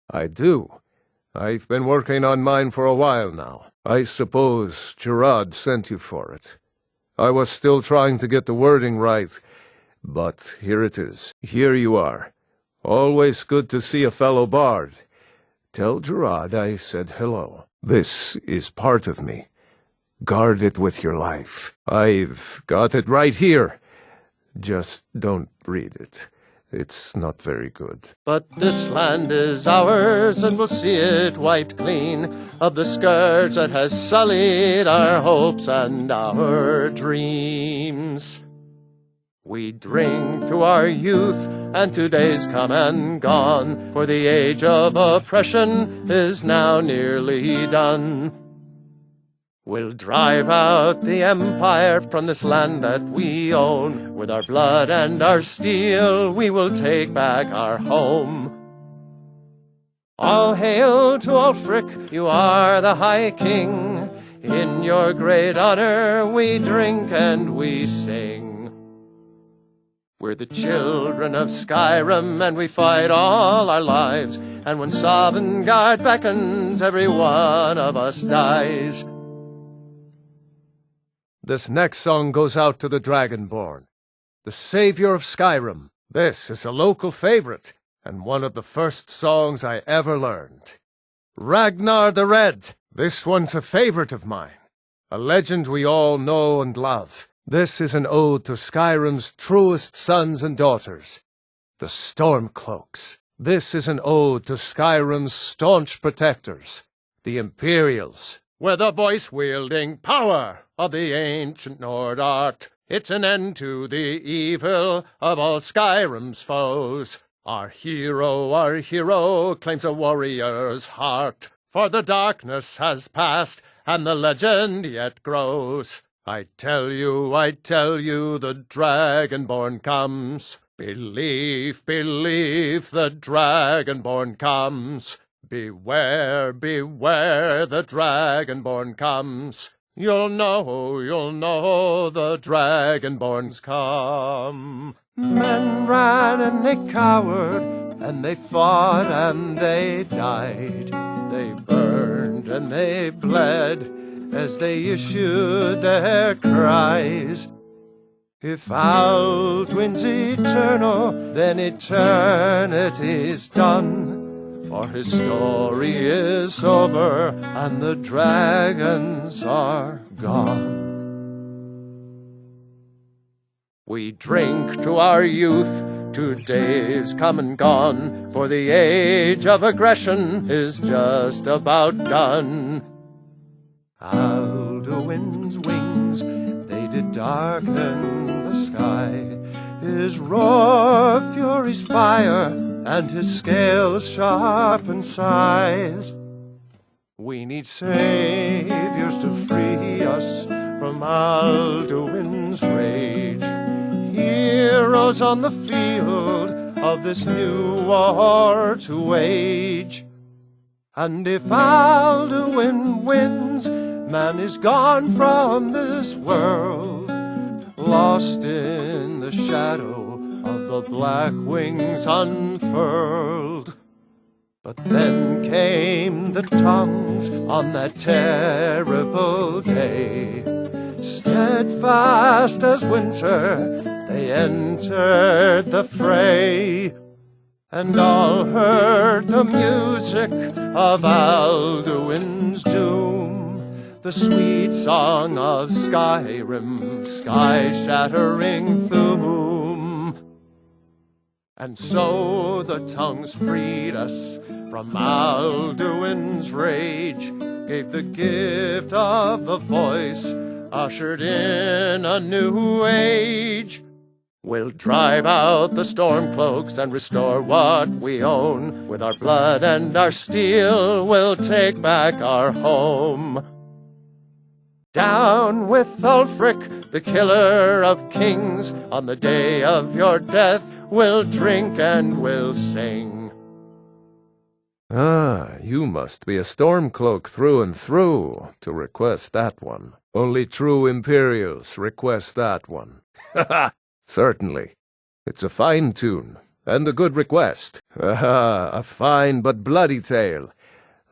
I do. I've been working on mine for a while now. I suppose Gerard sent you for it. I was still trying to get the wording right, but here it is. Here you are. Always good to see a fellow bard. Tell Gerard I said hello. This is part of me. Guard it with your life. I've got it right here. Just don't read it. It's not very good. But this land is ours, and we'll see it wiped clean of the scourge that has sullied our hopes and our dreams. We drink to our youth and to days come and gone, for the age of oppression is now nearly done. We'll drive out the empire from this land that we own. With our blood and our steel, we will take back our home. All hail to Ulfric, you are the High King. In your great honor we drink and we sing. We're the children of Skyrim, and we fight all our lives. And when Sovngarde beckons, every one of us dies. This next song goes out to the Dragonborn, the savior of Skyrim. This is a local favorite, and one of the first songs I ever learned. Ragnar the Red. This one's a favorite of mine, a legend we all know and love. This is an ode to Skyrim's truest sons and daughters, the Stormcloaks. This is an ode to Skyrim's staunch protectors, the Imperials. With the voice-wielding power of the ancient Nord art, it's an end to the evil of all Skyrim's foes. Our hero claims a warrior's heart, for the darkness has passed and the legend yet grows. I tell you, the Dragonborn comes. Believe, the Dragonborn comes. Beware, the Dragonborn comes. You'll know the Dragonborn's come. Men ran and they cowered, and they fought and they died. They burned and they bled as they issued their cries. If Alduin's eternal, then eternity's done, for his story is over and the dragons are gone. We drink to our youth, to days come and gone, for the age of aggression is just about done. Alduin's wings, they did darken the sky. His roar of fury's fire, and his scales sharp and scythes. We need saviors to free us from Alduin's rage. Heroes on the field of this new war to wage. And if Alduin wins, man is gone from this world, lost in the shadow of the black wings unfurled. But then came the tongues on that terrible day. Steadfast as winter, they entered the fray, and all heard the music of Alduin's doom, the sweet song of Skyrim, sky-shattering Thuum. And so the tongues freed us from Alduin's rage, gave the gift of the voice, ushered in a new age. We'll drive out the Stormcloaks and restore what we own. With our blood and our steel, we'll take back our home. Down with Ulfric, the killer of kings. On the day of your death, we'll drink and we'll sing. Ah, you must be a Stormcloak through and through to request that one. Only true Imperials request that one. Haha! Certainly. It's a fine tune, and a good request. Ah, a fine but bloody tale.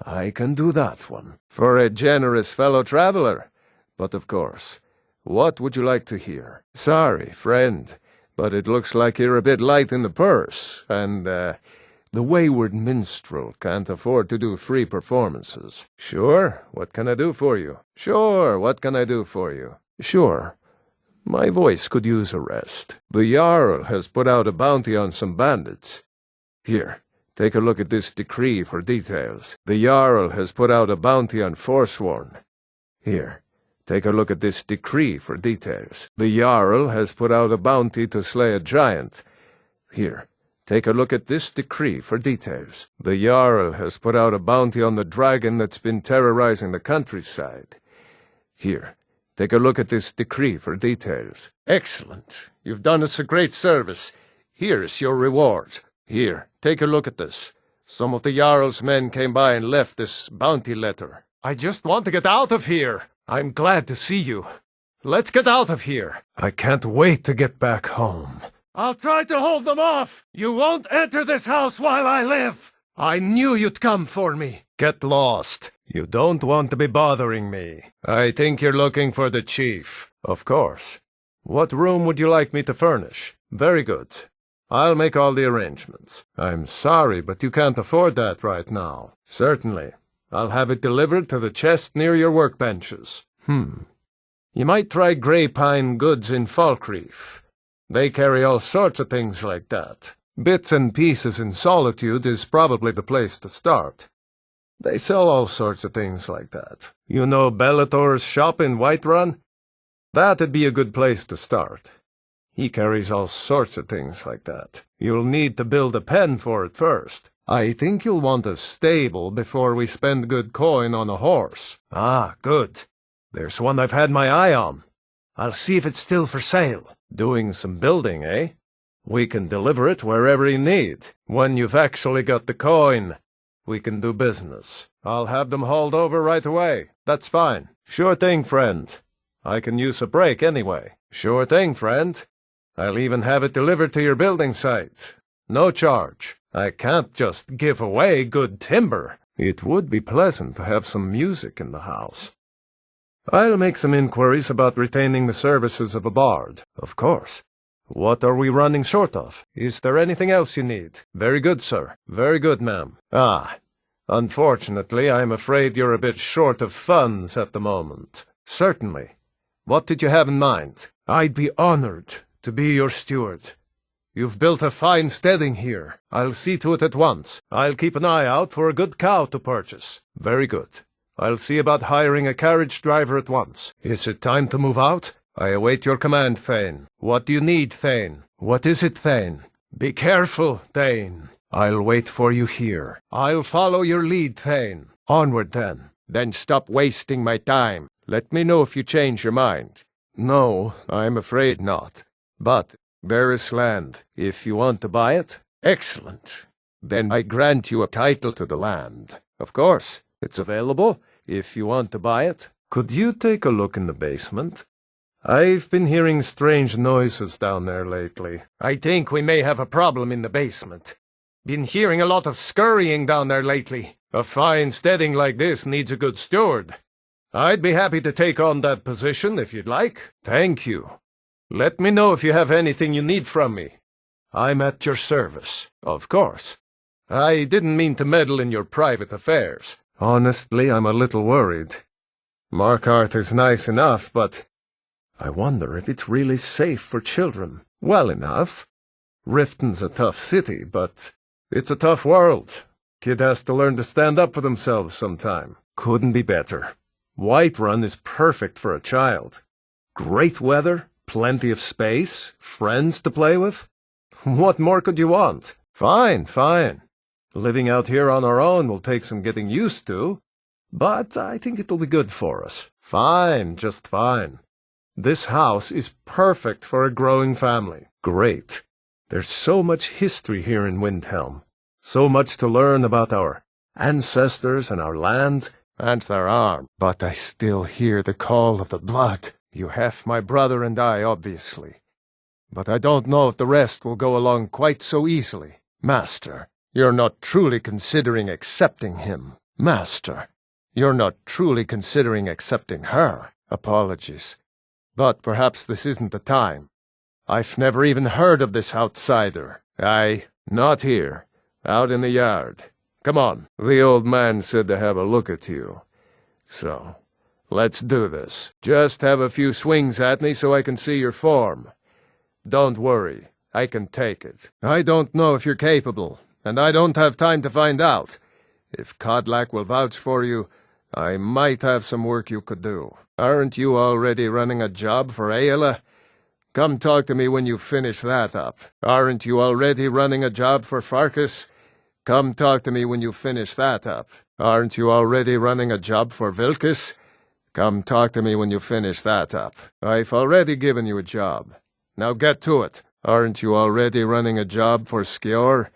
I can do that one, for a generous fellow traveler. But of course, what would you like to hear? Sorry, friend, but it looks like you're a bit light in the purse, and, the wayward minstrel can't afford to do free performances. Sure, what can I do for you? Sure, what can I do for you? Sure, my voice could use a rest. The Jarl has put out a bounty on some bandits. Here, take a look at this decree for details. The Jarl has put out a bounty on Forsworn. Here, take a look at this decree for details. The Jarl has put out a bounty to slay a giant. Here, take a look at this decree for details. The Jarl has put out a bounty on the dragon that's been terrorizing the countryside. Here, take a look at this decree for details. Excellent. You've done us a great service. Here's your reward. Here, take a look at this. Some of the Jarl's men came by and left this bounty letter. I just want to get out of here. I'm glad to see you. Let's get out of here. I can't wait to get back home. I'll try to hold them off. You won't enter this house while I live. I knew you'd come for me. Get lost. You don't want to be bothering me. I think you're looking for the chief. Of course. What room would you like me to furnish? Very good. I'll make all the arrangements. I'm sorry, but you can't afford that right now. Certainly. I'll have it delivered to the chest near your workbenches. You might try Grey Pine Goods in Falkreath. They carry all sorts of things like that. Bits and Pieces in Solitude is probably the place to start. They sell all sorts of things like that. You know Bellator's shop in Whiterun? That'd be a good place to start. He carries all sorts of things like that. You'll need to build a pen for it first. I think you'll want a stable before we spend good coin on a horse. Ah, good. There's one I've had my eye on. I'll see if it's still for sale. Doing some building, eh? We can deliver it wherever you need. When you've actually got the coin, we can do business. I'll have them hauled over right away. That's fine. Sure thing, friend. I can use a break anyway. Sure thing, friend. I'll even have it delivered to your building site. No charge. I can't just give away good timber. It would be pleasant to have some music in the house. I'll make some inquiries about retaining the services of a bard. Of course. What are we running short of? Is there anything else you need? Very good, sir. Very good, ma'am. Ah, unfortunately, I'm afraid you're a bit short of funds at the moment. Certainly. What did you have in mind? I'd be honored to be your steward. You've built a fine steading here. I'll see to it at once. I'll keep an eye out for a good cow to purchase. Very good. I'll see about hiring a carriage driver at once. Is it time to move out? I await your command, Thane. What do you need, Thane? What is it, Thane? Be careful, Thane. I'll wait for you here. I'll follow your lead, Thane. Onward, then. Then stop wasting my time. Let me know if you change your mind. No, I'm afraid not. But there is land, if you want to buy it. Excellent. Then I grant you a title to the land. Of course, it's available, if you want to buy it. Could you take a look in the basement? I've been hearing strange noises down there lately. I think we may have a problem in the basement. Been hearing a lot of scurrying down there lately. A fine steading like this needs a good steward. I'd be happy to take on that position if you'd like. Thank you. Let me know if you have anything you need from me. I'm at your service. Of course. I didn't mean to meddle in your private affairs. Honestly, I'm a little worried. Markarth is nice enough, but I wonder if it's really safe for children. Well enough. Riften's a tough city, but it's a tough world. Kid has to learn to stand up for themselves sometime. Couldn't be better. Whiterun is perfect for a child. Great weather, plenty of space, friends to play with. What more could you want? Fine, fine. Living out here on our own will take some getting used to, but I think it'll be good for us. Fine, just fine. This house is perfect for a growing family. Great. There's so much history here in Windhelm. So much to learn about our ancestors and our land. And there are. But I still hear the call of the blood. You have my brother and I, obviously. but I don't know if the rest will go along quite so easily. Master, you're not truly considering accepting him. Master, you're not truly considering accepting her. Apologies, but perhaps this isn't the time. I've never even heard of this outsider. Aye, not here. Out in the yard. Come on. The old man said to have a look at you. So, let's do this. Just have a few swings at me so I can see your form. Don't worry, I can take it. I don't know if you're capable, and I don't have time to find out. If Kodlak will vouch for you, I might have some work you could do. Aren't you already running a job for Aela? Come talk to me when you finish that up. Aren't you already running a job for Farkas? Come talk to me when you finish that up. Aren't you already running a job for Vilkas? Come talk to me when you finish that up. I've already given you a job. Now get to it. Aren't you already running a job for Skjor?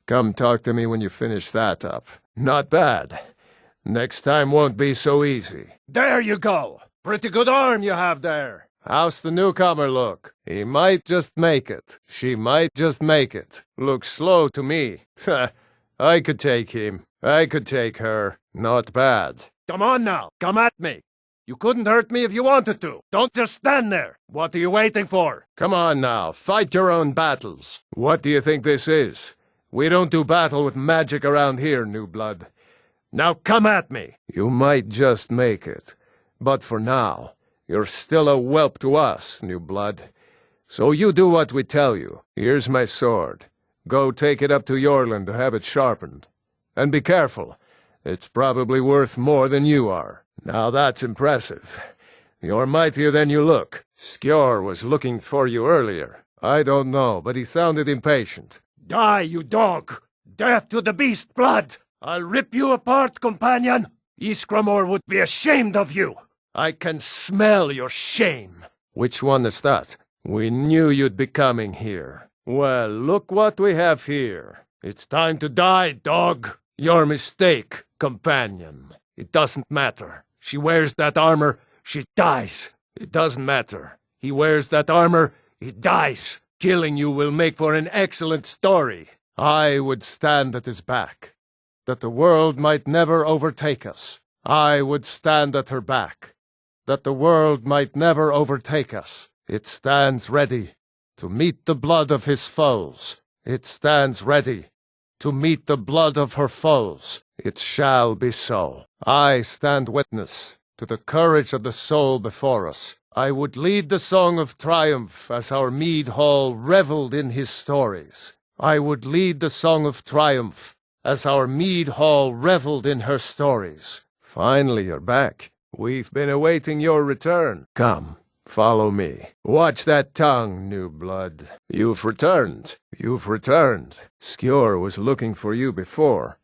Come talk to me when you finish that up. Not bad. Next time won't be so easy. There you go! Pretty good arm you have there. How's the newcomer look? He might just make it. She might just make it. Looks slow to me. I could take him. I could take her. Not bad. Come on now. Come at me. You couldn't hurt me if you wanted to. Don't just stand there. What are you waiting for? Come on now. Fight your own battles. What do you think this is? We don't do battle with magic around here, new blood. Now come at me. You might just make it. But for now, you're still a whelp to us, new blood. So you do what we tell you. Here's my sword. Go take it up to Yorland to have it sharpened. And be careful. It's probably worth more than you are. Now that's impressive. You're mightier than you look. Skjor was looking for you earlier. I don't know, but he sounded impatient. Die, you dog! Death to the beast blood! I'll rip you apart, companion! Ysgramor would be ashamed of you! I can smell your shame. Which one is that? We knew you'd be coming here. Well, look what we have here. It's time to die, dog. Your mistake, companion. It doesn't matter. She wears that armor, she dies. It doesn't matter. He wears that armor, he dies. Killing you will make for an excellent story. I would stand at his back, that the world might never overtake us. I would stand at her back, that the world might never overtake us. It stands ready to meet the blood of his foes. It stands ready to meet the blood of her foes. It shall be so. I stand witness to the courage of the soul before us. I would lead the song of triumph as our mead hall revelled in his stories. I would lead the song of triumph as our mead hall revelled in her stories. Finally, you're back. We've been awaiting your return. Come, follow me. Watch that tongue, new blood. You've returned. You've returned. Skjor was looking for you before.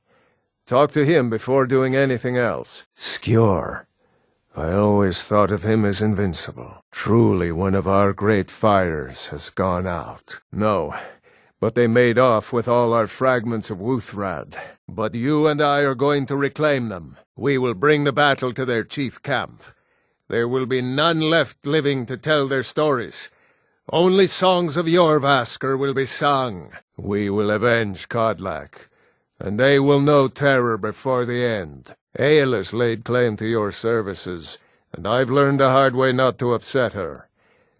Talk to him before doing anything else. Skjor. I always thought of him as invincible. Truly one of our great fires has gone out. No, but they made off with all our fragments of Wuthrad. But you and I are going to reclaim them. We will bring the battle to their chief camp. There will be none left living to tell their stories. Only songs of Jorvaskr will be sung. We will avenge Kodlak, and they will know terror before the end. Aela's laid claim to your services, and I've learned the hard way not to upset her.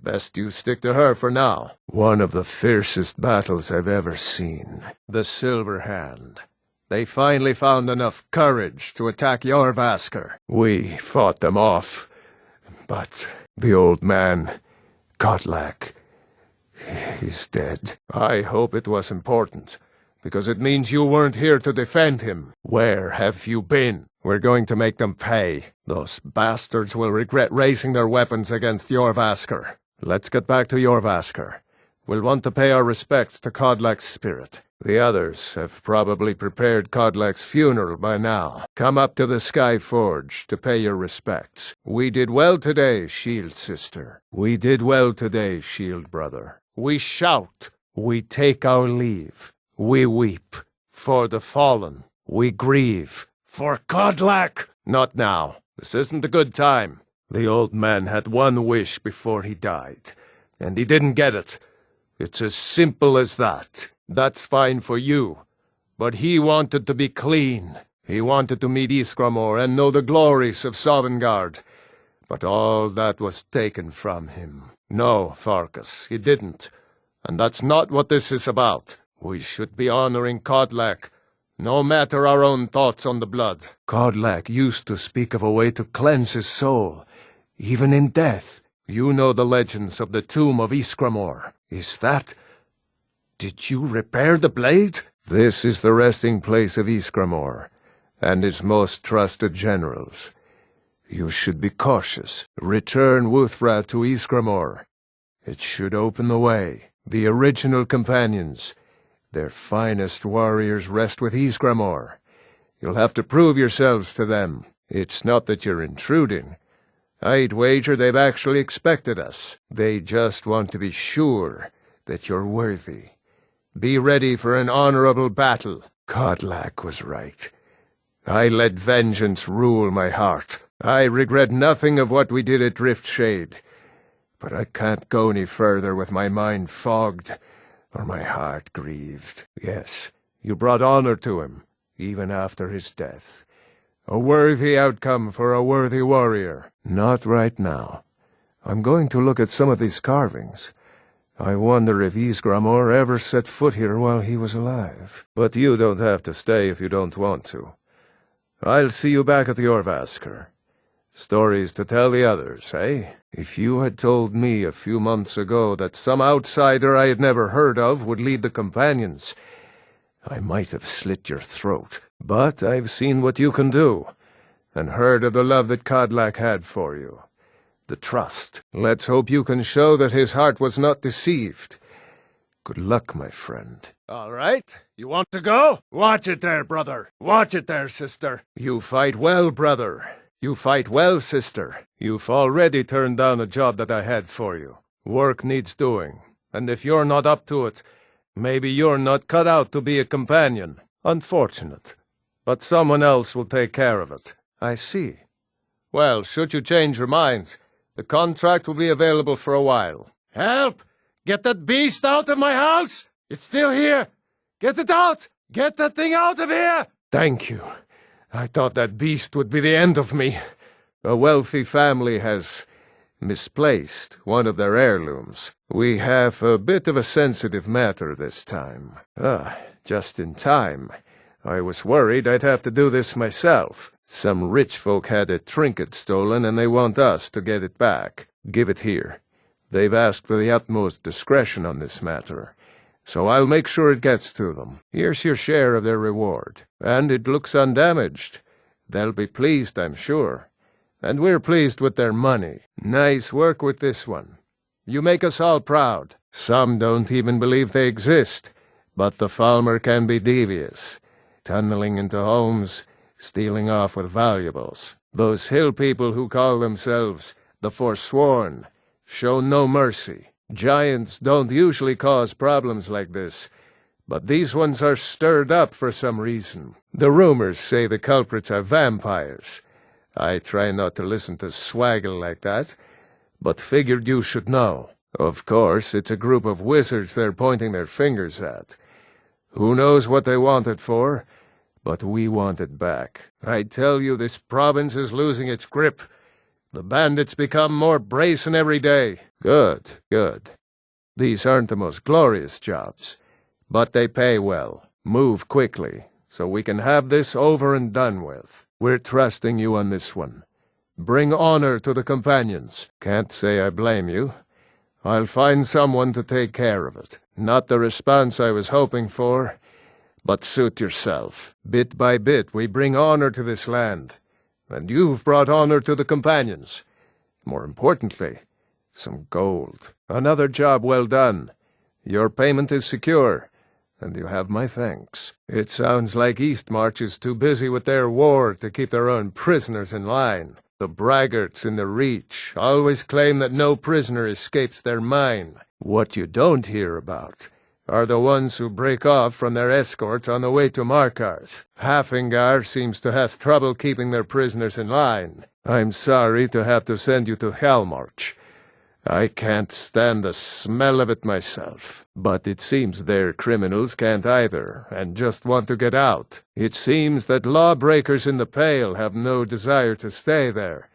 Best you stick to her for now. One of the fiercest battles I've ever seen. The Silver Hand. They finally found enough courage to attack Jorvaskr. We fought them off, but the old man, Kodlak, he's dead. I hope it was important, because it means you weren't here to defend him. Where have you been? We're going to make them pay. Those bastards will regret raising their weapons against Jorvaskr. Let's get back to Jorvaskr. We'll want to pay our respects to Kodlak's spirit. The others have probably prepared Kodlak's funeral by now. Come up to the Sky Forge to pay your respects. We did well today, Shield Sister. We did well today, Shield Brother. We shout. We take our leave. We weep. For the fallen. We grieve. For Kodlak! Not now. This isn't a good time. The old man had one wish before he died, and he didn't get it. It's as simple as that. That's fine for you. But he wanted to be clean. He wanted to meet Ysgramor and know the glories of Sovngarde. But all that was taken from him. No, Farkas, he didn't. And that's not what this is about. We should be honoring Kodlak, no matter our own thoughts on the blood. Kodlak used to speak of a way to cleanse his soul, even in death. You know the legends of the tomb of Ysgramor. Is that... Did you repair the blade? This is the resting place of Ysgramor, and his most trusted generals. You should be cautious. Return Wuthra to Ysgramor. It should open the way. The original companions, their finest warriors, rest with Ysgramor. You'll have to prove yourselves to them. It's not that you're intruding. I'd wager they've actually expected us. They just want to be sure that you're worthy. Be ready for an honorable battle. Kodlak was right. I let vengeance rule my heart. I regret nothing of what we did at Driftshade. But I can't go any further with my mind fogged, or my heart grieved. Yes, you brought honor to him, even after his death. A worthy outcome for a worthy warrior. Not right now. I'm going to look at some of these carvings. I wonder if Ysgramor ever set foot here while he was alive. But you don't have to stay if you don't want to. I'll see you back at the Orvaskr. Stories to tell the others, eh? If you had told me a few months ago that some outsider I had never heard of would lead the companions, I might have slit your throat. But I've seen what you can do, and heard of the love that Kodlak had for you. The trust. Let's hope you can show that his heart was not deceived. Good luck, my friend. All right. You want to go? Watch it there, brother. Watch it there, sister. You fight well, brother. You fight well, sister. You've already turned down a job that I had for you. Work needs doing, and if you're not up to it, maybe you're not cut out to be a companion. Unfortunate. But someone else will take care of it. I see. Well, should you change your mind, the contract will be available for a while. Help! Get that beast out of my house! It's still here! Get it out! Get that thing out of here! Thank you. I thought that beast would be the end of me. A wealthy family has misplaced one of their heirlooms. We have a bit of a sensitive matter this time. Just in time. I was worried I'd have to do this myself. Some rich folk had a trinket stolen and they want us to get it back. Give it here. They've asked for the utmost discretion on this matter, so I'll make sure it gets to them. Here's your share of their reward, and it looks undamaged. They'll be pleased, I'm sure. And we're pleased with their money. Nice work with this one. You make us all proud. Some don't even believe they exist, but the Falmer can be devious, tunneling into homes, stealing off with valuables. Those hill people who call themselves the Forsworn show no mercy. Giants don't usually cause problems like this, but these ones are stirred up for some reason. The rumors say the culprits are vampires. I try not to listen to swaggle like that, but figured you should know. Of course, it's a group of wizards they're pointing their fingers at. Who knows what they want it for? But we want it back. I tell you, this province is losing its grip. The bandits become more brazen every day. Good, good. These aren't the most glorious jobs, but they pay well. Move quickly, so we can have this over and done with. We're trusting you on this one. Bring honor to the companions. Can't say I blame you. I'll find someone to take care of it. Not the response I was hoping for, but suit yourself. Bit by bit, we bring honor to this land. And you've brought honor to the companions. More importantly, some gold. Another job well done. Your payment is secure, and you have my thanks. It sounds like Eastmarch is too busy with their war to keep their own prisoners in line. The braggarts in the Reach always claim that no prisoner escapes their mine. What you don't hear about are the ones who break off from their escorts on the way to Markarth. Hafingar seems to have trouble keeping their prisoners in line. I'm sorry to have to send you to Hellmarch. I can't stand the smell of it myself. But it seems their criminals can't either, and just want to get out. It seems that lawbreakers in the Pale have no desire to stay there.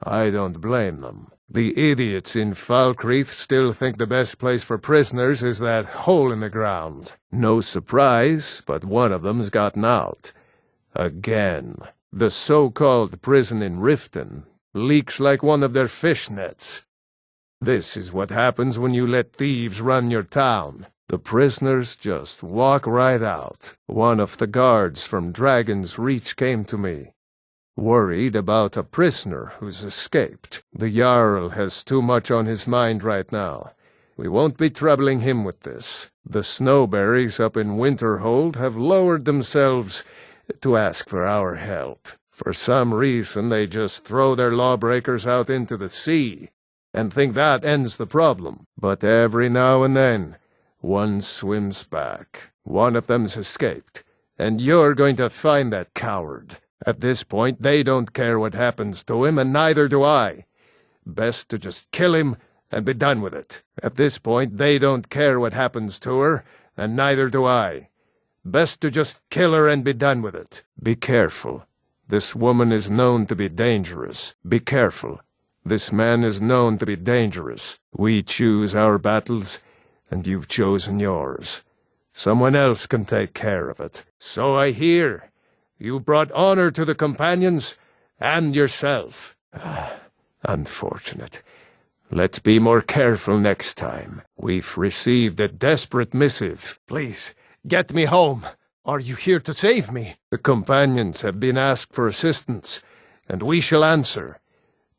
I don't blame them. The idiots in Falkreath still think the best place for prisoners is that hole in the ground. No surprise, but one of them's gotten out. Again. The so-called prison in Riften leaks like one of their fish nets. This is what happens when you let thieves run your town. The prisoners just walk right out. One of the guards from Dragon's Reach came to me, worried about a prisoner who's escaped. The Jarl has too much on his mind right now. We won't be troubling him with this. The snowberries up in Winterhold have lowered themselves to ask for our help. For some reason they just throw their lawbreakers out into the sea and think that ends the problem. But every now and then, one swims back. One of them's escaped, and you're going to find that coward. At this point, they don't care what happens to him, and neither do I. Best to just kill him and be done with it. At this point, they don't care what happens to her, and neither do I. Best to just kill her and be done with it. Be careful. This woman is known to be dangerous. Be careful. This man is known to be dangerous. We choose our battles, and you've chosen yours. Someone else can take care of it. So I hear. You've brought honor to the companions and yourself. Unfortunate. Let's be more careful next time. We've received a desperate missive. Please, get me home. Are you here to save me? The companions have been asked for assistance, and we shall answer.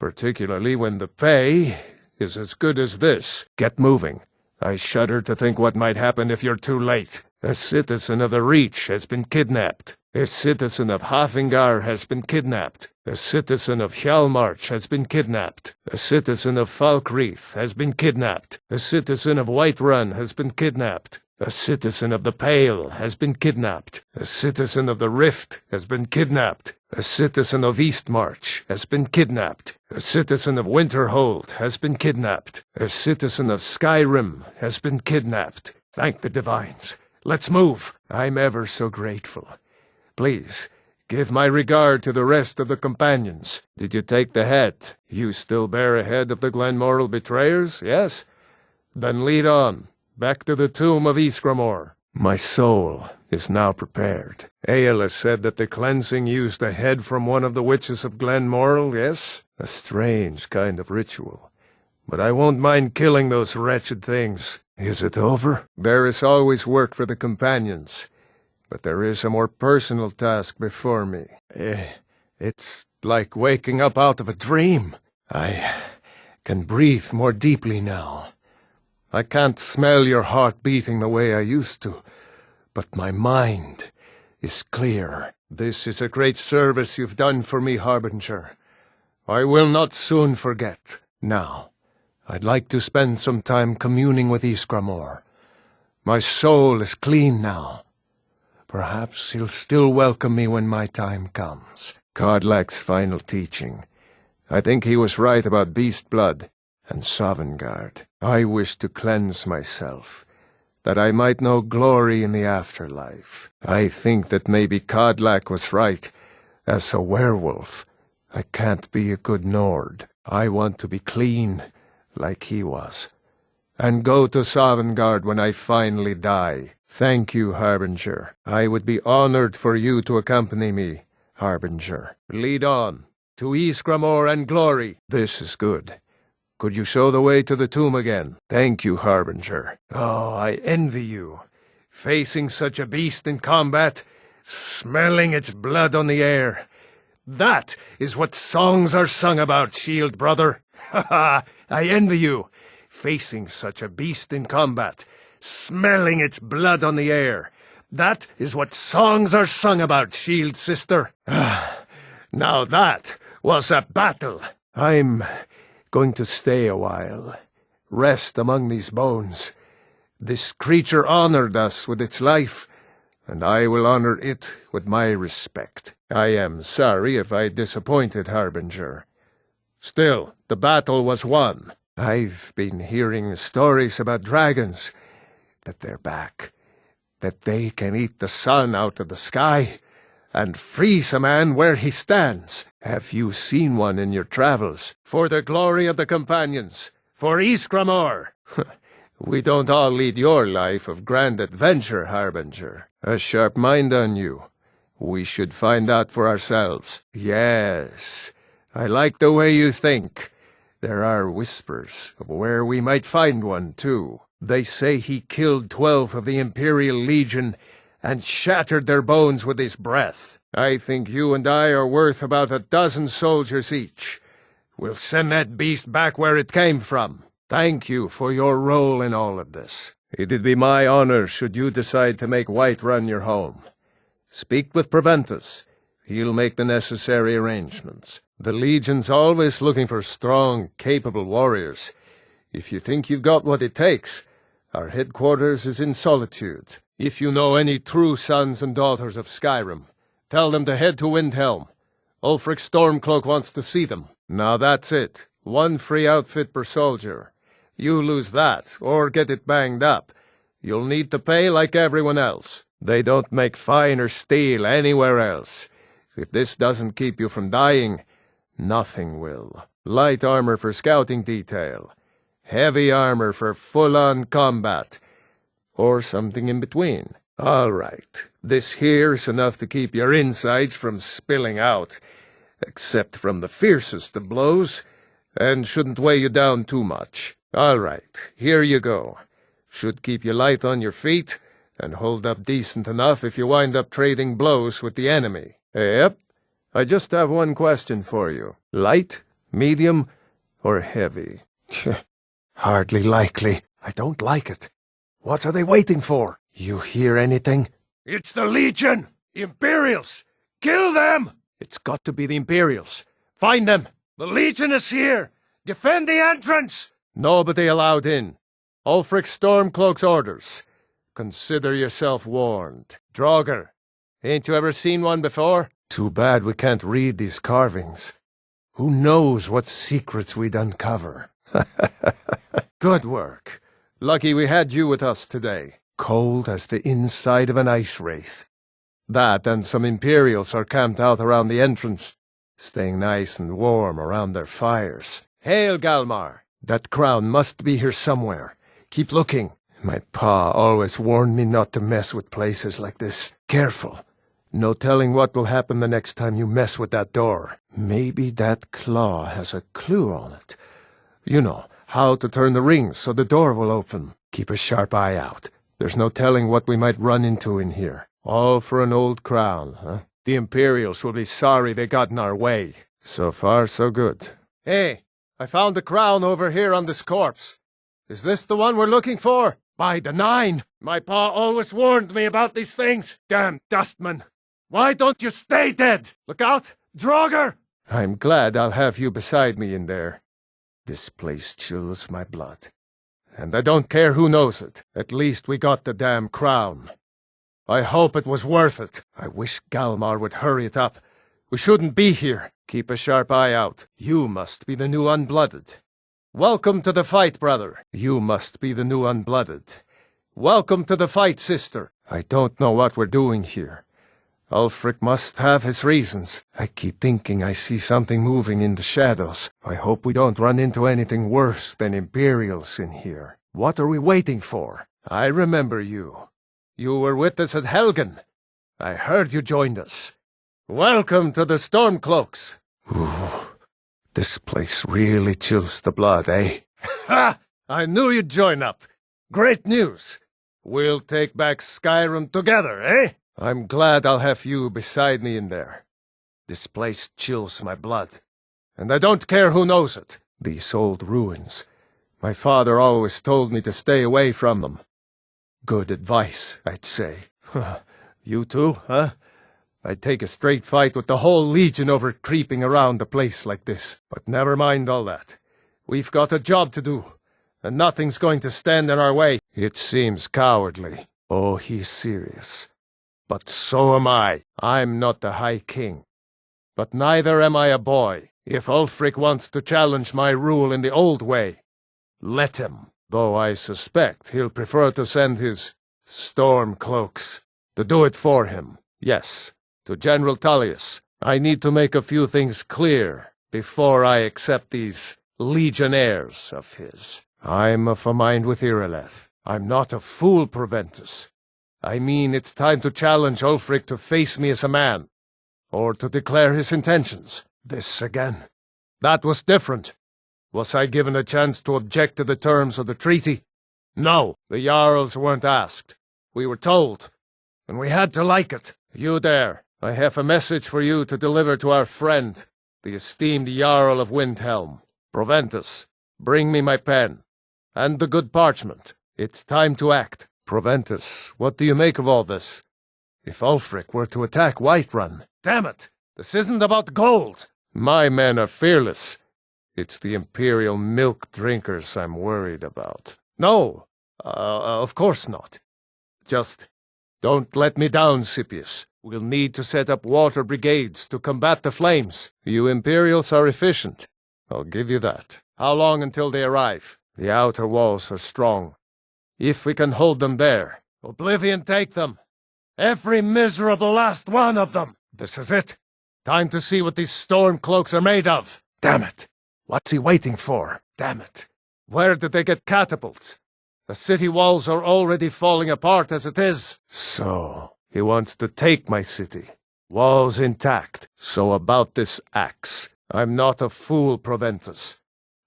Particularly when the pay is as good as this. Get moving. I shudder to think what might happen if you're too late. A citizen of the Reach has been kidnapped. A citizen of Hafingar has been kidnapped. A citizen of Hjalmarch has been kidnapped. A citizen of Falkreath has been kidnapped. A citizen of Whiterun has been kidnapped. A citizen of the Pale has been kidnapped. A citizen of the Rift has been kidnapped. A citizen of Eastmarch has been kidnapped. A citizen of Winterhold has been kidnapped. A citizen of Skyrim has been kidnapped. Thank the divines. Let's move. I'm ever so grateful. Please, give my regard to the rest of the companions. Did you take the head? You still bear a head of the Glenmoral betrayers, yes? Then lead on. Back to the tomb of Ysgramor. My soul is now prepared. Aela said that the cleansing used a head from one of the witches of Glenmoral, yes? A strange kind of ritual. But I won't mind killing those wretched things. Is it over? There is always work for the companions, but there is a more personal task before me. It's like waking up out of a dream. I can breathe more deeply now. I can't smell your heart beating the way I used to, but my mind is clear. This is a great service you've done for me, Harbinger. I will not soon forget. Now, I'd like to spend some time communing with Ysgramor. My soul is clean now. Perhaps he'll still welcome me when my time comes. Kodlak's final teaching. I think he was right about beast blood and Sovngarde. I wish to cleanse myself, that I might know glory in the afterlife. I think that maybe Kodlak was right. As a werewolf, I can't be a good Nord. I want to be clean, like he was, and go to Sovngarde when I finally die. Thank you, Harbinger. I would be honored for you to accompany me, Harbinger. Lead on, to Ysgramor and glory. This is good. Could you show the way to the tomb again? Thank you, Harbinger. Oh, I envy you. Facing such a beast in combat, smelling its blood on the air. That is what songs are sung about, shield brother. Ha ha! I envy you. Facing such a beast in combat, smelling its blood on the air. That is what songs are sung about, shield sister. Now that was a battle. I'm going to stay a while, rest among these bones. This creature honored us with its life, and I will honor it with my respect. I am sorry if I disappointed, Harbinger. Still, the battle was won. I've been hearing stories about dragons, that they're back, that they can eat the sun out of the sky, and freeze a man where he stands. Have you seen one in your travels? For the glory of the companions, for Ysgramor! We don't all lead your life of grand adventure, Harbinger. A sharp mind on you. We should find out for ourselves. Yes, I like the way you think. There are whispers of where we might find one, too. They say he killed 12 of the Imperial Legion and shattered their bones with his breath. I think you and I are worth about 12 soldiers each. We'll send that beast back where it came from. Thank you for your role in all of this. It'd be my honor should you decide to make Whiterun your home. Speak with Preventus. He'll make the necessary arrangements. The Legion's always looking for strong, capable warriors. If you think you've got what it takes, our headquarters is in Solitude. If you know any true sons and daughters of Skyrim, tell them to head to Windhelm. Ulfric Stormcloak wants to see them. Now that's it. 1 free outfit per soldier. You lose that, or get it banged up, you'll need to pay like everyone else. They don't make finer steel anywhere else. If this doesn't keep you from dying, nothing will. Light armor for scouting detail. Heavy armor for full-on combat. Or something in between. All right, this here's enough to keep your insides from spilling out, except from the fiercest of blows, and shouldn't weigh you down too much. All right, here you go. Should keep you light on your feet, and hold up decent enough if you wind up trading blows with the enemy. Yep, I just have one question for you. Light, medium, or heavy? Hardly likely. I don't like it. What are they waiting for? You hear anything? It's the Legion! Imperials! Kill them! It's got to be the Imperials. Find them! The Legion is here! Defend the entrance! Nobody allowed in. Ulfric Stormcloak's orders. Consider yourself warned. Draugr, ain't you ever seen one before? Too bad we can't read these carvings. Who knows what secrets we'd uncover? Good work. Lucky we had you with us today. Cold as the inside of an ice wraith. That and some Imperials are camped out around the entrance, staying nice and warm around their fires. Hail, Galmar! That crown must be here somewhere. Keep looking. My pa always warned me not to mess with places like this. Careful. No telling what will happen the next time you mess with that door. Maybe that claw has a clue on it. You know, how to turn the ring so the door will open. Keep a sharp eye out. There's no telling what we might run into in here. All for an old crown, huh? The Imperials will be sorry they got in our way. So far, so good. Hey, I found the crown over here on this corpse. Is this the one we're looking for? By the 9! My pa always warned me about these things. Damn dustman. Why don't you stay dead? Look out, Draugr! I'm glad I'll have you beside me in there. This place chills my blood. And I don't care who knows it. At least we got the damn crown. I hope it was worth it. I wish Galmar would hurry it up. We shouldn't be here. Keep a sharp eye out. You must be the new Unblooded. Welcome to the fight, brother. You must be the new Unblooded. Welcome to the fight, sister. I don't know what we're doing here. Ulfric must have his reasons. I keep thinking I see something moving in the shadows. I hope we don't run into anything worse than Imperials in here. What are we waiting for? I remember you. You were with us at Helgen. I heard you joined us. Welcome to the Stormcloaks. Ooh, this place really chills the blood, eh? Ha! I knew you'd join up. Great news. We'll take back Skyrim together, eh? I'm glad I'll have you beside me in there. This place chills my blood. And I don't care who knows it. These old ruins. My father always told me to stay away from them. Good advice, I'd say. You too, huh? I'd take a straight fight with the whole Legion over creeping around a place like this. But never mind all that. We've got a job to do, and nothing's going to stand in our way. It seems cowardly. Oh, he's serious. But so am I. I'm not the High King. But neither am I a boy. If Ulfric wants to challenge my rule in the old way, Let him, though I suspect he'll prefer to send his storm cloaks to do it for him. Yes, to General Tullius. I need to make a few things clear before I accept these legionnaires of his. I'm of a mind with Irileth. I'm not a fool, Proventus. I mean, it's time to challenge Ulfric to face me as a man, or to declare his intentions. This again. That was different. Was I given a chance to object to the terms of the treaty? No, the Jarls weren't asked. We were told, and we had to like it. You there, I have a message for you to deliver to our friend, the esteemed Jarl of Windhelm. Proventus, bring me my pen, and the good parchment. It's time to act. Proventus, what do you make of all this? If Ulfric were to attack Whiterun... Damn it! This isn't about gold! My men are fearless. It's the Imperial milk drinkers I'm worried about. No, of course not. Just don't let me down, Scipius. We'll need to set up water brigades to combat the flames. You Imperials are efficient. I'll give you that. How long until they arrive? The outer walls are strong. If we can hold them there, oblivion take them. Every miserable last one of them. This is it. Time to see what these storm cloaks are made of. Damn it. What's he waiting for? Damn it. Where did they get catapults? The city walls are already falling apart as it is. So, he wants to take my city. Walls intact. So about this axe. I'm not a fool, Proventus.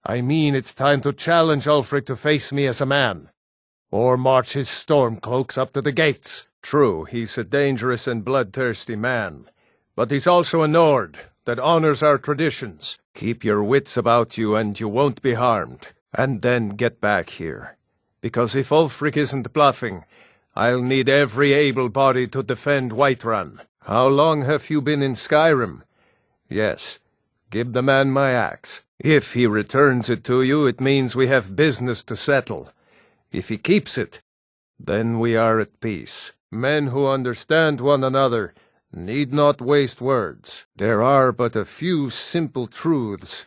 I mean, it's time to challenge Ulfric to face me as a man. Or march his stormcloaks up to the gates. True, he's a dangerous and bloodthirsty man. But he's also a Nord that honors our traditions. Keep your wits about you and you won't be harmed. And then get back here. Because if Ulfric isn't bluffing, I'll need every able body to defend Whiterun. How long have you been in Skyrim? Yes, give the man my axe. If he returns it to you, it means we have business to settle. If he keeps it, then we are at peace. Men who understand one another need not waste words. There are but a few simple truths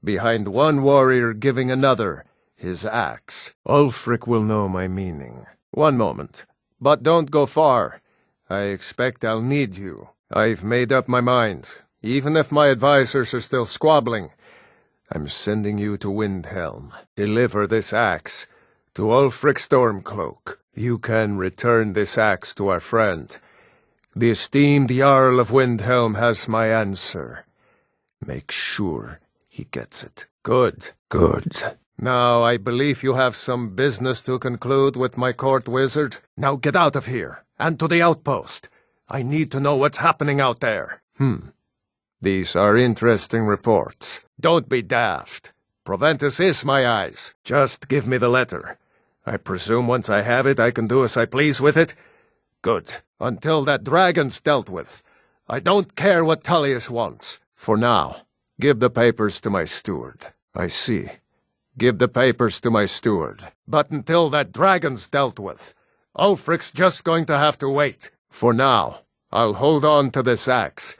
behind one warrior giving another his axe. Ulfric will know my meaning. One moment, but don't go far. I expect I'll need you. I've made up my mind, even if my advisors are still squabbling. I'm sending you to Windhelm. Deliver this axe to Ulfric Stormcloak. You can return this axe to our friend. The esteemed Jarl of Windhelm has my answer. Make sure he gets it. Good, good. Now, I believe you have some business to conclude with my court wizard. Now get out of here, and to the outpost. I need to know what's happening out there. These are interesting reports. Don't be daft. Proventus is my eyes. Just give me the letter. I presume once I have it, I can do as I please with it? Good. Until that dragon's dealt with. I don't care what Tullius wants. For now, give the papers to my steward. I see. Give the papers to my steward. But until that dragon's dealt with, Ulfric's just going to have to wait. For now, I'll hold on to this axe.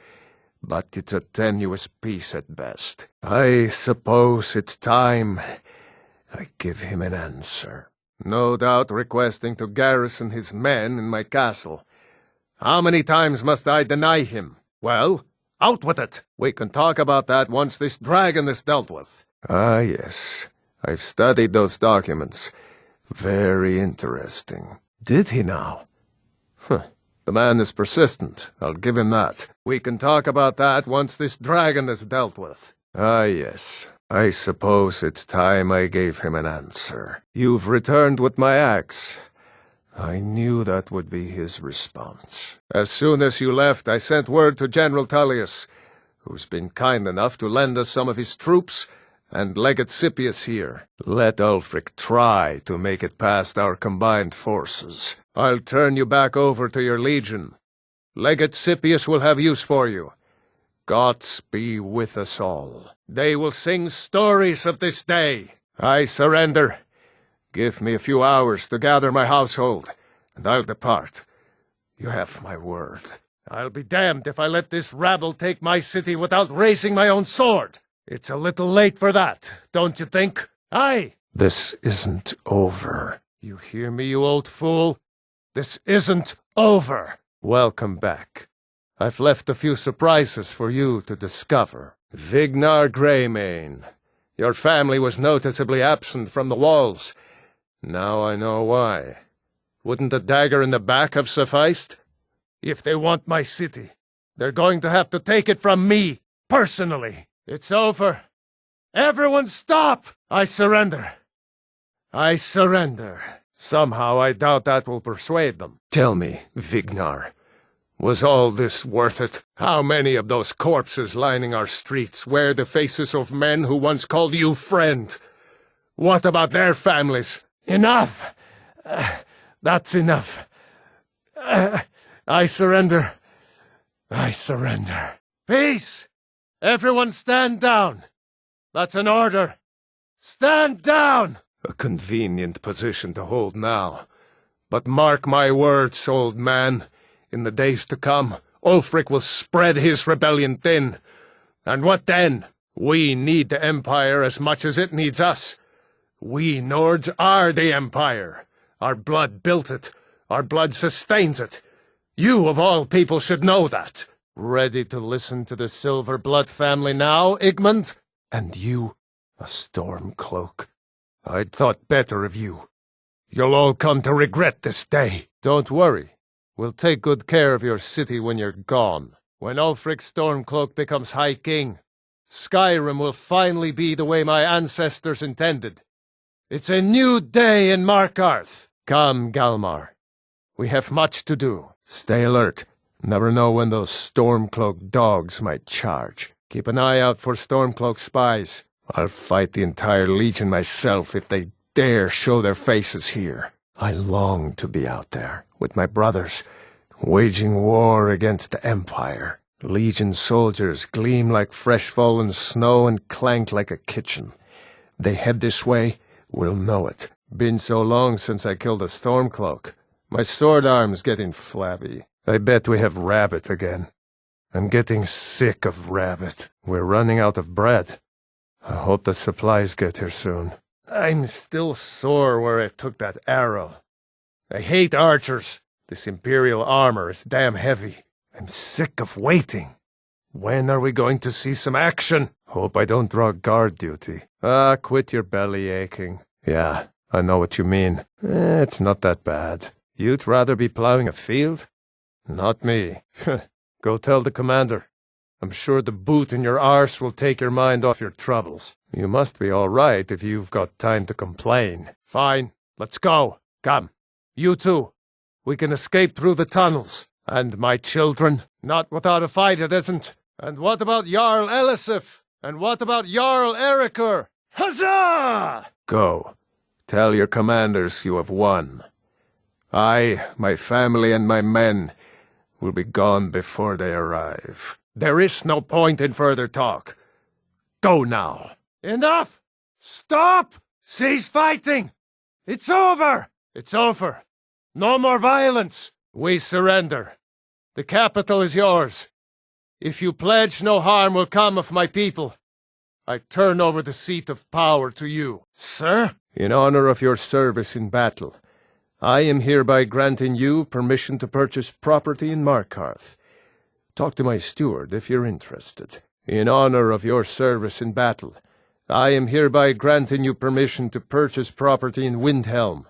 But it's a tenuous piece at best. I suppose it's time I give him an answer. No doubt requesting to garrison his men in my castle. How many times must I deny him? Well, out with it! We can talk about that once this dragon is dealt with. Ah, yes. I've studied those documents. Very interesting. Did he now? The man is persistent. I'll give him that. We can talk about that once this dragon is dealt with. Ah, yes. I suppose it's time I gave him an answer. You've returned with my axe. I knew that would be his response. As soon as you left, I sent word to General Tullius, who's been kind enough to lend us some of his troops, and Legate Scipius here. Let Ulfric try to make it past our combined forces. I'll turn you back over to your legion. Legate Scipius will have use for you. Gods be with us all. They will sing stories of this day. I surrender. Give me a few hours to gather my household, and I'll depart. You have my word. I'll be damned if I let this rabble take my city without raising my own sword. It's a little late for that, don't you think? Aye, This isn't over. You hear me, you old fool? This isn't over. Welcome back. I've left a few surprises for you to discover. Vignar Greymane. Your family was noticeably absent from the walls. Now I know why. Wouldn't a dagger in the back have sufficed? If they want my city, they're going to have to take it from me, personally. It's over. Everyone stop! I surrender. I surrender. Somehow I doubt that will persuade them. Tell me, Vignar, was all this worth it? How many of those corpses lining our streets wear the faces of men who once called you friend? What about their families? Enough! That's enough. I surrender. I surrender. Peace! Everyone stand down. That's an order. Stand down! A convenient position to hold now. But mark my words, old man. In the days to come, Ulfric will spread his rebellion thin. And what then? We need the Empire as much as it needs us. We Nords are the Empire. Our blood built it. Our blood sustains it. You, of all people, should know that. Ready to listen to the Silver Blood family now, Igmund? And you, a Stormcloak. I'd thought better of you. You'll all come to regret this day. Don't worry. We'll take good care of your city when you're gone. When Ulfric Stormcloak becomes High King, Skyrim will finally be the way my ancestors intended. It's a new day in Markarth. Come, Galmar. We have much to do. Stay alert. Never know when those Stormcloak dogs might charge. Keep an eye out for Stormcloak spies. I'll fight the entire Legion myself if they dare show their faces here. I long to be out there, with my brothers, waging war against the Empire. Legion soldiers gleam like fresh-fallen snow and clank like a kitchen. They head this way, we'll know it. Been so long since I killed a Stormcloak. My sword arm's getting flabby. I bet we have Rabbit again. I'm getting sick of Rabbit. We're running out of bread. I hope the supplies get here soon. I'm still sore where I took that arrow. I hate archers. This Imperial armor is damn heavy. I'm sick of waiting. When are we going to see some action? Hope I don't draw guard duty. Quit your belly aching. Yeah, I know what you mean. It's not that bad. You'd rather be plowing a field? Not me. Go tell the commander. I'm sure the boot in your arse will take your mind off your troubles. You must be all right if you've got time to complain. Fine, let's go. Come. You too. We can escape through the tunnels. And my children? Not without a fight, it isn't. And what about Jarl Elisif? And what about Jarl Erikur? Huzzah! Go. Tell your commanders you have won. I, my family, and my men will be gone before they arrive. There is no point in further talk. Go now. Enough! Stop! Cease fighting! It's over! It's over. No more violence. We surrender. The capital is yours. If you pledge no harm will come of my people, I turn over the seat of power to you. Sir? In honor of your service in battle, I am hereby granting you permission to purchase property in Markarth. Talk to my steward if you're interested. In honor of your service in battle, I am hereby granting you permission to purchase property in Windhelm.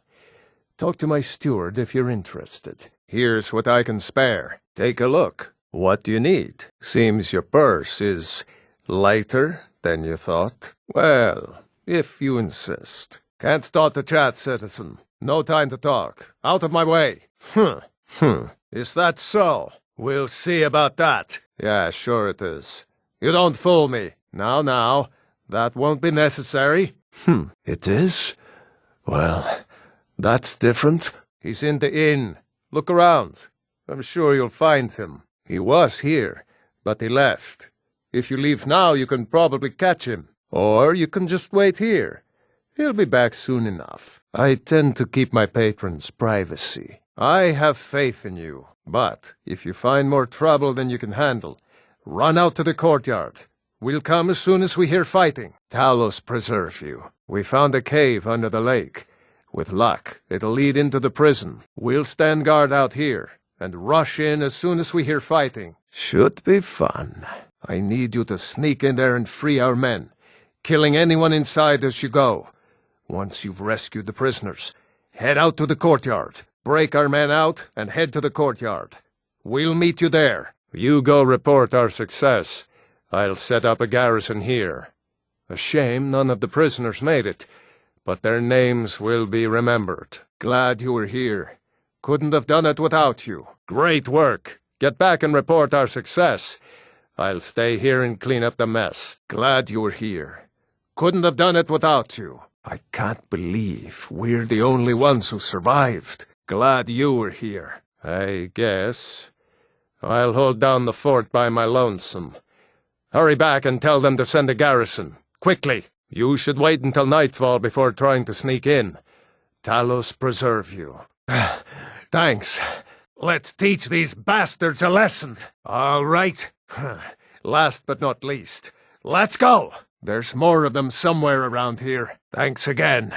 Talk to my steward if you're interested. Here's what I can spare. Take a look. What do you need? Seems your purse is lighter than you thought. Well, if you insist. Can't start the chat, citizen. No time to talk. Out of my way. Is that so? We'll see about that. Yeah, sure it is. You don't fool me. Now, that won't be necessary. It is? Well, that's different. He's in the inn. Look around. I'm sure you'll find him. He was here, but he left. If you leave now, you can probably catch him. Or you can just wait here. He'll be back soon enough. I tend to keep my patrons' privacy. I have faith in you. But if you find more trouble than you can handle, run out to the courtyard. We'll come as soon as we hear fighting. Talos preserve you. We found a cave under the lake. With luck, it'll lead into the prison. We'll stand guard out here, and rush in as soon as we hear fighting. Should be fun. I need you to sneak in there and free our men, killing anyone inside as you go. Once you've rescued the prisoners, head out to the courtyard. Break our men out and head to the courtyard. We'll meet you there. You go report our success. I'll set up a garrison here. A shame none of the prisoners made it, but their names will be remembered. Glad you were here. Couldn't have done it without you. Great work. Get back and report our success. I'll stay here and clean up the mess. Glad you were here. Couldn't have done it without you. I can't believe we're the only ones who survived. Glad you were here. I guess I'll hold down the fort by my lonesome. Hurry back and tell them to send a garrison. Quickly. You should wait until nightfall before trying to sneak in. Talos preserve you. Thanks. Let's teach these bastards a lesson. All right. Last but not least, let's go. There's more of them somewhere around here. Thanks again.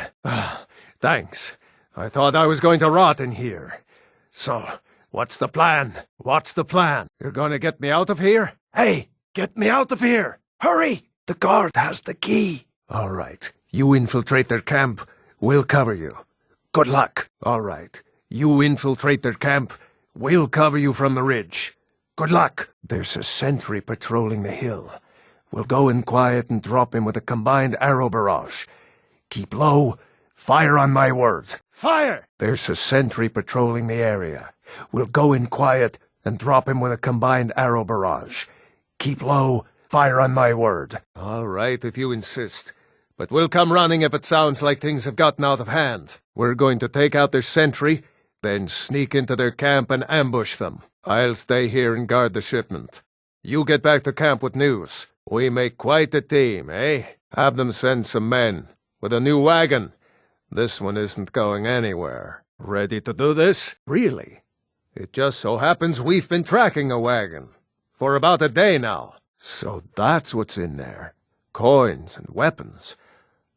Thanks. I thought I was going to rot in here. So, what's the plan? What's the plan? You're going to get me out of here? Hey, get me out of here! Hurry! The guard has the key. All right. You infiltrate their camp. We'll cover you. Good luck. All right. You infiltrate their camp. We'll cover you from the ridge. Good luck. There's a sentry patrolling the hill. We'll go in quiet and drop him with a combined arrow barrage. Keep low. Fire on my word. Fire! There's a sentry patrolling the area. We'll go in quiet and drop him with a combined arrow barrage. Keep low. Fire on my word. All right, if you insist. But we'll come running if it sounds like things have gotten out of hand. We're going to take out their sentry, then sneak into their camp and ambush them. I'll stay here and guard the shipment. You get back to camp with news. We make quite a team, eh? Have them send some men. With a new wagon. This one isn't going anywhere. Ready to do this? Really? It just so happens we've been tracking a wagon. For about a day now. So that's what's in there. Coins and weapons.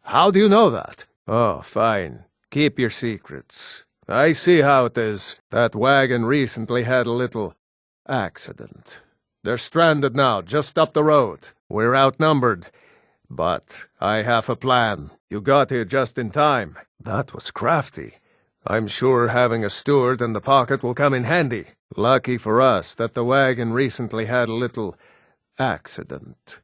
How do you know that? Oh, fine. Keep your secrets. I see how it is. That wagon recently had a little accident. They're stranded now, just up the road. We're outnumbered. But I have a plan. You got here just in time. That was crafty. I'm sure having a steward in the pocket will come in handy. Lucky for us that the wagon recently had a little accident.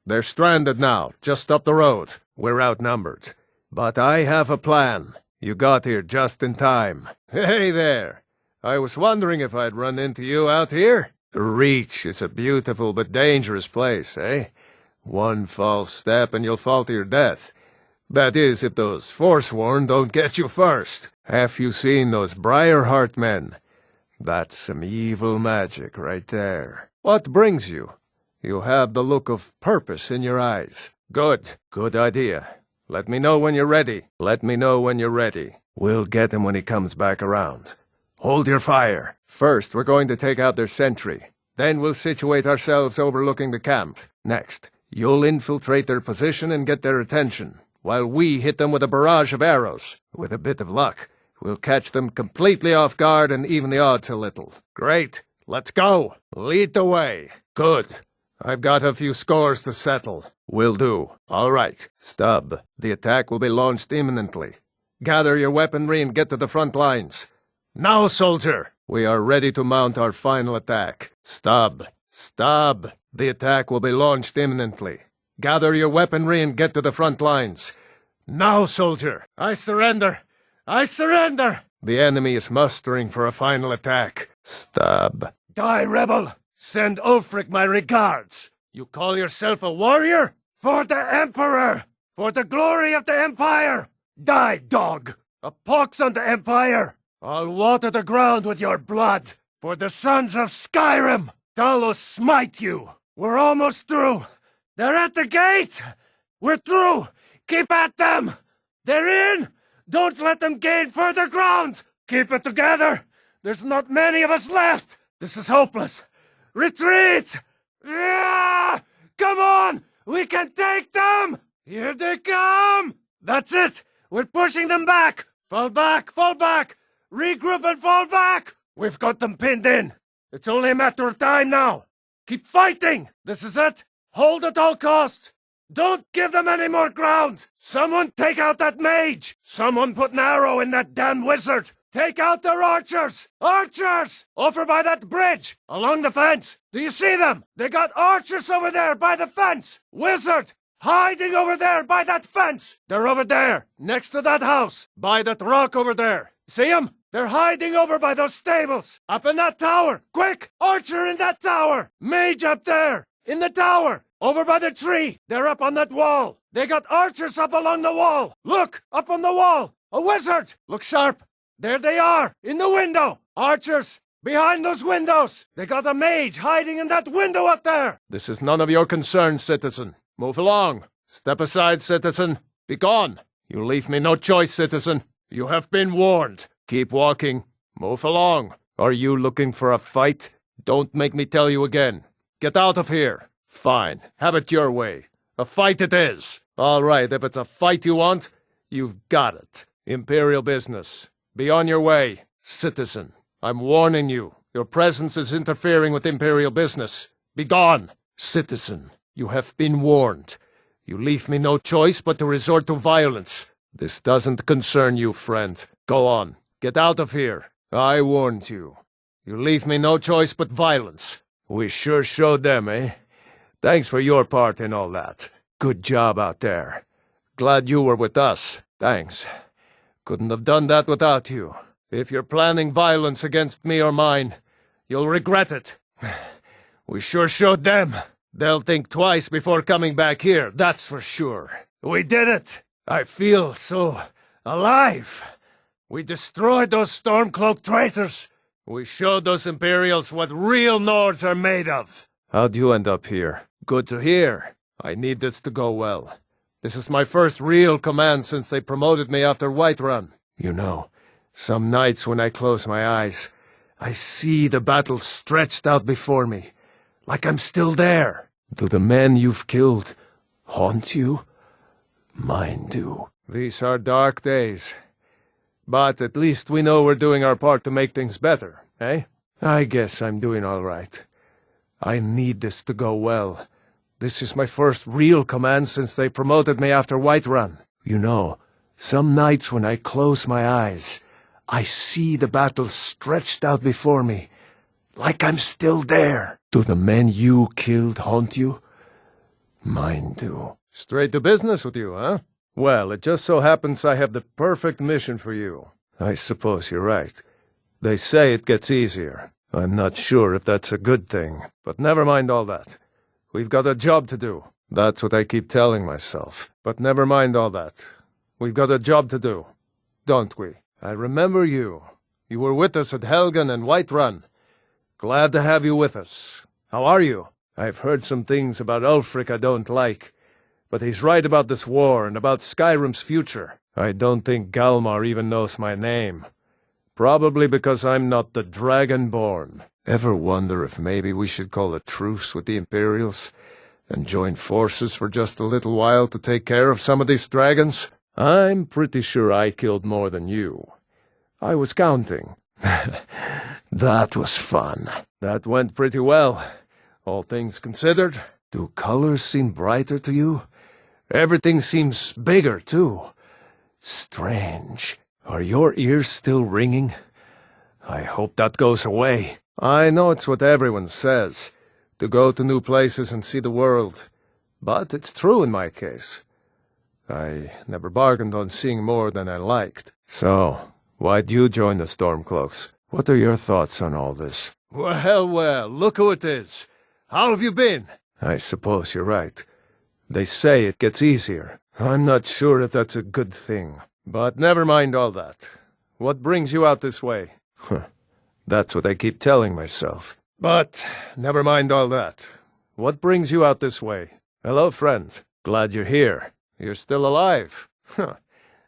They're stranded now, just up the road. We're outnumbered. But I have a plan. You got here just in time. Hey there! I was wondering if I'd run into you out here. The Reach is a beautiful but dangerous place, eh? One false step and you'll fall to your death. That is, if those Forsworn don't get you first. Have you seen those Briarheart men? That's some evil magic right there. What brings you? You have the look of purpose in your eyes. Good idea. Let me know when you're ready. We'll get him when he comes back around. Hold your fire. First, we're going to take out their sentry. Then we'll situate ourselves overlooking the camp. Next, you'll infiltrate their position and get their attention, while we hit them with a barrage of arrows. With a bit of luck, we'll catch them completely off guard and even the odds a little. Great. Let's go. Lead the way. Good. I've got a few scores to settle. Will do. All right. Stub. The attack will be launched imminently. Gather your weaponry and get to the front lines. Now, soldier! We are ready to mount our final attack. Stub. The attack will be launched imminently. Gather your weaponry and get to the front lines. Now, soldier! I surrender! The enemy is mustering for a final attack. Stub. Die, rebel! Send Ulfric my regards. You call yourself a warrior? For the Emperor! For the glory of the Empire! Die, dog! A pox on the Empire! I'll water the ground with your blood! For the sons of Skyrim! Talos smite you! We're almost through! They're at the gate! We're through! Keep at them! They're in! Don't let them gain further ground! Keep it together! There's not many of us left! This is hopeless! Retreat! Yeah! Come on! We can take them! Here they come! That's it! We're pushing them back! Fall back! Fall back! Regroup and fall back! We've got them pinned in. It's only a matter of time now. Keep fighting! This is it! Hold at all costs! Don't give them any more ground! Someone take out that mage! Someone put an arrow in that damn wizard! Take out their archers! Archers! Over by that bridge! Along the fence! Do you see them? They got archers over there by the fence! Wizard! Hiding over there by that fence! They're over there, next to that house, by that rock over there. See them? They're hiding over by those stables! Up in that tower! Quick! Archer in that tower! Mage up there! In the tower! Over by the tree! They're up on that wall! They got archers up along the wall! Look! Up on the wall! A wizard! Look sharp! There they are! In the window! Archers! Behind those windows! They got a mage hiding in that window up there! This is none of your concern, citizen. Move along. Step aside, citizen. Be gone. You leave me no choice, citizen. You have been warned. Keep walking. Move along. Are you looking for a fight? Don't make me tell you again. Get out of here. Fine. Have it your way. A fight it is. All right, if it's a fight you want, you've got it. Imperial business. Be on your way, citizen. I'm warning you. Your presence is interfering with Imperial business. Be gone, citizen. You have been warned. You leave me no choice but to resort to violence. This doesn't concern you, friend. Go on. Get out of here. I warned you. You leave me no choice but violence. We sure showed them, eh? Thanks for your part in all that. Good job out there. Glad you were with us. Thanks. Couldn't have done that without you. If you're planning violence against me or mine, you'll regret it. We sure showed them. They'll think twice before coming back here, that's for sure. We did it! I feel so alive! We destroyed those Stormcloak traitors! We showed those Imperials what real Nords are made of! How'd you end up here? Good to hear. I need this to go well. This is my first real command since they promoted me after Whiterun. You know, some nights when I close my eyes, I see the battle stretched out before me, like I'm still there. Do the men you've killed haunt you? Mine do. These are dark days. But at least we know we're doing our part to make things better, eh? I guess I'm doing all right. I need this to go well. This is my first real command since they promoted me after Whiterun. You know, some nights when I close my eyes, I see the battle stretched out before me, like I'm still there. Do the men you killed haunt you? Mine do. Straight to business with you, huh? Well, it just so happens I have the perfect mission for you. I suppose you're right. They say it gets easier. I'm not sure if that's a good thing, but never mind all that. We've got a job to do. That's what I keep telling myself. But never mind all that. We've got a job to do, don't we? I remember you. You were with us at Helgen and Whiterun. Glad to have you with us. How are you? I've heard some things about Ulfric I don't like, but he's right about this war and about Skyrim's future. I don't think Galmar even knows my name. Probably because I'm not the Dragonborn. Ever wonder if maybe we should call a truce with the Imperials and join forces for just a little while to take care of some of these dragons? I'm pretty sure I killed more than you. I was counting. That was fun. That went pretty well, all things considered. Do colors seem brighter to you? Everything seems bigger, too. Strange. Are your ears still ringing? I hope that goes away. I know it's what everyone says, to go to new places and see the world. But it's true in my case. I never bargained on seeing more than I liked. So, why'd you join the Stormcloaks? What are your thoughts on all this? Well, well, look who it is. How have you been? I suppose you're right. They say it gets easier. I'm not sure if that's a good thing. But never mind all that. What brings you out this way? That's what I keep telling myself. But never mind all that. What brings you out this way? Hello, friend. Glad you're here. You're still alive.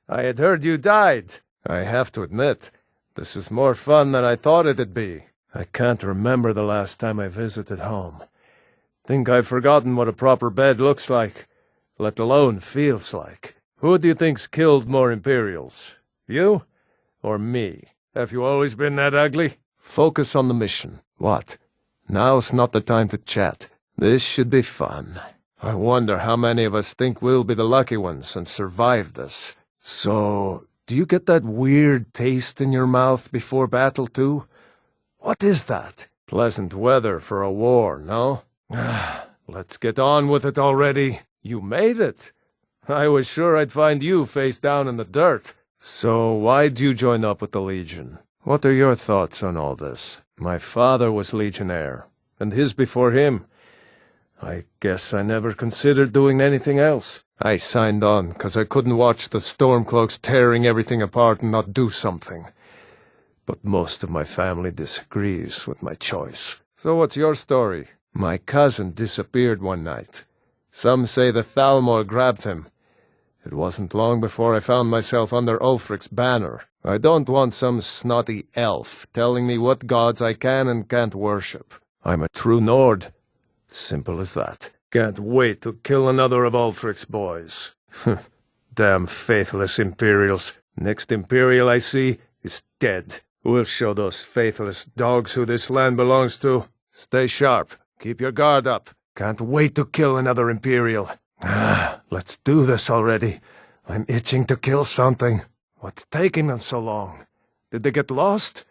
I had heard you died. I have to admit, this is more fun than I thought it'd be. I can't remember the last time I visited home. Think I've forgotten what a proper bed looks like, let alone feels like. Who do you think's killed more Imperials? You? Or me? Have you always been that ugly? Focus on the mission. What? Now's not the time to chat. This should be fun. I wonder how many of us think we'll be the lucky ones and survive this. So, do you get that weird taste in your mouth before battle too? What is that? Pleasant weather for a war, no? Let's get on with it already. You made it. I was sure I'd find you face down in the dirt. So why'd you join up with the Legion? What are your thoughts on all this? My father was Legionnaire, and his before him. I guess I never considered doing anything else. I signed on because I couldn't watch the Stormcloaks tearing everything apart and not do something. But most of my family disagrees with my choice. So what's your story? My cousin disappeared one night. Some say the Thalmor grabbed him. It wasn't long before I found myself under Ulfric's banner. I don't want some snotty elf telling me what gods I can and can't worship. I'm a true Nord. Simple as that. Can't wait to kill another of Ulfric's boys. Damn faithless Imperials. Next Imperial I see is dead. We'll show those faithless dogs who this land belongs to. Stay sharp. Keep your guard up. Can't wait to kill another Imperial. Let's do this already. I'm itching to kill something. What's taking them so long? Did they get lost?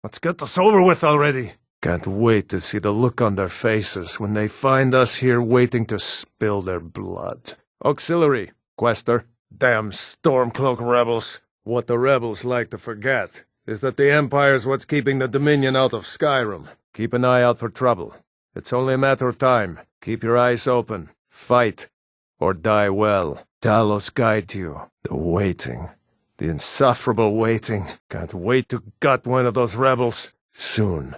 Let's get this over with already. Can't wait to see the look on their faces when they find us here waiting to spill their blood. Auxiliary, Quester. Damn Stormcloak rebels. What the rebels like to forget is that the Empire's what's keeping the Dominion out of Skyrim. Keep an eye out for trouble. It's only a matter of time. Keep your eyes open. Fight. Or die well. Talos guide you. The waiting. The insufferable waiting. Can't wait to gut one of those rebels. Soon.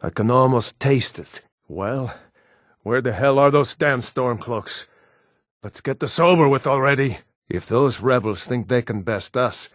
I can almost taste it. Well, where the hell are those damn Stormcloaks? Let's get this over with already. If those rebels think they can best us,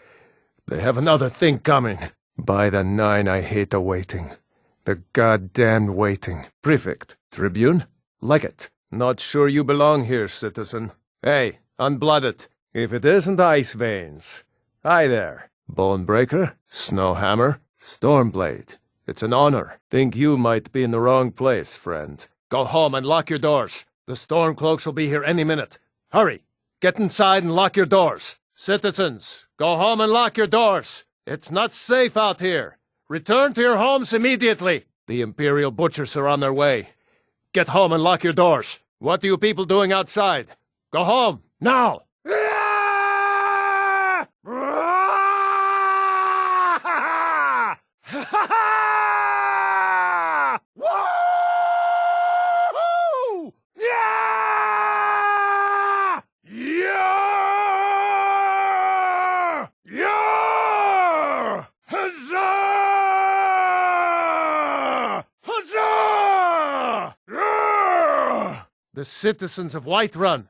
they have another thing coming. By the 9, I hate the waiting. The goddamned waiting. Prefect. Tribune? Legate. Not sure you belong here, citizen. Hey, unblooded. If it isn't Ice Veins. Hi there. Bonebreaker? Snowhammer? Stormblade. It's an honor. Think you might be in the wrong place, friend. Go home and lock your doors. The Stormcloaks will be here any minute. Hurry. Get inside and lock your doors. Citizens, go home and lock your doors. It's not safe out here. Return to your homes immediately. The Imperial butchers are on their way. Get home and lock your doors. What are you people doing outside? Go home, now! Woo! Yeah! Yeah! Yeah! Huzzah! Huzzah! Yeah! The citizens of Whiterun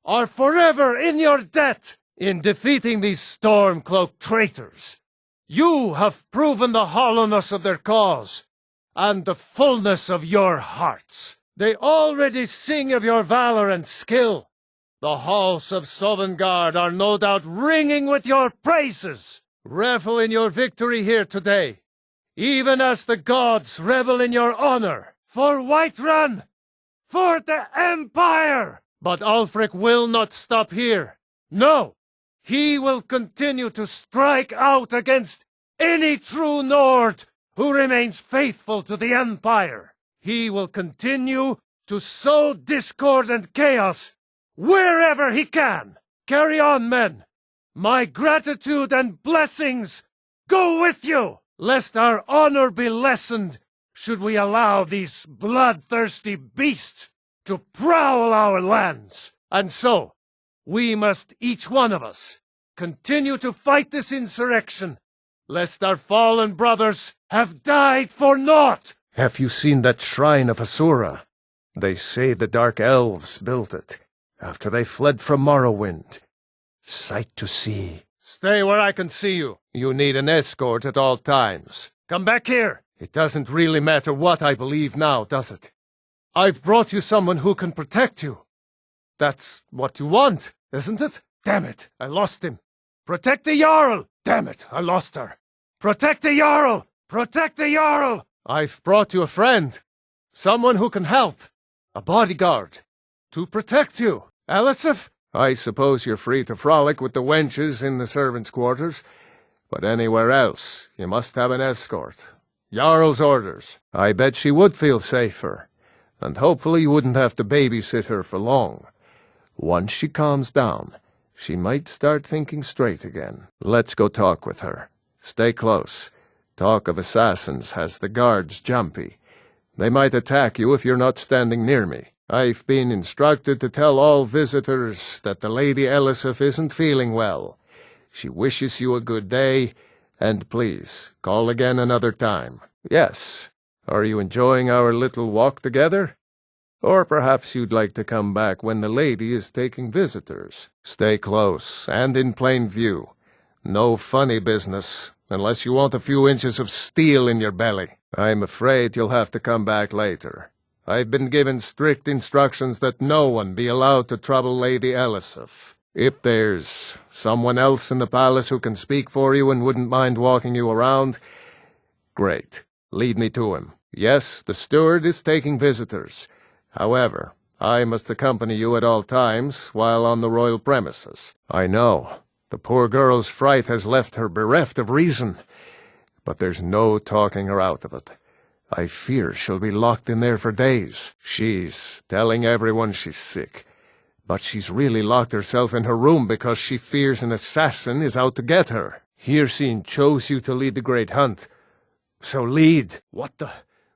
are forever in your debt in defeating these Stormcloak traitors. You have proven the hollowness of their cause and the fullness of your hearts. They already sing of your valor and skill. The halls of Sovngarde are no doubt ringing with your praises. Revel in your victory here today, even as the gods revel in your honor. For Whiterun! For the Empire! But Ulfric will not stop here. No! He will continue to strike out against any true Nord who remains faithful to the Empire. He will continue to sow discord and chaos wherever he can. Carry on, men. My gratitude and blessings go with you, lest our honor be lessened should we allow these bloodthirsty beasts to prowl our lands. And so, we must, each one of us, continue to fight this insurrection, lest our fallen brothers have died for naught. Have you seen that shrine of Asura? They say the Dark Elves built it, after they fled from Morrowind. Sight to see. Stay where I can see you. You need an escort at all times. Come back here. It doesn't really matter what I believe now, does it? I've brought you someone who can protect you. That's what you want, isn't it? Damn it, I lost him. Protect the Jarl! Damn it, I lost her. Protect the Jarl! Protect the Jarl! I've brought you a friend. Someone who can help. A bodyguard. To protect you. Elisif? I suppose you're free to frolic with the wenches in the servants' quarters, but anywhere else, you must have an escort. Jarl's orders. I bet she would feel safer, and hopefully you wouldn't have to babysit her for long. Once she calms down, she might start thinking straight again. Let's go talk with her. Stay close. Talk of assassins has the guards jumpy. They might attack you if you're not standing near me. I've been instructed to tell all visitors that the Lady Elisif isn't feeling well. She wishes you a good day, and please, call again another time. Yes, are you enjoying our little walk together? Or perhaps you'd like to come back when the lady is taking visitors. Stay close, and in plain view. No funny business, unless you want a few inches of steel in your belly. I'm afraid you'll have to come back later. I've been given strict instructions that no one be allowed to trouble Lady Elisif. If there's someone else in the palace who can speak for you and wouldn't mind walking you around, great. Lead me to him. Yes, the steward is taking visitors. However, I must accompany you at all times while on the royal premises. I know, the poor girl's fright has left her bereft of reason, but there's no talking her out of it. I fear she'll be locked in there for days. She's telling everyone she's sick, but she's really locked herself in her room because she fears an assassin is out to get her. Hircine chose you to lead the great hunt. So lead. What the?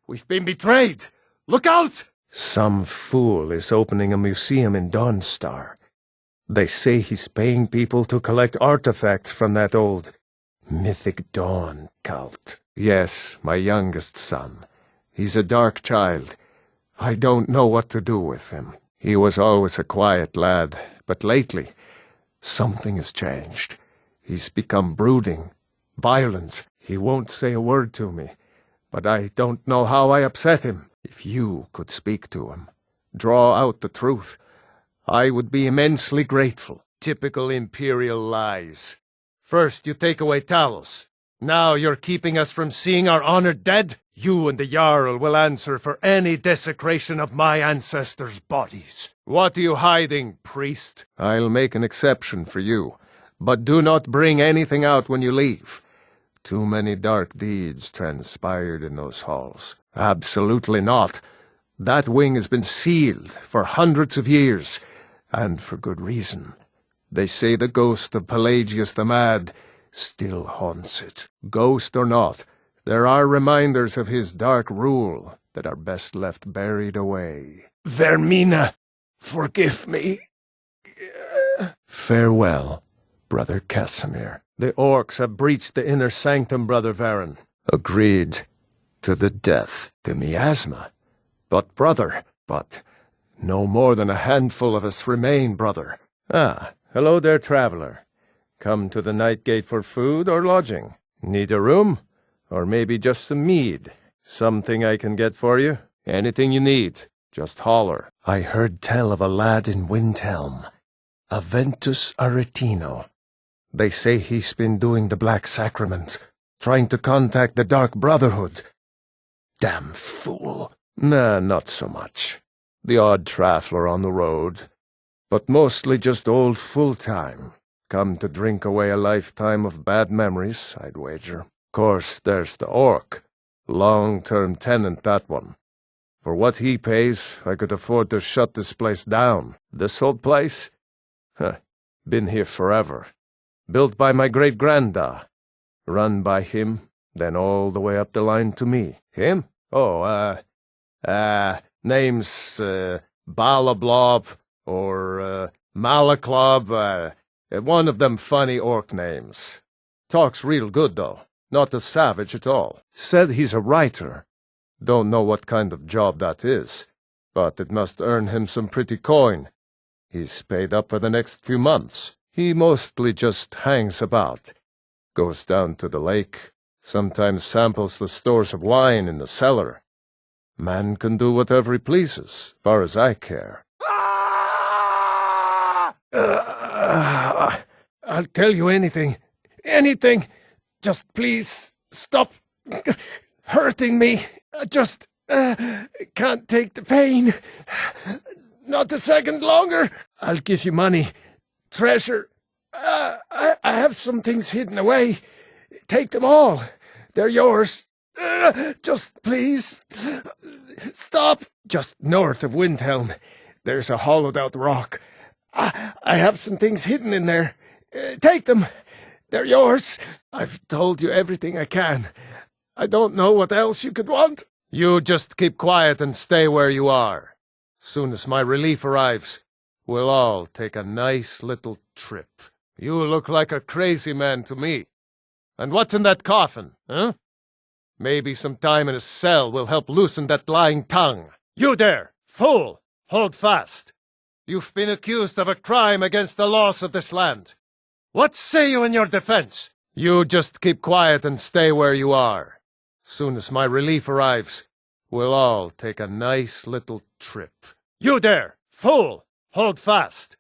We've been betrayed! Look out! Some fool is opening a museum in Dawnstar. They say he's paying people to collect artifacts from that old Mythic Dawn cult. Yes, my youngest son. He's a dark child. I don't know what to do with him. He was always a quiet lad, but lately, something has changed. He's become brooding, violent. He won't say a word to me, but I don't know how I upset him. If you could speak to him, draw out the truth, I would be immensely grateful. Typical Imperial lies. First you take away Talos. Now you're keeping us from seeing our honored dead? You and the Jarl will answer for any desecration of my ancestors' bodies. What are you hiding, priest? I'll make an exception for you, but do not bring anything out when you leave. Too many dark deeds transpired in those halls. Absolutely not. That wing has been sealed for hundreds of years, and for good reason. They say the ghost of Pelagius the Mad still haunts it. Ghost or not, there are reminders of his dark rule that are best left buried away. Vermina, forgive me. Farewell, Brother Casimir. The orcs have breached the inner sanctum, Brother Varen. Agreed. To the death. The miasma. But, brother, no more than a handful of us remain, brother. Ah, hello there, traveler. Come to the Night Gate for food or lodging? Need a room? Or maybe just some mead? Something I can get for you? Anything you need, just holler. I heard tell of a lad in Windhelm, Aventus Aretino. They say he's been doing the Black Sacrament, trying to contact the Dark Brotherhood. Damn fool. Nah, not so much. The odd traveler on the road, but mostly just old full-time. Come to drink away a lifetime of bad memories, I'd wager. Course, there's the orc. Long-term tenant, that one. For what he pays, I could afford to shut this place down. This old place? Huh. Been here forever. Built by my great-granda. Run by him, then all the way up the line to me. Him? Oh, name's, Balablob, or, Malaklob, one of them funny orc names. Talks real good, though. Not a savage at all. Said he's a writer. Don't know what kind of job that is, but it must earn him some pretty coin. He's paid up for the next few months. He mostly just hangs about. Goes down to the lake, sometimes samples the stores of wine in the cellar. Man can do whatever he pleases, as far as I care. I'll tell you anything. Anything. Just please stop hurting me. I just can't take the pain. Not a second longer. I'll give you money. Treasure. I have some things hidden away. Take them all. They're yours. Just please. Stop. Just north of Windhelm. There's a hollowed-out rock. I have some things hidden in there. Take them. They're yours. I've told you everything I can. I don't know what else you could want. You just keep quiet and stay where you are. Soon as my relief arrives, we'll all take a nice little trip. You look like a crazy man to me. And what's in that coffin, huh? Maybe some time in a cell will help loosen that lying tongue. You there, fool! Hold fast. You've been accused of a crime against the laws of this land. What say you in your defense? You just keep quiet and stay where you are. Soon as my relief arrives, we'll all take a nice little trip. You there, fool! Hold fast.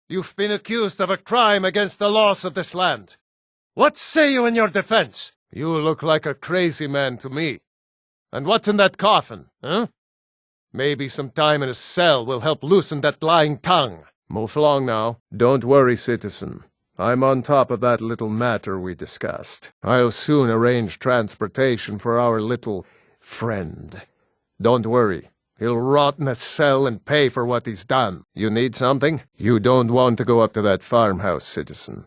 You've been accused of a crime against the laws of this land. What say you in your defense? You look like a crazy man to me. And what's in that coffin, huh? Maybe some time in a cell will help loosen that lying tongue. Move along now. Don't worry, citizen. I'm on top of that little matter we discussed. I'll soon arrange transportation for our little friend. Don't worry. He'll rot in a cell and pay for what he's done. You need something? You don't want to go up to that farmhouse, citizen.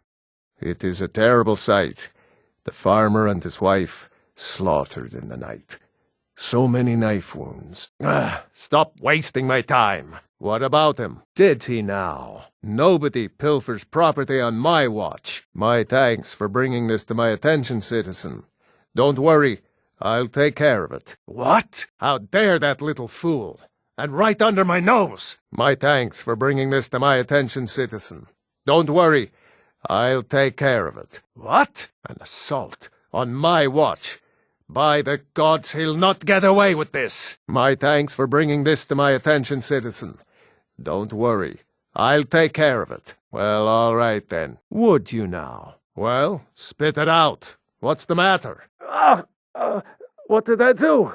It is a terrible sight. The farmer and his wife slaughtered in the night. So many knife wounds. Stop wasting my time. What about him? Did he now? Nobody pilfers property on my watch. My thanks for bringing this to my attention, citizen. Don't worry, I'll take care of it. What? How dare that little fool? And right under my nose! My thanks for bringing this to my attention, citizen. Don't worry, I'll take care of it. What? An assault on my watch. By the gods, he'll not get away with this. My thanks for bringing this to my attention, citizen. Don't worry, I'll take care of it. Well, all right then. Would you now? Well, spit it out. What's the matter? What did I do?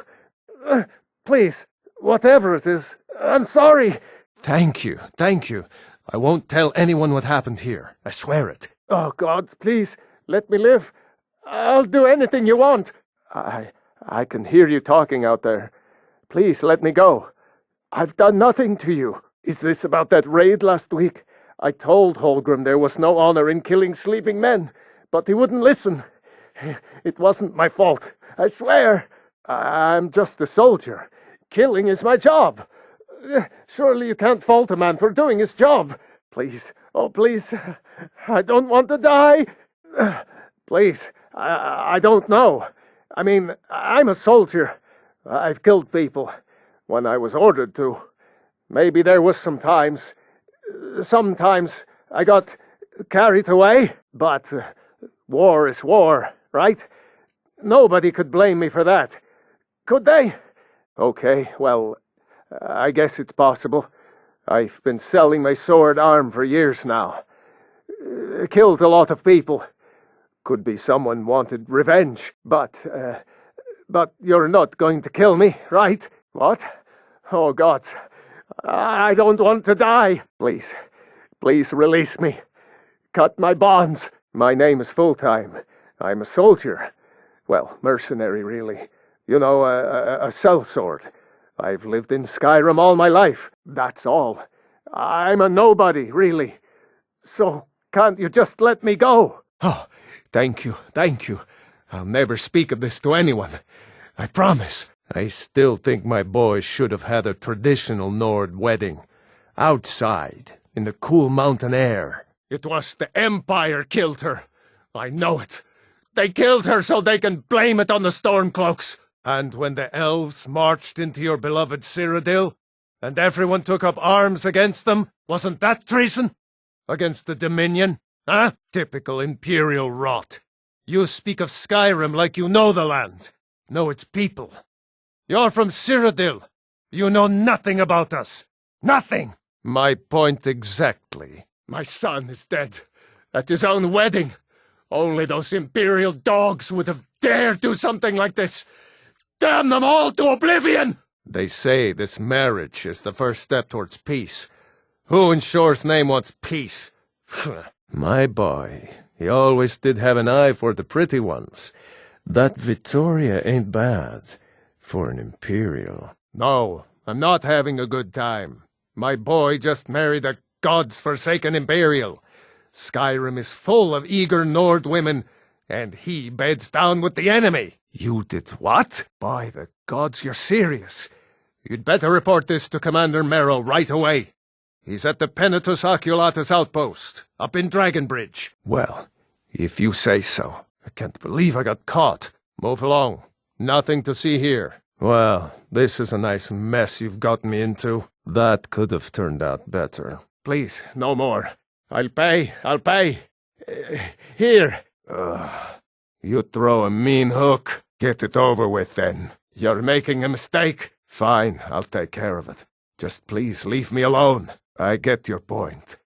Please, whatever it is, I'm sorry. Thank you, thank you. I won't tell anyone what happened here. I swear it. Oh, God, please, let me live. I'll do anything you want. I can hear you talking out there. Please, let me go. I've done nothing to you. Is this about that raid last week? I told Holgrim there was no honor in killing sleeping men, but he wouldn't listen. It wasn't my fault, I swear. I'm just a soldier. Killing is my job. Surely you can't fault a man for doing his job. Please, oh please, I don't want to die. Please, I don't know. I mean, I'm a soldier. I've killed people when I was ordered to. Maybe there was sometimes I got carried away, but war is war, right? Nobody could blame me for that, could they? Okay, well, I guess it's possible. I've been selling my sword arm for years now. Killed a lot of people. Could be someone wanted revenge, but you're not going to kill me, right? What? Oh, God, I don't want to die. Please, please release me. Cut my bonds. My name is Full-Time. I'm a soldier. Well, mercenary, really. You know, a sellsword. I've lived in Skyrim all my life. That's all. I'm a nobody, really. So, can't you just let me go? Oh, thank you, thank you. I'll never speak of this to anyone. I promise. I still think my boy should have had a traditional Nord wedding. Outside, in the cool mountain air. It was the Empire killed her. I know it. They killed her so they can blame it on the Stormcloaks. And when the elves marched into your beloved Cyrodiil, and everyone took up arms against them, wasn't that treason? Against the Dominion? Huh? Typical Imperial rot. You speak of Skyrim like you know the land. Know its people. You're from Cyrodiil. You know nothing about us. Nothing! My point exactly. My son is dead. At his own wedding. Only those imperial dogs would have dared do something like this. Damn them all to oblivion! They say this marriage is the first step towards peace. Who in Shore's name wants peace? My boy, he always did have an eye for the pretty ones. That Vittoria ain't bad for an imperial. No, I'm not having a good time. My boy just married a god's-forsaken imperial. Skyrim is full of eager Nord women, and he beds down with the enemy. You did what? By the gods, you're serious. You'd better report this to Commander Merrow right away. He's at the Penitus Oculatus outpost, up in Dragonbridge. Well, if you say so. I can't believe I got caught. Move along. Nothing to see here. Well, this is a nice mess you've got me into. That could have turned out better. Please, no more. I'll pay. Here. You throw a mean hook. Get it over with, then. You're making a mistake. Fine, I'll take care of it. Just please leave me alone. I get your point.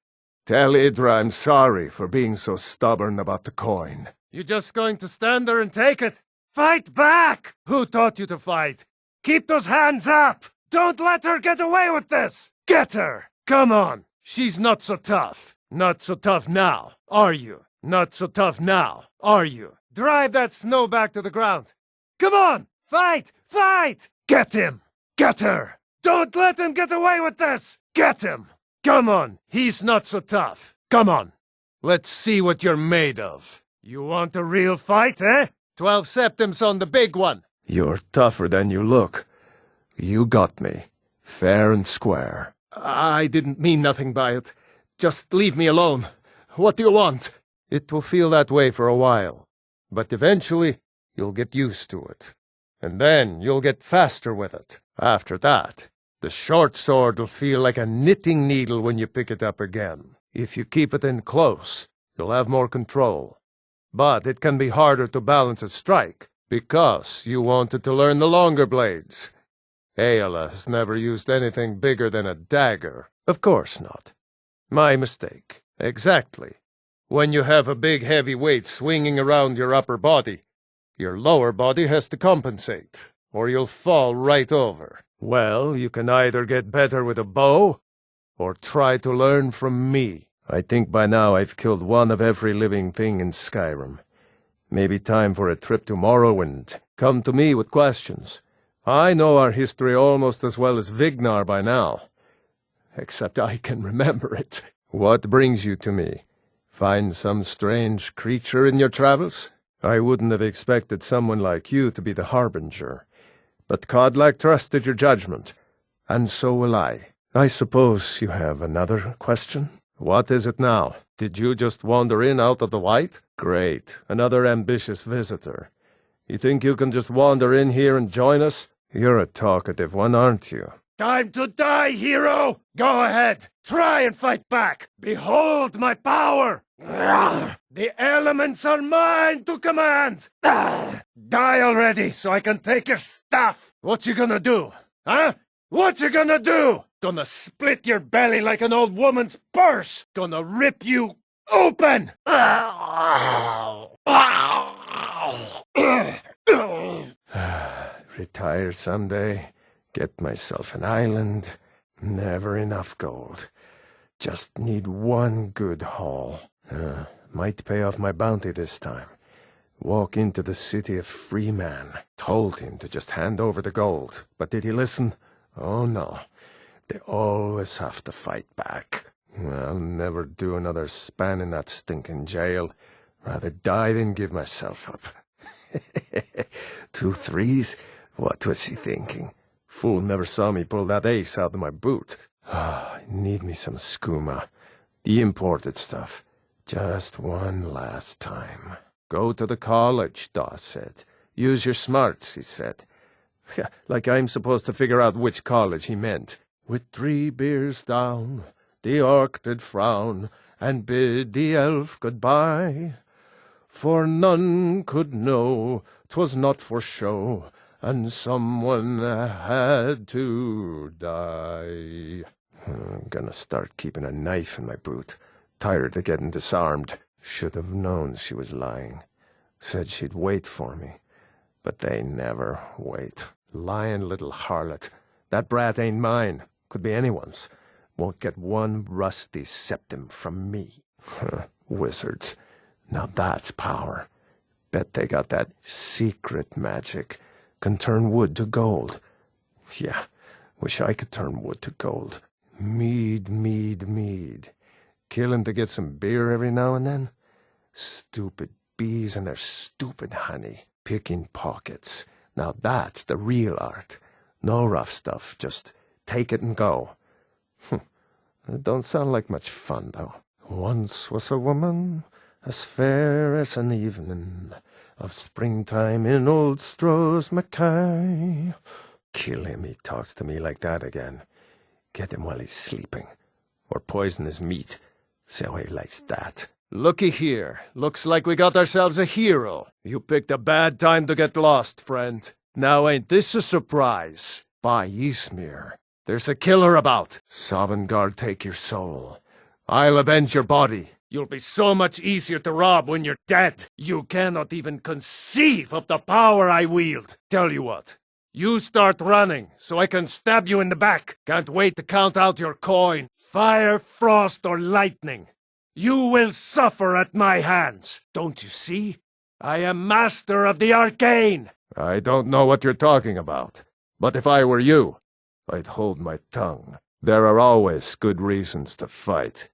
Tell Idra I'm sorry for being so stubborn about the coin. You just going to stand there and take it? Fight back! Who taught you to fight? Keep those hands up! Don't let her get away with this! Get her! Come on! She's not so tough. Not so tough now, are you? Not so tough now, are you? Drive that snow back to the ground. Come on! Fight! Fight! Get him! Get her! Don't let him get away with this! Get him! Come on! He's not so tough. Come on! Let's see what you're made of. You want a real fight, eh? 12 septims on the big one. You're tougher than you look. You got me. Fair and square. I didn't mean nothing by it. Just leave me alone. What do you want? It will feel that way for a while. But eventually, you'll get used to it. And then you'll get faster with it. After that, the short sword will feel like a knitting needle when you pick it up again. If you keep it in close, you'll have more control. But it can be harder to balance a strike, because you wanted to learn the longer blades. Aela has never used anything bigger than a dagger. Of course not. My mistake. Exactly. When you have a big heavy weight swinging around your upper body, your lower body has to compensate, or you'll fall right over. Well, you can either get better with a bow, or try to learn from me. I think by now I've killed one of every living thing in Skyrim. Maybe time for a trip to Morrowind. Come to me with questions. I know our history almost as well as Vignar by now. Except I can remember it. What brings you to me? Find some strange creature in your travels? I wouldn't have expected someone like you to be the harbinger. But Codlac trusted your judgment, and so will I. I suppose you have another question? What is it now? Did you just wander in out of the white? Great, another ambitious visitor. You think you can just wander in here and join us? You're a talkative one, aren't you? Time to die, hero! Go ahead, try and fight back! Behold my power! The elements are mine to command! Die already so I can take your stuff! What you gonna do? Huh? What you gonna do? Gonna split your belly like an old woman's purse! Gonna rip you open! Retire someday, get myself an island. Never enough gold. Just need one good haul. Might pay off my bounty this time. Walk into the city of Freeman. Told him to just hand over the gold. But did he listen? Oh no. They always have to fight back. I'll never do another span in that stinking jail. Rather die than give myself up. 2 3s? What was he thinking? Fool never saw me pull that ace out of my boot. I need me some skooma. The imported stuff. Just one last time. Go to the college, Dawes said. Use your smarts, he said. Like I'm supposed to figure out which college he meant. With 3 beers down, the orc did frown, and bid the elf goodbye. For none could know 'twas not for show, and someone had to die. I'm gonna start keeping a knife in my boot. Tired of getting disarmed. Should have known she was lying. Said she'd wait for me. But they never wait. Lying little harlot. That brat ain't mine. Could be anyone's. Won't get one rusty septim from me. Wizards. Now that's power. Bet they got that secret magic. Can turn wood to gold. Yeah, wish I could turn wood to gold. Mead, mead, mead. Killing to get some beer every now and then? Stupid bees and their stupid honey. Picking pockets. Now that's the real art. No rough stuff, just take it and go. It don't sound like much fun, though. Once was a woman as fair as an evening of springtime in old Stroh's Mackay. Kill him, he talks to me like that again. Get him while he's sleeping. Or poison his meat. See how he likes that. Looky here. Looks like we got ourselves a hero. You picked a bad time to get lost, friend. Now ain't this a surprise? By Ysmir, there's a killer about. Sovngarde take your soul. I'll avenge your body. You'll be so much easier to rob when you're dead. You cannot even conceive of the power I wield. Tell you what. You start running, so I can stab you in the back. Can't wait to count out your coin. Fire, frost, or lightning. You will suffer at my hands. Don't you see? I am master of the arcane. I don't know what you're talking about. But if I were you, I'd hold my tongue. There are always good reasons to fight.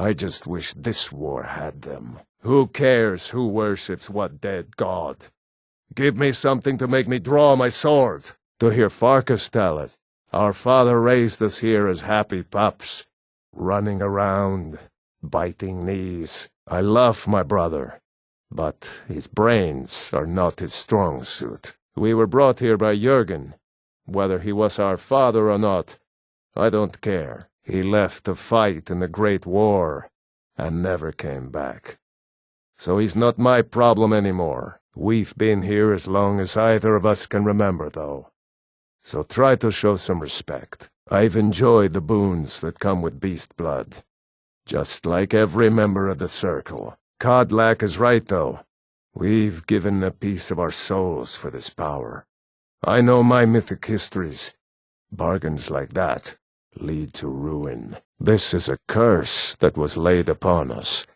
I just wish this war had them. Who cares who worships what dead god? Give me something to make me draw my sword. To hear Farkas tell it, our father raised us here as happy pups, running around, biting knees. I love my brother, but his brains are not his strong suit. We were brought here by Jürgen. Whether he was our father or not, I don't care. He left to fight in the Great War and never came back. So he's not my problem anymore. We've been here as long as either of us can remember, though. So try to show some respect. I've enjoyed the boons that come with beast blood. Just like every member of the Circle. Kodlak is right, though. We've given a piece of our souls for this power. I know my mythic histories. Bargains like that lead to ruin. This is a curse that was laid upon us.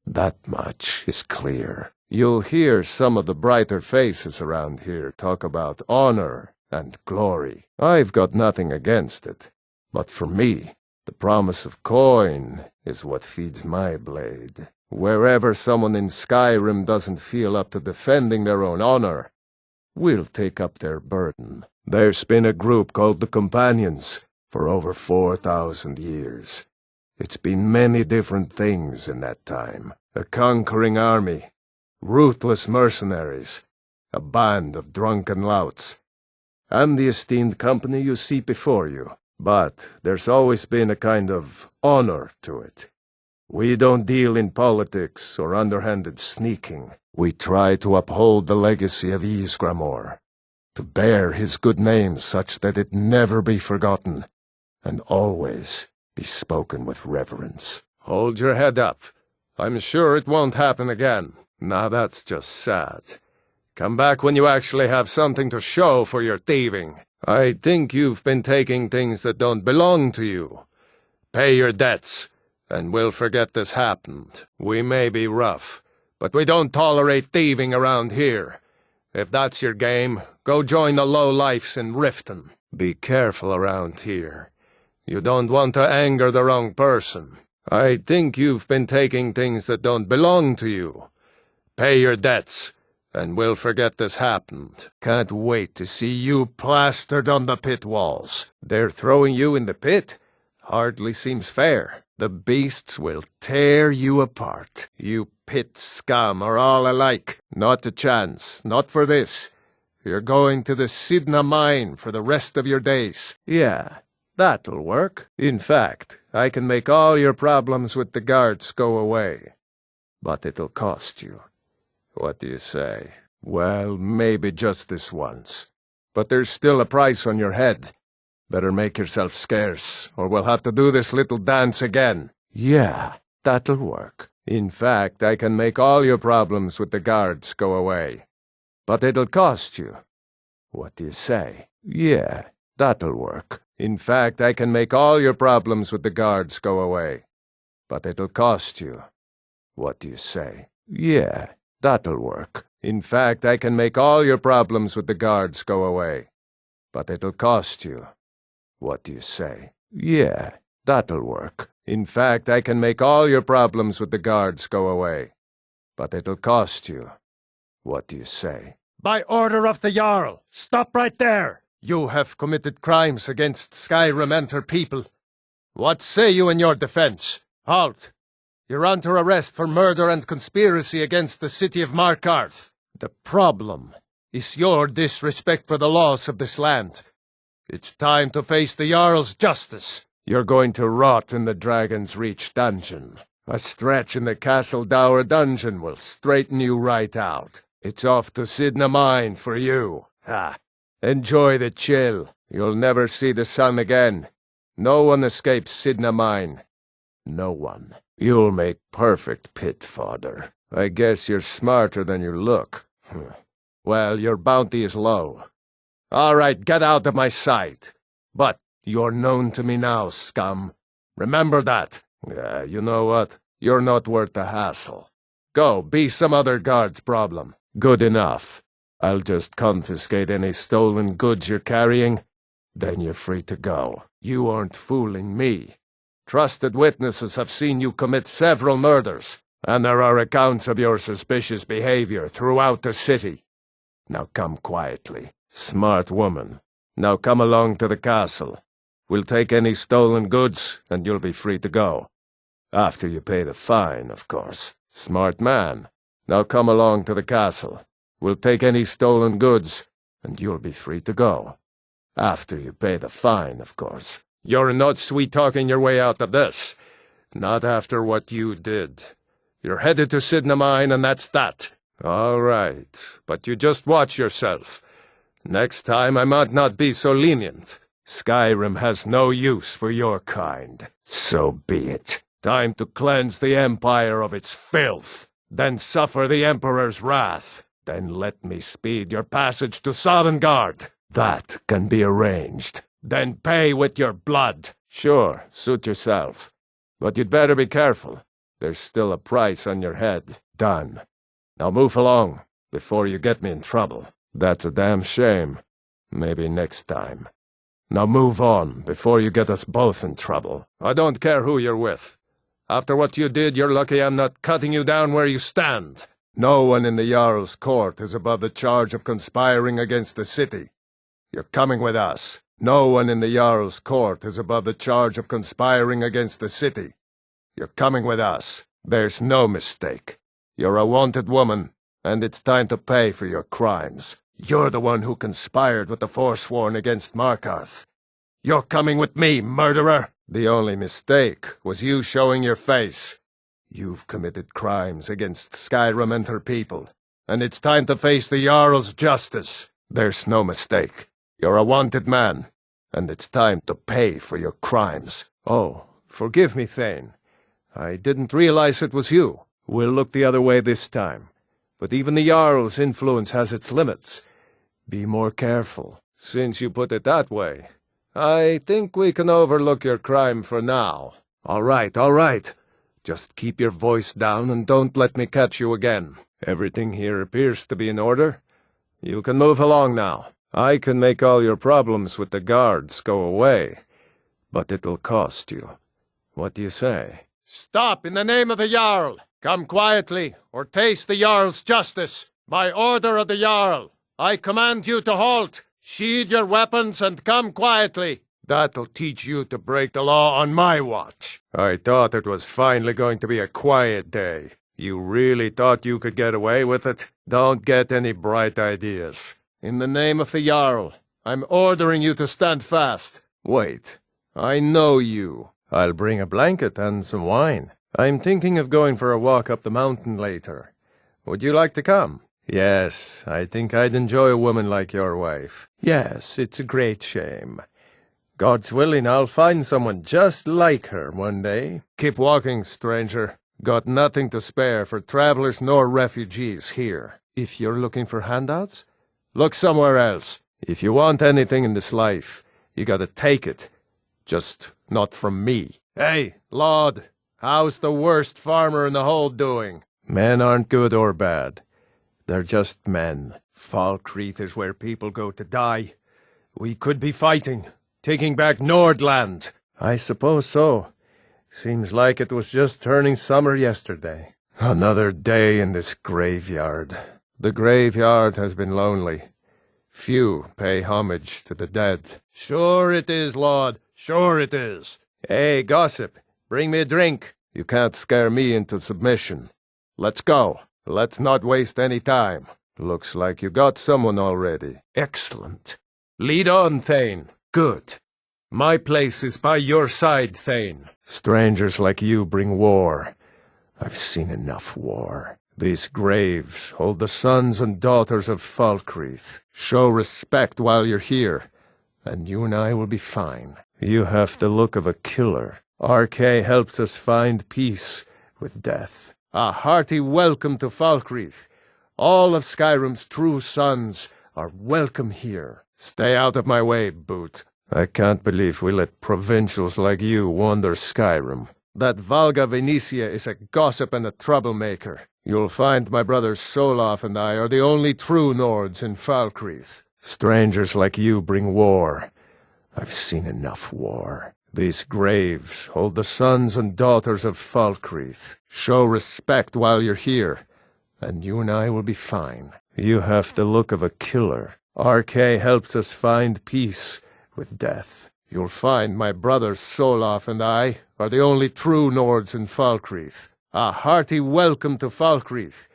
That much is clear. You'll hear some of the brighter faces around here talk about honor and glory. I've got nothing against it. But for me, the promise of coin is what feeds my blade. Wherever someone in Skyrim doesn't feel up to defending their own honor, we'll take up their burden. There's been a group called the Companions for over 4,000 years. It's been many different things in that time. A conquering army, ruthless mercenaries, a band of drunken louts, and the esteemed company you see before you. But there's always been a kind of honor to it. We don't deal in politics or underhanded sneaking. We try to uphold the legacy of Ysgramor, to bear his good name such that it never be forgotten, and always be spoken with reverence. Hold your head up. I'm sure it won't happen again. Now that's just sad. Come back when you actually have something to show for your thieving. I think you've been taking things that don't belong to you. Pay your debts, and we'll forget this happened. We may be rough, but we don't tolerate thieving around here. If that's your game, go join the lowlifes in Riften. Be careful around here. You don't want to anger the wrong person. I think you've been taking things that don't belong to you. Pay your debts, and we'll forget this happened. Can't wait to see you plastered on the pit walls. They're throwing you in the pit? Hardly seems fair. The beasts will tear you apart. You pit scum are all alike. Not a chance, not for this. You're going to the Sidna mine for the rest of your days. Yeah, that'll work. In fact, I can make all your problems with the guards go away. But it'll cost you. What do you say? Well, maybe just this once. but there's still a price on your head. Better make yourself scarce, or we'll have to do this little dance again. Yeah, that'll work. In fact, I can make all your problems with the guards go away. But it'll cost you. What do you say? Yeah, that'll work. In fact, I can make all your problems with the guards go away. But it'll cost you. What do you say? Yeah, that'll work. In fact, I can make all your problems with the guards go away. But it'll cost you. What do you say? Yeah, that'll work. In fact, I can make all your problems with the guards go away. But it'll cost you. What do you say? By order of the Jarl! Stop right there! You have committed crimes against Skyrim and her people. What say you in your defense? Halt! You're under arrest for murder and conspiracy against the city of Markarth. The problem is your disrespect for the laws of this land. It's time to face the Jarl's justice. You're going to rot in the Dragon's Reach dungeon. A stretch in the Castle Dower dungeon will straighten you right out. It's off to Sidna Mine for you. Ha! Enjoy the chill. You'll never see the sun again. No one escapes Sidna Mine. No one. You'll make perfect pit fodder. I guess you're smarter than you look. Well, your bounty is low. All right, get out of my sight. But you're known to me now, scum. Remember that. You know what? You're not worth the hassle. Go, be some other guard's problem. Good enough. I'll just confiscate any stolen goods you're carrying. Then you're free to go. You aren't fooling me. Trusted witnesses have seen you commit several murders, and there are accounts of your suspicious behavior throughout the city. Now come quietly. Smart woman. Now come along to the castle. We'll take any stolen goods, and you'll be free to go. After you pay the fine, of course. Smart man. Now come along to the castle. We'll take any stolen goods, and you'll be free to go. After you pay the fine, of course. You're not sweet-talking your way out of this. Not after what you did. You're headed to Sidna Mine, and that's that. All right, but you just watch yourself. Next time I might not be so lenient. Skyrim has no use for your kind. So be it. Time to cleanse the Empire of its filth. Then suffer the Emperor's wrath. Then let me speed your passage to Sovngarde. That can be arranged. Then pay with your blood. Sure, suit yourself. But you'd better be careful. There's still a price on your head. Done. Now move along, before you get me in trouble. That's a damn shame. Maybe next time. Now move on, before you get us both in trouble. I don't care who you're with. After what you did, you're lucky I'm not cutting you down where you stand. No one in the Jarl's court is above the charge of conspiring against the city. You're coming with us. No one in the Jarl's court is above the charge of conspiring against the city. You're coming with us. There's no mistake. You're a wanted woman, and it's time to pay for your crimes. You're the one who conspired with the Forsworn against Markarth. You're coming with me, murderer! The only mistake was you showing your face. You've committed crimes against Skyrim and her people, and it's time to face the Jarl's justice. There's no mistake. You're a wanted man, and it's time to pay for your crimes. Oh, forgive me, Thane. I didn't realize it was you. We'll look the other way this time. But even the Jarl's influence has its limits. Be more careful. Since you put it that way, I think we can overlook your crime for now. All right. Just keep your voice down and don't let me catch you again. Everything here appears to be in order. You can move along now. I can make all your problems with the guards go away, but it'll cost you. What do you say? Stop, in the name of the Jarl! Come quietly, or taste the Jarl's justice. By order of the Jarl, I command you to halt. Sheathe your weapons and come quietly. That'll teach you to break the law on my watch. I thought it was finally going to be a quiet day. You really thought you could get away with it? Don't get any bright ideas. In the name of the Jarl, I'm ordering you to stand fast. Wait, I know you. I'll bring a blanket and some wine. I'm thinking of going for a walk up the mountain later. Would you like to come? Yes, I think I'd enjoy a woman like your wife. Yes, it's a great shame. God's willing, I'll find someone just like her one day. Keep walking, stranger. Got nothing to spare for travelers nor refugees here. If you're looking for handouts, look somewhere else. If you want anything in this life, you gotta take it. Just not from me. Hey, Lord, how's the worst farmer in the hold doing? Men aren't good or bad. They're just men. Falkreath is where people go to die. We could be fighting, taking back Nordland. I suppose so. Seems like it was just turning summer yesterday. Another day in this graveyard. The graveyard has been lonely. Few pay homage to the dead. Sure it is, Lord. Sure it is. Hey, gossip, bring me a drink. You can't scare me into submission. Let's go. Let's not waste any time. Looks like you got someone already. Excellent. Lead on, Thane. Good. My place is by your side, Thane. Strangers like you bring war. I've seen enough war. These graves hold the sons and daughters of Falkreath. Show respect while you're here, and you and I will be fine. You have the look of a killer. RK helps us find peace with death. A hearty welcome to Falkreath. All of Skyrim's true sons are welcome here. Stay out of my way, Boot. I can't believe we let provincials like you wander Skyrim. That Valga Venetia is a gossip and a troublemaker. You'll find my brothers Solaf and I are the only true Nords in Falkreath. Strangers like you bring war. I've seen enough war. These graves hold the sons and daughters of Falkreath. Show respect while you're here, and you and I will be fine. You have the look of a killer. RK helps us find peace with death. You'll find my brothers Solaf and I are the only true Nords in Falkreath. A hearty welcome to Falkreath.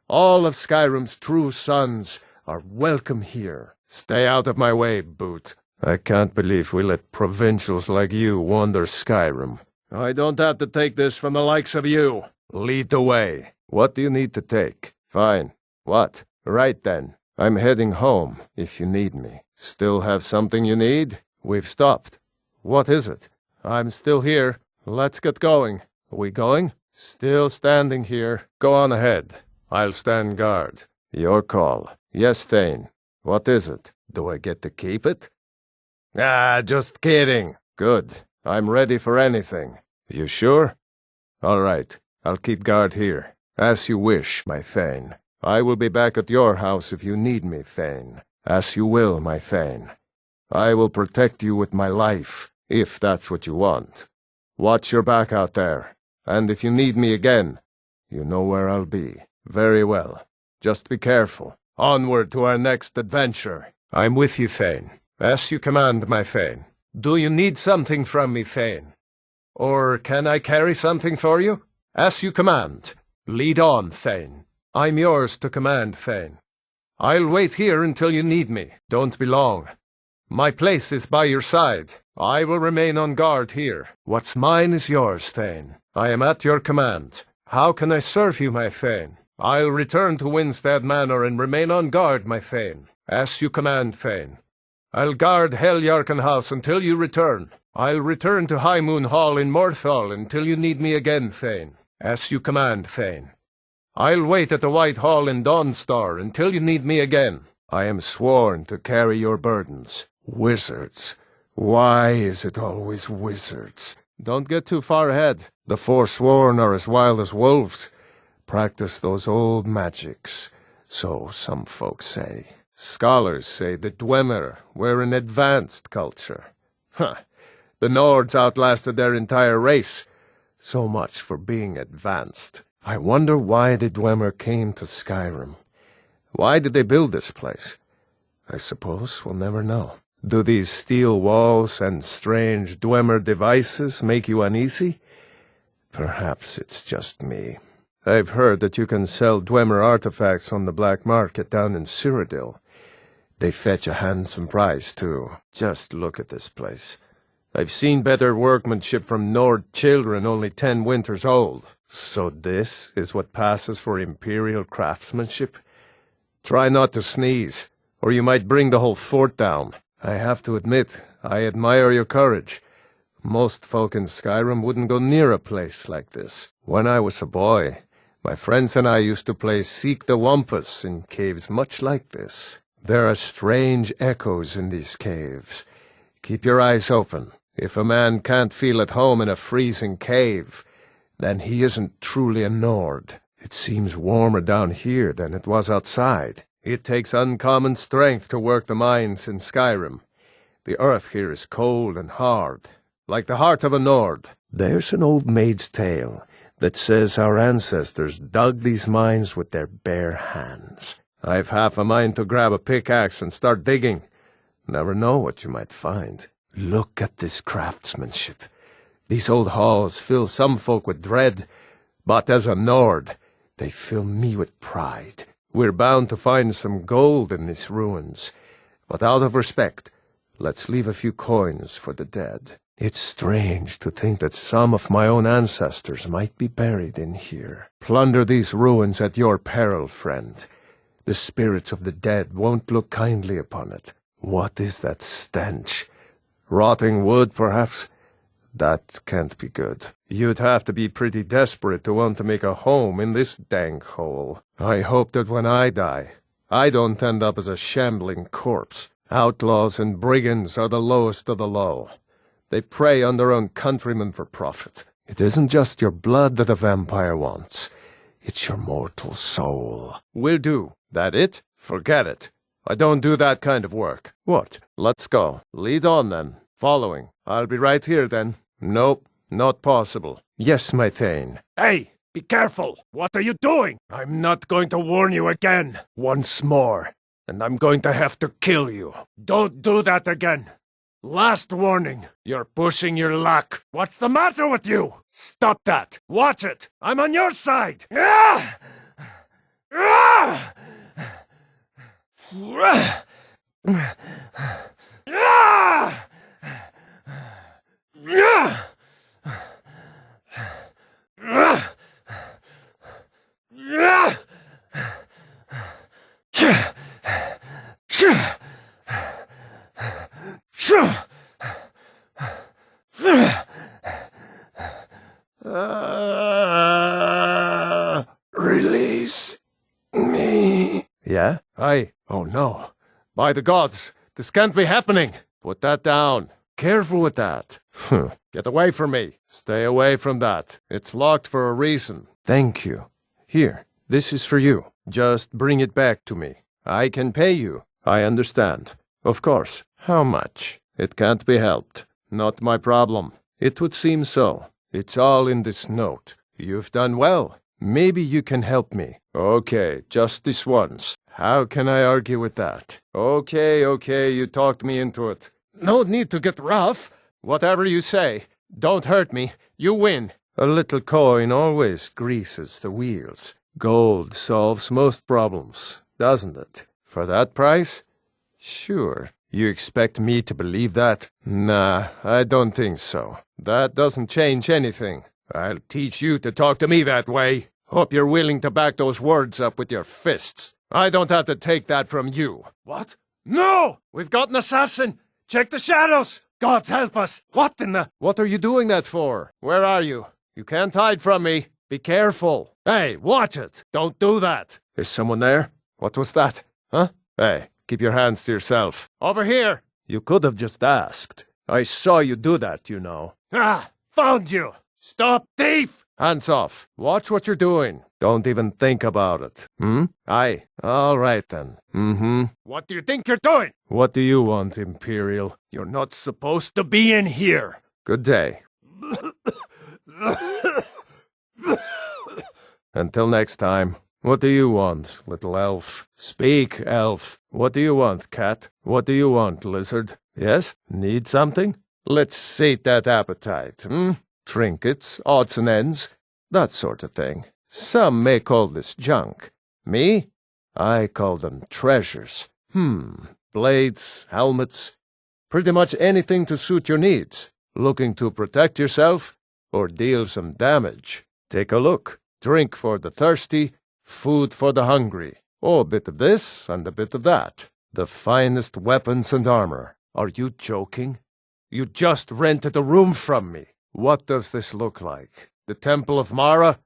All of Skyrim's true sons are welcome here. Stay out of my way, Boot. I can't believe we let provincials like you wander Skyrim. I don't have to take this from the likes of you. Lead the way. What do you need to take? Fine. What? Right then. I'm heading home, if you need me. Still have something you need? We've stopped. What is it? I'm still here. Let's get going. Are we going? Still standing here. Go on ahead. I'll stand guard. Your call. Yes, Thane. What is it? Do I get to keep it? Ah, just kidding. Good. I'm ready for anything. You sure? All right. I'll keep guard here. As you wish, my Thane. I will be back at your house if you need me, Thane. As you will, my Thane. I will protect you with my life, if that's what you want. Watch your back out there, and if you need me again, you know where I'll be. Very well. Just be careful. Onward to our next adventure. I'm with you, Thane. As you command, my Thane. Do you need something from me, Thane? Or can I carry something for you? As you command. Lead on, Thane. I'm yours to command, Thane. I'll wait here until you need me. Don't be long. My place is by your side. I will remain on guard here. What's mine is yours, Thane. I am at your command. How can I serve you, my Thane? I'll return to Winstead Manor and remain on guard, my Thane. As you command, Thane. I'll guard Heljarken House until you return. I'll return to High Moon Hall in Morthal until you need me again, Thane. As you command, Thane. I'll wait at the White Hall in Dawnstar until you need me again. I am sworn to carry your burdens. Wizards. Why is it always wizards? Don't get too far ahead. The Forsworn are as wild as wolves. Practice those old magics. So some folks say. Scholars say the Dwemer were an advanced culture. Huh. The Nords outlasted their entire race. So much for being advanced. I wonder why the Dwemer came to Skyrim. Why did they build this place? I suppose we'll never know. Do these steel walls and strange Dwemer devices make you uneasy? Perhaps it's just me. I've heard that you can sell Dwemer artifacts on the black market down in Cyrodiil. They fetch a handsome price, too. Just look at this place. I've seen better workmanship from Nord children only 10 winters old. So this is what passes for imperial craftsmanship? Try not to sneeze, or you might bring the whole fort down. I have to admit, I admire your courage. Most folk in Skyrim wouldn't go near a place like this. When I was a boy, my friends and I used to play Seek the Wampus in caves much like this. There are strange echoes in these caves. Keep your eyes open. If a man can't feel at home in a freezing cave, then he isn't truly a Nord. It seems warmer down here than it was outside. It takes uncommon strength to work the mines in Skyrim. The earth here is cold and hard, like the heart of a Nord. There's an old maid's tale that says our ancestors dug these mines with their bare hands. I've half a mind to grab a pickaxe and start digging. Never know what you might find. Look at this craftsmanship. These old halls fill some folk with dread, but as a Nord, they fill me with pride. We're bound to find some gold in these ruins, but out of respect, let's leave a few coins for the dead. It's strange to think that some of my own ancestors might be buried in here. Plunder these ruins at your peril, friend. The spirits of the dead won't look kindly upon it. What is that stench? Rotting wood, perhaps? That can't be good. You'd have to be pretty desperate to want to make a home in this dank hole. I hope that when I die, I don't end up as a shambling corpse. Outlaws and brigands are the lowest of the low. They prey on their own countrymen for profit. It isn't just your blood that a vampire wants. It's your mortal soul. Will do. That it? Forget it. I don't do that kind of work. What? Let's go. Lead on, then. Following. I'll be right here, then. Nope, not possible. Yes, my Thane. Hey, be careful! What are you doing? I'm not going to warn you again. Once more, and I'm going to have to kill you. Don't do that again. Last warning. You're pushing your luck. What's the matter with you? Stop that. Watch it. I'm on your side. Ah! Ah! Ah! Ah! Release me. Yeah? Aye. Oh no. By the gods, this can't be happening. Put that down. Careful with that. Get away from me. Stay away from that. It's locked for a reason. Thank you. Here, this is for you. Just bring it back to me. I can pay you. I understand. Of course. How much? It can't be helped. Not my problem. It would seem so. It's all in this note. You've done well. Maybe you can help me. Okay, just this once. How can I argue with that? Okay, you talked me into it. No need to get rough. Whatever you say. Don't hurt me. You win. A little coin always greases the wheels. Gold solves most problems, doesn't it? For that price? Sure. You expect me to believe that? Nah, I don't think so. That doesn't change anything. I'll teach you to talk to me that way. Hope you're willing to back those words up with your fists. I don't have to take that from you. What? No! We've got an assassin! Check the shadows! God help us! What in the... What are you doing that for? Where are you? You can't hide from me. Be careful. Hey, watch it. Don't do that. Is someone there? What was that? Huh? Hey, keep your hands to yourself. Over here. You could have just asked. I saw you do that, you know. Ah! Found you! Stop, thief! Hands off. Watch what you're doing. Don't even think about it. Aye. All right, then. What do you think you're doing? What do you want, Imperial? You're not supposed to be in here. Good day. Until next time. What do you want, little elf? Speak, elf. What do you want, cat? What do you want, lizard? Yes? Need something? Let's sate that appetite, Trinkets, odds and ends, that sort of thing. Some may call this junk. Me? I call them treasures. Blades, helmets, pretty much anything to suit your needs. Looking to protect yourself or deal some damage? Take a look. Drink for the thirsty, food for the hungry. Oh, a bit of this and a bit of that. The finest weapons and armor. Are you joking? You just rented a room from me. What does this look like? The Temple of Mara?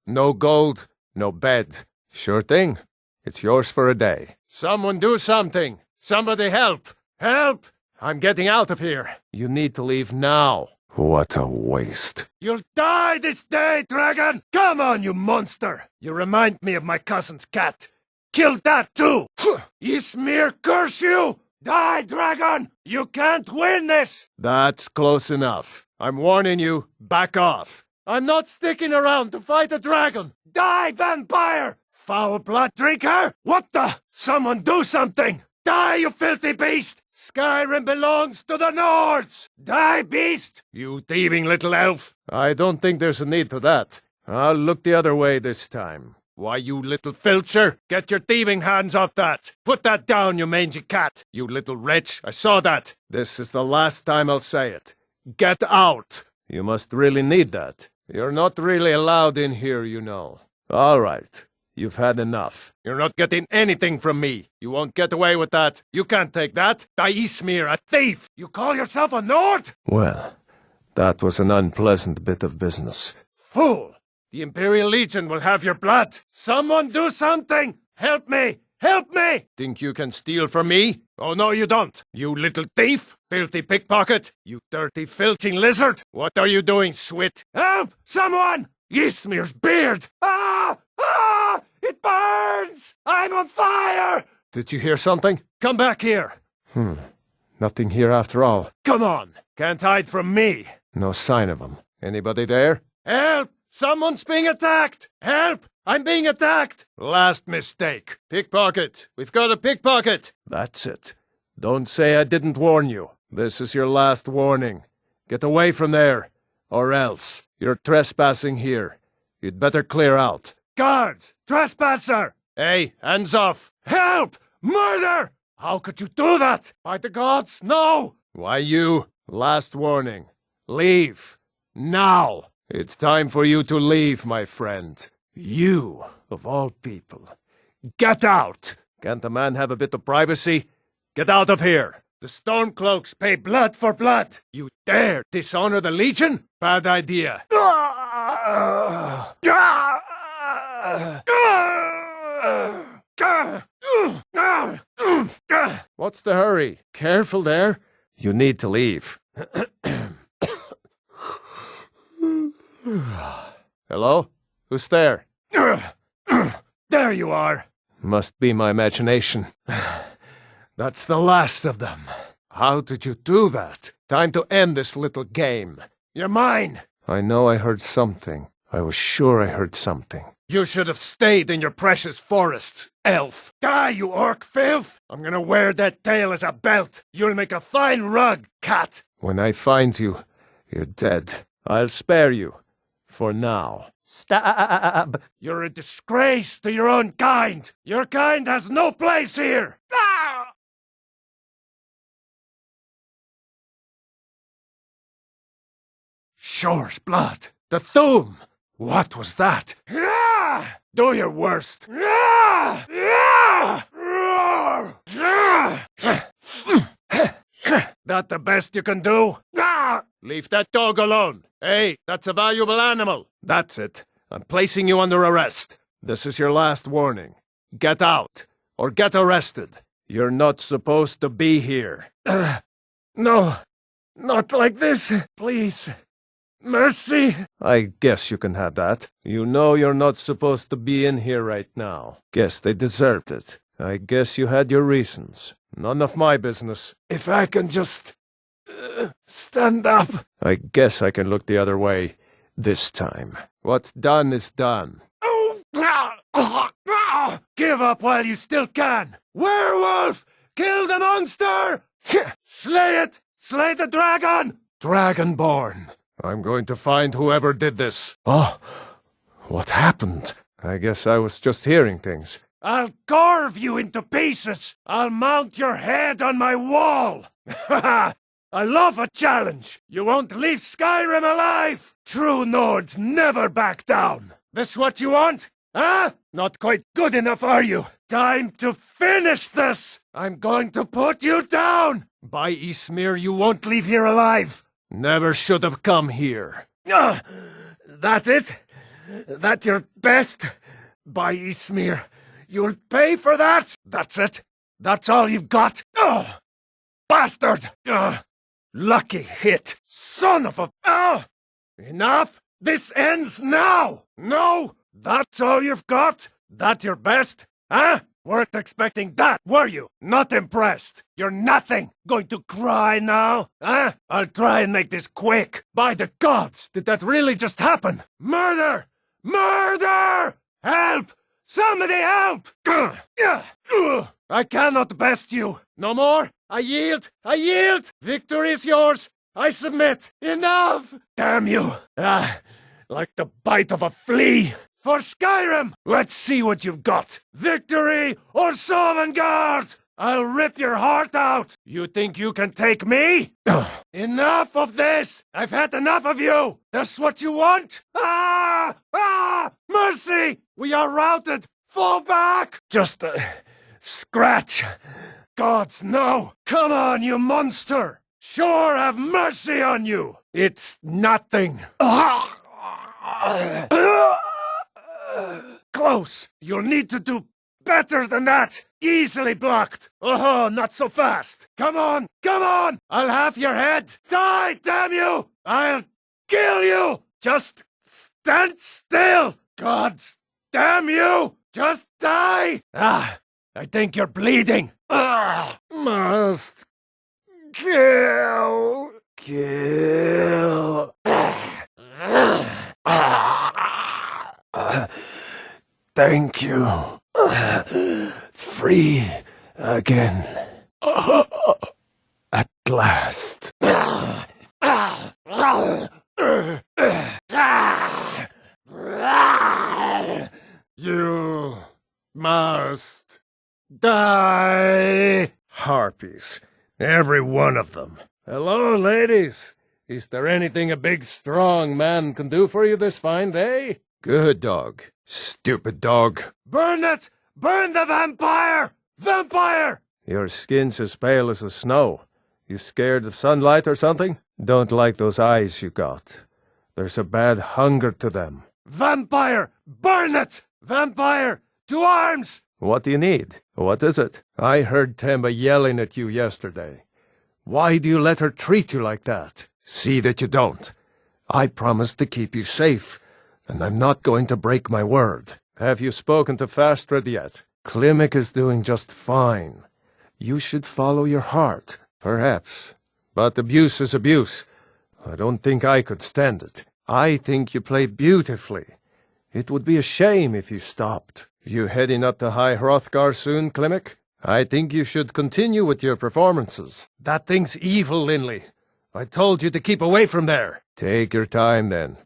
No gold, no bed. Sure thing. It's yours for a day. Someone do something! Somebody help! Help! I'm getting out of here. You need to leave now. What a waste. You'll die this day, dragon! Come on, you monster! You remind me of my cousin's cat. Kill that too! Ysmir, curse you! Die, dragon! You can't win this! That's close enough. I'm warning you, back off. I'm not sticking around to fight a dragon! Die, vampire! Foul blood drinker! What the? Someone do something! Die, you filthy beast! Skyrim belongs to the Nords! Die, beast! You thieving little elf! I don't think there's a need for that. I'll look the other way this time. Why, you little filcher! Get your thieving hands off that! Put that down, you mangy cat! You little wretch! I saw that! This is the last time I'll say it. Get out! You must really need that. You're not really allowed in here, you know. All right. You've had enough. You're not getting anything from me. You won't get away with that. You can't take that. Ysmir, a thief! You call yourself a Nord? Well, that was an unpleasant bit of business. Fool! The Imperial Legion will have your blood. Someone do something! Help me! Help me! Think you can steal from me? Oh, no, you don't. You little thief! Filthy pickpocket! You dirty, filching lizard! What are you doing, swit? Help! Someone! Ysmir's beard! Ah! Ah! It burns! I'm on fire! Did you hear something? Come back here! Nothing here after all. Come on! Can't hide from me! No sign of him. Anybody there? Help! Someone's being attacked! Help! I'm being attacked! Last mistake. Pickpocket! We've got a pickpocket! That's it. Don't say I didn't warn you. This is your last warning. Get away from there, or else. You're trespassing here. You'd better clear out. Guards! Trespasser! Hey, hands off! Help! Murder! How could you do that? By the gods, no! Why you? Last warning. Leave. Now! It's time for you to leave, my friend. You, of all people. Get out! Can't a man have a bit of privacy? Get out of here! The Stormcloaks pay blood for blood! You dare dishonor the Legion? Bad idea. What's the hurry? Careful there. You need to leave. Hello? Who's there? There you are. Must be my imagination. That's the last of them. How did you do that? Time to end this little game. You're mine. I know I heard something. I was sure I heard something. You should have stayed in your precious forests, elf. Die, you orc filth! I'm gonna wear that tail as a belt. You'll make a fine rug, cat. When I find you, you're dead. I'll spare you. For now. Stab! You're a disgrace to your own kind. Your kind has no place here. Ah! Shore's blood. The Thum. What was that? Ah! Do your worst. Ah! Ah! That the best you can do? Ah! Leave that dog alone. Hey, that's a valuable animal. That's it. I'm placing you under arrest. This is your last warning. Get out, or get arrested. You're not supposed to be here. No, not like this, please. Mercy. I guess you can have that. You know you're not supposed to be in here right now. Guess they deserved it. I guess you had your reasons. None of my business. If I can just stand up. I guess I can look the other way this time. What's done is done. Give up while you still can. Werewolf! Kill the monster! Slay it! Slay the dragon! Dragonborn. I'm going to find whoever did this. Oh, what happened? I guess I was just hearing things. I'll carve you into pieces. I'll mount your head on my wall. I love a challenge. You won't leave Skyrim alive. True Nords never back down. This what you want? Huh? Not quite good enough, are you? Time to finish this! I'm going to put you down! By Ysmir, you won't leave here alive! Never should have come here. That it? That your best? By Ysmir, you'll pay for that? That's it? That's all you've got? Bastard! Lucky hit! Son of a... Enough! This ends now! No! That's all you've got? That your best? Huh? Weren't expecting that, were you? Not impressed. You're nothing. Going to cry now? Huh? I'll try and make this quick. By the gods, did that really just happen? Murder! Murder! Help! Somebody help! I cannot best you. No more? I yield! I yield! Victory is yours! I submit! Enough! Damn you! Like the bite of a flea! For Skyrim! Let's see what you've got! Victory or Sovngarde! I'll rip your heart out! You think you can take me? Enough of this! I've had enough of you! That's what you want? Mercy! We are routed! Fall back! Just a scratch! Gods, no! Come on, you monster! Sure, have mercy on you! It's nothing! Close! You'll need to do better than that! Easily blocked! Oh, not so fast! Come on! Come on! I'll have your head! Die, damn you! I'll kill you! Just stand still! Gods damn you! Just die! I think you're bleeding! Must kill! Kill! Thank you. Free again. At last. You must die. Harpies. Every one of them. Hello, ladies. Is there anything a big, strong man can do for you this fine day? Good dog. Stupid dog. Burn it! Burn the vampire! Vampire! Your skin's as pale as the snow. You scared of sunlight or something? Don't like those eyes you got. There's a bad hunger to them. Vampire! Burn it! Vampire! To arms! What do you need? What is it? I heard Temba yelling at you yesterday. Why do you let her treat you like that? See that you don't. I promised to keep you safe, and I'm not going to break my word. Have you spoken to Fastred yet? Klimek is doing just fine. You should follow your heart, perhaps. But abuse is abuse. I don't think I could stand it. I think you play beautifully. It would be a shame if you stopped. You heading up to High Hrothgar soon, Klimek? I think you should continue with your performances. That thing's evil, Linley. I told you to keep away from there. Take your time, then.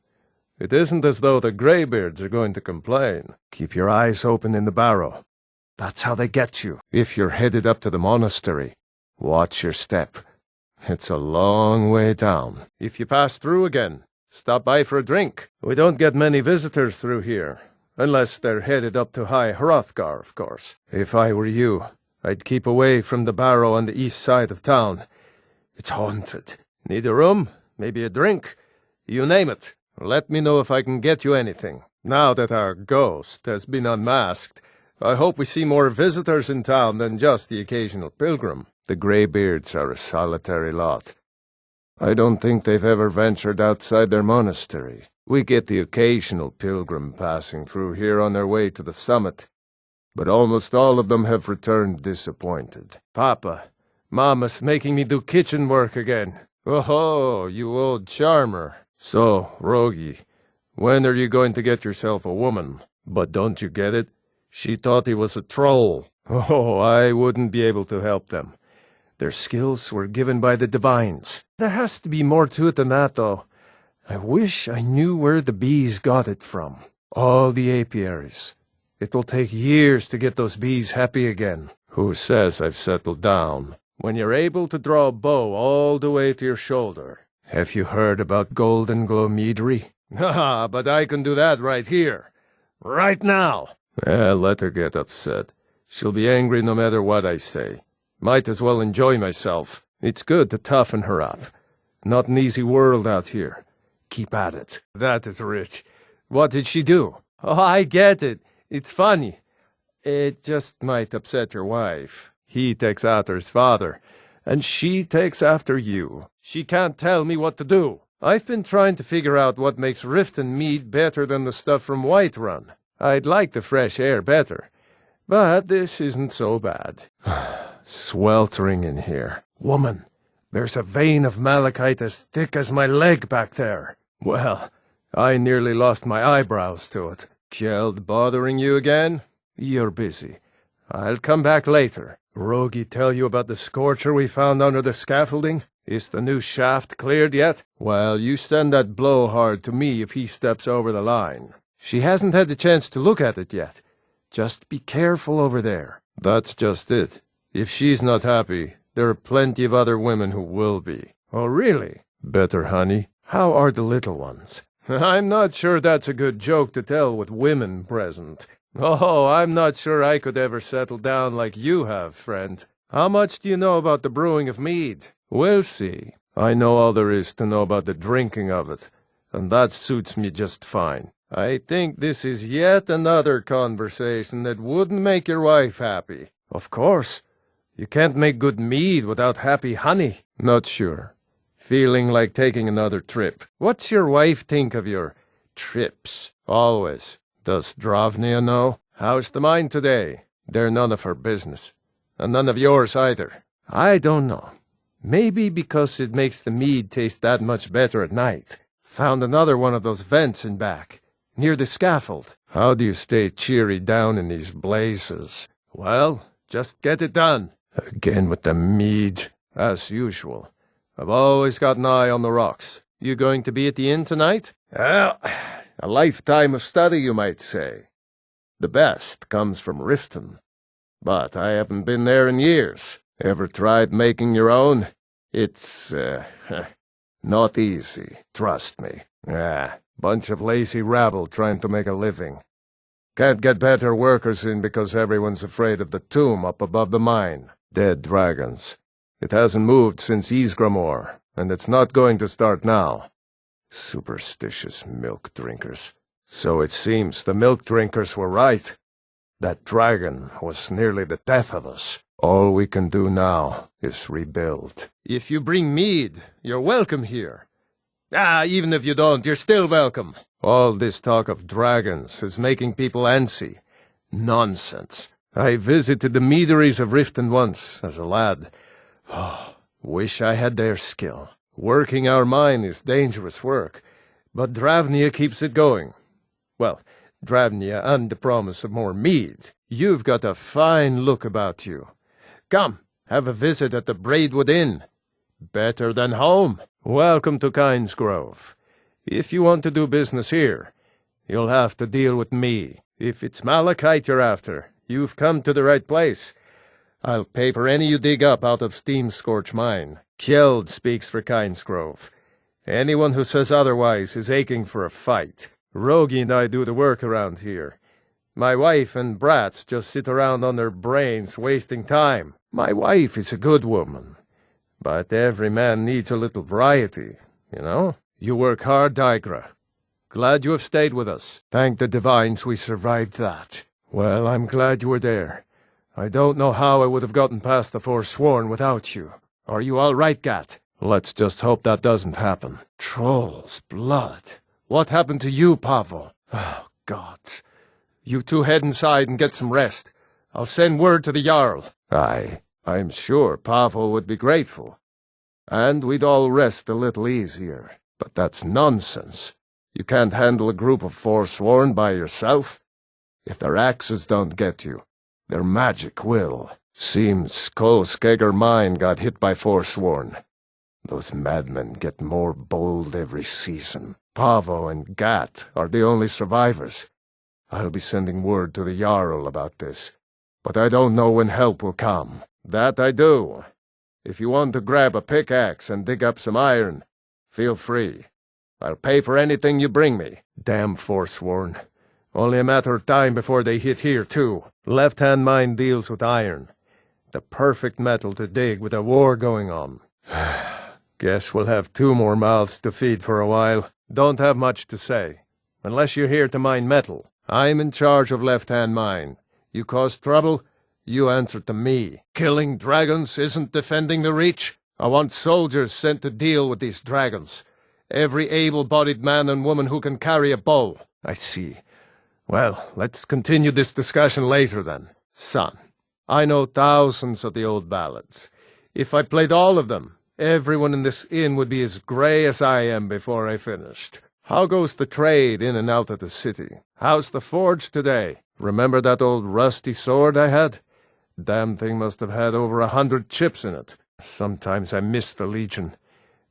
It isn't as though the Greybeards are going to complain. Keep your eyes open in the barrow. That's how they get you. If you're headed up to the monastery, watch your step. It's a long way down. If you pass through again, stop by for a drink. We don't get many visitors through here, unless they're headed up to High Hrothgar, of course. If I were you, I'd keep away from the barrow on the east side of town. It's haunted. Need a room? Maybe a drink? You name it. Let me know if I can get you anything. Now that our ghost has been unmasked, I hope we see more visitors in town than just the occasional pilgrim. The Greybeards are a solitary lot. I don't think they've ever ventured outside their monastery. We get the occasional pilgrim passing through here on their way to the summit, but almost all of them have returned disappointed. Papa, Mama's making me do kitchen work again. Oh, you old charmer. So, Rogi, when are you going to get yourself a woman? But don't you get it? She thought he was a troll. Oh, I wouldn't be able to help them. Their skills were given by the divines. There has to be more to it than that, though. I wish I knew where the bees got it from. All the apiaries. It will take years to get those bees happy again. Who says I've settled down? When you're able to draw a bow all the way to your shoulder. Have you heard about Golden Glow Meadery? Haha, but I can do that right here. Right now. Let her get upset. She'll be angry no matter what I say. Might as well enjoy myself. It's good to toughen her up. Not an easy world out here. Keep at it. That is rich. What did she do? Oh, I get it. It's funny. It just might upset your wife. He takes after his father, and she takes after you. She can't tell me what to do. I've been trying to figure out what makes Riften mead better than the stuff from Whiterun. I'd like the fresh air better, but this isn't so bad. Sweltering in here. Woman, there's a vein of malachite as thick as my leg back there. Well, I nearly lost my eyebrows to it. Kjeld bothering you again? You're busy. I'll come back later. Rogi tell you about the scorcher we found under the scaffolding? Is the new shaft cleared yet? Well, you send that blowhard to me if he steps over the line. She hasn't had the chance to look at it yet. Just be careful over there. That's just it. If she's not happy, there are plenty of other women who will be. Oh, really? Better, honey. How are the little ones? I'm not sure that's a good joke to tell with women present. Oh, I'm not sure I could ever settle down like you have, friend. How much do you know about the brewing of mead? We'll see. I know all there is to know about the drinking of it, and that suits me just fine. I think this is yet another conversation that wouldn't make your wife happy. Of course. You can't make good mead without happy honey. Not sure. Feeling like taking another trip. What's your wife think of your trips? Always. Does Dravnia know? How's the mine today? They're none of her business. And none of yours either. I don't know. Maybe because it makes the mead taste that much better at night. Found another one of those vents in back, near the scaffold. How do you stay cheery down in these blazes? Well, just get it done. Again with the mead, as usual. I've always got an eye on the rocks. You going to be at the inn tonight? Well, a lifetime of study, you might say. The best comes from Riften. But I haven't been there in years. Ever tried making your own? It's, not easy, trust me. Bunch of lazy rabble trying to make a living. Can't get better workers in because everyone's afraid of the tomb up above the mine. Dead dragons. It hasn't moved since Ysgramor, and it's not going to start now. Superstitious milk drinkers. So it seems the milk drinkers were right. That dragon was nearly the death of us. All we can do now is rebuild. If you bring mead, you're welcome here. Even if you don't, you're still welcome. All this talk of dragons is making people antsy. Nonsense. I visited the meaderies of Riften once, as a lad. Oh, wish I had their skill. Working our mine is dangerous work, but Dravnia keeps it going. Well, Dravnia and the promise of more mead. You've got a fine look about you. Come, have a visit at the Braidwood Inn. Better than home. Welcome to Kynesgrove. If you want to do business here, you'll have to deal with me. If it's malachite you're after, you've come to the right place. I'll pay for any you dig up out of Steam-Scorch Mine. Kjeld speaks for Kynesgrove. Anyone who says otherwise is aching for a fight. Rogi and I do the work around here. My wife and brats just sit around on their brains wasting time. My wife is a good woman. But every man needs a little variety, you know? You work hard, Digra. Glad you have stayed with us. Thank the divines we survived that. Well, I'm glad you were there. I don't know how I would have gotten past the Forsworn without you. Are you all right, Gat? Let's just hope that doesn't happen. Troll's blood. What happened to you, Pavo? Oh, gods. You two head inside and get some rest. I'll send word to the Jarl. Aye, I'm sure Pavo would be grateful. And we'd all rest a little easier. But that's nonsense. You can't handle a group of Forsworn by yourself. If their axes don't get you, their magic will. Seems Kolskegger mine got hit by Forsworn. Those madmen get more bold every season. Pavo and Gat are the only survivors. I'll be sending word to the Jarl about this, but I don't know when help will come. That I do. If you want to grab a pickaxe and dig up some iron, feel free. I'll pay for anything you bring me. Damn Forsworn. Only a matter of time before they hit here, too. Left-hand mine deals with iron. The perfect metal to dig with a war going on. Guess we'll have 2 more mouths to feed for a while. Don't have much to say. Unless you're here to mine metal. I'm in charge of left-hand mine. You cause trouble, you answer to me. Killing dragons isn't defending the Reach. I want soldiers sent to deal with these dragons. Every able-bodied man and woman who can carry a bow. I see. Well, let's continue this discussion later then. Son, I know thousands of the old ballads. If I played all of them, everyone in this inn would be as grey as I am before I finished. How goes the trade in and out of the city? How's the forge today? Remember that old rusty sword I had? Damn thing must have had over 100 chips in it. Sometimes I miss the Legion.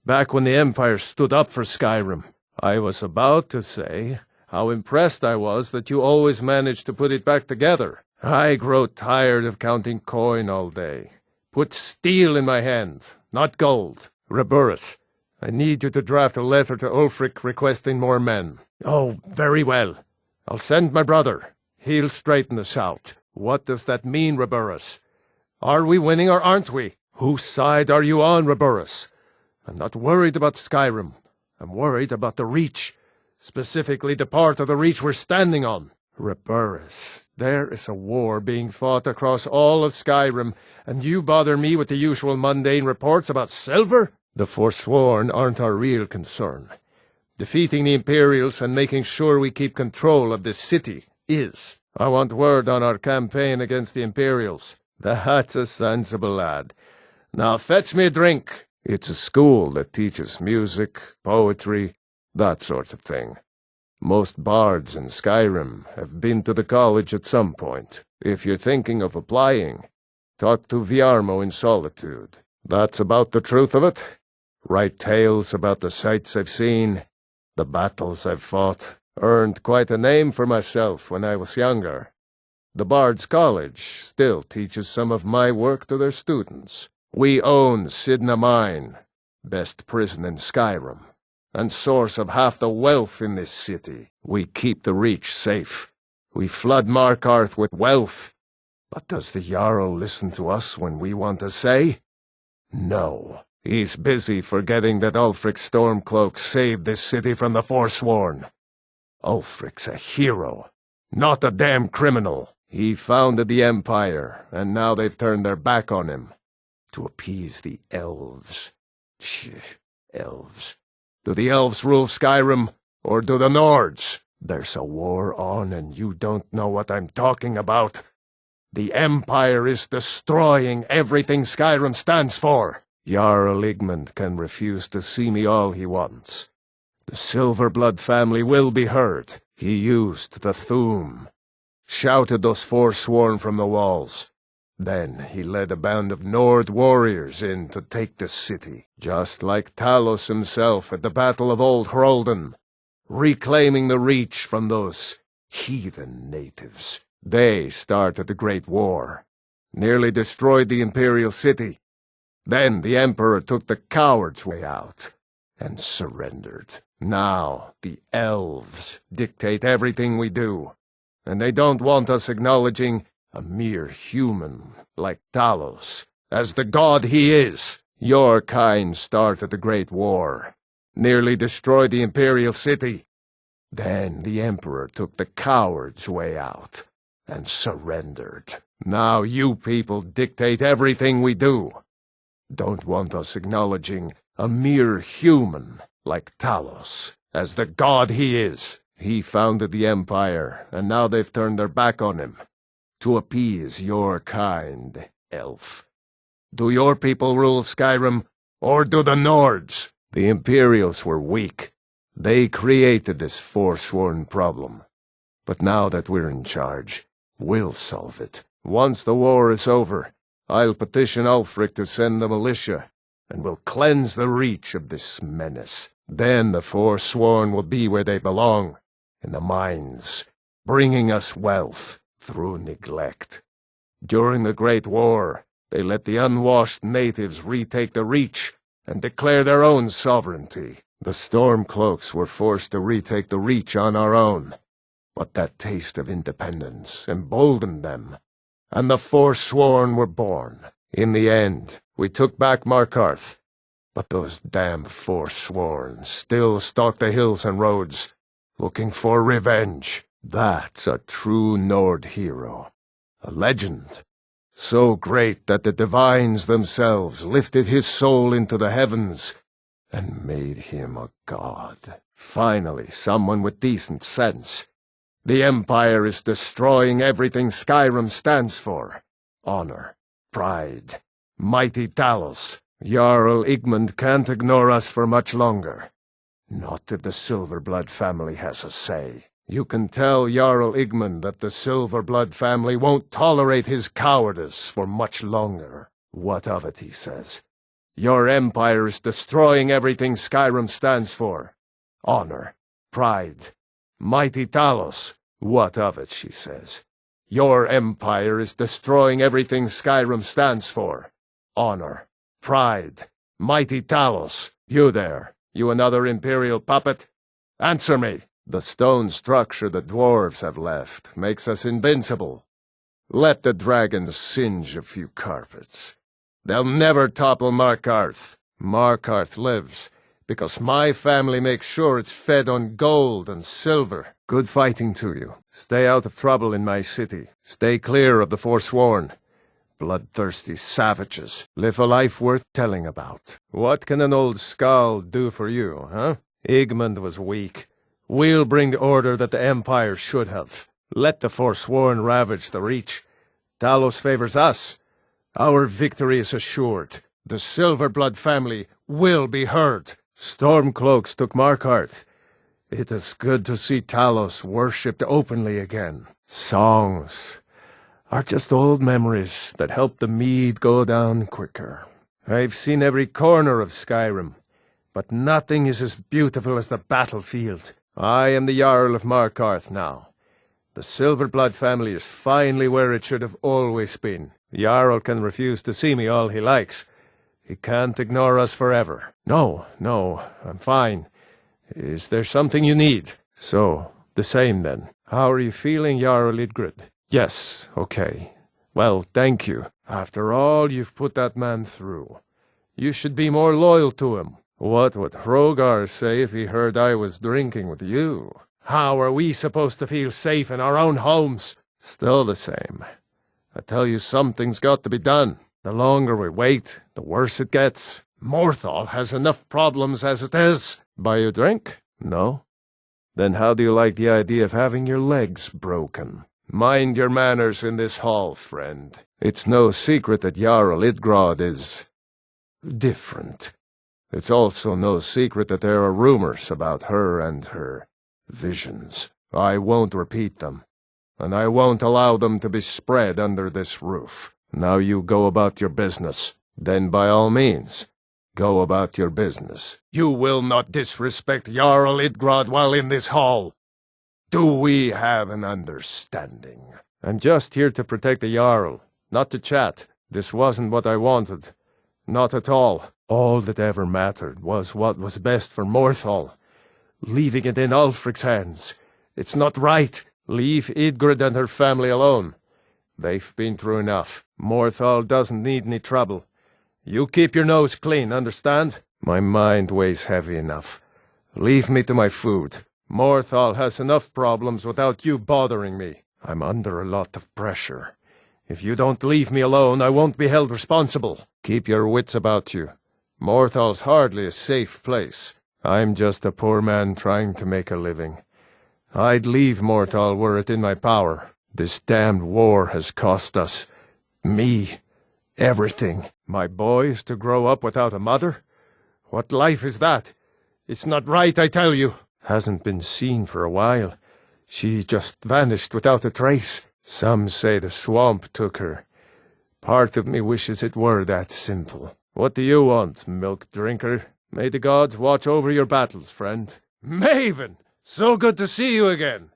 Back when the Empire stood up for Skyrim. I was about to say how impressed I was that you always managed to put it back together. I grow tired of counting coin all day. Put steel in my hand, not gold. Reburus, I need you to draft a letter to Ulfric requesting more men. Oh, very well. I'll send my brother. He'll straighten us out. What does that mean, Reburus? Are we winning or aren't we? Whose side are you on, Reburus? I'm not worried about Skyrim. I'm worried about the Reach. Specifically the part of the Reach we're standing on. Reburus, there is a war being fought across all of Skyrim, and you bother me with the usual mundane reports about silver? The Forsworn aren't our real concern. Defeating the Imperials and making sure we keep control of this city is. I want word on our campaign against the Imperials. That's a sensible lad. Now fetch me a drink. It's a school that teaches music, poetry, that sort of thing. Most bards in Skyrim have been to the college at some point. If you're thinking of applying, talk to Viarmo in Solitude. That's about the truth of it. Write tales about the sights I've seen, the battles I've fought. Earned quite a name for myself when I was younger. The Bard's College still teaches some of my work to their students. We own Sidna Mine, best prison in Skyrim, and source of half the wealth in this city. We keep the Reach safe. We flood Markarth with wealth. But does the Jarl listen to us when we want to say? No. He's busy forgetting that Ulfric Stormcloak saved this city from the Forsworn. Ulfric's a hero, not a damn criminal. He founded the Empire, and now they've turned their back on him. To appease the elves. Elves. Do the elves rule Skyrim, or do the Nords? There's a war on, and you don't know what I'm talking about. The Empire is destroying everything Skyrim stands for. Jarl Igmund can refuse to see me all he wants. The Silverblood family will be heard. He used the Thuum. Shouted those Forsworn from the walls. Then he led a band of Nord warriors in to take the city, just like Talos himself at the Battle of Old Hroldan, reclaiming the Reach from those heathen natives. They started the Great War, nearly destroyed the Imperial city. Then the Emperor took the coward's way out and surrendered. Now the elves dictate everything we do, and they don't want us acknowledging a mere human like Talos as the god he is. Your kind started the Great War, nearly destroyed the Imperial city. Then the Emperor took the coward's way out and surrendered. Now you people dictate everything we do. Don't want us acknowledging a mere human like Talos as the god he is. He founded the Empire, and now they've turned their back on him. To appease your kind, elf. Do your people rule Skyrim, or do the Nords? The Imperials were weak. They created this Forsworn problem. But now that we're in charge, we'll solve it. Once the war is over, I'll petition Ulfric to send the militia, and we'll cleanse the Reach of this menace. Then the Forsworn will be where they belong, in the mines, bringing us wealth through neglect. During the Great War, they let the unwashed natives retake the Reach and declare their own sovereignty. The Stormcloaks were forced to retake the Reach on our own. But that taste of independence emboldened them, and the Forsworn were born. In the end, we took back Markarth, but those damn Forsworn still stalk the hills and roads, looking for revenge. That's a true Nord hero, a legend, so great that the divines themselves lifted his soul into the heavens and made him a god. Finally, someone with decent sense. The Empire is destroying everything Skyrim stands for. Honor, pride, mighty Talos. Jarl Igmund can't ignore us for much longer. Not if the Silverblood family has a say. You can tell Jarl Igmund that the Silverblood family won't tolerate his cowardice for much longer. What of it, he says. Your empire is destroying everything Skyrim stands for. Honor, pride, mighty Talos. What of it, she says. Your empire is destroying everything Skyrim stands for. Honor, pride, mighty Talos. You there, you another Imperial puppet? Answer me! The stone structure the dwarves have left makes us invincible. Let the dragons singe a few carpets. They'll never topple Markarth. Markarth lives, because my family makes sure it's fed on gold and silver. Good fighting to you. Stay out of trouble in my city. Stay clear of the Forsworn. Bloodthirsty savages. Live a life worth telling about. What can an old skald do for you, huh? Igmund was weak. We'll bring the order that the Empire should have. Let the Forsworn ravage the Reach. Talos favors us. Our victory is assured. The Silverblood family will be heard. Stormcloaks took Markarth. It is good to see Talos worshipped openly again. Songs are just old memories that help the mead go down quicker. I've seen every corner of Skyrim, but nothing is as beautiful as the battlefield. I am the Jarl of Markarth now. The Silverblood family is finally where it should have always been. The Jarl can refuse to see me all he likes. He can't ignore us forever. No, I'm fine. Is there something you need? So, the same then. How are you feeling, Jarl Idgrid? Yes, okay. Well, thank you. After all you've put that man through, you should be more loyal to him. What would Hrogar say if he heard I was drinking with you? How are we supposed to feel safe in our own homes? Still the same. I tell you, something's got to be done. The longer we wait, the worse it gets. Morthal has enough problems as it is. Buy you a drink? No? Then how do you like the idea of having your legs broken? Mind your manners in this hall, friend. It's no secret that Jarl Idgrod is different. It's also no secret that there are rumors about her and her visions. I won't repeat them, and I won't allow them to be spread under this roof. Now you go about your business. Then by all means, go about your business. You will not disrespect Jarl Idgrod while in this hall. Do we have an understanding? I'm just here to protect the Jarl, not to chat. This wasn't what I wanted. Not at all. All that ever mattered was what was best for Morthal. Leaving it in Ulfric's hands. It's not right. Leave Idgrid and her family alone. They've been through enough. Morthal doesn't need any trouble. You keep your nose clean, understand? My mind weighs heavy enough. Leave me to my food. Morthal has enough problems without you bothering me. I'm under a lot of pressure. If you don't leave me alone, I won't be held responsible. Keep your wits about you. Morthal's hardly a safe place. I'm just a poor man trying to make a living. I'd leave Morthal were it in my power. This damned war has cost us, me, everything. My boy is to grow up without a mother? What life is that? It's not right, I tell you. Hasn't been seen for a while. She just vanished without a trace. Some say the swamp took her. Part of me wishes it were that simple. What do you want, milk drinker? May the gods watch over your battles, friend. Maven! So good to see you again.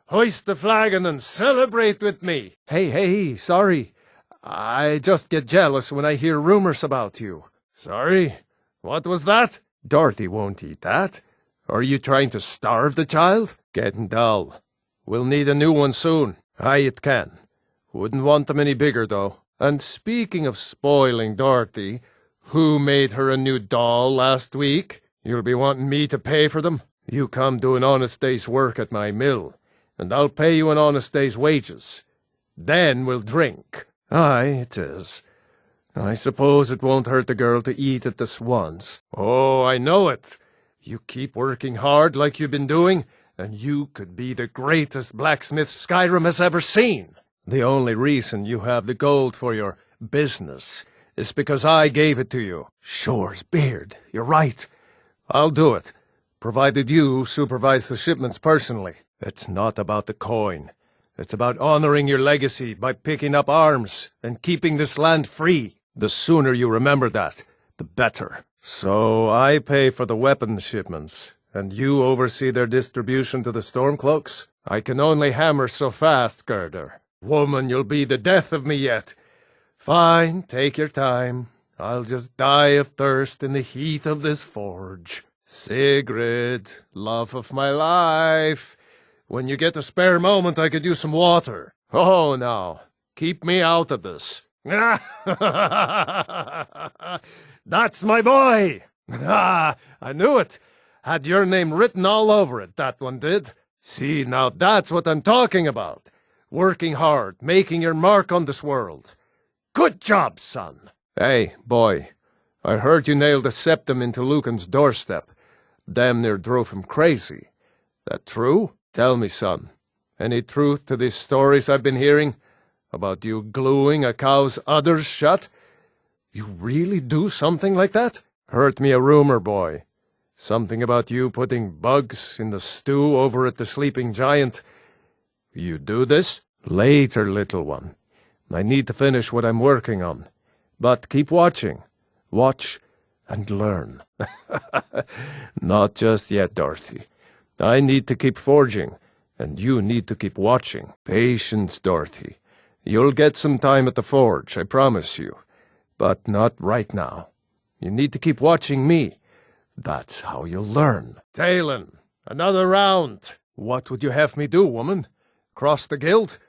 Hoist the flagon and celebrate with me. Hey, sorry. I just get jealous when I hear rumors about you. Sorry? What was that? Dorothy won't eat that. Are you trying to starve the child? Getting dull. We'll need a new one soon. Aye, it can. Wouldn't want them any bigger, though. And speaking of spoiling Dorothy, who made her a new doll last week? You'll be wanting me to pay for them? You come do an honest day's work at my mill, and I'll pay you an honest day's wages. Then we'll drink. Aye, it is. I suppose it won't hurt the girl to eat at this once. Oh, I know it. You keep working hard like you've been doing, and you could be the greatest blacksmith Skyrim has ever seen. The only reason you have the gold for your business is because I gave it to you. Shore's beard, you're right. I'll do it, provided you supervise the shipments personally. It's not about the coin. It's about honoring your legacy by picking up arms and keeping this land free. The sooner you remember that, the better. So I pay for the weapon shipments, and you oversee their distribution to the Stormcloaks? I can only hammer so fast, Gerder. Woman, you'll be the death of me yet. Fine, take your time. I'll just die of thirst in the heat of this forge. Sigrid, love of my life. When you get a spare moment, I could use some water. Oh, now, keep me out of this. That's my boy! Ah, I knew it. Had your name written all over it, that one did. See, now that's what I'm talking about. Working hard, making your mark on this world. Good job, son. Hey, boy, I heard you nailed a septum into Lucan's doorstep. Damn near drove him crazy. That true? Tell me, son, any truth to these stories I've been hearing? About you gluing a cow's udders shut? You really do something like that? Heard me a rumor, boy. Something about you putting bugs in the stew over at the Sleeping Giant. You do this? Later, little one. I need to finish what I'm working on. But keep watching. Watch and learn. Not just yet, Dorothy. I need to keep forging, and you need to keep watching. Patience, Dorothy. You'll get some time at the forge, I promise you. But not right now. You need to keep watching me. That's how you'll learn. Talon, another round. What would you have me do, woman? Cross the guild?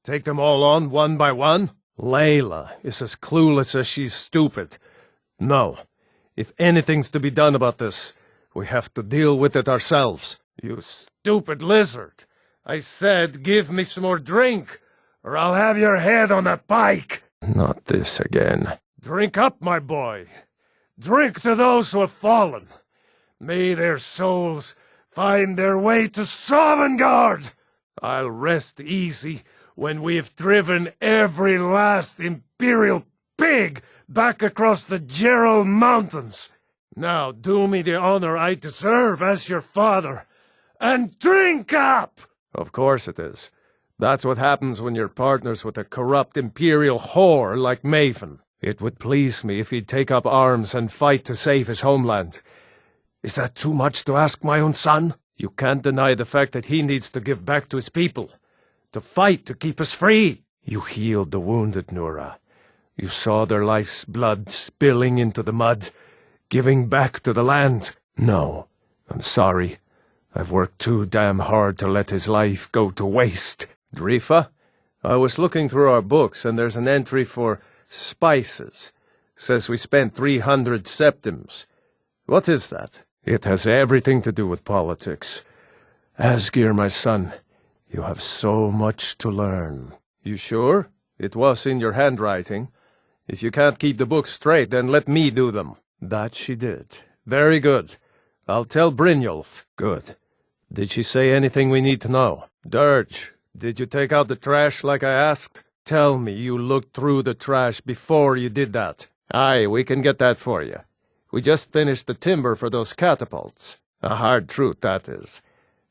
Take them all on one by one? Layla is as clueless as she's stupid. No. If anything's to be done about this, we have to deal with it ourselves. You stupid lizard. I said give me some more drink, or I'll have your head on a pike. Not this again. Drink up, my boy. Drink to those who have fallen. May their souls find their way to Sovngarde. I'll rest easy when we've driven every last Imperial pig back across the Jarl Mountains. Now do me the honor I deserve as your father, and drink up! Of course it is. That's what happens when you're partners with a corrupt Imperial whore like Maven. It would please me if he'd take up arms and fight to save his homeland. Is that too much to ask, my own son? You can't deny the fact that he needs to give back to his people. To fight to keep us free. You healed the wounded, Nura. You saw their life's blood spilling into the mud, giving back to the land. No, I'm sorry. I've worked too damn hard to let his life go to waste. Drifa, I was looking through our books and there's an entry for spices. Says we spent 300 septims. What is that? It has everything to do with politics. Asgir, my son, you have so much to learn. You sure? It was in your handwriting. If you can't keep the books straight, then let me do them. That she did. Very good. I'll tell Brynjolf. Good. Did she say anything we need to know? Dirge, did you take out the trash like I asked? Tell me you looked through the trash before you did that. Aye, we can get that for you. We just finished the timber for those catapults. A hard truth, that is.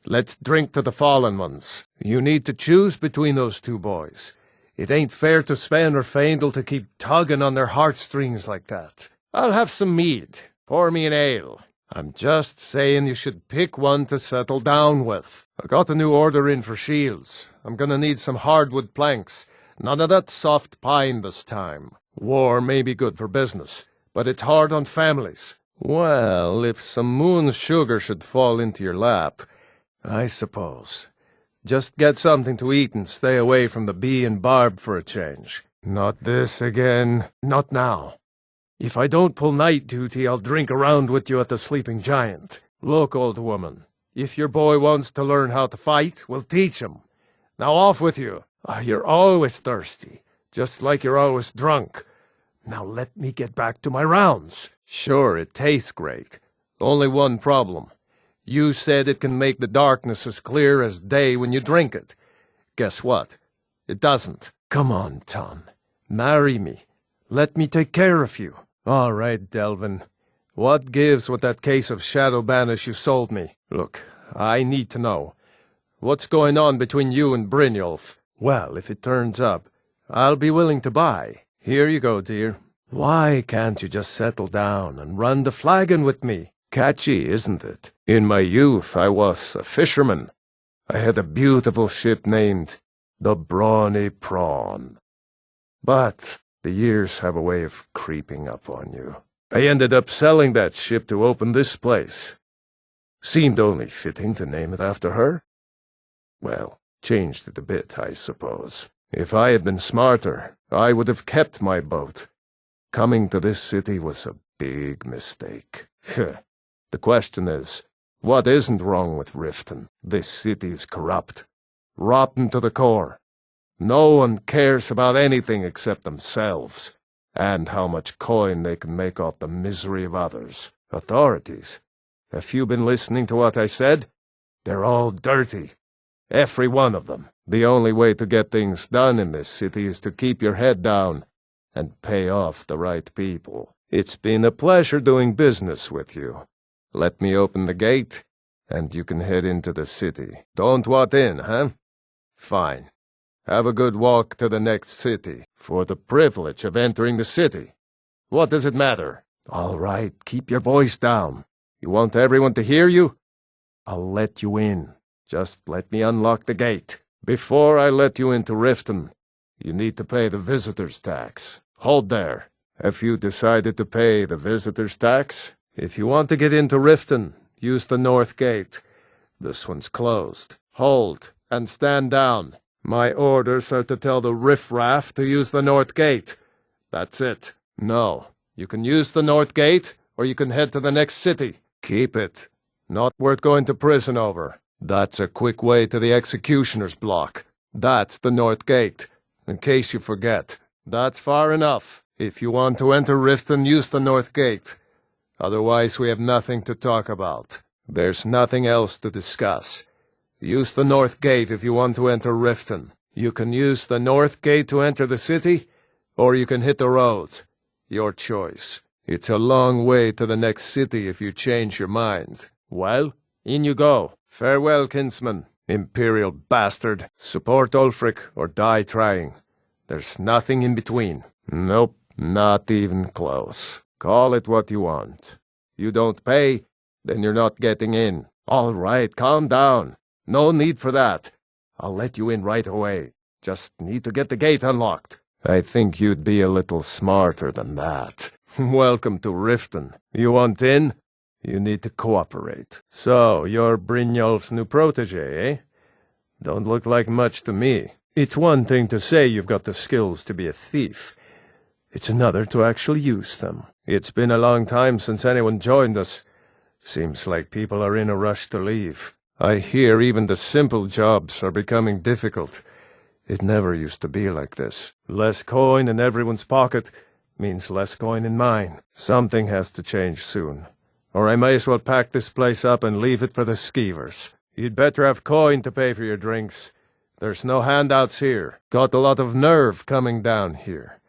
Let's drink to the fallen ones. You need to choose between those two boys. It ain't fair to Sven or Feindl to keep tugging on their heartstrings like that. I'll have some mead. Pour me an ale. I'm just saying you should pick one to settle down with. I got a new order in for shields. I'm gonna need some hardwood planks. None of that soft pine this time. War may be good for business, but it's hard on families. Well, if some moon sugar should fall into your lap, I suppose. Just get something to eat and stay away from the bee and barb for a change. Not this again. Not now. If I don't pull night duty, I'll drink around with you at the Sleeping Giant. Look, old woman, if your boy wants to learn how to fight, we'll teach him. Now off with you. You're always thirsty, just like you're always drunk. Now let me get back to my rounds. Sure, it tastes great. Only one problem. You said it can make the darkness as clear as day when you drink it. Guess what? It doesn't. Come on, Tom. Marry me. Let me take care of you. All right, Delvin. What gives with that case of shadow banish you sold me? Look, I need to know. What's going on between you and Brynjolf? Well, if it turns up, I'll be willing to buy. Here you go, dear. Why can't you just settle down and run the flagon with me? Catchy, isn't it? In my youth, I was a fisherman. I had a beautiful ship named the Brawny Prawn. But the years have a way of creeping up on you. I ended up selling that ship to open this place. Seemed only fitting to name it after her. Well, changed it a bit, I suppose. If I had been smarter, I would have kept my boat. Coming to this city was a big mistake. The question is, what isn't wrong with Riften? This city's corrupt, rotten to the core. No one cares about anything except themselves, and how much coin they can make off the misery of others. Authorities, have you been listening to what I said? They're all dirty. Every one of them. The only way to get things done in this city is to keep your head down and pay off the right people. It's been a pleasure doing business with you. Let me open the gate, and you can head into the city. Don't want in, huh? Fine. Have a good walk to the next city, for the privilege of entering the city. What does it matter? All right, keep your voice down. You want everyone to hear you? I'll let you in. Just let me unlock the gate. Before I let you into Riften, you need to pay the visitor's tax. Hold there. Have you decided to pay the visitor's tax? If you want to get into Riften, use the north gate. This one's closed. Hold, and stand down. My orders are to tell the riffraff to use the north gate. That's it. No, you can use the north gate, or you can head to the next city. Keep it. Not worth going to prison over. That's a quick way to the executioner's block. That's the north gate. In case you forget. That's far enough. If you want to enter Riften, use the north gate. Otherwise, we have nothing to talk about. There's nothing else to discuss. Use the north gate if you want to enter Riften. You can use the north gate to enter the city, or you can hit the road. Your choice. It's a long way to the next city if you change your mind. Well, in you go. Farewell, kinsman. Imperial bastard. Support Ulfric or die trying. There's nothing in between. Nope, not even close. Call it what you want. You don't pay, then you're not getting in. All right, calm down. No need for that. I'll let you in right away. Just need to get the gate unlocked. I think you'd be a little smarter than that. Welcome to Riften. You want in? You need to cooperate. So, you're Brynjolf's new protege, eh? Don't look like much to me. It's one thing to say you've got the skills to be a thief. It's another to actually use them. It's been a long time since anyone joined us. Seems like people are in a rush to leave. I hear even the simple jobs are becoming difficult. It never used to be like this. Less coin in everyone's pocket means less coin in mine. Something has to change soon. Or I may as well pack this place up and leave it for the skeevers. You'd better have coin to pay for your drinks. There's no handouts here. Got a lot of nerve coming down here.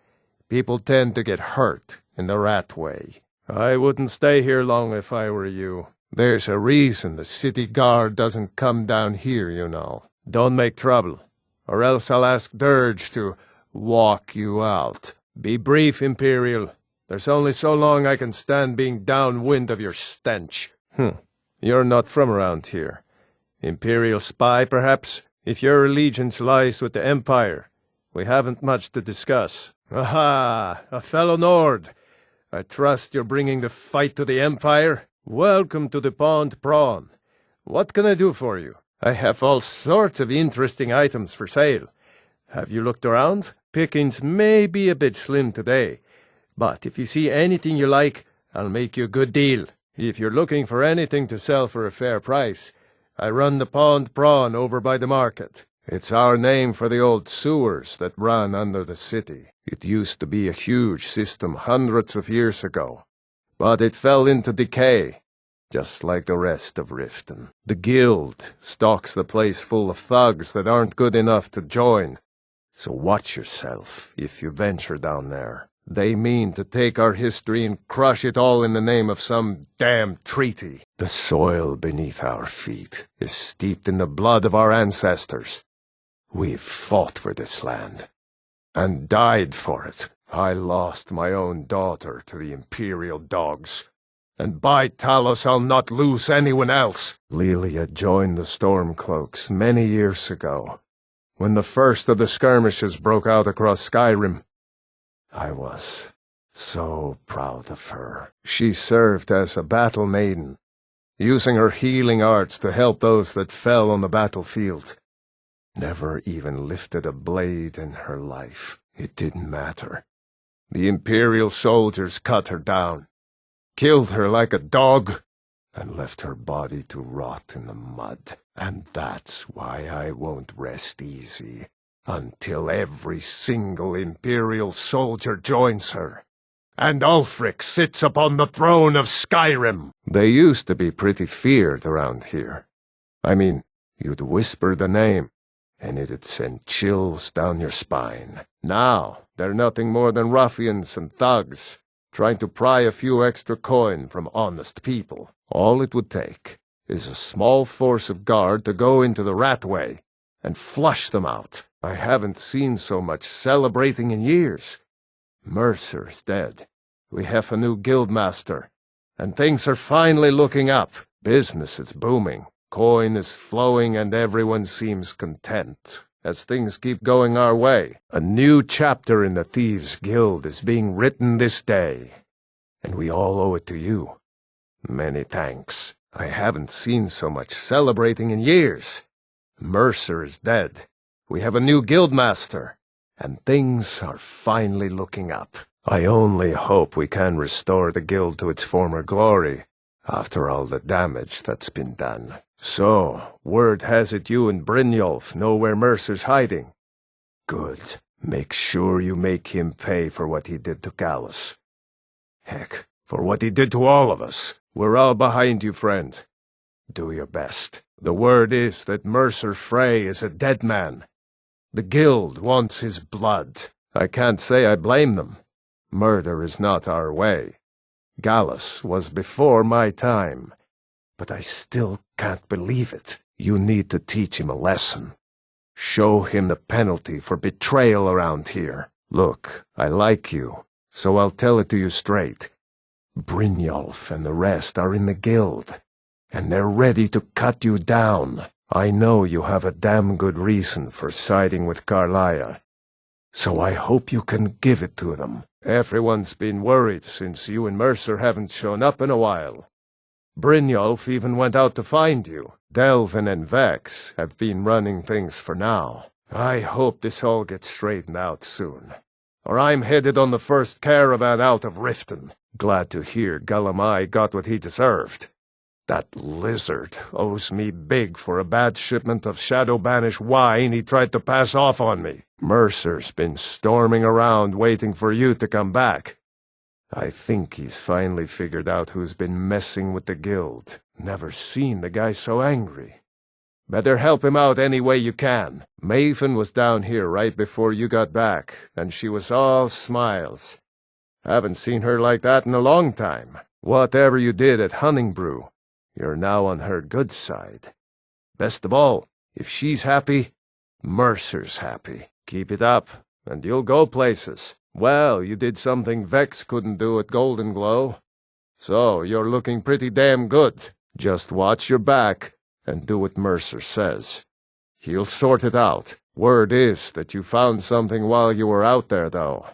People tend to get hurt in the rat way. I wouldn't stay here long if I were you. There's a reason the city guard doesn't come down here, you know. Don't make trouble, or else I'll ask Dirge to walk you out. Be brief, Imperial. There's only so long I can stand being downwind of your stench. You're not from around here. Imperial spy, perhaps? If your allegiance lies with the Empire, we haven't much to discuss. Aha! A fellow Nord. I trust you're bringing the fight to the Empire? Welcome to the Pond Prawn. What can I do for you? I have all sorts of interesting items for sale. Have you looked around? Pickings may be a bit slim today, but if you see anything you like, I'll make you a good deal. If you're looking for anything to sell for a fair price, I run the Pond Prawn over by the market. It's our name for the old sewers that run under the city. It used to be a huge system hundreds of years ago, but it fell into decay, just like the rest of Riften. The guild stocks the place full of thugs that aren't good enough to join, so watch yourself if you venture down there. They mean to take our history and crush it all in the name of some damn treaty. The soil beneath our feet is steeped in the blood of our ancestors. We've fought for this land, and died for it. I lost my own daughter to the Imperial dogs, and by Talos I'll not lose anyone else. Lilia joined the Stormcloaks many years ago, when the first of the skirmishes broke out across Skyrim. I was so proud of her. She served as a battle maiden, using her healing arts to help those that fell on the battlefield. Never even lifted a blade in her life. It didn't matter. The Imperial soldiers cut her down, killed her like a dog, and left her body to rot in the mud. And that's why I won't rest easy until every single Imperial soldier joins her, and Ulfric sits upon the throne of Skyrim. They used to be pretty feared around here. I mean, you'd whisper the name, and it'd send chills down your spine. Now, they're nothing more than ruffians and thugs, trying to pry a few extra coin from honest people. All it would take is a small force of guard to go into the Ratway and flush them out. I haven't seen so much celebrating in years. Mercer's dead. We have a new guildmaster, and things are finally looking up. Business is booming. Coin is flowing and everyone seems content as things keep going our way. A new chapter in the Thieves' Guild is being written this day, and we all owe it to you. Many thanks. I haven't seen so much celebrating in years. Mercer is dead. We have a new guildmaster, and things are finally looking up. I only hope we can restore the guild to its former glory after all the damage that's been done. So, word has it you and Brynjolf know where Mercer's hiding. Good. Make sure you make him pay for what he did to Gallus. Heck, for what he did to all of us. We're all behind you, friend. Do your best. The word is that Mercer Frey is a dead man. The guild wants his blood. I can't say I blame them. Murder is not our way. Gallus was before my time, but I still can't believe it. You need to teach him a lesson. Show him the penalty for betrayal around here. Look, I like you, so I'll tell it to you straight. Brynjolf and the rest are in the guild, and they're ready to cut you down. I know you have a damn good reason for siding with Carlia, so I hope you can give it to them. Everyone's been worried since you and Mercer haven't shown up in a while. Brynjolf even went out to find you. Delvin and Vex have been running things for now. I hope this all gets straightened out soon, or I'm headed on the first caravan out of Riften. Glad to hear Gulamai got what he deserved. That lizard owes me big for a bad shipment of shadow-banished wine he tried to pass off on me. Mercer's been storming around waiting for you to come back. I think he's finally figured out who's been messing with the guild. Never seen the guy so angry. Better help him out any way you can. Maven was down here right before you got back, and she was all smiles. Haven't seen her like that in a long time. Whatever you did at Hunningbrew, you're now on her good side. Best of all, if she's happy, Mercer's happy. Keep it up, and you'll go places. Well, you did something Vex couldn't do at Golden Glow. So, you're looking pretty damn good. Just watch your back, and do what Mercer says. He'll sort it out. Word is that you found something while you were out there, though.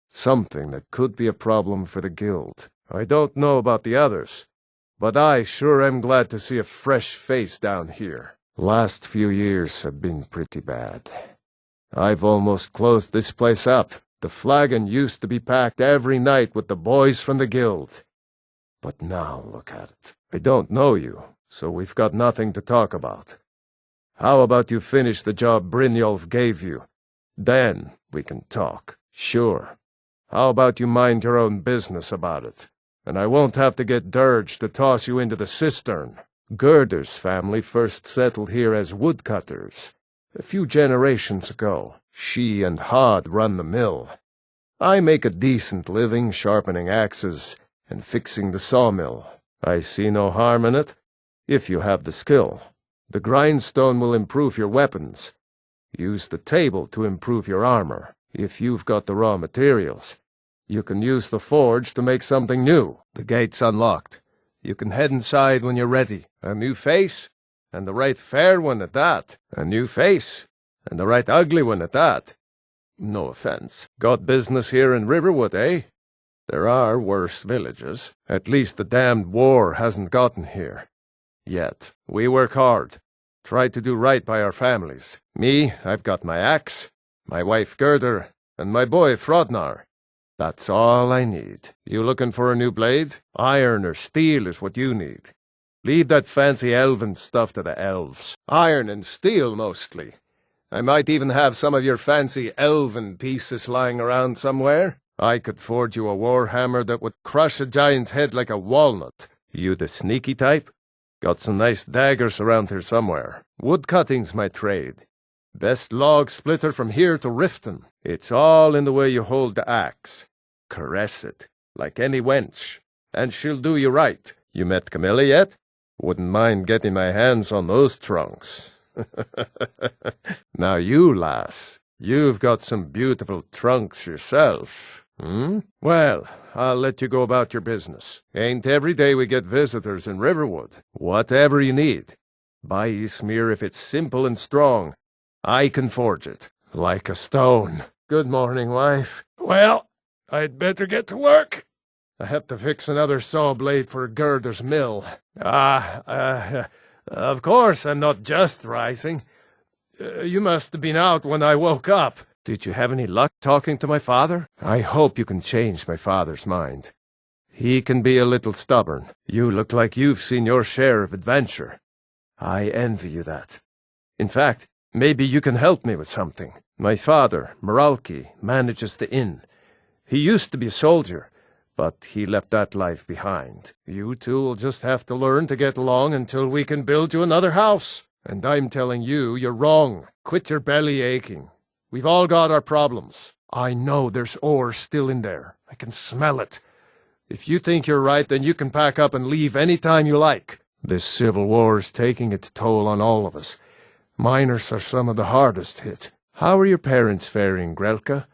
Something that could be a problem for the guild. I don't know about the others, but I sure am glad to see a fresh face down here. Last few years have been pretty bad. I've almost closed this place up. The flagon used to be packed every night with the boys from the guild. But now look at it. I don't know you, so we've got nothing to talk about. How about you finish the job Brynjolf gave you? Then we can talk. Sure. How about you mind your own business about it? And I won't have to get Dirge to toss you into the cistern. Gerder's family first settled here as woodcutters a few generations ago. She and Hod run the mill. I make a decent living sharpening axes and fixing the sawmill. I see no harm in it, if you have the skill. The grindstone will improve your weapons. Use the table to improve your armor. If you've got the raw materials, you can use the forge to make something new. The gate's unlocked. You can head inside when you're ready. A new face, and the right fair one at that. A new face, and the right ugly one at that. No offense. Got business here in Riverwood, eh? There are worse villages. At least the damned war hasn't gotten here. Yet. We work hard. Try to do right by our families. Me, I've got my axe, my wife Gerder, and my boy Frodnar. That's all I need. You looking for a new blade? Iron or steel is what you need. Leave that fancy elven stuff to the elves. Iron and steel, mostly. I might even have some of your fancy elven pieces lying around somewhere. I could forge you a warhammer that would crush a giant head like a walnut. You the sneaky type? Got some nice daggers around here somewhere. Woodcutting's my trade. Best log splitter from here to Riften. It's all in the way you hold the axe. Caress it, like any wench, and she'll do you right. You met Camilla yet? Wouldn't mind getting my hands on those trunks. Now you, lass, you've got some beautiful trunks yourself. Well, I'll let you go about your business. Ain't every day we get visitors in Riverwood. Whatever you need. Buy Ysmir if it's simple and strong. I can forge it. Like a stone. Good morning, wife. Well, I'd better get to work. I have to fix another saw blade for Gerder's mill. Of course I'm not just rising. You must have been out when I woke up. Did you have any luck talking to my father? I hope you can change my father's mind. He can be a little stubborn. You look like you've seen your share of adventure. I envy you that. In fact, maybe you can help me with something. My father, Moralki, manages the inn. He used to be a soldier, but he left that life behind. You two will just have to learn to get along until we can build you another house. And I'm telling you, you're wrong. Quit your belly aching. We've all got our problems. I know there's ore still in there. I can smell it. If you think you're right, then you can pack up and leave any time you like. This civil war's taking its toll on all of us. Miners are some of the hardest hit. How are your parents faring, Grelka?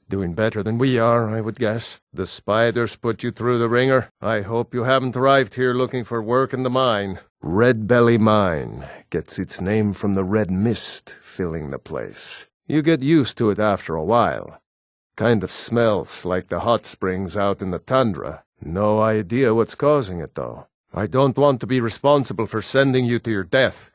Doing better than we are, I would guess. The spiders put you through the ringer. I hope you haven't arrived here looking for work in the mine. Red Belly Mine gets its name from the red mist filling the place. You get used to it after a while. Kind of smells like the hot springs out in the tundra. No idea what's causing it, though. I don't want to be responsible for sending you to your death.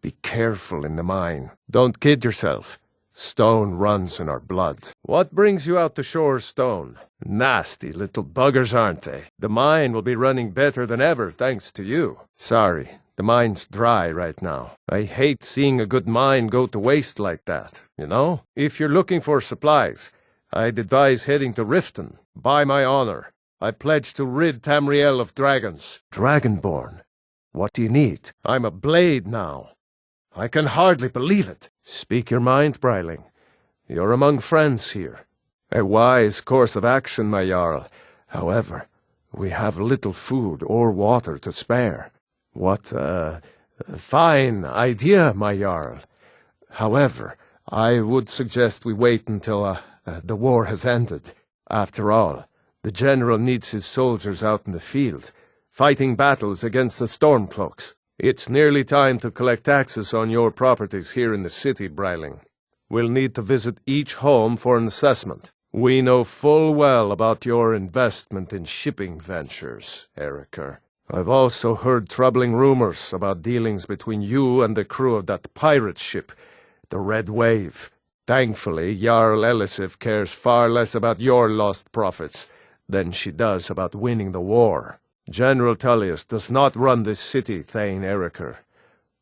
Be careful in the mine. Don't kid yourself. Stone runs in our blood. What brings you out to shore, Stone? Nasty little buggers, aren't they? The mine will be running better than ever, thanks to you. Sorry, the mine's dry right now. I hate seeing a good mine go to waste like that, you know? If you're looking for supplies, I'd advise heading to Riften. By my honor, I pledge to rid Tamriel of dragons. Dragonborn? What do you need? I'm a blade now. I can hardly believe it. Speak your mind, Breiling. You're among friends here. A wise course of action, my Jarl. However, we have little food or water to spare. What a fine idea, my Jarl. However, I would suggest we wait until the war has ended. After all, the general needs his soldiers out in the field, fighting battles against the Stormcloaks. It's nearly time to collect taxes on your properties here in the city, Breiling. We'll need to visit each home for an assessment. We know full well about your investment in shipping ventures, Eriker. I've also heard troubling rumors about dealings between you and the crew of that pirate ship, the Red Wave. Thankfully, Jarl Elisif cares far less about your lost profits than she does about winning the war. General Tullius does not run this city, Thane Eriker.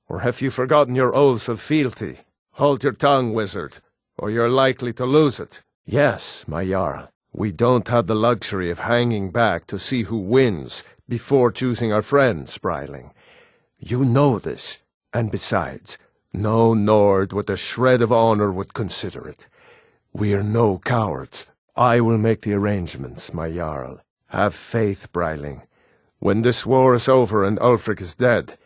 Or have you forgotten your oaths of fealty? Hold your tongue, wizard, or you're likely to lose it. Yes, my Jarl, we don't have the luxury of hanging back to see who wins before choosing our friends, Bryling. You know this, and besides, no Nord with a shred of honor would consider it. We're no cowards. I will make the arrangements, my Jarl. Have faith, Bryling. When this war is over and Ulfric is dead,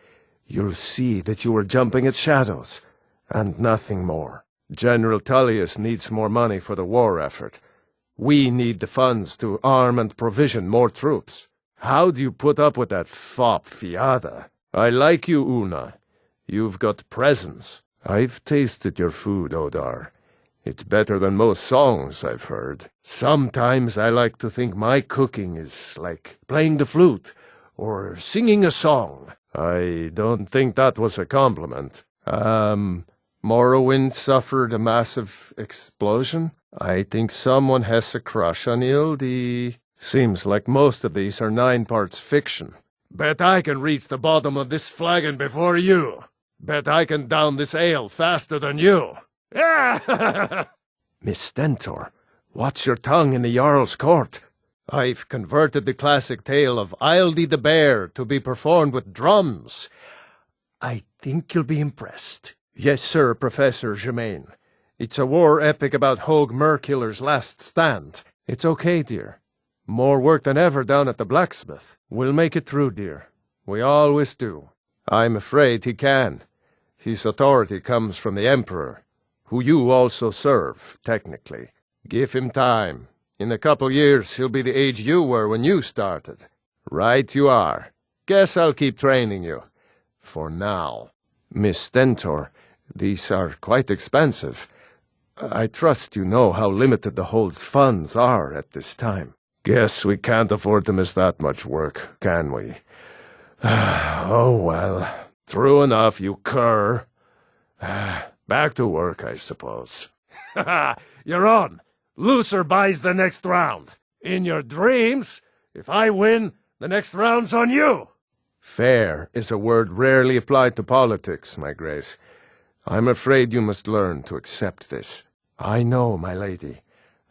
you'll see that you were jumping at shadows, and nothing more. General Tullius needs more money for the war effort. We need the funds to arm and provision more troops. How do you put up with that fop Fiada? I like you, Una. You've got presence. I've tasted your food, Odar. It's better than most songs I've heard. Sometimes I like to think my cooking is like playing the flute or singing a song. I don't think that was a compliment. Morrowind suffered a massive explosion? I think someone has a crush on Ildi. Seems like most of these are 9 parts fiction. Bet I can reach the bottom of this flagon before you. Bet I can down this ale faster than you. Miss Stentor, watch your tongue in the Jarl's court. I've converted the classic tale of Eildi the Bear to be performed with drums. I think you'll be impressed. Yes, sir, Professor Germain. It's a war epic about Hogue Merkiller's last stand. It's okay, dear. More work than ever down at the blacksmith. We'll make it through, dear. We always do. I'm afraid he can. His authority comes from the Emperor, who you also serve, technically. Give him time. In a couple years, he'll be the age you were when you started. Right you are. Guess I'll keep training you. For now. Miss Stentor, these are quite expensive. I trust you know how limited the Hold's funds are at this time. Guess we can't afford to miss that much work, can we? Oh well. True enough, you cur. Back to work, I suppose. You're on. Loser buys the next round. In your dreams, if I win, the next round's on you. Fair is a word rarely applied to politics, my grace. I'm afraid you must learn to accept this. I know, my lady.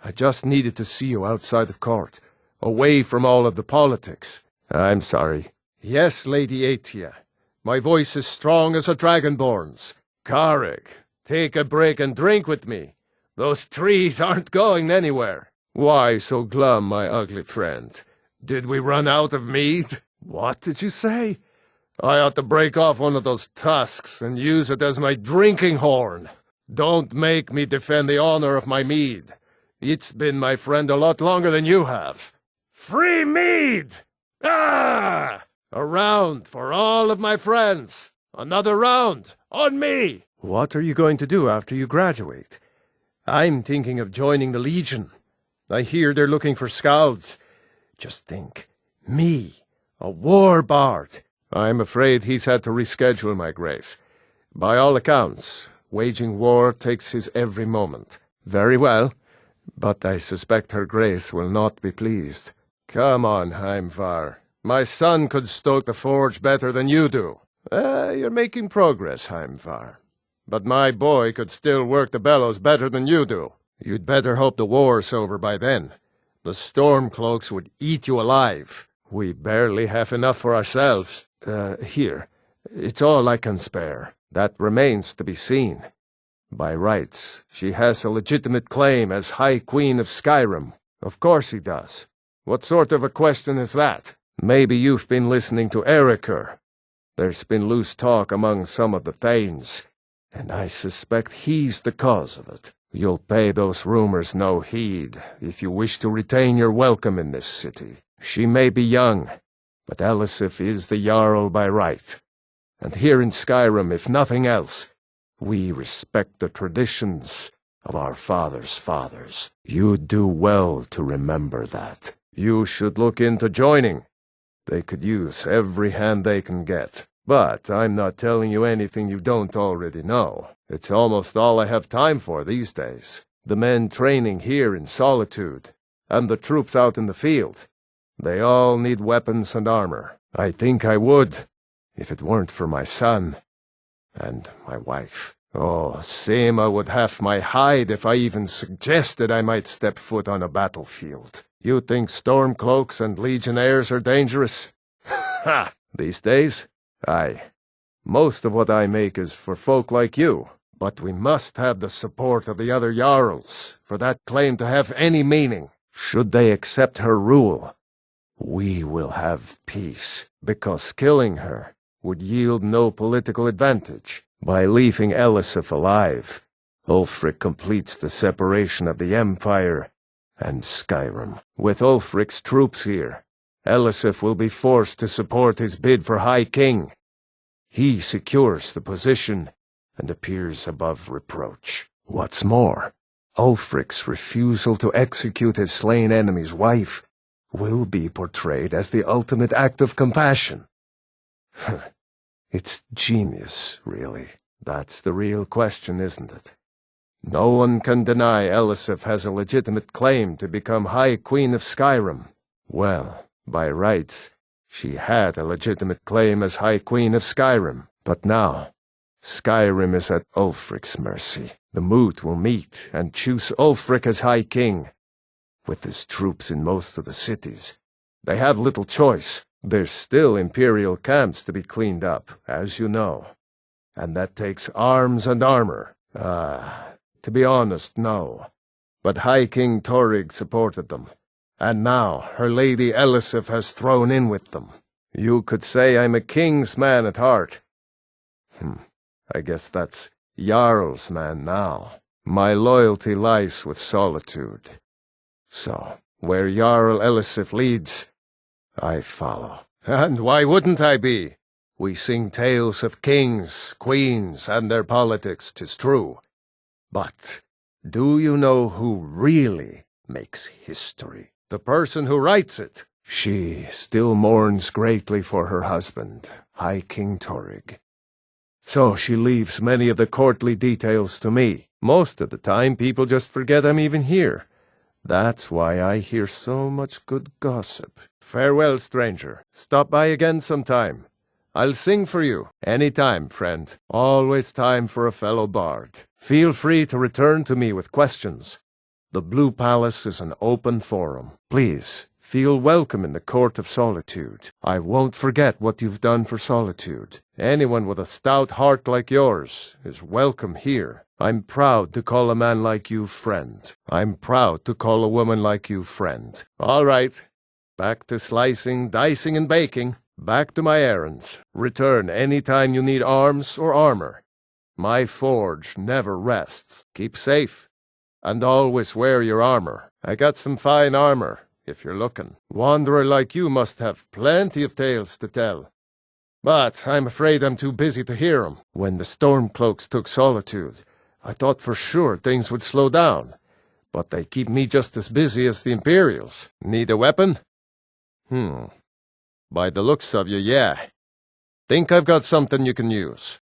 I just needed to see you outside of court, away from all of the politics. I'm sorry. Yes, Lady Aetia. My voice is strong as a dragonborn's. Karek, take a break and drink with me. Those trees aren't going anywhere. Why so glum, my ugly friend? Did we run out of meat? What did you say? I ought to break off one of those tusks and use it as my drinking horn. Don't make me defend the honor of my mead. It's been my friend a lot longer than you have. Free mead! Ah! A round for all of my friends. Another round on me. What are you going to do after you graduate? I'm thinking of joining the Legion. I hear they're looking for scouts. Just think, me, a war bard. I'm afraid he's had to reschedule, my grace. By all accounts, waging war takes his every moment. Very well, but I suspect her grace will not be pleased. Come on, Heimvar. My son could stoke the forge better than you do. You're making progress, Heimvar. But my boy could still work the bellows better than you do. You'd better hope the war's over by then. The Stormcloaks would eat you alive. We barely have enough for ourselves. Here. It's all I can spare. That remains to be seen. By rights, she has a legitimate claim as High Queen of Skyrim. Of course he does. What sort of a question is that? Maybe you've been listening to Eriker. There's been loose talk among some of the Thanes, and I suspect he's the cause of it. You'll pay those rumors no heed if you wish to retain your welcome in this city. She may be young, but Elisif is the Jarl by right. And here in Skyrim, if nothing else, we respect the traditions of our fathers' fathers. You do well to remember that. You should look into joining. They could use every hand they can get. But I'm not telling you anything you don't already know. It's almost all I have time for these days. The men training here in Solitude, and the troops out in the field. They all need weapons and armor. I think I would, if it weren't for my son and my wife. Oh, Seema would have my hide if I even suggested I might step foot on a battlefield. You think stormcloaks and legionnaires are dangerous? Ha! These days? Aye. Most of what I make is for folk like you. But we must have the support of the other Jarls for that claim to have any meaning. Should they accept her rule, we will have peace, because killing her would yield no political advantage. By leaving Elisif alive, Ulfric completes the separation of the Empire and Skyrim. With Ulfric's troops here, Elisif will be forced to support his bid for High King. He secures the position and appears above reproach. What's more, Ulfric's refusal to execute his slain enemy's wife will be portrayed as the ultimate act of compassion. It's genius, really. That's the real question, isn't it? No one can deny Elisif has a legitimate claim to become High Queen of Skyrim. Well, by rights, she had a legitimate claim as High Queen of Skyrim. But now, Skyrim is at Ulfric's mercy. The Moot will meet and choose Ulfric as High King. With his troops in most of the cities, they have little choice. There's still Imperial camps to be cleaned up, as you know. And that takes arms and armor. To be honest, no. But High King Torrig supported them. And now her lady Elisif has thrown in with them. You could say I'm a king's man at heart. I guess that's Jarl's man now. My loyalty lies with Solitude. So, where Jarl Elisif leads, I follow. And why wouldn't I be? We sing tales of kings, queens, and their politics, 'tis true. But do you know who really makes history? The person who writes it. She still mourns greatly for her husband, High King Torrig. So she leaves many of the courtly details to me. Most of the time, people just forget I'm even here. That's why I hear so much good gossip. Farewell, stranger. Stop by again sometime. I'll sing for you. Any time, friend. Always time for a fellow bard. Feel free to return to me with questions. The Blue Palace is an open forum. Please, feel welcome in the Court of Solitude. I won't forget what you've done for Solitude. Anyone with a stout heart like yours is welcome here. I'm proud to call a man like you friend. I'm proud to call a woman like you friend. All right. Back to slicing, dicing, and baking. Back to my errands. Return any time you need arms or armor. My forge never rests. Keep safe. And always wear your armor. I got some fine armor, if you're looking. Wanderer like you must have plenty of tales to tell. But I'm afraid I'm too busy to hear 'em. When the Stormcloaks took Solitude, I thought for sure things would slow down. But they keep me just as busy as the Imperials. Need a weapon? By the looks of you, yeah. Think I've got something you can use.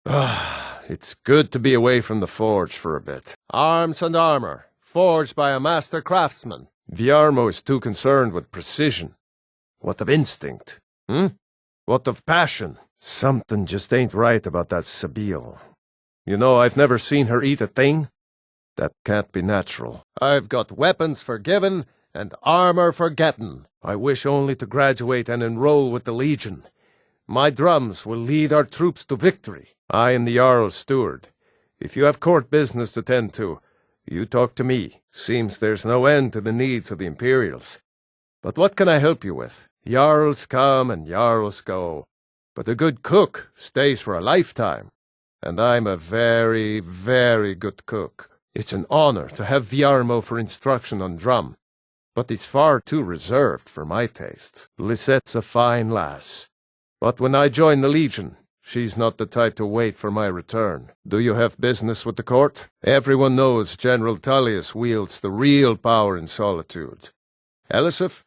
It's good to be away from the forge for a bit. Arms and armor, forged by a master craftsman. Viarmo is too concerned with precision. What of instinct? What of passion? Something just ain't right about that Sabine. You know, I've never seen her eat a thing. That can't be natural. I've got weapons for giving and armor for getting. I wish only to graduate and enroll with the Legion. My drums will lead our troops to victory. I am the Jarl's steward. If you have court business to tend to, you talk to me. Seems there's no end to the needs of the Imperials. But what can I help you with? Jarls come and Jarls go. But a good cook stays for a lifetime. And I'm a very, very good cook. It's an honor to have Viarmo for instruction on drum. But he's far too reserved for my tastes. Lisette's a fine lass. But when I join the Legion, she's not the type to wait for my return. Do you have business with the court? Everyone knows General Tullius wields the real power in Solitude. Elisif?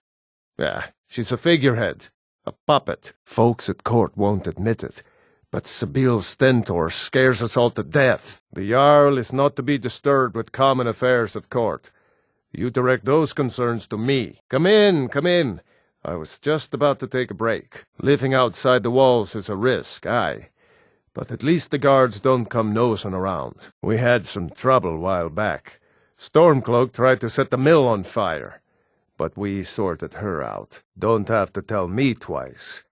Yeah, she's a figurehead. A puppet. Folks at court won't admit it, but Sibyl Stentor scares us all to death. The Jarl is not to be disturbed with common affairs of court. You direct those concerns to me. Come in, come in. I was just about to take a break. Living outside the walls is a risk, aye. But at least the guards don't come nosing around. We had some trouble a while back. Stormcloak tried to set the mill on fire, but we sorted her out. Don't have to tell me twice.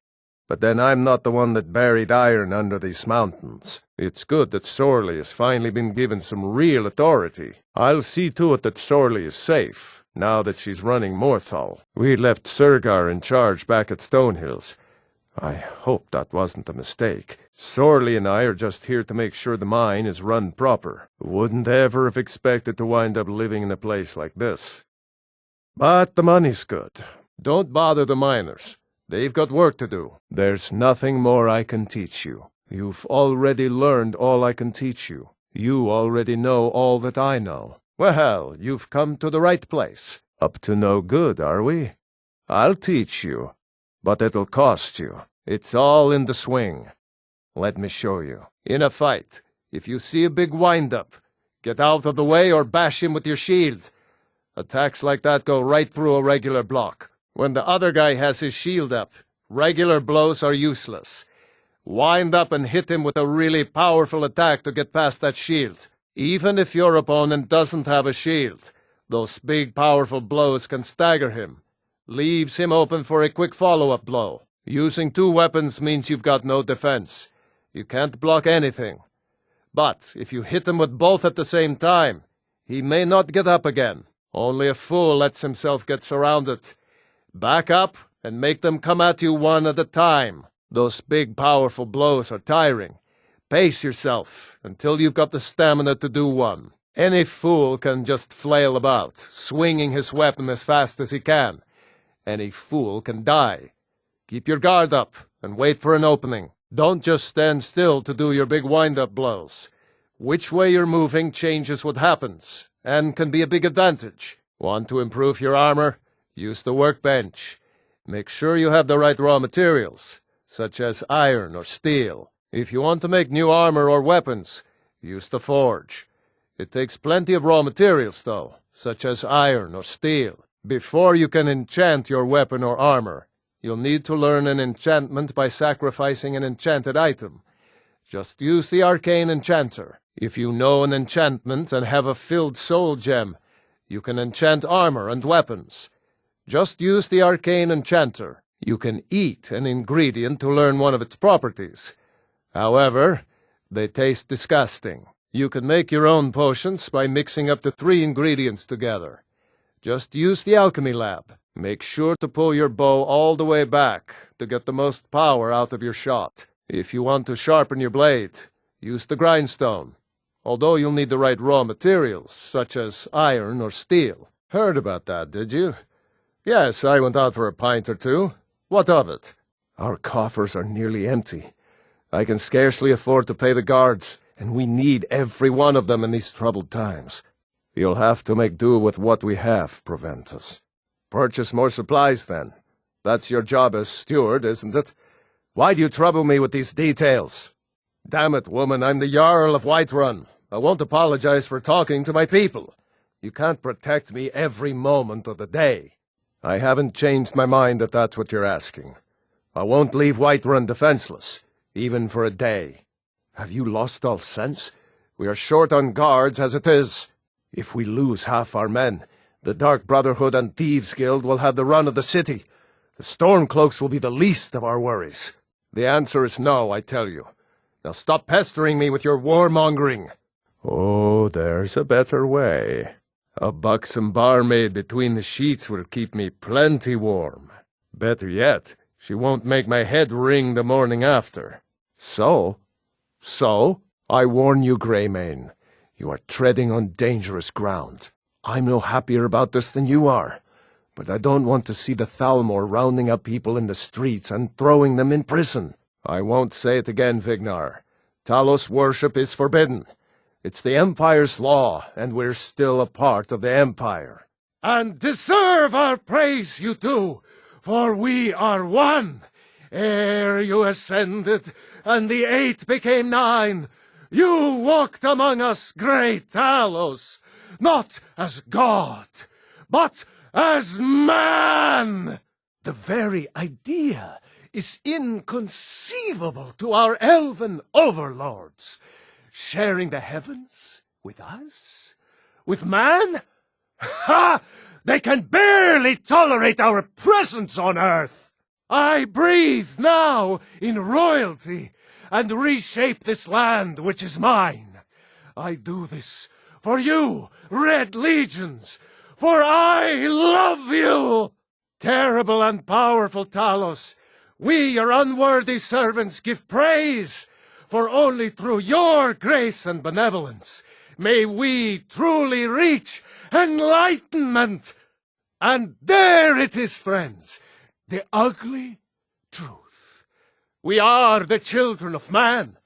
But then I'm not the one that buried iron under these mountains. It's good that Sorley has finally been given some real authority. I'll see to it that Sorley is safe, now that she's running Morthal. We left Surgar in charge back at Stonehills. I hope that wasn't a mistake. Sorley and I are just here to make sure the mine is run proper. Wouldn't ever have expected to wind up living in a place like this. But the money's good. Don't bother the miners. They've got work to do. There's nothing more I can teach you. You've already learned all I can teach you. You already know all that I know. Well, you've come to the right place. Up to no good, are we? I'll teach you, but it'll cost you. It's all in the swing. Let me show you. In a fight, if you see a big wind-up, get out of the way or bash him with your shield. Attacks like that go right through a regular block. When the other guy has his shield up, regular blows are useless. Wind up and hit him with a really powerful attack to get past that shield. Even if your opponent doesn't have a shield, those big powerful blows can stagger him. Leaves him open for a quick follow-up blow. Using two weapons means you've got no defense. You can't block anything. But if you hit him with both at the same time, he may not get up again. Only a fool lets himself get surrounded. Back up and make them come at you one at a time. Those big, powerful blows are tiring. Pace yourself until you've got the stamina to do one. Any fool can just flail about, swinging his weapon as fast as he can. Any fool can die. Keep your guard up and wait for an opening. Don't just stand still to do your big wind-up blows. Which way you're moving changes what happens, and can be a big advantage. Want to improve your armor? Use the workbench. Make sure you have the right raw materials, such as iron or steel. If you want to make new armor or weapons, use the forge. It takes plenty of raw materials, though, such as iron or steel. Before you can enchant your weapon or armor, you'll need to learn an enchantment by sacrificing an enchanted item. Just use the arcane enchanter. If you know an enchantment and have a filled soul gem, you can enchant armor and weapons. Just use the arcane enchanter. You can eat an ingredient to learn one of its properties. However, they taste disgusting. You can make your own potions by mixing up to 3 ingredients together. Just use the alchemy lab. Make sure to pull your bow all the way back to get the most power out of your shot. If you want to sharpen your blade, use the grindstone, although you'll need the right raw materials, such as iron or steel. Heard about that, did you? Yes, I went out for a pint or two. What of it? Our coffers are nearly empty. I can scarcely afford to pay the guards, and we need every one of them in these troubled times. You'll have to make do with what we have, Proventus. Purchase more supplies, then. That's your job as steward, isn't it? Why do you trouble me with these details? Damn it, woman, I'm the Jarl of Whiterun. I won't apologize for talking to my people. You can't protect me every moment of the day. I haven't changed my mind if that's what you're asking. I won't leave Whiterun defenseless, even for a day. Have you lost all sense? We are short on guards as it is. If we lose half our men, the Dark Brotherhood and Thieves' Guild will have the run of the city. The Stormcloaks will be the least of our worries. The answer is no, I tell you. Now stop pestering me with your warmongering. Oh, there's a better way. A buxom barmaid between the sheets will keep me plenty warm. Better yet, she won't make my head ring the morning after. So, I warn you, Greymane, you are treading on dangerous ground. I'm no happier about this than you are, but I don't want to see the Thalmor rounding up people in the streets and throwing them in prison. I won't say it again, Vignar. Talos worship is forbidden. It's the Empire's law, and we're still a part of the Empire. And deserve our praise, you do, for we are one ere you ascended, and the 8 became 9, you walked among us, great Talos, not as God, but as man! The very idea is inconceivable to our elven overlords. Sharing the heavens with us? With man? Ha! They can barely tolerate our presence on Earth! I breathe now in royalty and reshape this land which is mine. I do this for you, Red Legions, for I love you! Terrible and powerful Talos, we, your unworthy servants, give praise, for only through your grace and benevolence may we truly reach enlightenment. And there it is, friends, the ugly truth. We are the children of man.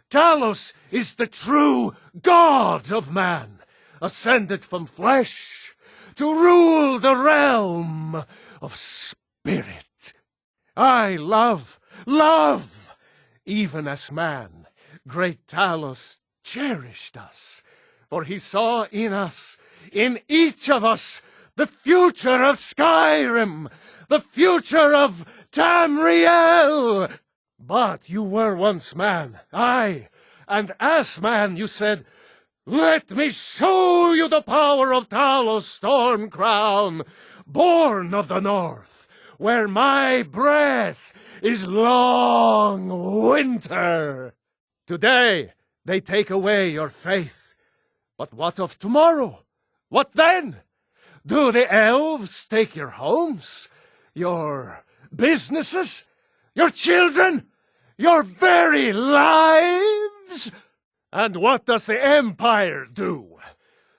Talos is the true God of man, ascended from flesh to rule the realm of spirit. I love, even as man, great Talos cherished us, for he saw in us, in each of us, the future of Skyrim, the future of Tamriel. But you were once man, aye, and as man you said, "Let me show you the power of Talos Stormcrown, born of the north, where my breath is long winter." Today they take away your faith. But what of tomorrow? What then? Do the elves take your homes, your businesses, your children, your very lives? And what does the Empire do?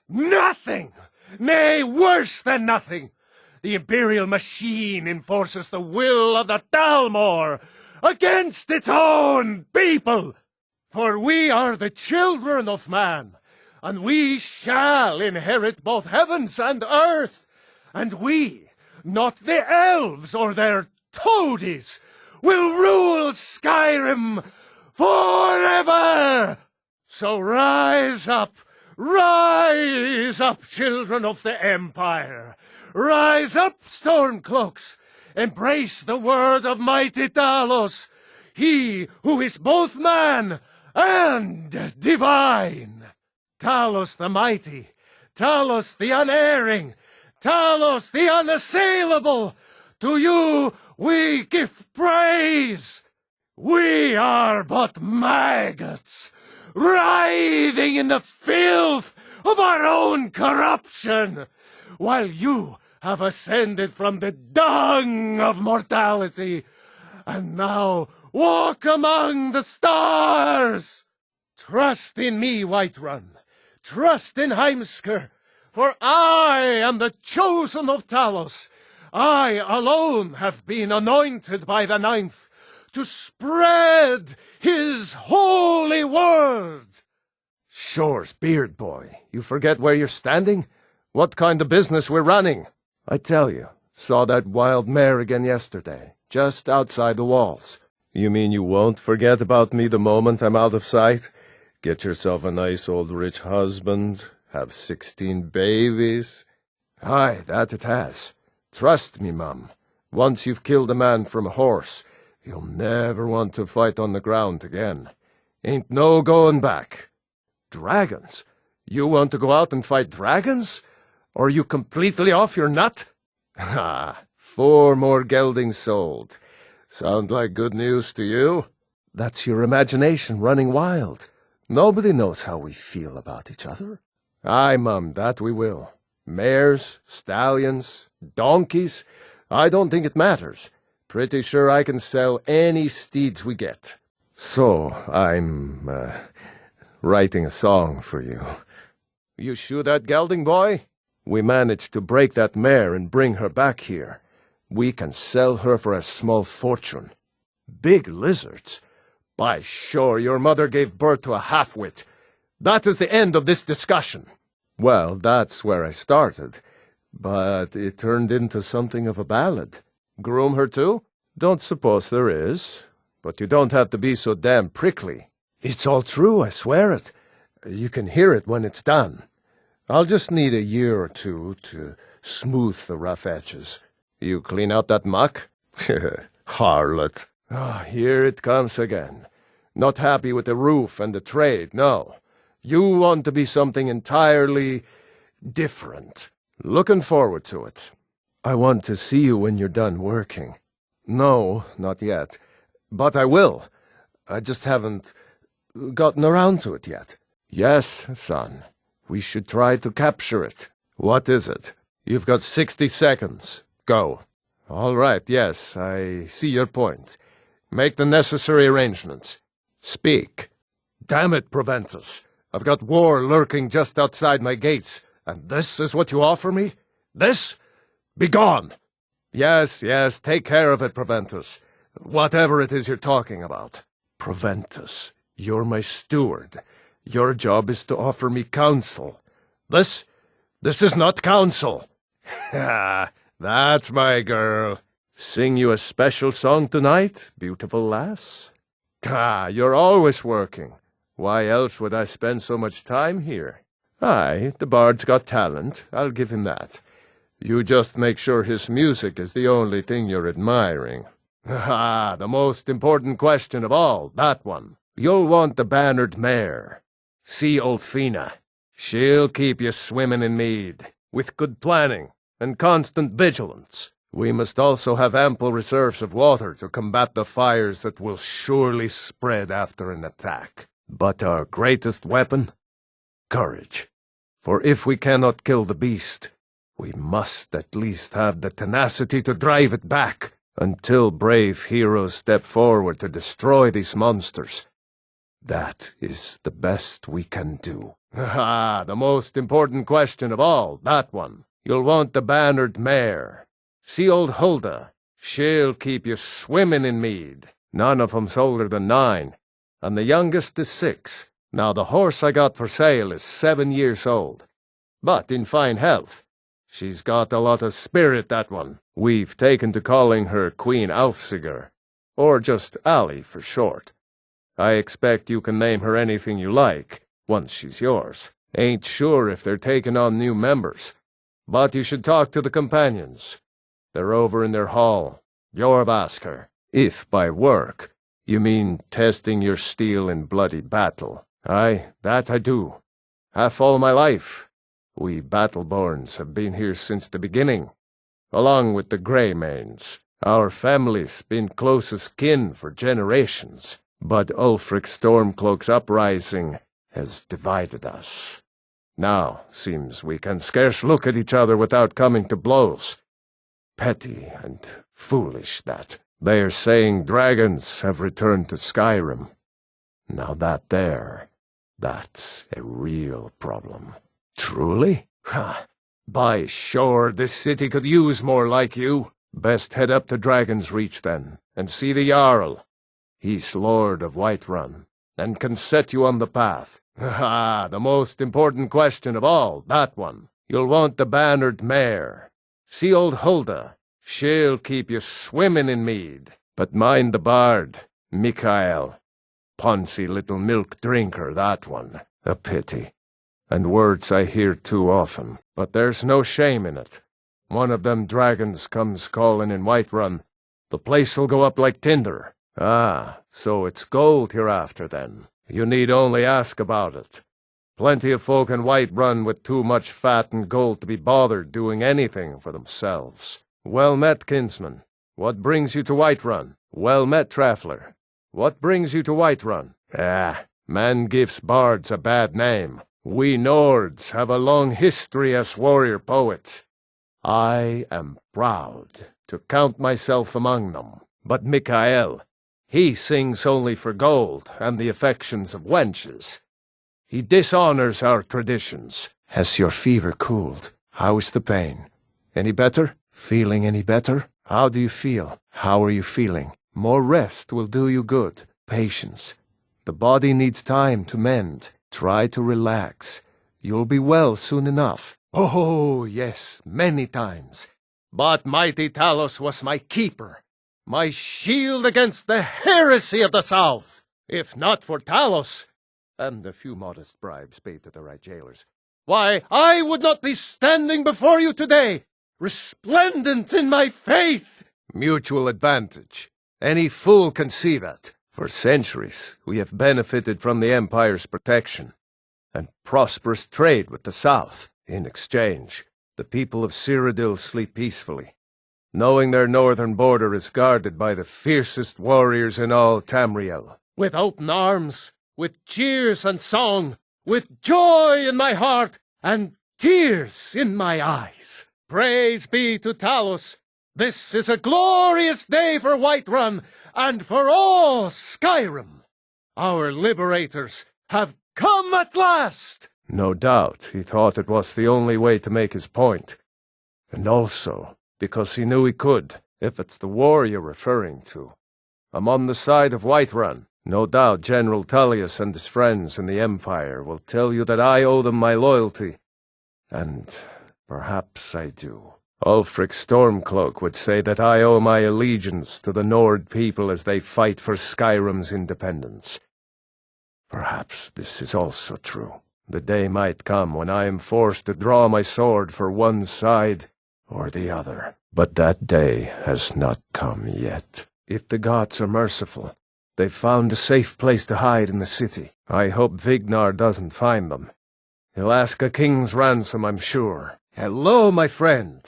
Nothing! Nay, worse than nothing! The Imperial machine enforces the will of the Dalmor against its own people! For we are the children of man, and we shall inherit both heavens and earth, and we, not the elves or their toadies, will rule Skyrim forever! So rise up, children of the Empire! Rise up, Stormcloaks! Embrace the word of mighty Talos, he who is both man and divine! Talos the mighty, Talos the unerring, Talos the unassailable, to you we give praise! We are but maggots, writhing in the filth of our own corruption, while you have ascended from the dung of mortality, and now walk among the stars! Trust in me, Whiterun. Trust in Heimskr, for I am the chosen of Talos. I alone have been anointed by the Ninth to spread his holy word. Shore's beard, boy. You forget where you're standing? What kind of business we're running? I tell you, saw that wild mare again yesterday, just outside the walls. You mean you won't forget about me the moment I'm out of sight? Get yourself a nice old rich husband, have 16 babies. Aye, that it has. Trust me, Mum. Once you've killed a man from a horse, you'll never want to fight on the ground again. Ain't no going back. Dragons? You want to go out and fight dragons? Or are you completely off your nut? Ha! 4 more geldings sold. Sound like good news to you? That's your imagination running wild. Nobody knows how we feel about each other. Aye, Mum, that we will. Mares, stallions, donkeys, I don't think it matters. Pretty sure I can sell any steeds we get. So, I'm, writing a song for you. You shoot that gelding, boy? We managed to break that mare and bring her back here. We can sell her for a small fortune. Big lizards? By sure, your mother gave birth to a half-wit. That is the end of this discussion. Well, that's where I started. But it turned into something of a ballad. Groom her too? Don't suppose there is, but you don't have to be so damn prickly. It's all true, I swear it. You can hear it when it's done. I'll just need a year or two to smooth the rough edges. You clean out that muck? Harlot. Ah, here it comes again. Not happy with the roof and the trade, no. You want to be something entirely different. Looking forward to it. I want to see you when you're done working. No, not yet. But I will. I just haven't gotten around to it yet. Yes, son. We should try to capture it. What is it? You've got 60 seconds. Go. All right, yes, I see your point. Make the necessary arrangements. Speak. Damn it, Proventus. I've got war lurking just outside my gates, and this is what you offer me? This? Begone! Yes, take care of it, Proventus. Whatever it is you're talking about. Proventus, you're my steward. Your job is to offer me counsel. This is not counsel. Ha, that's my girl. Sing you a special song tonight, beautiful lass? Ah, you're always working. Why else would I spend so much time here? Aye, the bard's got talent, I'll give him that. You just make sure his music is the only thing you're admiring. Ah, the most important question of all, that one. You'll want the bannered mare. See Ulfina. She'll keep you swimming in mead, with good planning and constant vigilance. We must also have ample reserves of water to combat the fires that will surely spread after an attack. But our greatest weapon? Courage. For if we cannot kill the beast, we must at least have the tenacity to drive it back until brave heroes step forward to destroy these monsters. That is the best we can do. Ah, the most important question of all, that one. You'll want the bannered mare. See old Hulda. She'll keep you swimming in mead. None of 'em's older than 9, and the youngest is 6. Now the horse I got for sale is 7 years old, but in fine health. She's got a lot of spirit, that one. We've taken to calling her Queen Aufsiger, or just Allie for short. I expect you can name her anything you like, once she's yours. Ain't sure if they're taking on new members, but you should talk to the companions. They're over in their hall. Jorvaskr. If by work you mean testing your steel in bloody battle. Aye, that I do. Half all my life. We Battleborns have been here since the beginning, along with the Greymanes. Our family's been closest kin for generations, but Ulfric Stormcloak's uprising has divided us. Now, seems we can scarce look at each other without coming to blows. Petty and foolish, that. They are saying dragons have returned to Skyrim. Now that's a real problem. Truly? Ha! By sure, this city could use more like you. Best head up to Dragon's Reach, then, and see the Jarl. He's Lord of Whiterun, and can set you on the path. Ah, the most important question of all, that one. You'll want the bannered mare. See old Hulda. She'll keep you swimming in mead. But mind the bard, Mikael. Poncy little milk drinker, that one. A pity. And words I hear too often. But there's no shame in it. One of them dragons comes calling in Whiterun. The place'll go up like tinder. Ah, so it's gold you're after, then. You need only ask about it. Plenty of folk in Whiterun with too much fat and gold to be bothered doing anything for themselves. Well met, kinsman. What brings you to Whiterun? Well met, traveller. What brings you to Whiterun? Ah, man gives bards a bad name. We Nords have a long history as warrior poets. I am proud to count myself among them. But Mikael, he sings only for gold and the affections of wenches. He dishonors our traditions. Has your fever cooled? How is the pain? Any better? Feeling any better? How do you feel? How are you feeling? More rest will do you good. Patience. The body needs time to mend. Try to relax. You'll be well soon enough. Oh, yes, many times. But mighty Talos was my keeper. my shield against the heresy of the South. If not for Talos, and a few modest bribes paid to the right jailers, why, I would not be standing before you today, resplendent in my faith. Mutual advantage. Any fool can see that. For centuries, we have benefited from the Empire's protection and prosperous trade with the South. In exchange, the people of Cyrodiil sleep peacefully, knowing their northern border is guarded by the fiercest warriors in all Tamriel. With open arms, with cheers and song, with joy in my heart and tears in my eyes. Praise be to Talos. This is a glorious day for Whiterun and for all Skyrim. Our liberators have come at last. No doubt he thought it was the only way to make his point. And also because he knew he could. If it's the war you're referring to, I'm on the side of Whiterun. No doubt General Tullius and his friends in the Empire will tell you that I owe them my loyalty. And perhaps I do. Ulfric Stormcloak would say that I owe my allegiance to the Nord people as they fight for Skyrim's independence. Perhaps this is also true. The day might come when I am forced to draw my sword for one side or the other. But that day has not come yet. If the gods are merciful, they've found a safe place to hide in the city. I hope Vignar doesn't find them. He'll ask a king's ransom, I'm sure. Hello, my friend.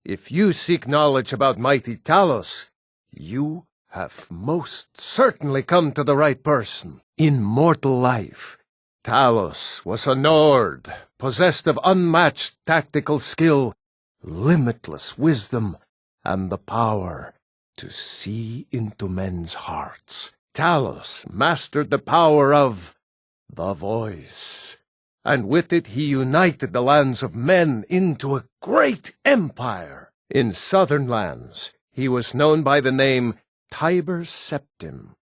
If you seek knowledge about mighty Talos, you have most certainly come to the right person. In mortal life, Talos was a Nord, possessed of unmatched tactical skill, limitless wisdom, and the power to see into men's hearts. Talos mastered the power of the voice, and with it he united the lands of men into a great empire. In southern lands, he was known by the name Tiber Septim.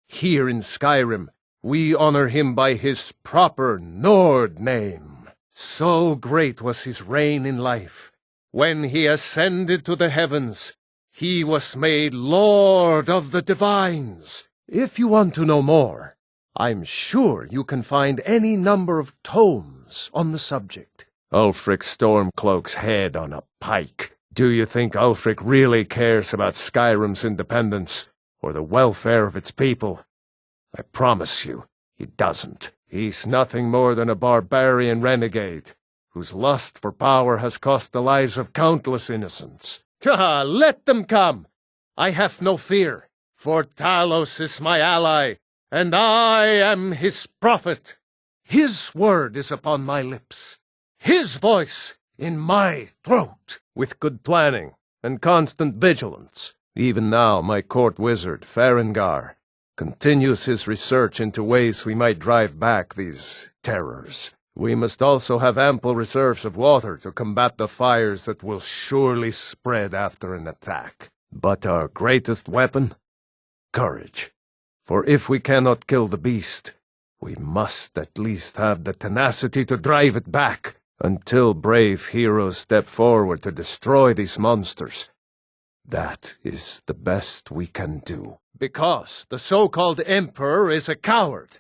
Here in Skyrim, we honor him by his proper Nord name. So great was his reign in life. When he ascended to the heavens, he was made Lord of the Divines. If you want to know more, I'm sure you can find any number of tomes on the subject. Ulfric Stormcloak's head on a pike. Do you think Ulfric really cares about Skyrim's independence or the welfare of its people? I promise you, he doesn't. He's nothing more than a barbarian renegade, whose lust for power has cost the lives of countless innocents. Ah, let them come! I have no fear, for Talos is my ally, and I am his prophet. His word is upon my lips, his voice in my throat. With good planning and constant vigilance, even now my court wizard, Farengar, continues his research into ways we might drive back these terrors. We must also have ample reserves of water to combat the fires that will surely spread after an attack. But our greatest weapon? Courage. For if we cannot kill the beast, we must at least have the tenacity to drive it back. Until brave heroes step forward to destroy these monsters, that is the best we can do. Because the so-called Emperor is a coward.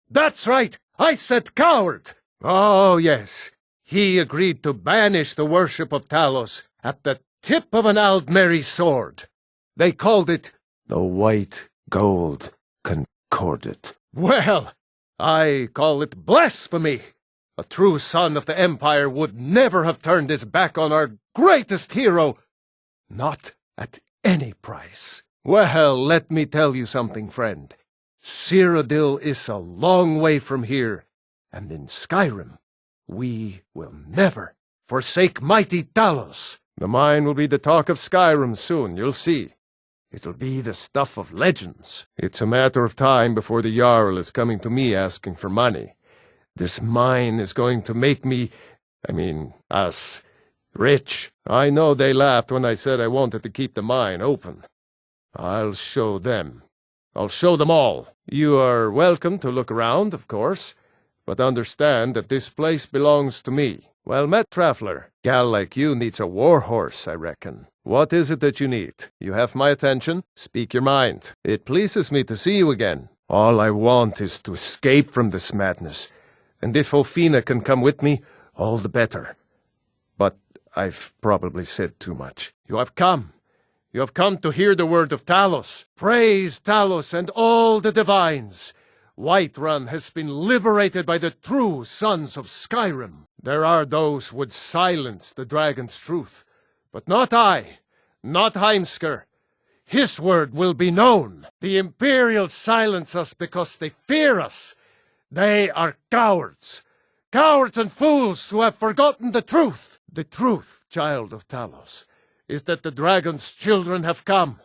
That's right, I said coward! Oh, yes, he agreed to banish the worship of Talos at the tip of an Aldmeri sword. They called it the White Gold Concordat. Well, I call it blasphemy. A true son of the Empire would never have turned his back on our greatest hero. Not at any price. Well, let me tell you something, friend. Cyrodiil is a long way from here, and in Skyrim, we will never forsake mighty Talos. The mine will be the talk of Skyrim soon, you'll see. It'll be the stuff of legends. It's a matter of time before the Jarl is coming to me asking for money. This mine is going to make me, us, rich. I know they laughed when I said I wanted to keep the mine open. I'll show them. I'll show them all. You are welcome to look around, of course, but understand that this place belongs to me. Well met, traveler. Gal like you needs a war horse, I reckon. What is it that you need? You have my attention. Speak your mind. It pleases me to see you again. All I want is to escape from this madness. And if Ophina can come with me, all the better. But I've probably said too much. You have come. You have come to hear the word of Talos. Praise Talos and all the divines. Whiterun has been liberated by the true sons of Skyrim. There are those who would silence the dragon's truth. But not I, not Heimskr. His word will be known. The Imperials silence us because they fear us. They are cowards. Cowards and fools who have forgotten the truth. The truth, child of Talos, is that the dragon's children have come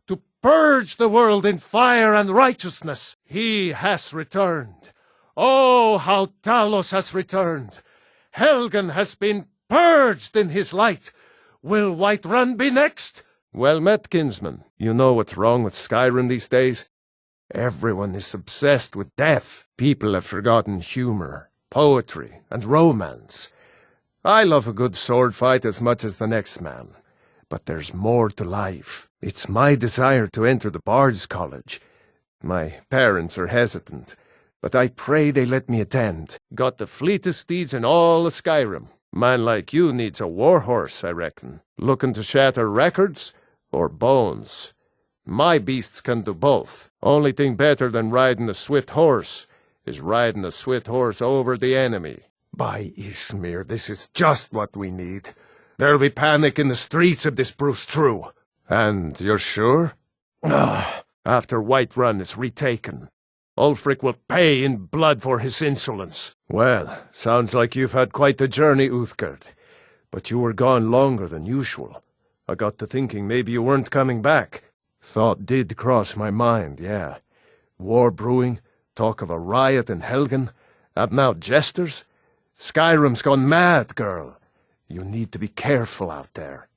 to purge the world in fire and righteousness. He has returned. Oh, how Talos has returned. Helgen has been purged in his light. Will Whiterun be next? Well met, kinsman. You know what's wrong with Skyrim these days? Everyone is obsessed with death. People have forgotten humor, poetry, and romance. I love a good sword fight as much as the next man. But there's more to life. It's my desire to enter the Bard's College. My parents are hesitant, but I pray they let me attend. Got the fleetest steeds in all of Skyrim. Man like you needs a warhorse, I reckon. Looking to shatter records or bones? My beasts can do both. Only thing better than riding a swift horse is riding a swift horse over the enemy. By Ysmir, this is just what we need. There'll be panic in the streets if this proves true. And you're sure? After Whiterun is retaken, Ulfric will pay in blood for his insolence. Well, sounds like you've had quite the journey, Uthgerd. But you were gone longer than usual. I got to thinking maybe you weren't coming back. Thought did cross my mind, yeah. War brewing, talk of a riot in Helgen, and now jesters. Skyrim's gone mad, girl. You need to be careful out there.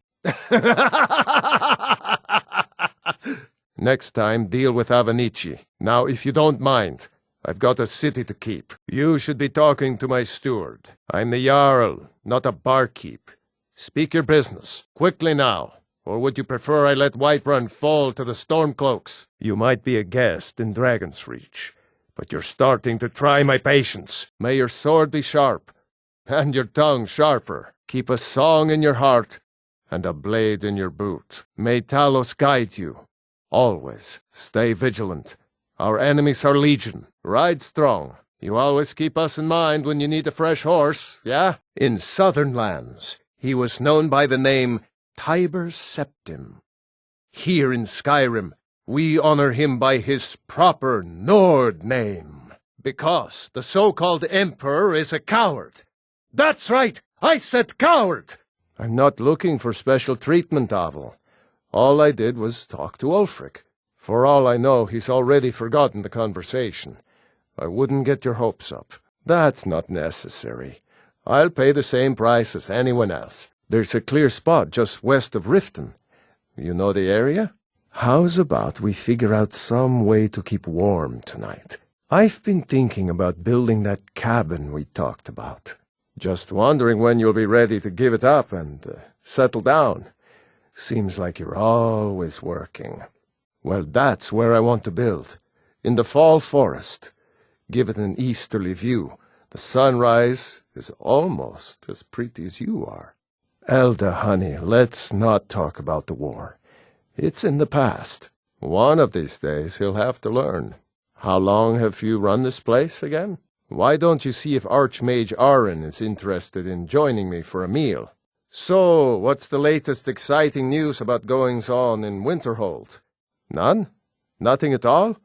Next time, deal with Avenici. Now, if you don't mind, I've got a city to keep. You should be talking to my steward. I'm the Jarl, not a barkeep. Speak your business. Quickly now. Or would you prefer I let Whiterun fall to the Stormcloaks? You might be a guest in Dragon's Reach, but you're starting to try my patience. May your sword be sharp, and your tongue sharper. Keep a song in your heart, and a blade in your boot. May Talos guide you. Always stay vigilant. Our enemies are legion. Ride strong. You always keep us in mind when you need a fresh horse, yeah? In southern lands, he was known by the name Tiber Septim. Here in Skyrim, we honor him by his proper Nord name, because the so-called Emperor is a coward. That's right, I said coward! I'm not looking for special treatment, Avel. All I did was talk to Ulfric. For all I know, he's already forgotten the conversation. I wouldn't get your hopes up. That's not necessary. I'll pay the same price as anyone else. There's a clear spot just west of Riften. You know the area? How's about we figure out some way to keep warm tonight? I've been thinking about building that cabin we talked about. Just wondering when you'll be ready to give it up and settle down. Seems like you're always working. Well, that's where I want to build. In the fall forest. Give it an easterly view. The sunrise is almost as pretty as you are. Elda, honey, let's not talk about the war. It's in the past. One of these days he'll have to learn. How long have you run this place again? Why don't you see if Archmage Arin is interested in joining me for a meal? So, what's the latest exciting news about goings-on in Winterhold? None? Nothing at all?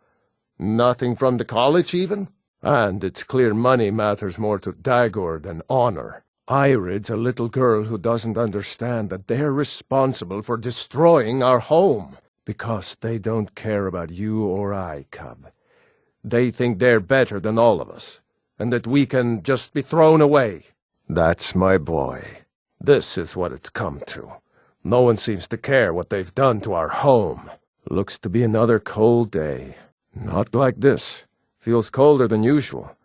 Nothing from the college, even? And it's clear money matters more to Dagor than honor. Irid's a little girl who doesn't understand that they're responsible for destroying our home. Because they don't care about you or I, cub. They think they're better than all of us, and that we can just be thrown away. That's my boy. This is what it's come to. No one seems to care what they've done to our home. Looks to be another cold day. Not like this. Feels colder than usual.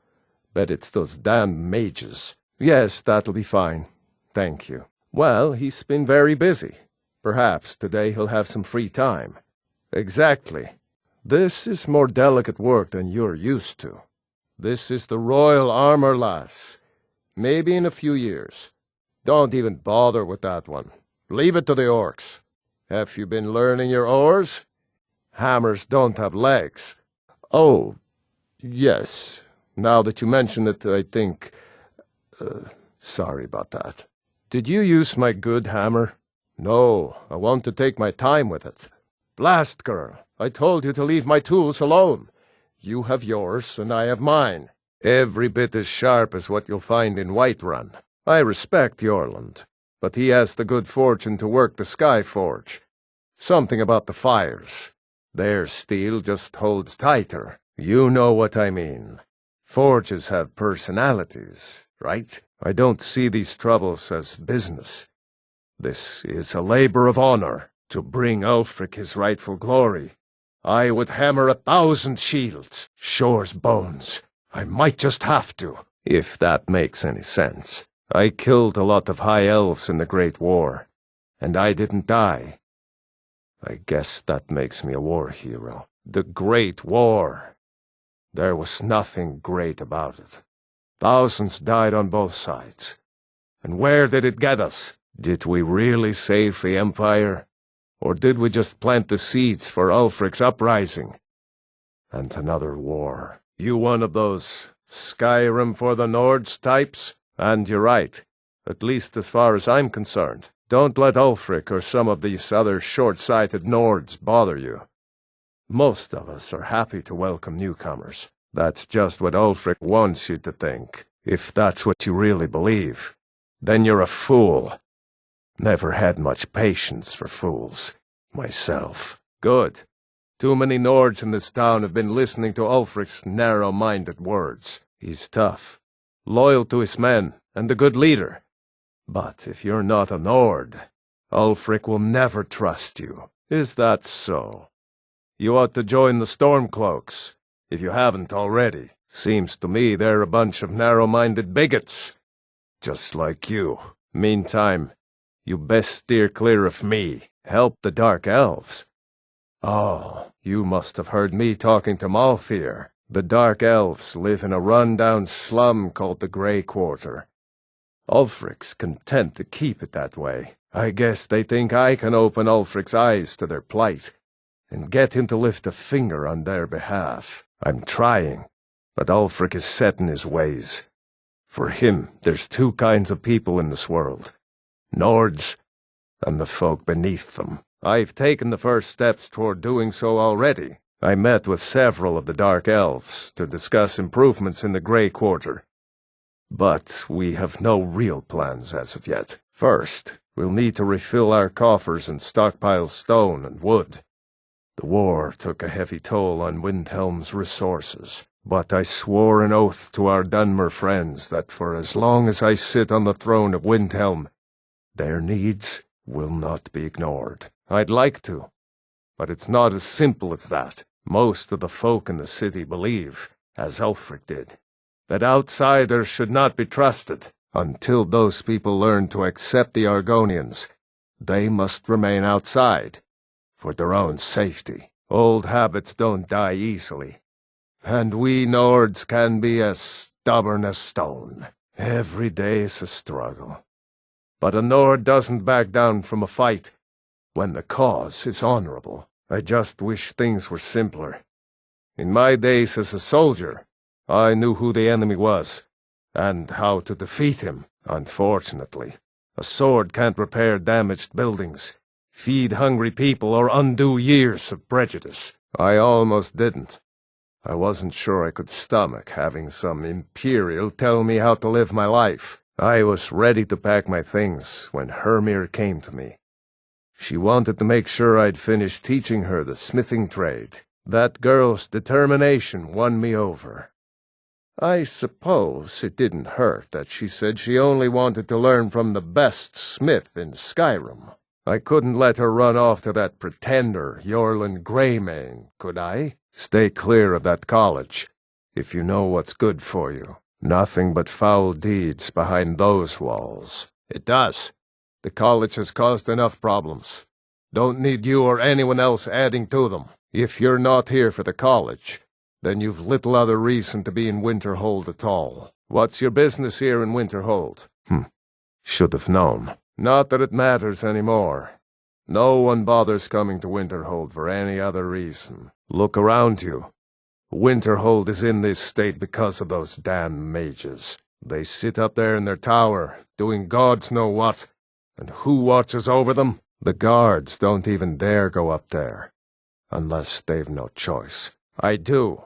Bet it's those damn mages. Yes, that'll be fine. Thank you. Well, he's been very busy. Perhaps today he'll have some free time. Exactly. This is more delicate work than you're used to. This is the royal armor, lass. Maybe in a few years. Don't even bother with that one. Leave it to the orcs. Have you been learning your oars? Hammers don't have legs. Oh, yes. Now that you mention it, I think... sorry about that. Did you use my good hammer? No, I want to take my time with it. Blast, girl, I told you to leave my tools alone. You have yours, and I have mine. Every bit as sharp as what you'll find in Whiterun. I respect Jorland, but he has the good fortune to work the Skyforge. Something about the fires. Their steel just holds tighter. You know what I mean. Forges have personalities, right? I don't see these troubles as business. This is a labor of honor, to bring Ulfric his rightful glory. I would hammer 1,000 shields, Shore's bones. I might just have to, if that makes any sense. I killed a lot of high elves in the Great War, and I didn't die. I guess that makes me a war hero. The Great War. There was nothing great about it. Thousands died on both sides. And where did it get us? Did we really save the Empire? Or did we just plant the seeds for Ulfric's uprising? And another war. You one of those Skyrim for the Nords types? And you're right, at least as far as I'm concerned. Don't let Ulfric or some of these other short-sighted Nords bother you. Most of us are happy to welcome newcomers. That's just what Ulfric wants you to think. If that's what you really believe, then you're a fool. Never had much patience for fools. Myself. Good. Too many Nords in this town have been listening to Ulfric's narrow-minded words. He's tough, loyal to his men, and a good leader. But if you're not a Nord, Ulfric will never trust you. Is that so? You ought to join the Stormcloaks, if you haven't already. Seems to me they're a bunch of narrow-minded bigots. Just like you. Meantime, you best steer clear of me. Help the Dark Elves. Oh, you must have heard me talking to Malfir. The Dark Elves live in a run-down slum called the Grey Quarter. Ulfric's content to keep it that way. I guess they think I can open Ulfric's eyes to their plight and get him to lift a finger on their behalf. I'm trying, but Ulfric is set in his ways. For him, there's two kinds of people in this world. Nords and the folk beneath them. I've taken the first steps toward doing so already. I met with several of the Dark Elves to discuss improvements in the Grey Quarter. But we have no real plans as of yet. First, we'll need to refill our coffers and stockpile stone and wood. The war took a heavy toll on Windhelm's resources, but I swore an oath to our Dunmer friends that for as long as I sit on the throne of Windhelm, their needs will not be ignored. I'd like to, but it's not as simple as that. Most of the folk in the city believe, as Ulfric did, that outsiders should not be trusted. Until those people learn to accept the Argonians, they must remain outside, for their own safety. Old habits don't die easily, and we Nords can be as stubborn as stone. Every day is a struggle. But a Nord doesn't back down from a fight when the cause is honorable. I just wish things were simpler. In my days as a soldier, I knew who the enemy was, and how to defeat him. Unfortunately, a sword can't repair damaged buildings, feed hungry people, or undo years of prejudice. I almost didn't. I wasn't sure I could stomach having some Imperial tell me how to live my life. I was ready to pack my things when Hermir came to me. She wanted to make sure I'd finish teaching her the smithing trade. That girl's determination won me over. I suppose it didn't hurt that she said she only wanted to learn from the best smith in Skyrim. I couldn't let her run off to that pretender, Jorland Greymane, could I? Stay clear of that college, if you know what's good for you. Nothing but foul deeds behind those walls. It does. The college has caused enough problems. Don't need you or anyone else adding to them. If you're not here for the college, then you've little other reason to be in Winterhold at all. What's your business here in Winterhold? Should have known. Not that it matters anymore. No one bothers coming to Winterhold for any other reason. Look around you. Winterhold is in this state because of those damn mages. They sit up there in their tower, doing gods know what. And who watches over them? The guards don't even dare go up there. Unless they've no choice. I do.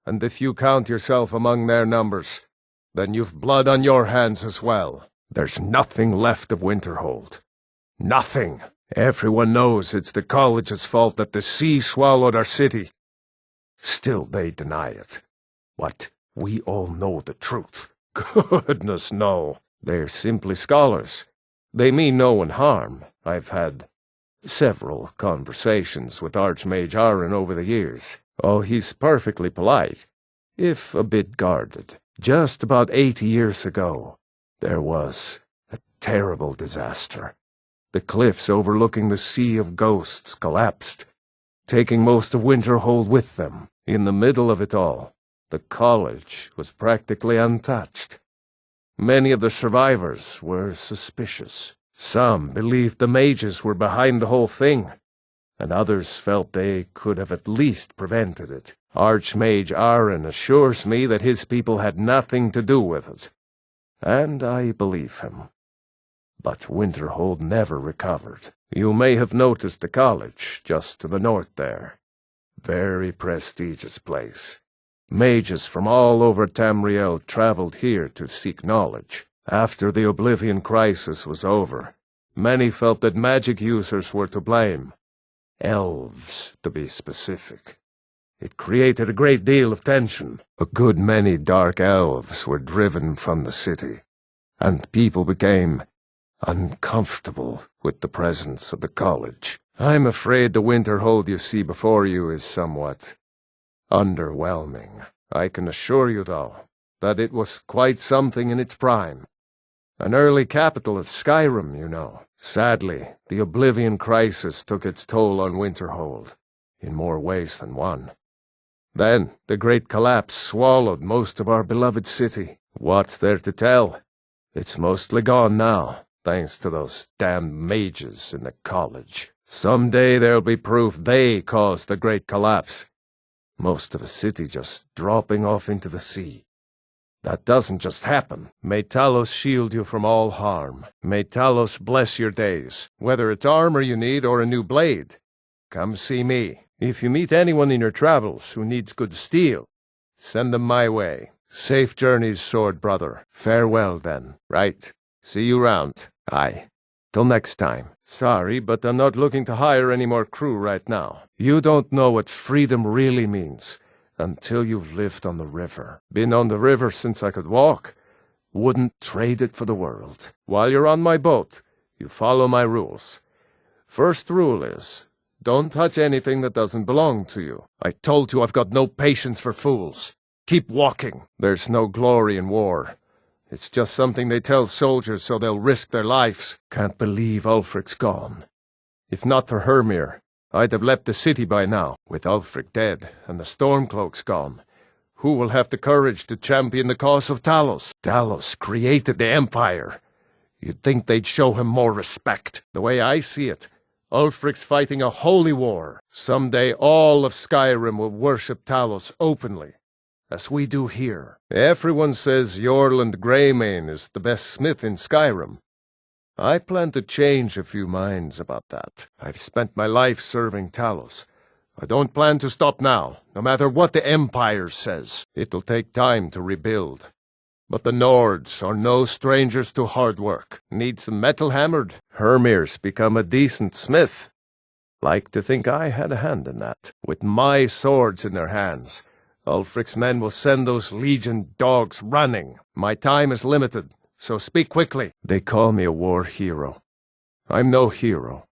And if you count yourself among their numbers, then you've blood on your hands as well. There's nothing left of Winterhold. Nothing. Everyone knows it's the college's fault that the sea swallowed our city. Still they deny it. But we all know the truth. Goodness, no. They're simply scholars. They mean no one harm. I've had several conversations with Archmage Aaron over the years. Oh, he's perfectly polite, if a bit guarded. Just about 80 years ago, there was a terrible disaster. The cliffs overlooking the Sea of Ghosts collapsed, taking most of Winterhold with them. In the middle of it all, the college was practically untouched. Many of the survivors were suspicious. Some believed the mages were behind the whole thing, and others felt they could have at least prevented it. Archmage Aaron assures me that his people had nothing to do with it, and I believe him. But Winterhold never recovered. You may have noticed the college just to the north there. Very prestigious place. Mages from all over Tamriel traveled here to seek knowledge. After the Oblivion Crisis was over, many felt that magic users were to blame. Elves, to be specific. It created a great deal of tension. A good many dark elves were driven from the city, and people became uncomfortable with the presence of the college. I'm afraid the Winterhold you see before you is somewhat underwhelming. I can assure you, though, that it was quite something in its prime. An early capital of Skyrim, you know. Sadly, the Oblivion Crisis took its toll on Winterhold, in more ways than one. Then, the Great Collapse swallowed most of our beloved city. What's there to tell? It's mostly gone now, thanks to those damned mages in the college. Someday there'll be proof they caused the Great Collapse. Most of a city just dropping off into the sea. That doesn't just happen. May Talos shield you from all harm. May Talos bless your days. Whether it's armor you need or a new blade, come see me. If you meet anyone in your travels who needs good steel, send them my way. Safe journeys, sword brother. Farewell, then. Right. See you round. Aye. Till next time. Sorry, but I'm not looking to hire any more crew right now. You don't know what freedom really means until you've lived on the river. Been on the river since I could walk. Wouldn't trade it for the world. While you're on my boat, you follow my rules. First rule is, don't touch anything that doesn't belong to you. I told you I've got no patience for fools. Keep walking. There's no glory in war. It's just something they tell soldiers so they'll risk their lives. Can't believe Ulfric's gone. If not for Hermir, I'd have left the city by now. With Ulfric dead and the Stormcloaks gone, who will have the courage to champion the cause of Talos? Talos created the Empire. You'd think they'd show him more respect. The way I see it, Ulfric's fighting a holy war. Someday all of Skyrim will worship Talos openly, as we do here. Everyone says Jorland Greymane is the best smith in Skyrim. I plan to change a few minds about that. I've spent my life serving Talos. I don't plan to stop now, no matter what the Empire says. It'll take time to rebuild. But the Nords are no strangers to hard work. Needs them metal hammered. Hermir's become a decent smith. Like to think I had a hand in that. With my swords in their hands, Ulfric's men will send those Legion dogs running. My time is limited, so speak quickly. They call me a war hero. I'm no hero.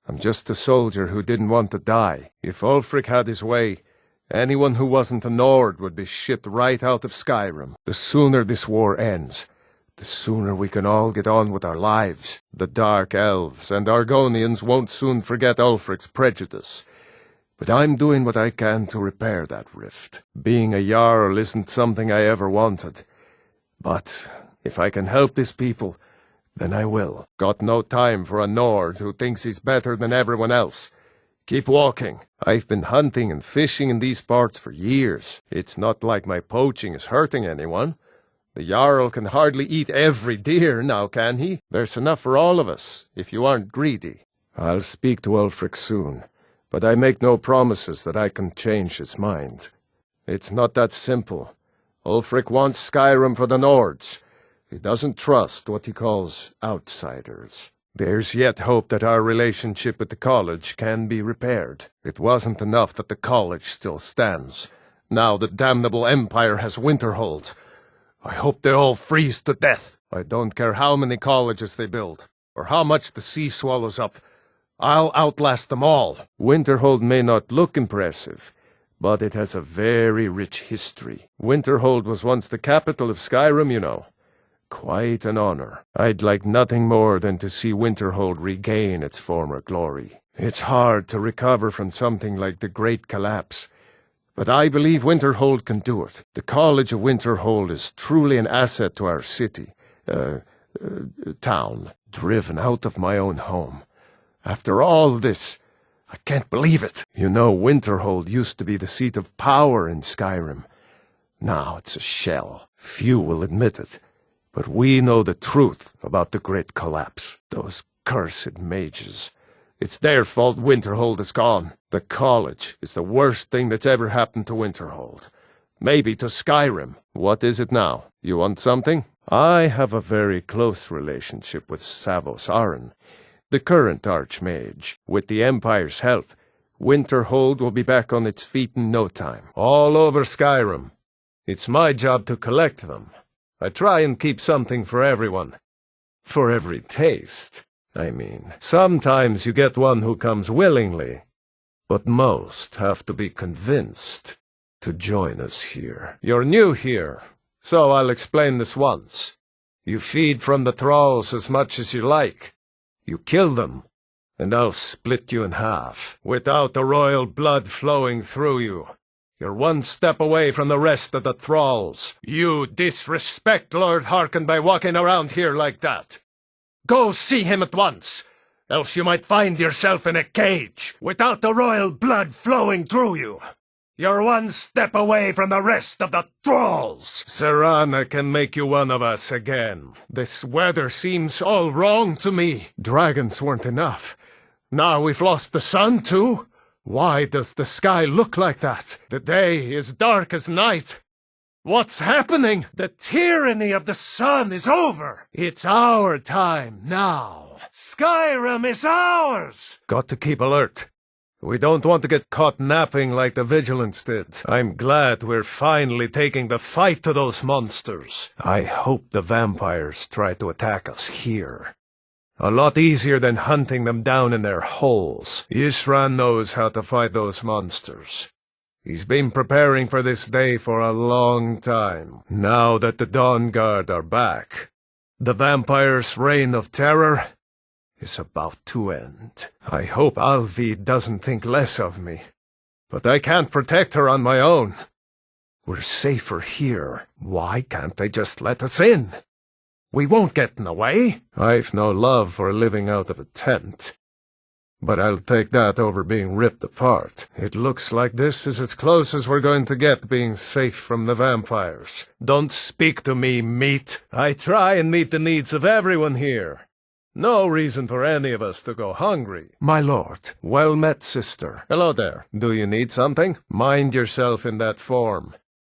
I'm just a soldier who didn't want to die. If Ulfric had his way, anyone who wasn't a Nord would be shipped right out of Skyrim. The sooner this war ends, the sooner we can all get on with our lives. The Dark Elves and Argonians won't soon forget Ulfric's prejudice. But I'm doing what I can to repair that rift. Being a Jarl isn't something I ever wanted. But if I can help this people, then I will. Got no time for a Nord who thinks he's better than everyone else. Keep walking. I've been hunting and fishing in these parts for years. It's not like my poaching is hurting anyone. The Jarl can hardly eat every deer now, can he? There's enough for all of us, if you aren't greedy. I'll speak to Ulfric soon, but I make no promises that I can change his mind. It's not that simple. Ulfric wants Skyrim for the Nords. He doesn't trust what he calls outsiders. There's yet hope that our relationship with the college can be repaired. It wasn't enough that the college still stands. Now the damnable empire has Winterhold. I hope they all freeze to death. I don't care how many colleges they build, or how much the sea swallows up. I'll outlast them all. Winterhold may not look impressive, but it has a very rich history. Winterhold was once the capital of Skyrim, you know. Quite an honor. I'd like nothing more than to see Winterhold regain its former glory. It's hard to recover from something like the Great Collapse, but I believe Winterhold can do it. The College of Winterhold is truly an asset to our city, town, driven out of my own home. After all this, I can't believe it. You know, Winterhold used to be the seat of power in Skyrim. Now it's a shell. Few will admit it. But we know the truth about the Great Collapse. Those cursed mages. It's their fault Winterhold is gone. The college is the worst thing that's ever happened to Winterhold. Maybe to Skyrim. What is it now? You want something? I have a very close relationship with Savos Aran, the current Archmage. With the Empire's help, Winterhold will be back on its feet in no time. All over Skyrim. It's my job to collect them. I try and keep something for everyone. For every taste, I mean. Sometimes you get one who comes willingly, but most have to be convinced to join us here. You're new here, so I'll explain this once. You feed from the thralls as much as you like. You kill them, and I'll split you in half, without the royal blood flowing through you. You're one step away from the rest of the thralls. You disrespect Lord Harkon by walking around here like that. Go see him at once, else you might find yourself in a cage, without the royal blood flowing through you. You're one step away from the rest of the thralls. Serana can make you one of us again. This weather seems all wrong to me. Dragons weren't enough. Now we've lost the sun too? Why does the sky look like that? The day is dark as night. What's happening? The tyranny of the sun is over. It's our time now. Skyrim is ours. Got to keep alert. We don't want to get caught napping like the Vigilants did. I'm glad we're finally taking the fight to those monsters. I hope the vampires try to attack us here. A lot easier than hunting them down in their holes. Isran knows how to fight those monsters. He's been preparing for this day for a long time. Now that the Dawn Guard are back, the vampires' reign of terror is about to end. I hope Alvi doesn't think less of me, but I can't protect her on my own. We're safer here. Why can't they just let us in? We won't get in the way. I've no love for living out of a tent, but I'll take that over being ripped apart. It looks like this is as close as we're going to get being safe from the vampires. Don't speak to me, meat. I try and meet the needs of everyone here. No reason for any of us to go hungry. My lord, well met, sister. Hello there. Do you need something? Mind yourself in that form.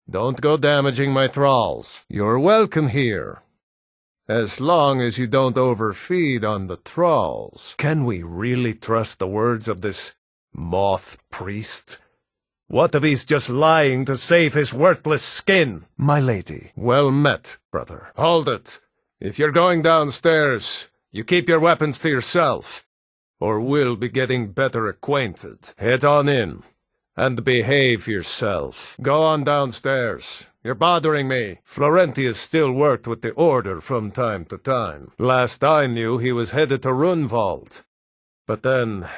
Don't go damaging my thralls. You're welcome here. As long as you don't overfeed on the thralls. Can we really trust the words of this moth priest? What if he's just lying to save his worthless skin? My lady, well met, brother. Hold it. If you're going downstairs, you keep your weapons to yourself, or we'll be getting better acquainted. Head on in. And behave yourself. Go on downstairs. You're bothering me. Florentius still worked with the Order from time to time. Last I knew, he was headed to Runvald. But then,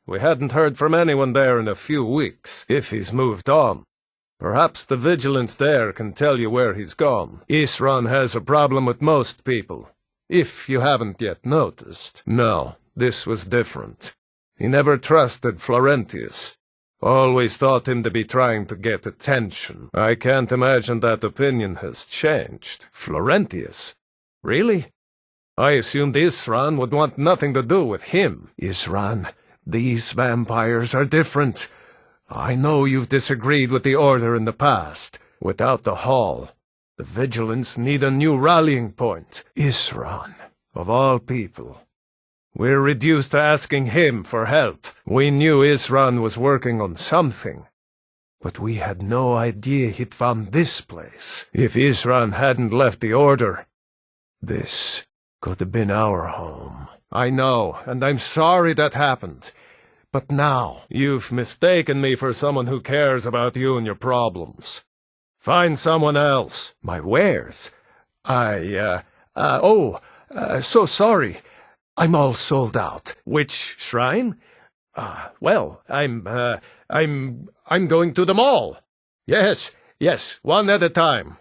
we hadn't heard from anyone there in a few weeks, if he's moved on. Perhaps the vigilance there can tell you where he's gone. Isran has a problem with most people, if you haven't yet noticed. No, this was different. He never trusted Florentius. Always thought him to be trying to get attention. I can't imagine that opinion has changed. Florentius? Really? I assumed Isran would want nothing to do with him. Isran, these vampires are different. I know you've disagreed with the Order in the past. Without the Hall, the Vigilants need a new rallying point. Isran, of all people. We're reduced to asking him for help. We knew Isran was working on something, but we had no idea he'd found this place. If Isran hadn't left the Order, this could have been our home. I know, and I'm sorry that happened. But now, you've mistaken me for someone who cares about you and your problems. Find someone else. My wares? So sorry. I'm all sold out. Which shrine? Well, I'm going to them all. Yes, one at a time.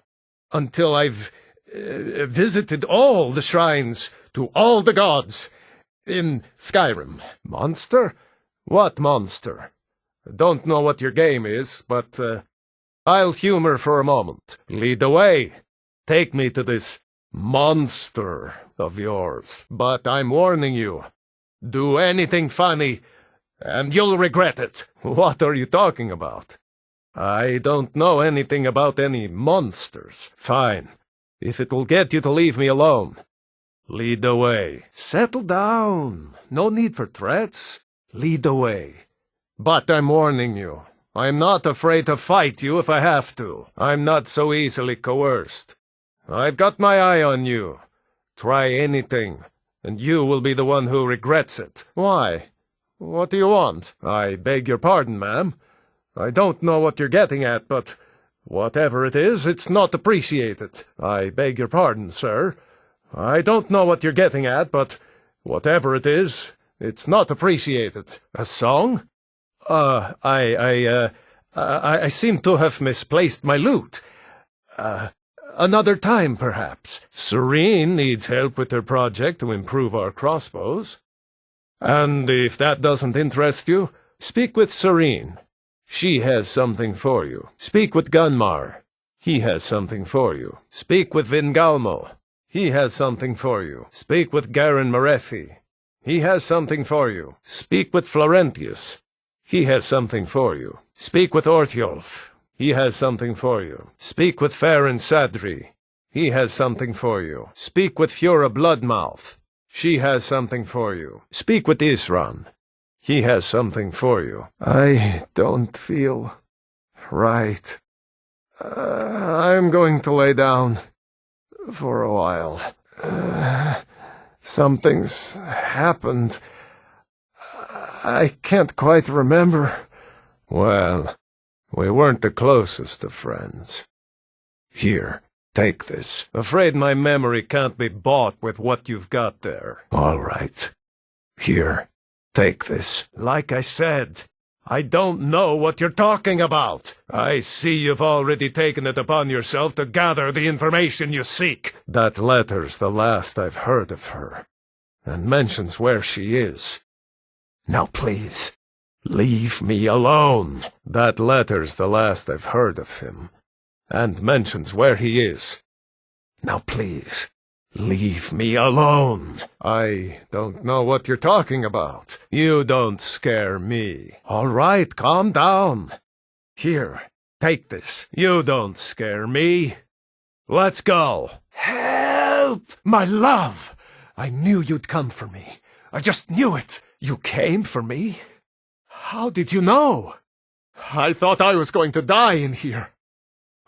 Until I've visited all the shrines to all the gods in Skyrim. Monster? What monster? Don't know what your game is, but I'll humor for a moment. Lead the way. Take me to this monster of yours. But I'm warning you, do anything funny, and you'll regret it. What are you talking about? I don't know anything about any monsters. Fine, if it will get you to leave me alone. Lead the way. Settle down. No need for threats. Lead the way. But I'm warning you, I'm not afraid to fight you if I have to. I'm not so easily coerced. I've got my eye on you. Try anything, and you will be the one who regrets it. Why? What do you want? I beg your pardon, ma'am. I don't know what you're getting at, but whatever it is, it's not appreciated. I beg your pardon, sir. I don't know what you're getting at, but whatever it is, it's not appreciated. A song? I seem to have misplaced my lute. Another time, perhaps. Serene needs help with her project to improve our crossbows. And if that doesn't interest you, speak with Serene. She has something for you. Speak with Gunmar. He has something for you. Speak with Vingalmo. He has something for you. Speak with Garin Marethi. He has something for you. Speak with Florentius. He has something for you. Speak with Orthiolf. He has something for you. Speak with Farron Sadri. He has something for you. Speak with Fura Bloodmouth. She has something for you. Speak with Isran. He has something for you. I don't feel right. I'm going to lay down for a while. Something's happened. I can't quite remember. Well, we weren't the closest of friends. Here, take this. Afraid my memory can't be bought with what you've got there. All right. Here, take this. Like I said, I don't know what you're talking about. I see you've already taken it upon yourself to gather the information you seek. That letter's the last I've heard of her, and mentions where she is. Now please, leave me alone. That letter's the last I've heard of him, and mentions where he is. Now please, leave me alone. I don't know what you're talking about. You don't scare me. All right, calm down. Here, take this. You don't scare me. Let's go. Help! My love! I knew you'd come for me. I just knew it. You came for me? How did you know? I thought I was going to die in here.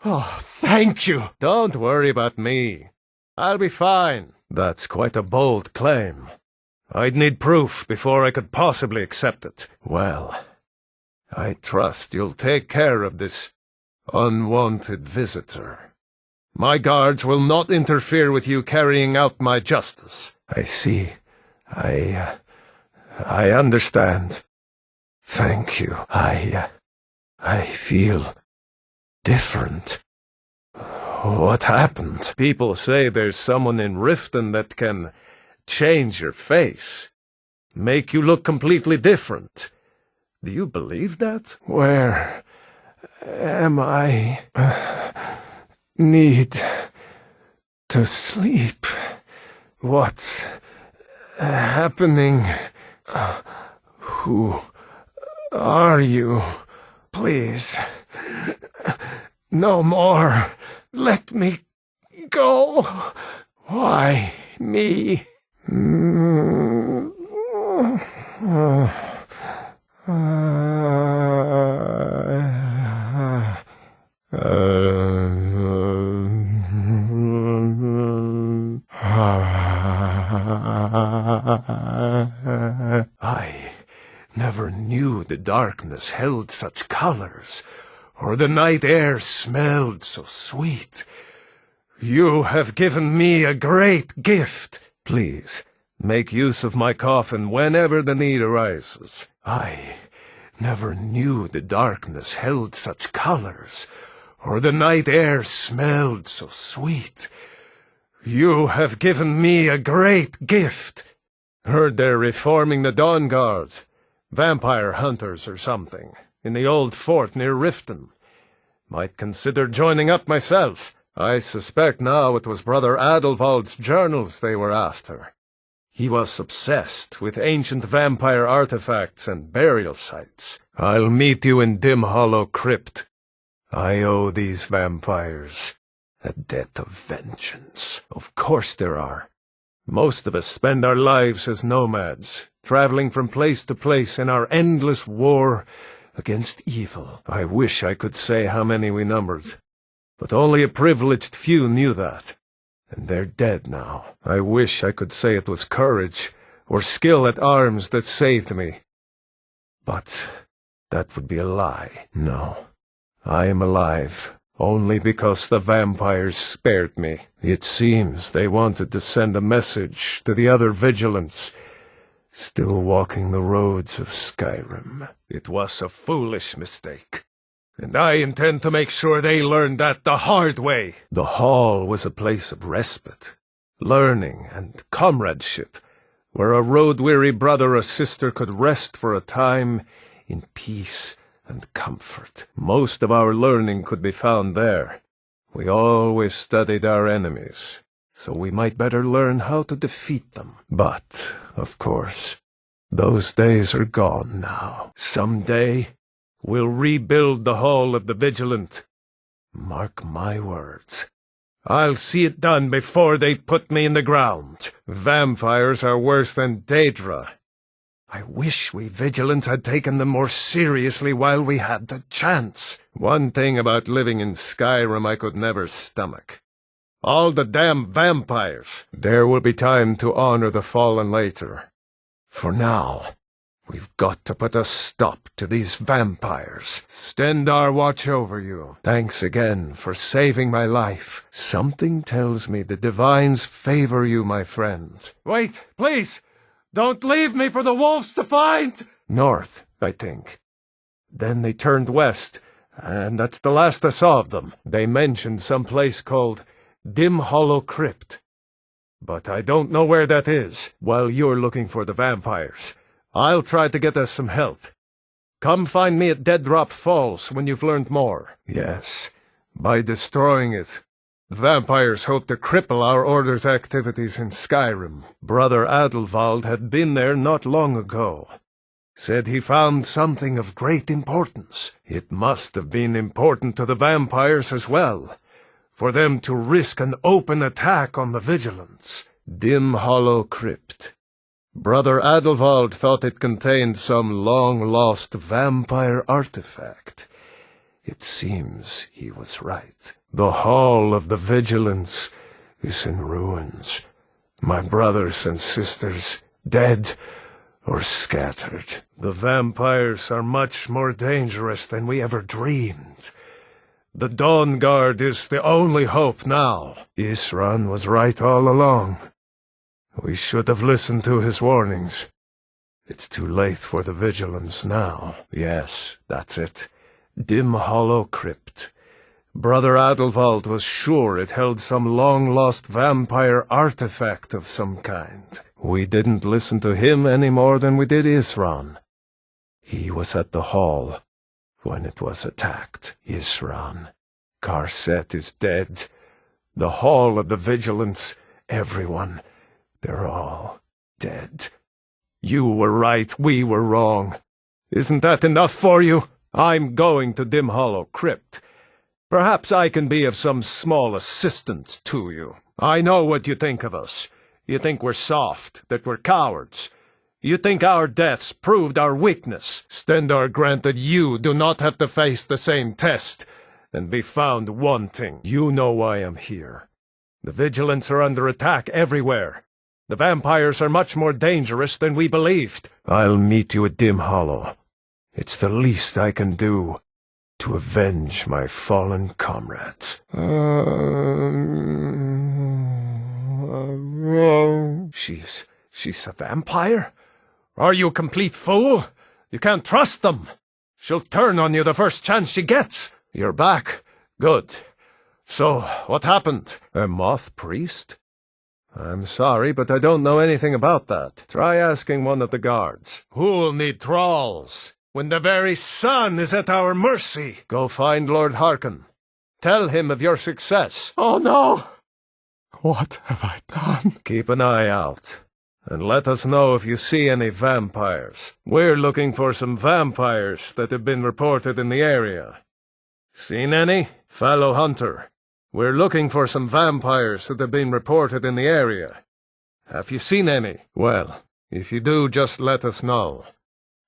Oh, thank you. Don't worry about me. I'll be fine. That's quite a bold claim. I'd need proof before I could possibly accept it. Well, I trust you'll take care of this unwanted visitor. My guards will not interfere with you carrying out my justice. I see. I understand. Thank you. I feel different. What happened? People say there's someone in Riften that can change your face, make you look completely different. Do you believe that? Where am I? Need to sleep. What's happening? Who are you? Please, no more. Let me go. Why me? I never knew the darkness held such colors, or the night air smelled so sweet. You have given me a great gift. Please, make use of my coffin whenever the need arises. I never knew the darkness held such colors, or the night air smelled so sweet. You have given me a great gift. Heard they're reforming the Dawn Guard. Vampire hunters or something, in the old fort near Riften. Might consider joining up myself. I suspect now it was Brother Adelwald's journals they were after. He was obsessed with ancient vampire artifacts and burial sites. I'll meet you in Dim Hollow Crypt. I owe these vampires a debt of vengeance. Of course there are. Most of us spend our lives as nomads, traveling from place to place in our endless war against evil. I wish I could say how many we numbered, but only a privileged few knew that, and they're dead now. I wish I could say it was courage or skill at arms that saved me, but that would be a lie. No, I am alive only because the vampires spared me. It seems they wanted to send a message to the other vigilants still walking the roads of Skyrim. It was a foolish mistake, and I intend to make sure they learn that the hard way. The hall was a place of respite, learning, and comradeship, where a road-weary brother or sister could rest for a time in peace and comfort. Most of our learning could be found there. We always studied our enemies, so we might better learn how to defeat them. But, of course, those days are gone now. Someday, we'll rebuild the Hall of the Vigilant. Mark my words. I'll see it done before they put me in the ground. Vampires are worse than Daedra. I wish we Vigilants had taken them more seriously while we had the chance. One thing about living in Skyrim I could never stomach. All the damn vampires. There will be time to honor the fallen later. For now, we've got to put a stop to these vampires. Stendarr watch over you. Thanks again for saving my life. Something tells me the Divines favor you, my friend. Wait, please! Don't leave me for the wolves to find! North, I think. Then they turned west, and that's the last I saw of them. They mentioned some place called Dim Hollow Crypt. But I don't know where that is. While you're looking for the vampires, I'll try to get us some help. Come find me at Dead Drop Falls when you've learned more. Yes, by destroying it. The vampires hope to cripple our Order's activities in Skyrim. Brother Adelwald had been there not long ago. Said he found something of great importance. It must have been important to the vampires as well, for them to risk an open attack on the Vigilants. Dim Hollow Crypt. Brother Adelwald thought it contained some long-lost vampire artifact. It seems he was right. The Hall of the Vigilance is in ruins. My brothers and sisters dead, or scattered. The vampires are much more dangerous than we ever dreamed. The Dawn Guard is the only hope now. Isran was right all along. We should have listened to his warnings. It's too late for the vigilance now. Yes, that's it. Dim Hollow Crypt. Brother Adelwald was sure it held some long-lost vampire artifact of some kind. We didn't listen to him any more than we did Isran. He was at the hall when it was attacked. Isran. Karset is dead. The Hall of the Vigilance. Everyone. They're all dead. You were right, we were wrong. Isn't that enough for you? I'm going to Dim Hollow Crypt. Perhaps I can be of some small assistance to you. I know what you think of us. You think we're soft, that we're cowards. You think our deaths proved our weakness. Stendarr granted you do not have to face the same test and be found wanting. You know why I'm here. The Vigilants are under attack everywhere. The vampires are much more dangerous than we believed. I'll meet you at Dim Hollow. It's the least I can do to avenge my fallen comrades. She's a vampire? Are you a complete fool? You can't trust them. She'll turn on you the first chance she gets. You're back. Good. So, what happened? A moth priest? I'm sorry, but I don't know anything about that. Try asking one of the guards. Who'll need thralls when the very sun is at our mercy? Go find Lord Harkon. Tell him of your success. Oh no! What have I done? Keep an eye out, and let us know if you see any vampires. We're looking for some vampires that have been reported in the area. Seen any? Fellow hunter. We're looking for some vampires that have been reported in the area. Have you seen any? Well, if you do, just let us know.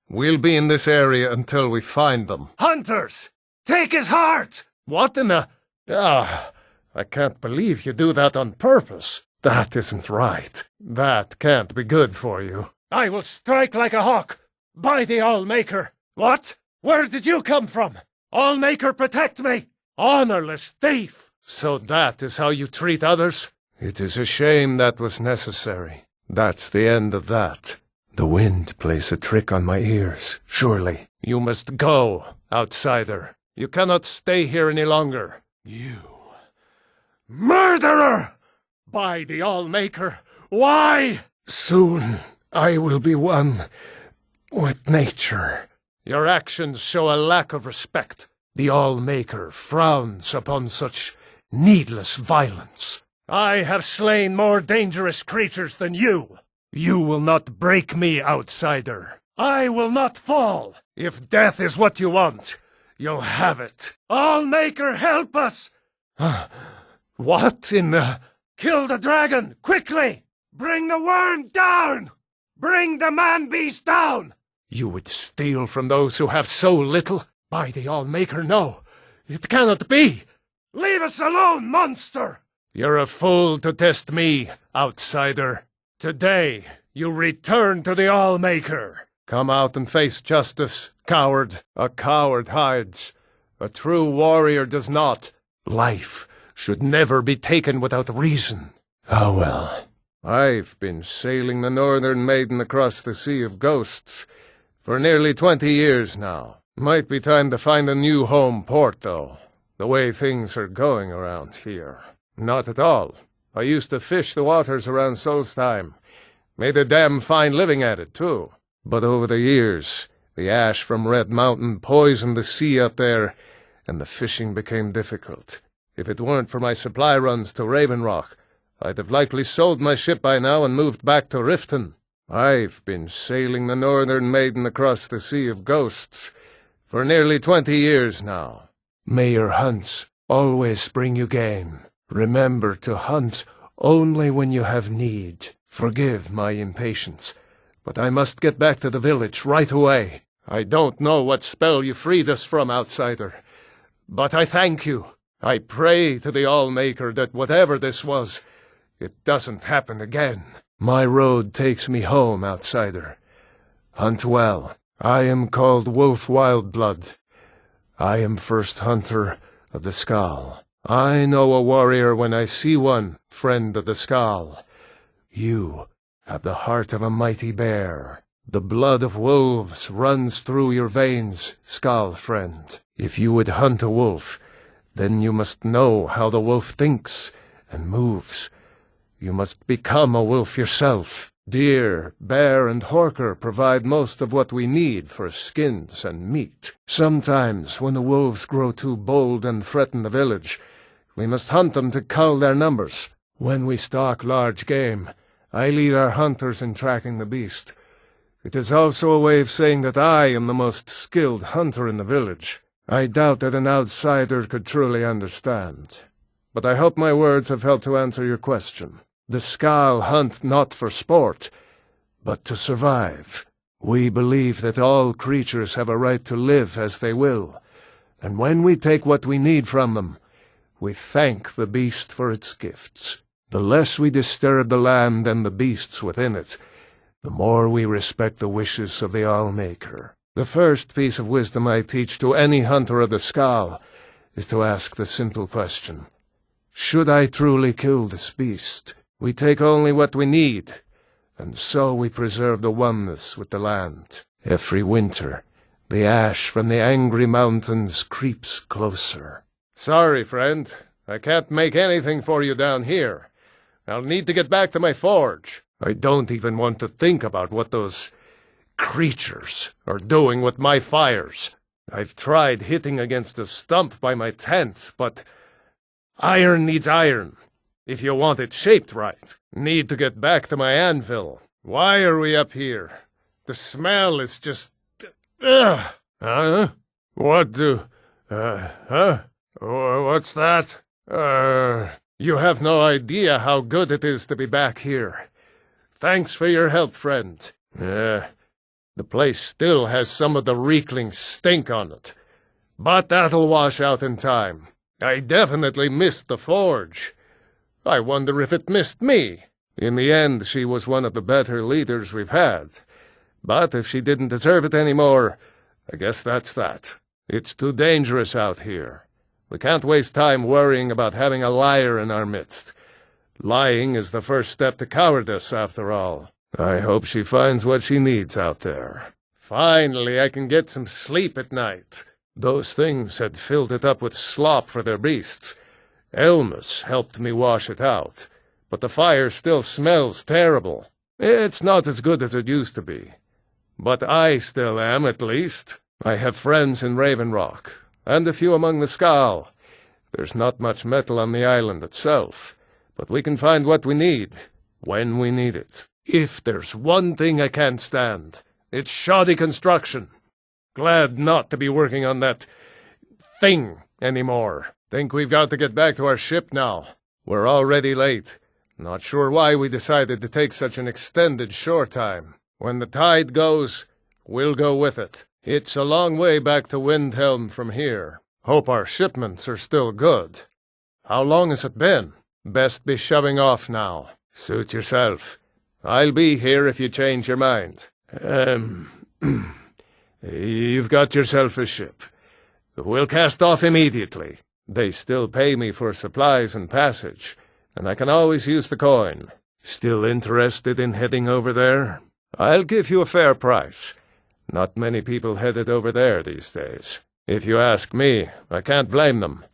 We'll be in this area until we find them. Hunters! Take his heart! What in the... I can't believe you do that on purpose. That isn't right. That can't be good for you. I will strike like a hawk, by the Allmaker. What? Where did you come from? Allmaker, protect me! Honorless thief! So that is how you treat others? It is a shame that was necessary. That's the end of that. The wind plays a trick on my ears, surely. You must go, outsider. You cannot stay here any longer. You... murderer! By the Allmaker, why? Soon I will be one with nature. Your actions show a lack of respect. The Allmaker frowns upon such needless violence. I have slain more dangerous creatures than you. You will not break me, outsider. I will not fall. If death is what you want, you'll have it. Allmaker, help us! What in the... Kill the dragon, quickly! Bring the worm down! Bring the man-beast down! You would steal from those who have so little? By the Allmaker, no. It cannot be. Leave us alone, monster! You're a fool to test me, outsider. Today, you return to the Allmaker. Come out and face justice, coward. A coward hides. A true warrior does not. Life should never be taken without reason. Oh well. I've been sailing the Northern Maiden across the Sea of Ghosts for nearly 20 years now. Might be time to find a new home port, though. The way things are going around here. Not at all. I used to fish the waters around Solstheim. Made a damn fine living at it, too. But over the years, the ash from Red Mountain poisoned the sea up there, and the fishing became difficult. If it weren't for my supply runs to Raven Rock, I'd have likely sold my ship by now and moved back to Riften. I've been sailing the Northern Maiden across the Sea of Ghosts for nearly 20 years now. May your hunts always bring you game. Remember to hunt only when you have need. Forgive my impatience, but I must get back to the village right away. I don't know what spell you freed us from, outsider, but I thank you. I pray to the Allmaker that whatever this was, it doesn't happen again. My road takes me home, outsider, Hunt well. I am called Wolf Wildblood. I am first hunter of the Skal. I know a warrior when I see one, friend of the Skal. You have the heart of a mighty bear. The blood of wolves runs through your veins, Skal friend. If you would hunt a wolf, then you must know how the wolf thinks and moves. You must become a wolf yourself. Deer, bear, and horker provide most of what we need for skins and meat. Sometimes, when the wolves grow too bold and threaten the village, we must hunt them to cull their numbers. When we stalk large game, I lead our hunters in tracking the beast. It is also a way of saying that I am the most skilled hunter in the village. I doubt that an outsider could truly understand. But I hope my words have helped to answer your question. The Skal hunt not for sport, but to survive. We believe that all creatures have a right to live as they will, and when we take what we need from them, we thank the beast for its gifts. The less we disturb the land and the beasts within it, the more we respect the wishes of the Allmaker. The first piece of wisdom I teach to any hunter of the Skal is to ask the simple question: should I truly kill this beast? We take only what we need, and so we preserve the oneness with the land. Every winter, the ash from the angry mountains creeps closer. Sorry, friend. I can't make anything for you down here. I'll need to get back to my forge. I don't even want to think about what those creatures are doing with my fires. I've tried hitting against a stump by my tent, but iron needs iron. If you want it shaped right. Need to get back to my anvil. Why are we up here? The smell is just... Ugh! Huh? What do... huh? What's that? You have no idea how good it is to be back here. Thanks for your help, friend. The place still has some of the reekling stink on it. But that'll wash out in time. I definitely missed the forge. I wonder if it missed me. In the end, she was one of the better leaders we've had. But if she didn't deserve it anymore, I guess that's that. It's too dangerous out here. We can't waste time worrying about having a liar in our midst. Lying is the first step to cowardice, after all. I hope she finds what she needs out there. Finally, I can get some sleep at night. Those things had filled it up with slop for their beasts. Elmas helped me wash it out, but the fire still smells terrible. It's not as good as it used to be. But I still am, at least. I have friends in Raven Rock, and a few among the Skal. There's not much metal on the island itself, but we can find what we need, when we need it. If there's one thing I can't stand, it's shoddy construction. Glad not to be working on that thing anymore. Think we've got to get back to our ship now. We're already late. Not sure why we decided to take such an extended shore time. When the tide goes, we'll go with it. It's a long way back to Windhelm from here. Hope our shipments are still good. How long has it been? Best be shoving off now. Suit yourself. I'll be here if you change your mind. You've got yourself a ship. We'll cast off immediately. They still pay me for supplies and passage, and I can always use the coin. Still interested in heading over there? I'll give you a fair price. Not many people headed over there these days. If you ask me, I can't blame them.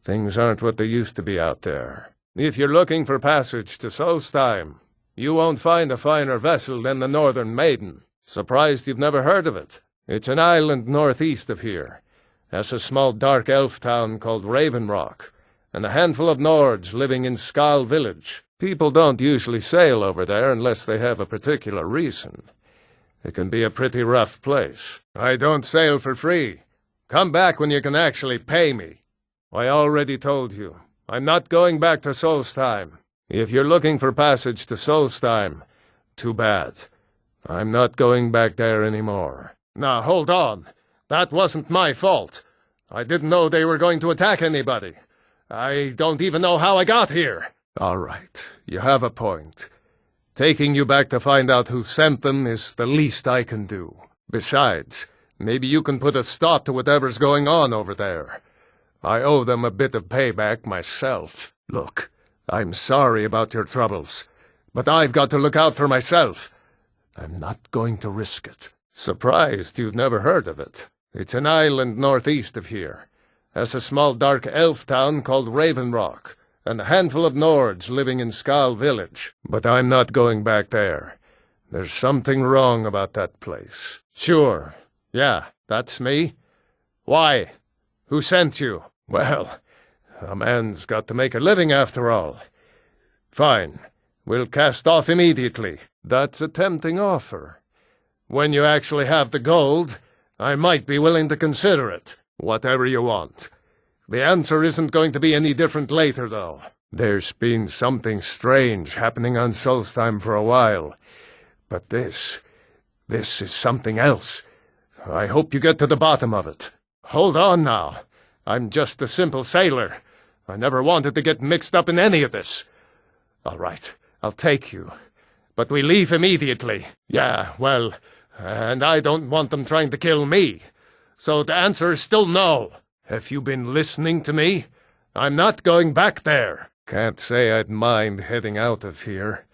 Things aren't what they used to be out there. If you're looking for passage to Solstheim, you won't find a finer vessel than the Northern Maiden. Surprised you've never heard of it. It's an island northeast of here. Has a small dark elf town called Raven Rock, and a handful of Nords living in Skal village. People don't usually sail over there unless they have a particular reason. It can be a pretty rough place. I don't sail for free. Come back when you can actually pay me. I already told you, I'm not going back to Solstheim. If you're looking for passage to Solstheim, too bad. I'm not going back there anymore. Now, hold on. That wasn't my fault. I didn't know they were going to attack anybody. I don't even know how I got here. All right, you have a point. Taking you back to find out who sent them is the least I can do. Besides, maybe you can put a stop to whatever's going on over there. I owe them a bit of payback myself. Look, I'm sorry about your troubles, but I've got to look out for myself. I'm not going to risk it. Surprised you've never heard of it. It's an island northeast of here. Has a small dark elf town called Raven Rock, and a handful of Nords living in Skal village. But I'm not going back there. There's something wrong about that place. Sure. Yeah, that's me. Why? Who sent you? Well, a man's got to make a living after all. Fine. We'll cast off immediately. That's a tempting offer. When you actually have the gold, I might be willing to consider it. Whatever you want. The answer isn't going to be any different later, though. There's been something strange happening on Solstheim for a while. But this is something else. I hope you get to the bottom of it. Hold on now. I'm just a simple sailor. I never wanted to get mixed up in any of this. All right, I'll take you. But we leave immediately. Yeah, well, and I don't want them trying to kill me. So the answer is still no. Have you been listening to me? I'm not going back there. Can't say I'd mind heading out of here.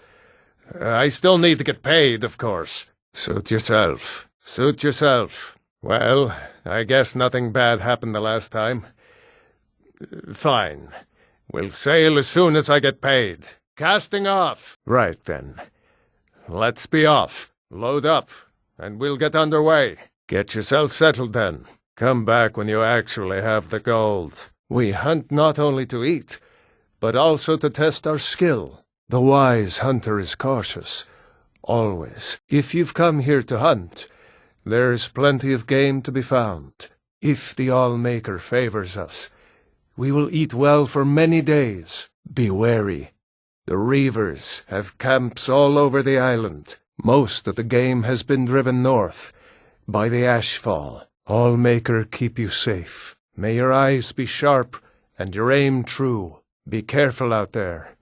I still need to get paid, of course. Suit yourself. Suit yourself. Well, I guess nothing bad happened the last time. Fine. We'll sail as soon as I get paid. Casting off. Right then. Let's be off. Load up, and we'll get underway. Get yourself settled then. Come back when you actually have the gold. We hunt not only to eat, but also to test our skill. The wise hunter is cautious. Always. If you've come here to hunt, there is plenty of game to be found. If the Allmaker favors us, we will eat well for many days. Be wary. The reavers have camps all over the island. Most of the game has been driven north, by the Ashfall. Allmaker keep you safe. May your eyes be sharp and your aim true. Be careful out there.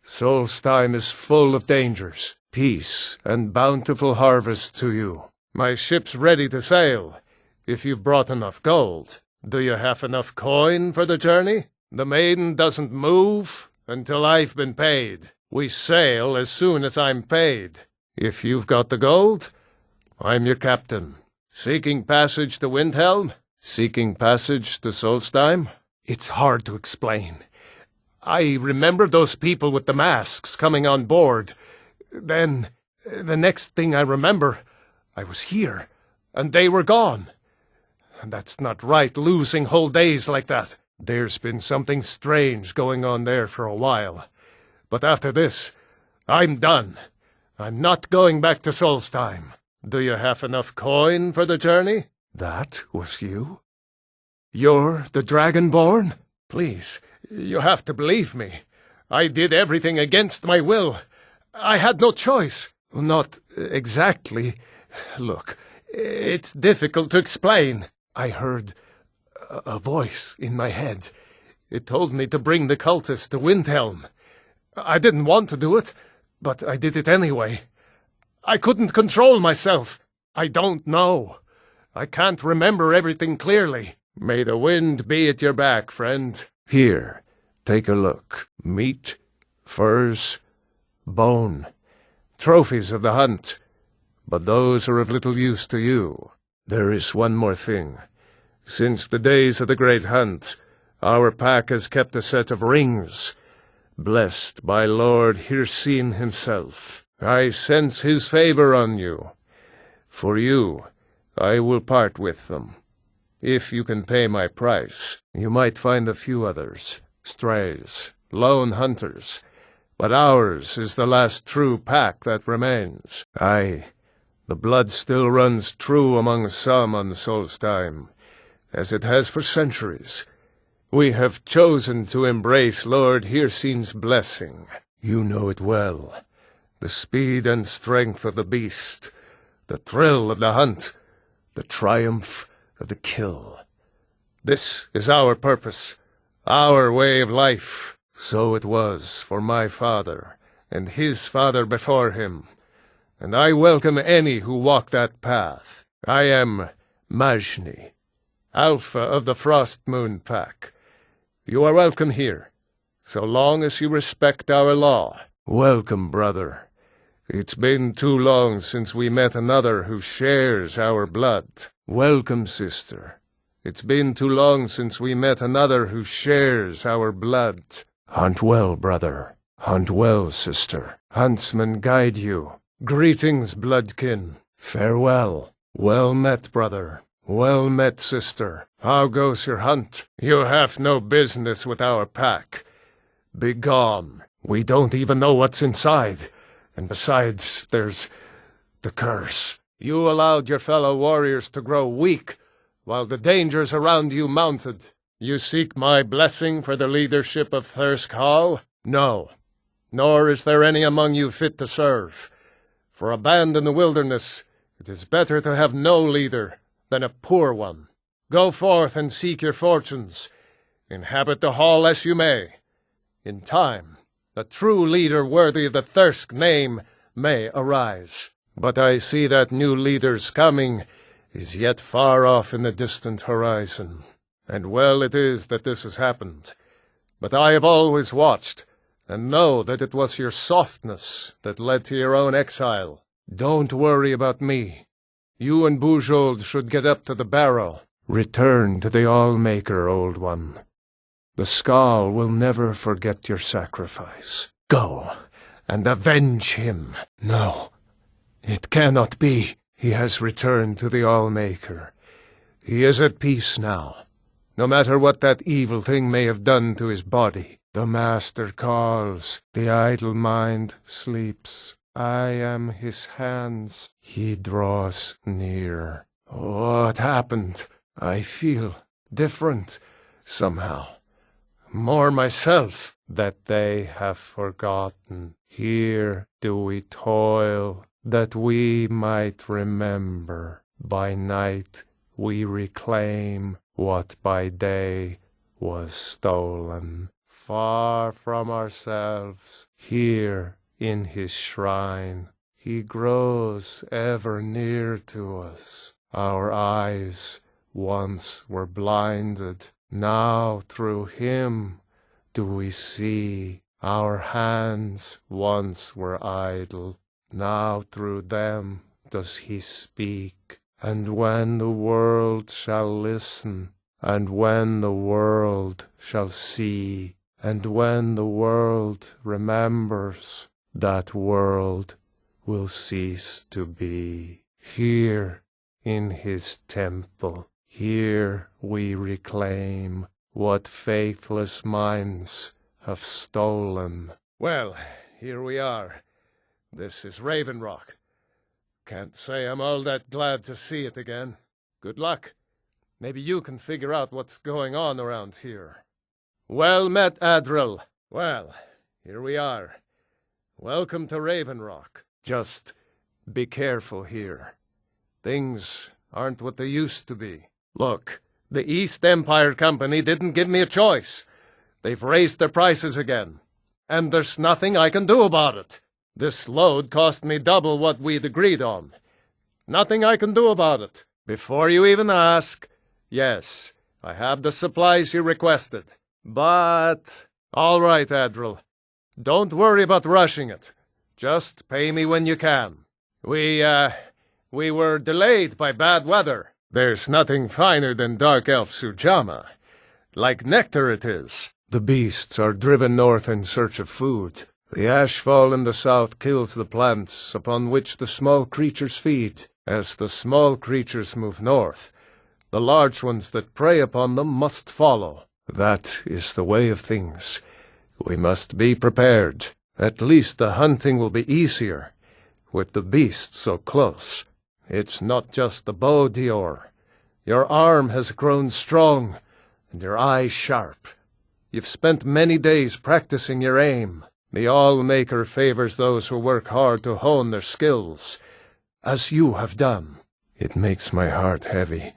Solstheim is full of dangers. Peace and bountiful harvest to you. My ship's ready to sail, if you've brought enough gold. Do you have enough coin for the journey? The maiden doesn't move until I've been paid. We sail as soon as I'm paid. If you've got the gold, I'm your captain. Seeking passage to Windhelm? Seeking passage to Solstheim? It's hard to explain. I remember those people with the masks coming on board. Then, the next thing I remember, I was here, and they were gone. That's not right, losing whole days like that. There's been something strange going on there for a while. But after this, I'm done. I'm not going back to Solstheim. Do you have enough coin for the journey? That was you? You're the Dragonborn? Please, you have to believe me. I did everything against my will. I had no choice. Not exactly. Look, it's difficult to explain. I heard a voice in my head. It told me to bring the cultists to Windhelm. I didn't want to do it, but I did it anyway. I couldn't control myself. I don't know. I can't remember everything clearly. May the wind be at your back, friend. Here, take a look. Meat, furs, bone. Trophies of the hunt. But those are of little use to you. There is one more thing. Since the days of the Great Hunt, our pack has kept a set of rings, blessed by Lord Hircine himself. I sense his favor on you. For you, I will part with them. If you can pay my price, you might find a few others, strays, lone hunters, but ours is the last true pack that remains. Aye, the blood still runs true among some on Solstheim, as it has for centuries. We have chosen to embrace Lord Hircine's blessing. You know it well. The speed and strength of the beast, the thrill of the hunt, the triumph of the kill. This is our purpose, our way of life. So it was for my father, and his father before him, and I welcome any who walk that path. I am Majni, Alpha of the Frost Moon Pack. You are welcome here, so long as you respect our law. Welcome, brother. It's been too long since we met another who shares our blood. Welcome, sister. It's been too long since we met another who shares our blood. Hunt well, brother. Hunt well, sister. Huntsmen guide you. Greetings, bloodkin. Farewell. Well met, brother. Well met, sister. How goes your hunt? You have no business with our pack. Begone. We don't even know what's inside. And besides, there's the curse. You allowed your fellow warriors to grow weak, while the dangers around you mounted. You seek my blessing for the leadership of Thirsk Hall? No. Nor is there any among you fit to serve. For a band in the wilderness, it is better to have no leader than a poor one. Go forth and seek your fortunes. Inhabit the hall as you may. In time, a true leader worthy of the Thirsk name may arise. But I see that new leader's coming is yet far off in the distant horizon. And well it is that this has happened. But I have always watched, and know that it was your softness that led to your own exile. Don't worry about me. You and Bujold should get up to the barrow. Return to the Allmaker, old one. The Skull will never forget your sacrifice. Go, and avenge him. No, it cannot be. He has returned to the Allmaker. He is at peace now, no matter what that evil thing may have done to his body. The Master calls, the idle mind sleeps. I am his hands. He draws near. What happened? I feel different, somehow. More myself. That they have forgotten. Here do we toil, that we might remember. By night we reclaim what by day was stolen. Far from ourselves, here in his shrine, he grows ever near to us. Our eyes once were blinded, now through him do we see. Our hands once were idle, now through them does he speak. And when the world shall listen, and when the world shall see, and when the world remembers, that world will cease to be. Here in his temple, here we reclaim what faithless minds have stolen. Well, here we are. This is Raven Rock. Can't say I'm all that glad to see it again. Good luck. Maybe you can figure out what's going on around here. Well met, Adril. Well, here we are. Welcome to Raven Rock. Just be careful here. Things aren't what they used to be. Look, the East Empire Company didn't give me a choice. They've raised their prices again. And there's nothing I can do about it. This load cost me double what we'd agreed on. Nothing I can do about it. Before you even ask, yes, I have the supplies you requested. But, all right, Adril. Don't worry about rushing it. Just pay me when you can. We were delayed by bad weather. There's nothing finer than Dark Elf Sujama. Like nectar it is. The beasts are driven north in search of food. The ashfall in the south kills the plants upon which the small creatures feed. As the small creatures move north, the large ones that prey upon them must follow. That is the way of things. We must be prepared. At least the hunting will be easier, with the beasts so close. It's not just the bow, Dior. Your arm has grown strong, and your eye sharp. You've spent many days practicing your aim. The All-Maker favors those who work hard to hone their skills, as you have done. It makes my heart heavy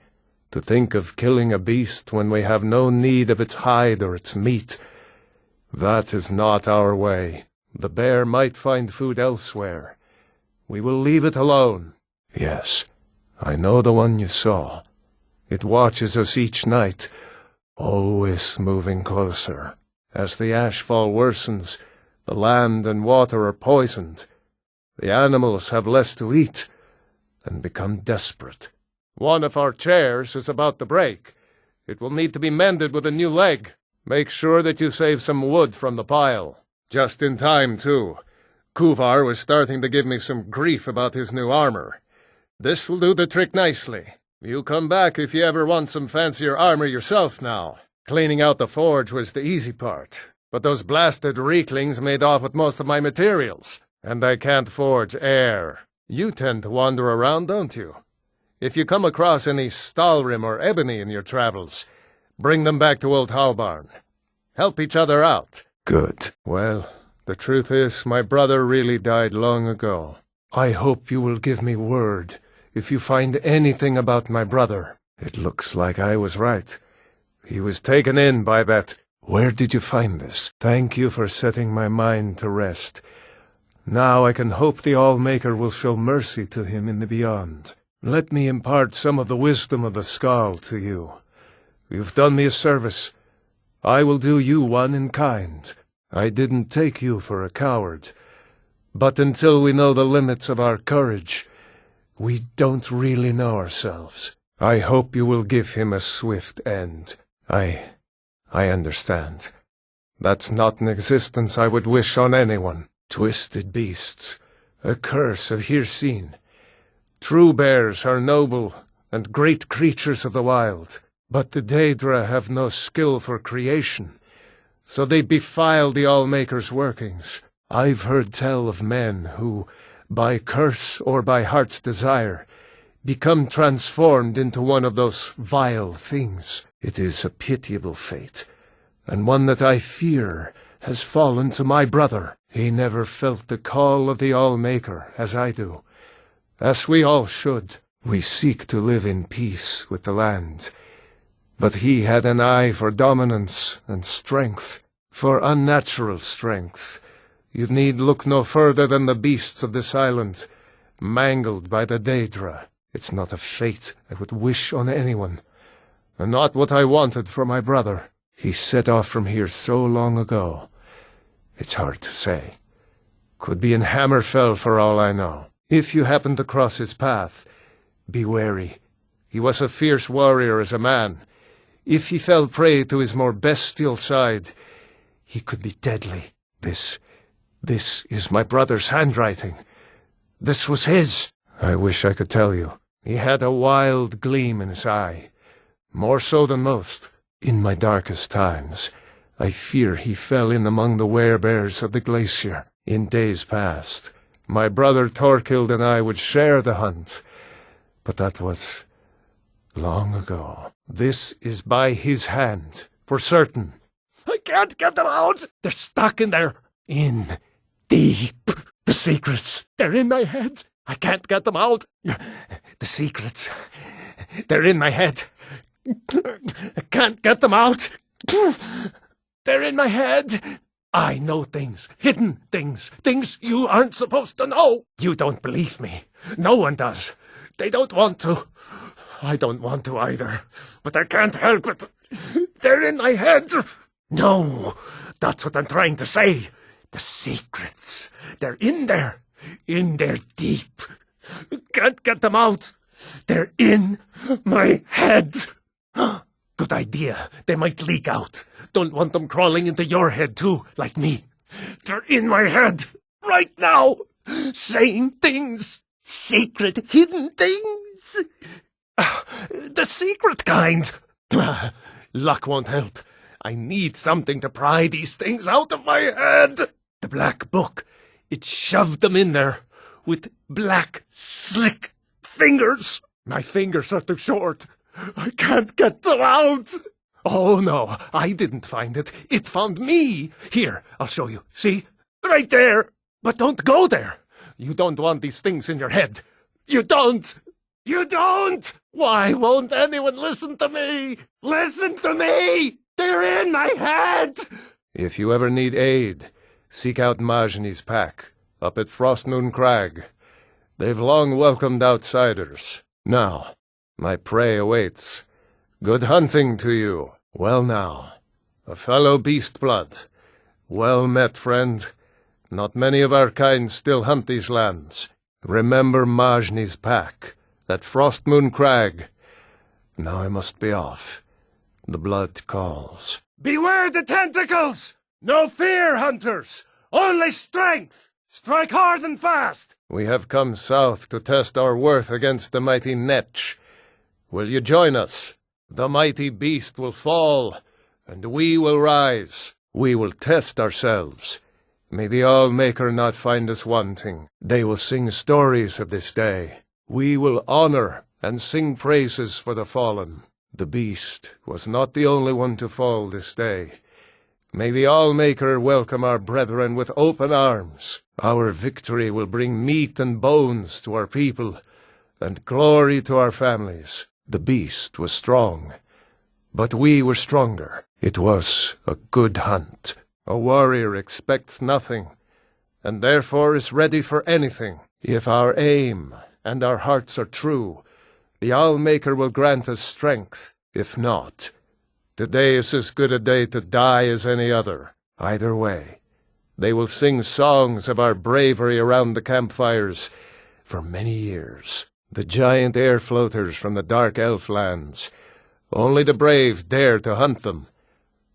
to think of killing a beast when we have no need of its hide or its meat. That is not our way. The bear might find food elsewhere. We will leave it alone. Yes, I know the one you saw. It watches us each night, always moving closer. As the ashfall worsens, the land and water are poisoned. The animals have less to eat and become desperate. One of our chairs is about to break. It will need to be mended with a new leg. Make sure that you save some wood from the pile. Just in time, too. Kuvar was starting to give me some grief about his new armor. This will do the trick nicely. You come back if you ever want some fancier armor yourself now. Cleaning out the forge was the easy part, but those blasted reeklings made off with most of my materials, and I can't forge air. You tend to wander around, don't you? If you come across any Stalrim or ebony in your travels, bring them back to Old Halbarn. Help each other out. Good. Well, the truth is, my brother really died long ago. I hope you will give me word if you find anything about my brother. It looks like I was right. He was taken in by that. Where did you find this? Thank you for setting my mind to rest. Now I can hope the Allmaker will show mercy to him in the beyond. Let me impart some of the wisdom of the Skald to you. You've done me a service. I will do you one in kind. I didn't take you for a coward. But until we know the limits of our courage, we don't really know ourselves. I hope you will give him a swift end. I understand. That's not an existence I would wish on anyone. Twisted beasts, a curse of Hircine. True bears are noble and great creatures of the wild, but the Daedra have no skill for creation, so they defile the Allmaker's workings. I've heard tell of men who, by curse or by heart's desire, become transformed into one of those vile things. It is a pitiable fate, and one that I fear has fallen to my brother. He never felt the call of the Allmaker as I do. As we all should. We seek to live in peace with the land. But he had an eye for dominance and strength. For unnatural strength, you need look no further than the beasts of this island, mangled by the Daedra. It's not a fate I would wish on anyone, and not what I wanted for my brother. He set off from here so long ago. It's hard to say. Could be in Hammerfell for all I know. If you happen to cross his path, be wary. He was a fierce warrior as a man. If he fell prey to his more bestial side, he could be deadly. This is my brother's handwriting. This was his. I wish I could tell you. He had a wild gleam in his eye, more so than most. In my darkest times, I fear he fell in among the werebears of the glacier. In days past, my brother Thorkild and I would share the hunt, but that was long ago. This is by his hand, for certain. I can't get them out! They're stuck in there. In deep. The secrets, they're in my head. I can't get them out. The secrets, they're in my head. I can't get them out. They're in my head. I know things, hidden things, things you aren't supposed to know. You don't believe me. No one does. They don't want to. I don't want to either. But I can't help it. They're in my head. No, that's what I'm trying to say. The secrets, they're in there deep. Can't get them out. They're in my head. Good idea. They might leak out. Don't want them crawling into your head too, like me. They're in my head, right now, saying things. Secret, hidden things. The secret kind. Luck won't help. I need something to pry these things out of my head. The black book. It shoved them in there with black, slick fingers. My fingers are too short. I can't get them out. Oh, no, I didn't find it. It found me. Here, I'll show you. See? Right there. But don't go there. You don't want these things in your head. You don't. You don't. Why won't anyone listen to me? Listen to me. They're in my head. If you ever need aid, Seek out Majni's pack, up at Frostmoon Crag. They've long welcomed outsiders. Now, my prey awaits. Good hunting to you. Well now, a fellow beast blood. Well met, friend. Not many of our kind still hunt these lands. Remember Majni's pack, that Frostmoon Crag. Now I must be off. The blood calls. Beware the tentacles! No fear, hunters! Only strength! Strike hard and fast! We have come south to test our worth against the mighty Netch. Will you join us? The mighty beast will fall, and we will rise. We will test ourselves. May the Allmaker not find us wanting. They will sing stories of this day. We will honor and sing praises for the fallen. The beast was not the only one to fall this day. May the Allmaker welcome our brethren with open arms. Our victory will bring meat and bones to our people, and glory to our families. The beast was strong, but we were stronger. It was a good hunt. A warrior expects nothing, and therefore is ready for anything. If our aim and our hearts are true, the Allmaker will grant us strength. If not, today is as good a day to die as any other. Either way, they will sing songs of our bravery around the campfires for many years. The giant air floaters from the dark elf lands. Only the brave dare to hunt them.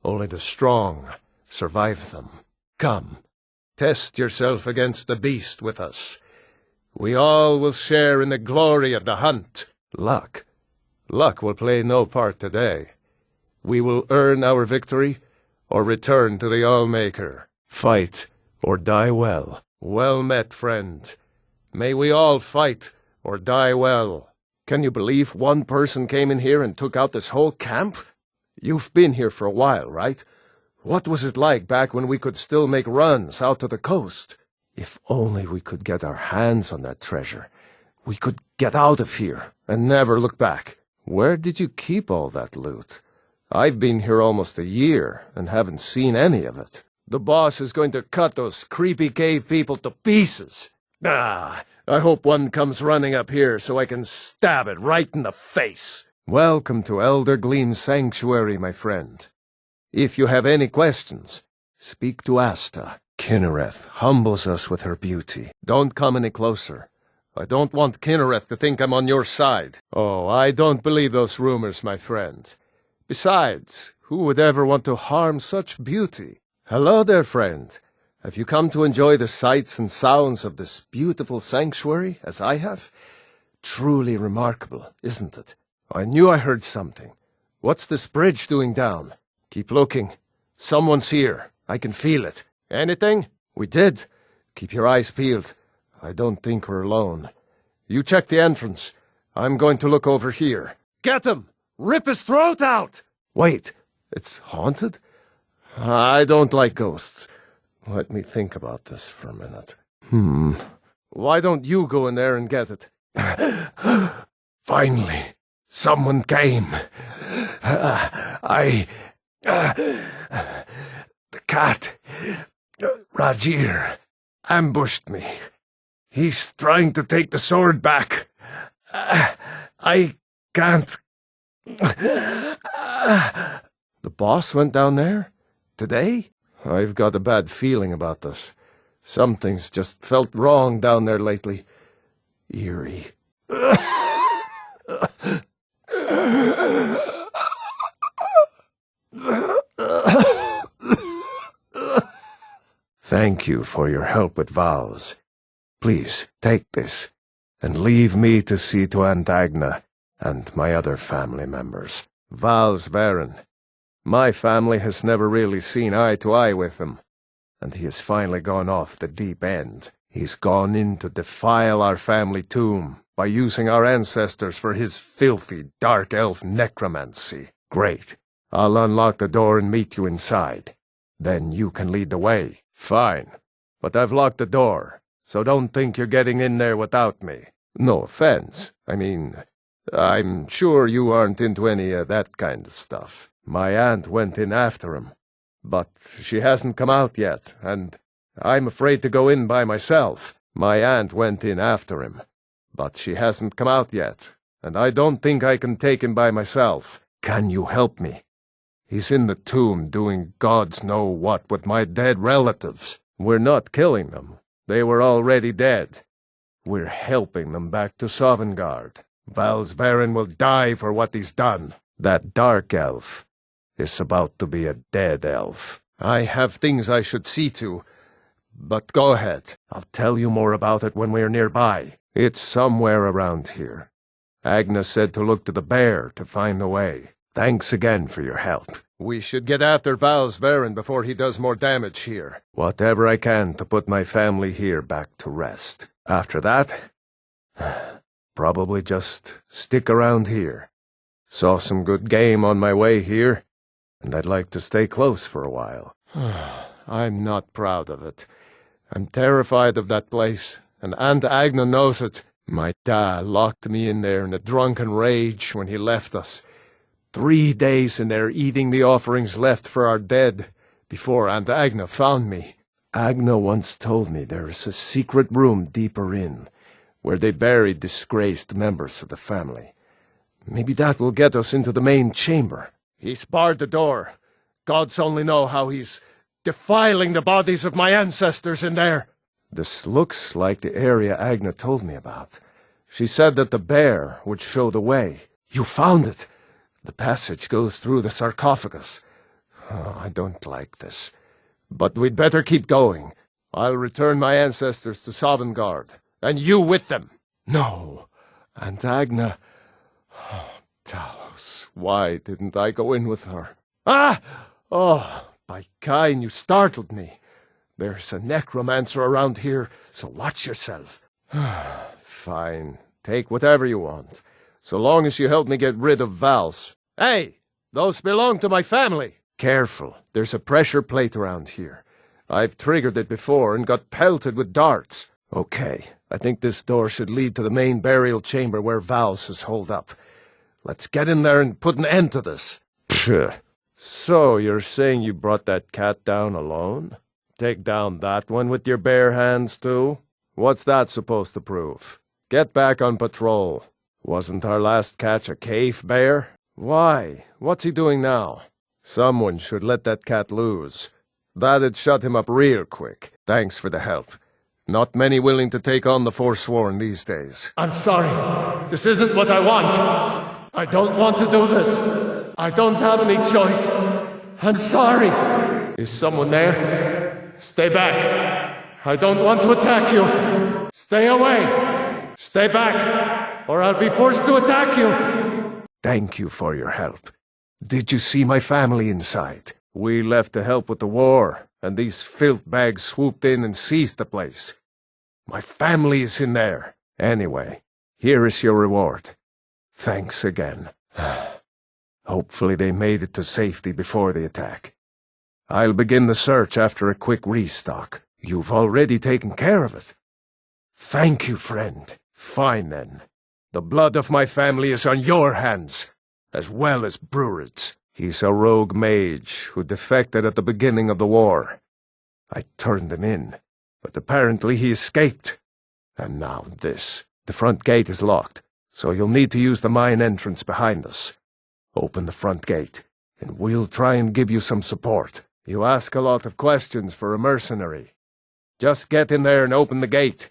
Only the strong survive them. Come, test yourself against the beast with us. We all will share in the glory of the hunt. Luck will play no part today. We will earn our victory, or return to the Allmaker. Fight, or die well. Well met, friend. May we all fight, or die well. Can you believe one person came in here and took out this whole camp? You've been here for a while, right? What was it like back when we could still make runs out to the coast? If only we could get our hands on that treasure. We could get out of here and never look back. Where did you keep all that loot? I've been here almost a year and haven't seen any of it. The boss is going to cut those creepy cave people to pieces. I hope one comes running up here so I can stab it right in the face. Welcome to Elder Gleam's sanctuary, my friend. If you have any questions, speak to Asta. Kinnereth humbles us with her beauty. Don't come any closer. I don't want Kinnereth to think I'm on your side. Oh, I don't believe those rumors, my friend. Besides, who would ever want to harm such beauty? Hello there, friend. Have you come to enjoy the sights and sounds of this beautiful sanctuary, as I have? Truly remarkable, isn't it? I knew I heard something. What's this bridge doing down? Keep looking. Someone's here. I can feel it. Anything? We did. Keep your eyes peeled. I don't think we're alone. You check the entrance. I'm going to look over here. Get him! Rip his throat out! Wait, it's haunted? I don't like ghosts. Let me think about this for a minute. Why don't you go in there and get it? Finally, someone came. The cat, Rajir, ambushed me. He's trying to take the sword back. I can't. The boss went down there? Today? I've got a bad feeling about this. Something's just felt wrong down there lately. Eerie. Thank you for your help with Vals. Please, take this, and leave me to see to Antagna and my other family members. Val's Varen. My family has never really seen eye to eye with him, and he has finally gone off the deep end. He's gone in to defile our family tomb by using our ancestors for his filthy, dark elf necromancy. Great. I'll unlock the door and meet you inside. Then you can lead the way. Fine. But I've locked the door, so don't think you're getting in there without me. No offense. I mean, I'm sure you aren't into any of that kind of stuff. My aunt went in after him, but she hasn't come out yet, and I'm afraid to go in by myself. My aunt went in after him, but she hasn't come out yet, and I don't think I can take him by myself. Can you help me? He's in the tomb doing gods know what with my dead relatives. We're not killing them. They were already dead. We're helping them back to Sovngarde. Valsverin will die for what he's done. That dark elf is about to be a dead elf. I have things I should see to, but go ahead. I'll tell you more about it when we're nearby. It's somewhere around here. Agnes said to look to the bear to find the way. Thanks again for your help. We should get after Valsverin before he does more damage here. Whatever I can to put my family here back to rest. After that, probably just stick around here. Saw some good game on my way here, and I'd like to stay close for a while. I'm not proud of it. I'm terrified of that place, and Aunt Agna knows it. My dad locked me in there in a drunken rage when he left us. 3 days in there eating the offerings left for our dead before Aunt Agna found me. Agna once told me there is a secret room deeper in, where they buried disgraced members of the family. Maybe that will get us into the main chamber. He's barred the door. Gods only know how he's defiling the bodies of my ancestors in there. This looks like the area Agna told me about. She said that the bear would show the way. You found it. The passage goes through the sarcophagus. Oh, I don't like this. But we'd better keep going. I'll return my ancestors to Sovngarde, and you with them. No, Aunt Agna. Oh, Talos, why didn't I go in with her? Ah! Oh, by Cain, you startled me. There's a necromancer around here, so watch yourself. Fine, take whatever you want, so long as you help me get rid of Vals. Hey, those belong to my family. Careful, there's a pressure plate around here. I've triggered it before and got pelted with darts. Okay, I think this door should lead to the main burial chamber where Vals is holed up. Let's get in there and put an end to this. Pfft. So, you're saying you brought that cat down alone? Take down that one with your bare hands, too? What's that supposed to prove? Get back on patrol. Wasn't our last catch a cave bear? Why? What's he doing now? Someone should let that cat loose. That'd shut him up real quick. Thanks for the help. Not many willing to take on the Forsworn these days. I'm sorry. This isn't what I want. I don't want to do this. I don't have any choice. I'm sorry. Is someone there? Stay back. I don't want to attack you. Stay away. Stay back, or I'll be forced to attack you. Thank you for your help. Did you see my family inside? We left to help with the war, and these filth bags swooped in and seized the place. My family is in there. Anyway, here is your reward. Thanks again. Hopefully they made it to safety before the attack. I'll begin the search after a quick restock. You've already taken care of it. Thank you, friend. Fine, then. The blood of my family is on your hands, as well as Brurid's. He's a rogue mage who defected at the beginning of the war. I turned him in, but apparently he escaped. And now this. The front gate is locked, so you'll need to use the mine entrance behind us. Open the front gate, and we'll try and give you some support. You ask a lot of questions for a mercenary. Just get in there and open the gate.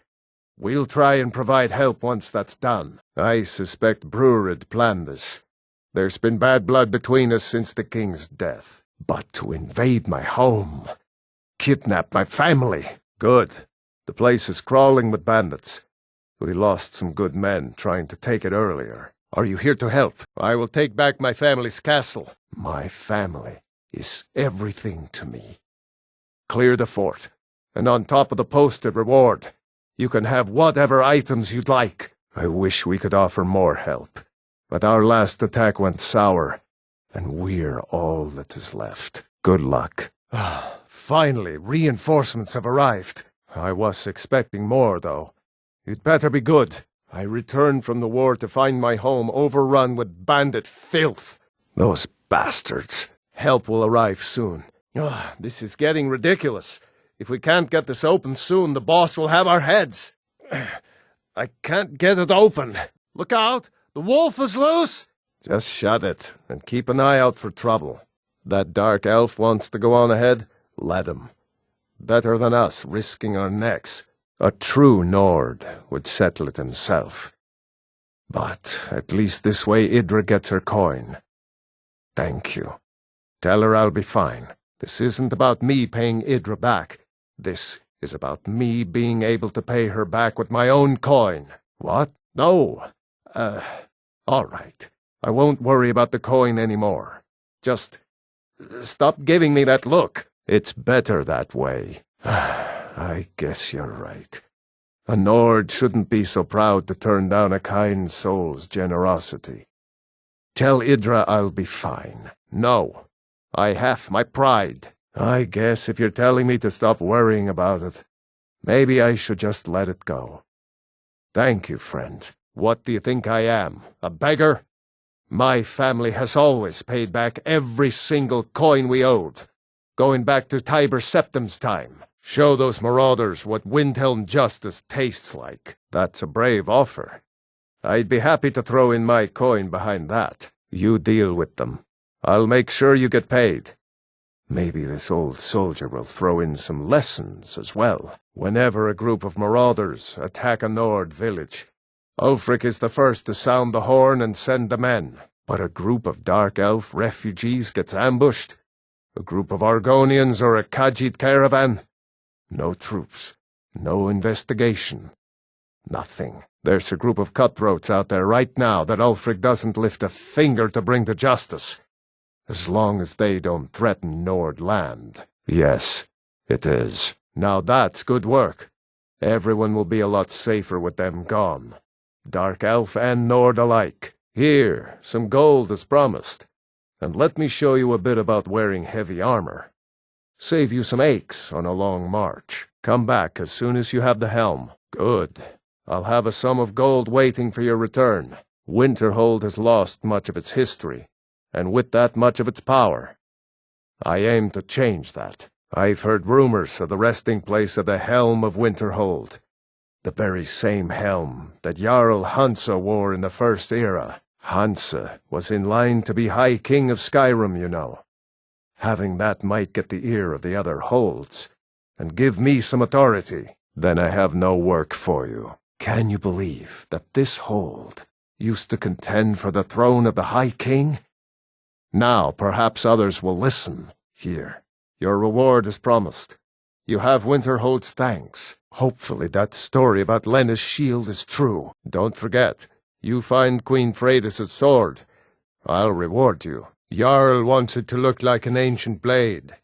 We'll try and provide help once that's done. I suspect Brurid planned this. There's been bad blood between us since the king's death. But to invade my home, kidnap my family. Good. The place is crawling with bandits. We lost some good men trying to take it earlier. Are you here to help? I will take back my family's castle. My family is everything to me. Clear the fort, and on top of the posted reward, you can have whatever items you'd like. I wish we could offer more help, but our last attack went sour, and we're all that is left. Good luck. Finally, reinforcements have arrived. I was expecting more, though. You'd better be good. I returned from the war to find my home overrun with bandit filth. Those bastards. Help will arrive soon. This is getting ridiculous. If we can't get this open soon, the boss will have our heads. I can't get it open. Look out! The wolf is loose! Just shut it, and keep an eye out for trouble. That dark elf wants to go on ahead? Let him. Better than us, risking our necks. A true Nord would settle it himself. But at least this way Idra gets her coin. Thank you. Tell her I'll be fine. This isn't about me paying Idra back. This is about me being able to pay her back with my own coin. What? No. All right. I won't worry about the coin anymore. Just stop giving me that look. It's better that way. I guess you're right. A Nord shouldn't be so proud to turn down a kind soul's generosity. Tell Idra I'll be fine. No. I have my pride. I guess if you're telling me to stop worrying about it, maybe I should just let it go. Thank you, friend. What do you think I am, a beggar? My family has always paid back every single coin we owed, going back to Tiber Septim's time. Show those marauders what Windhelm justice tastes like. That's a brave offer. I'd be happy to throw in my coin behind that. You deal with them. I'll make sure you get paid. Maybe this old soldier will throw in some lessons as well. Whenever a group of marauders attack a Nord village, Ulfric is the first to sound the horn and send the men. But a group of Dark Elf refugees gets ambushed, a group of Argonians or a Khajiit caravan. No troops, no investigation, nothing. There's a group of cutthroats out there right now that Ulfric doesn't lift a finger to bring to justice, as long as they don't threaten Nord land. Yes, it is. Now that's good work. Everyone will be a lot safer with them gone. Dark Elf and Nord alike. Here, some gold as promised. And let me show you a bit about wearing heavy armor. Save you some aches on a long march. Come back as soon as you have the helm. Good. I'll have a sum of gold waiting for your return. Winterhold has lost much of its history, and with that much of its power. I aim to change that. I've heard rumors of the resting place of the Helm of Winterhold. The very same helm that Jarl Hansa wore in the First Era. Hansa was in line to be High King of Skyrim, you know. Having that might get the ear of the other holds, and give me some authority. Then I have no work for you. Can you believe that this hold used to contend for the throne of the High King? Now perhaps others will listen. Here, your reward is promised. You have Winterhold's thanks. Hopefully that story about Lena's shield is true. Don't forget, you find Queen Freydis' sword. I'll reward you. Jarl wants it to look like an ancient blade.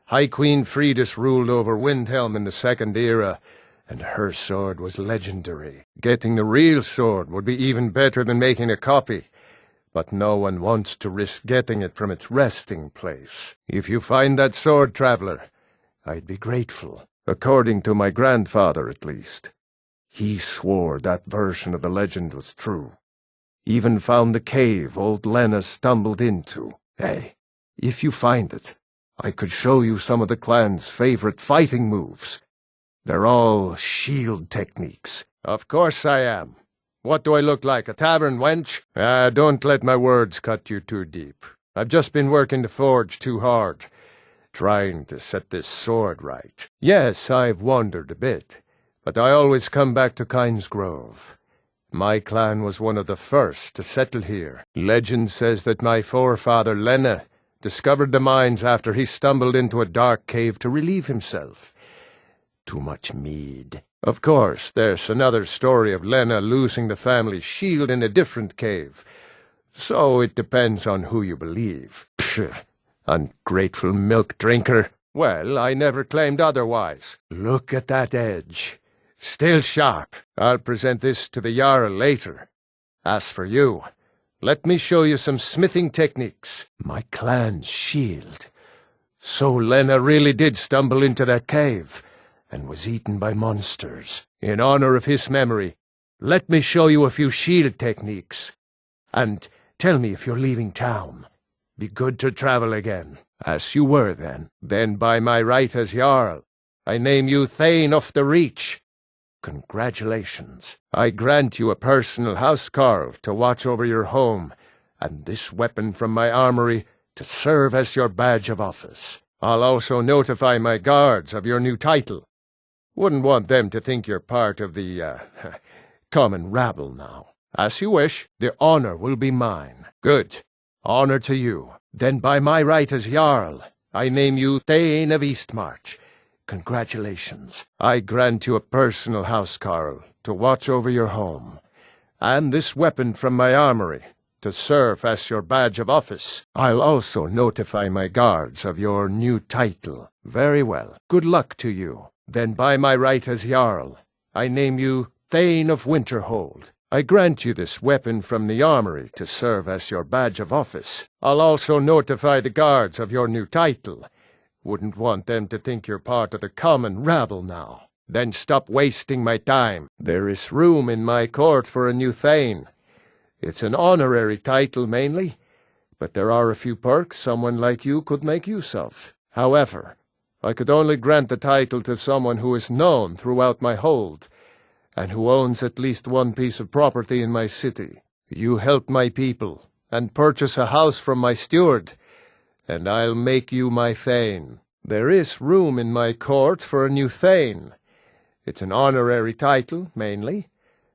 High Queen Freydis ruled over Windhelm in the Second Era, and her sword was legendary. Getting the real sword would be even better than making a copy, but no one wants to risk getting it from its resting place. If you find that sword, traveler, I'd be grateful. According to my grandfather, at least. He swore that version of the legend was true. Even found the cave old Lena stumbled into. Hey, if you find it, I could show you some of the clan's favorite fighting moves. They're all shield techniques. Of course I am. What do I look like, a tavern wench? Don't let my words cut you too deep. I've just been working the forge too hard, trying to set this sword right. Yes, I've wandered a bit, but I always come back to Heimskr. My clan was one of the first to settle here. Legend says that my forefather Lena discovered the mines after he stumbled into a dark cave to relieve himself. Too much mead. Of course, there's another story of Lena losing the family's shield in a different cave. So it depends on who you believe. Psh, ungrateful milk drinker. Well, I never claimed otherwise. Look at that edge. Still sharp. I'll present this to the Jarl later. As for you, let me show you some smithing techniques. My clan's shield. So Lena really did stumble into that cave, and was eaten by monsters. In honor of his memory, let me show you a few shield techniques. And tell me if you're leaving town. Be good to travel again, as you were then. Then by my right as Jarl, I name you Thane of the Reach. Congratulations. I grant you a personal housecarl to watch over your home, and this weapon from my armory to serve as your badge of office. I'll also notify my guards of your new title. Wouldn't want them to think you're part of the, common rabble now. As you wish, the honor will be mine. Good. Honor to you. Then by my right as Jarl, I name you Thane of Eastmarch. Congratulations. I grant you a personal housecarl to watch over your home, and this weapon from my armory to serve as your badge of office. I'll also notify my guards of your new title. Very well. Good luck to you. Then by my right as Jarl, I name you Thane of Winterhold. I grant you this weapon from the armory to serve as your badge of office. I'll also notify the guards of your new title. Wouldn't want them to think you're part of the common rabble now. Then stop wasting my time. There is room in my court for a new Thane. It's an honorary title mainly, but there are a few perks someone like you could make use of. However, I could only grant the title to someone who is known throughout my hold, and who owns at least one piece of property in my city. You help my people, and purchase a house from my steward, and I'll make you my Thane. There is room in my court for a new Thane. It's an honorary title, mainly,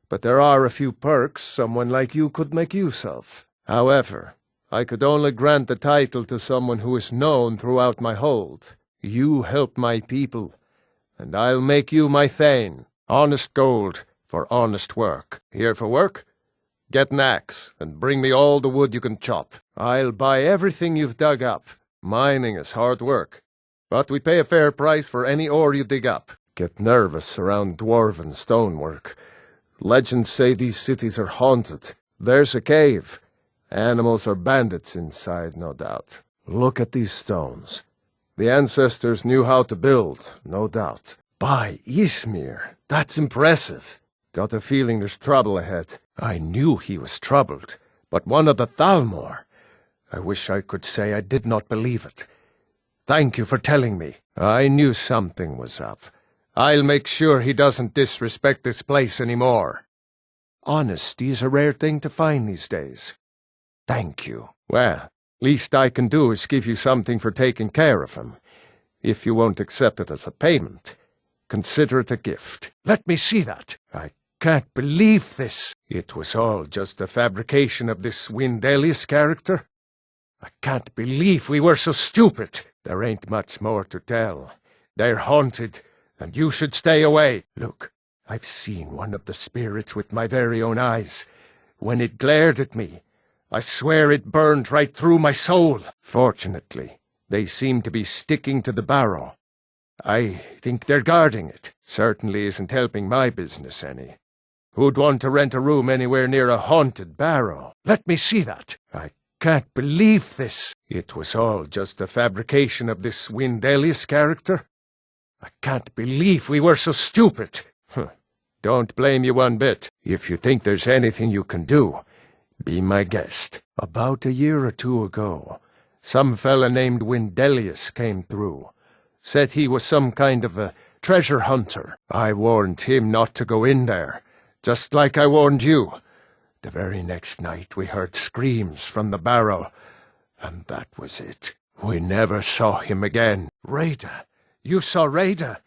but there are a few perks someone like you could make use of. However, I could only grant the title to someone who is known throughout my hold. You help my people, and I'll make you my Thane. Honest gold for honest work. Here for work? Get an axe, and bring me all the wood you can chop. I'll buy everything you've dug up. Mining is hard work, but we pay a fair price for any ore you dig up. Get nervous around dwarven stonework. Legends say these cities are haunted. There's a cave. Animals or bandits inside, no doubt. Look at these stones. The ancestors knew how to build, no doubt. By Ysmir, that's impressive. Got a feeling there's trouble ahead. I knew he was troubled, but one of the Thalmor. I wish I could say I did not believe it. Thank you for telling me. I knew something was up. I'll make sure he doesn't disrespect this place anymore. Honesty is a rare thing to find these days. Thank you. Well, least I can do is give you something for taking care of him. If you won't accept it as a payment, consider it a gift. Let me see that. I can't believe this. It was all just a fabrication of this Windelius character. I can't believe we were so stupid. There ain't much more to tell. They're haunted, and you should stay away. Look, I've seen one of the spirits with my very own eyes. When it glared at me, I swear it burned right through my soul. Fortunately, they seem to be sticking to the barrow. I think they're guarding it. Certainly isn't helping my business any. Who'd want to rent a room anywhere near a haunted barrow? Let me see that. I can't believe this. It was all just a fabrication of this Windelius character. I can't believe we were so stupid. Don't blame you one bit. If you think there's anything you can do, be my guest. About a year or two ago, some fella named Windelius came through. Said he was some kind of a treasure hunter. I warned him not to go in there, just like I warned you. The very next night we heard screams from the barrow, and that was it. We never saw him again. Rada, you saw Rada?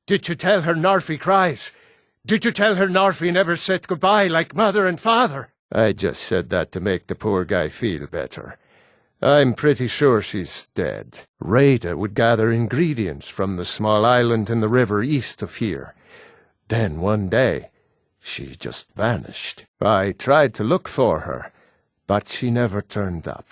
Did you tell her Narfi cries? Did you tell her Narfi never said goodbye like mother and father? I just said that to make the poor guy feel better. I'm pretty sure she's dead. Rada would gather ingredients from the small island in the river east of here. Then one day, she just vanished. I tried to look for her, but she never turned up.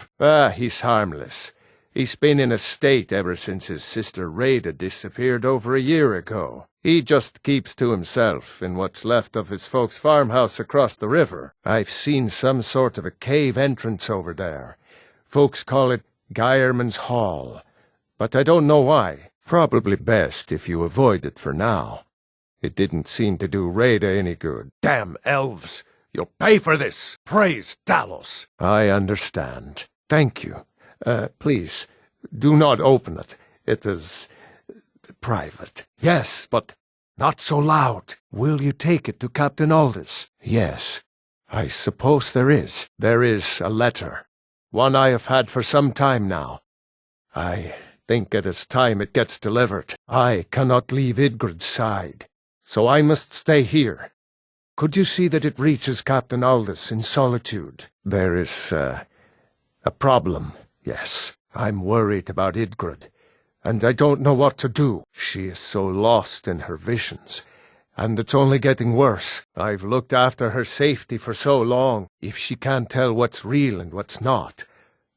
He's harmless. He's been in a state ever since his sister Rada disappeared over a year ago. He just keeps to himself in what's left of his folks' farmhouse across the river. I've seen some sort of a cave entrance over there. Folks call it Geirman's Hall, but I don't know why. Probably best if you avoid it for now. It didn't seem to do Rada any good. Damn elves! You'll pay for this! Praise Talos! I understand. Thank you. Please, do not open it. It is private. Yes, but not so loud. Will you take it to Captain Aldous? Yes. I suppose there is. There is a letter. One I have had for some time now. I think it is time it gets delivered. I cannot leave Idgrid's side, so I must stay here. Could you see that it reaches Captain Aldous in solitude? There is, a problem, yes. I'm worried about Idgrid, and I don't know what to do. She is so lost in her visions, and it's only getting worse. I've looked after her safety for so long. If she can't tell what's real and what's not,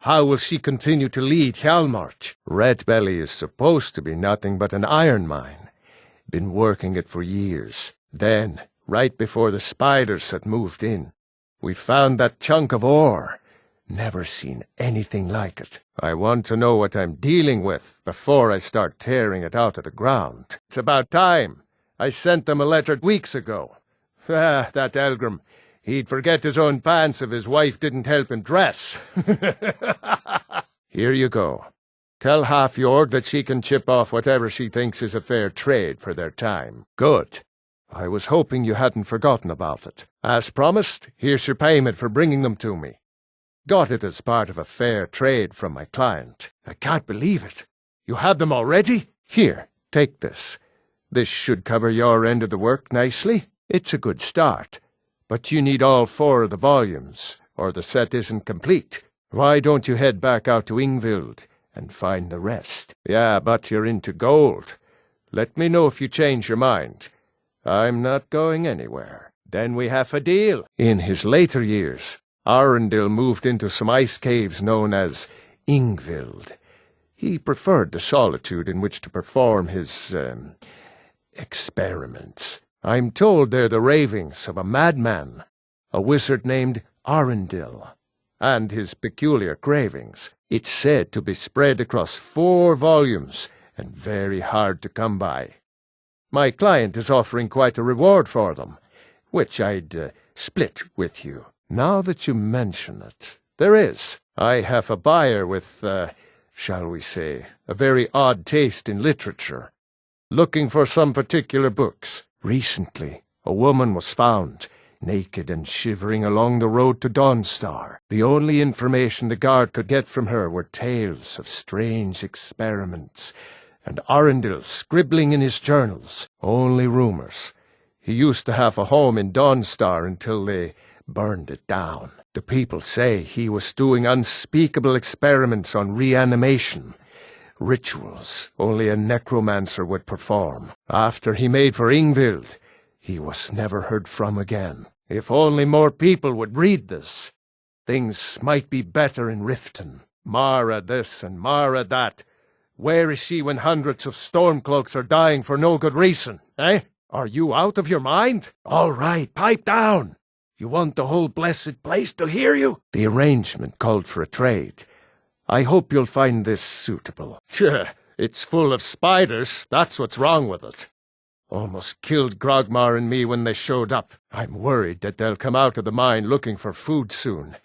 how will she continue to lead Hjalmarch? Red Belly is supposed to be nothing but an iron mine. Been working it for years. Then, right before the spiders had moved in, we found that chunk of ore. Never seen anything like it. I want to know what I'm dealing with before I start tearing it out of the ground. It's about time. I sent them a letter weeks ago. That Elgrim. He'd forget his own pants if his wife didn't help him dress. Here you go. Tell Half-Jord that she can chip off whatever she thinks is a fair trade for their time. Good. I was hoping you hadn't forgotten about it. As promised, here's your payment for bringing them to me. Got it as part of a fair trade from my client. I can't believe it. You have them already? Here, take this. This should cover your end of the work nicely. It's a good start. But you need all 4 of the volumes, or the set isn't complete. Why don't you head back out to Yngvild and find the rest? Yeah, but you're into gold. Let me know if you change your mind. I'm not going anywhere. Then we have a deal. In his later years, Arundel moved into some ice caves known as Yngvild. He preferred the solitude in which to perform his, experiments. I'm told they're the ravings of a madman, a wizard named Arundel, and his peculiar cravings. It's said to be spread across 4 volumes and very hard to come by. My client is offering quite a reward for them, which I'd split with you. Now that you mention it, there is. I have a buyer with, shall we say, a very odd taste in literature, looking for some particular books. Recently, a woman was found, naked and shivering along the road to Dawnstar. The only information the guard could get from her were tales of strange experiments, and Arundel scribbling in his journals. Only rumors. He used to have a home in Dawnstar until they burned it down. The people say he was doing unspeakable experiments on reanimation, rituals only a necromancer would perform. After he made for Yngvild, he was never heard from again. If only more people would read this, things might be better in Riften. Mara this and Mara that. Where is she when hundreds of Stormcloaks are dying for no good reason, eh? Are you out of your mind? All right, pipe down. You want the whole blessed place to hear you? The arrangement called for a trade. I hope you'll find this suitable. Sure, it's full of spiders. That's what's wrong with it. Almost killed Grogmar and me when they showed up. I'm worried that they'll come out of the mine looking for food soon.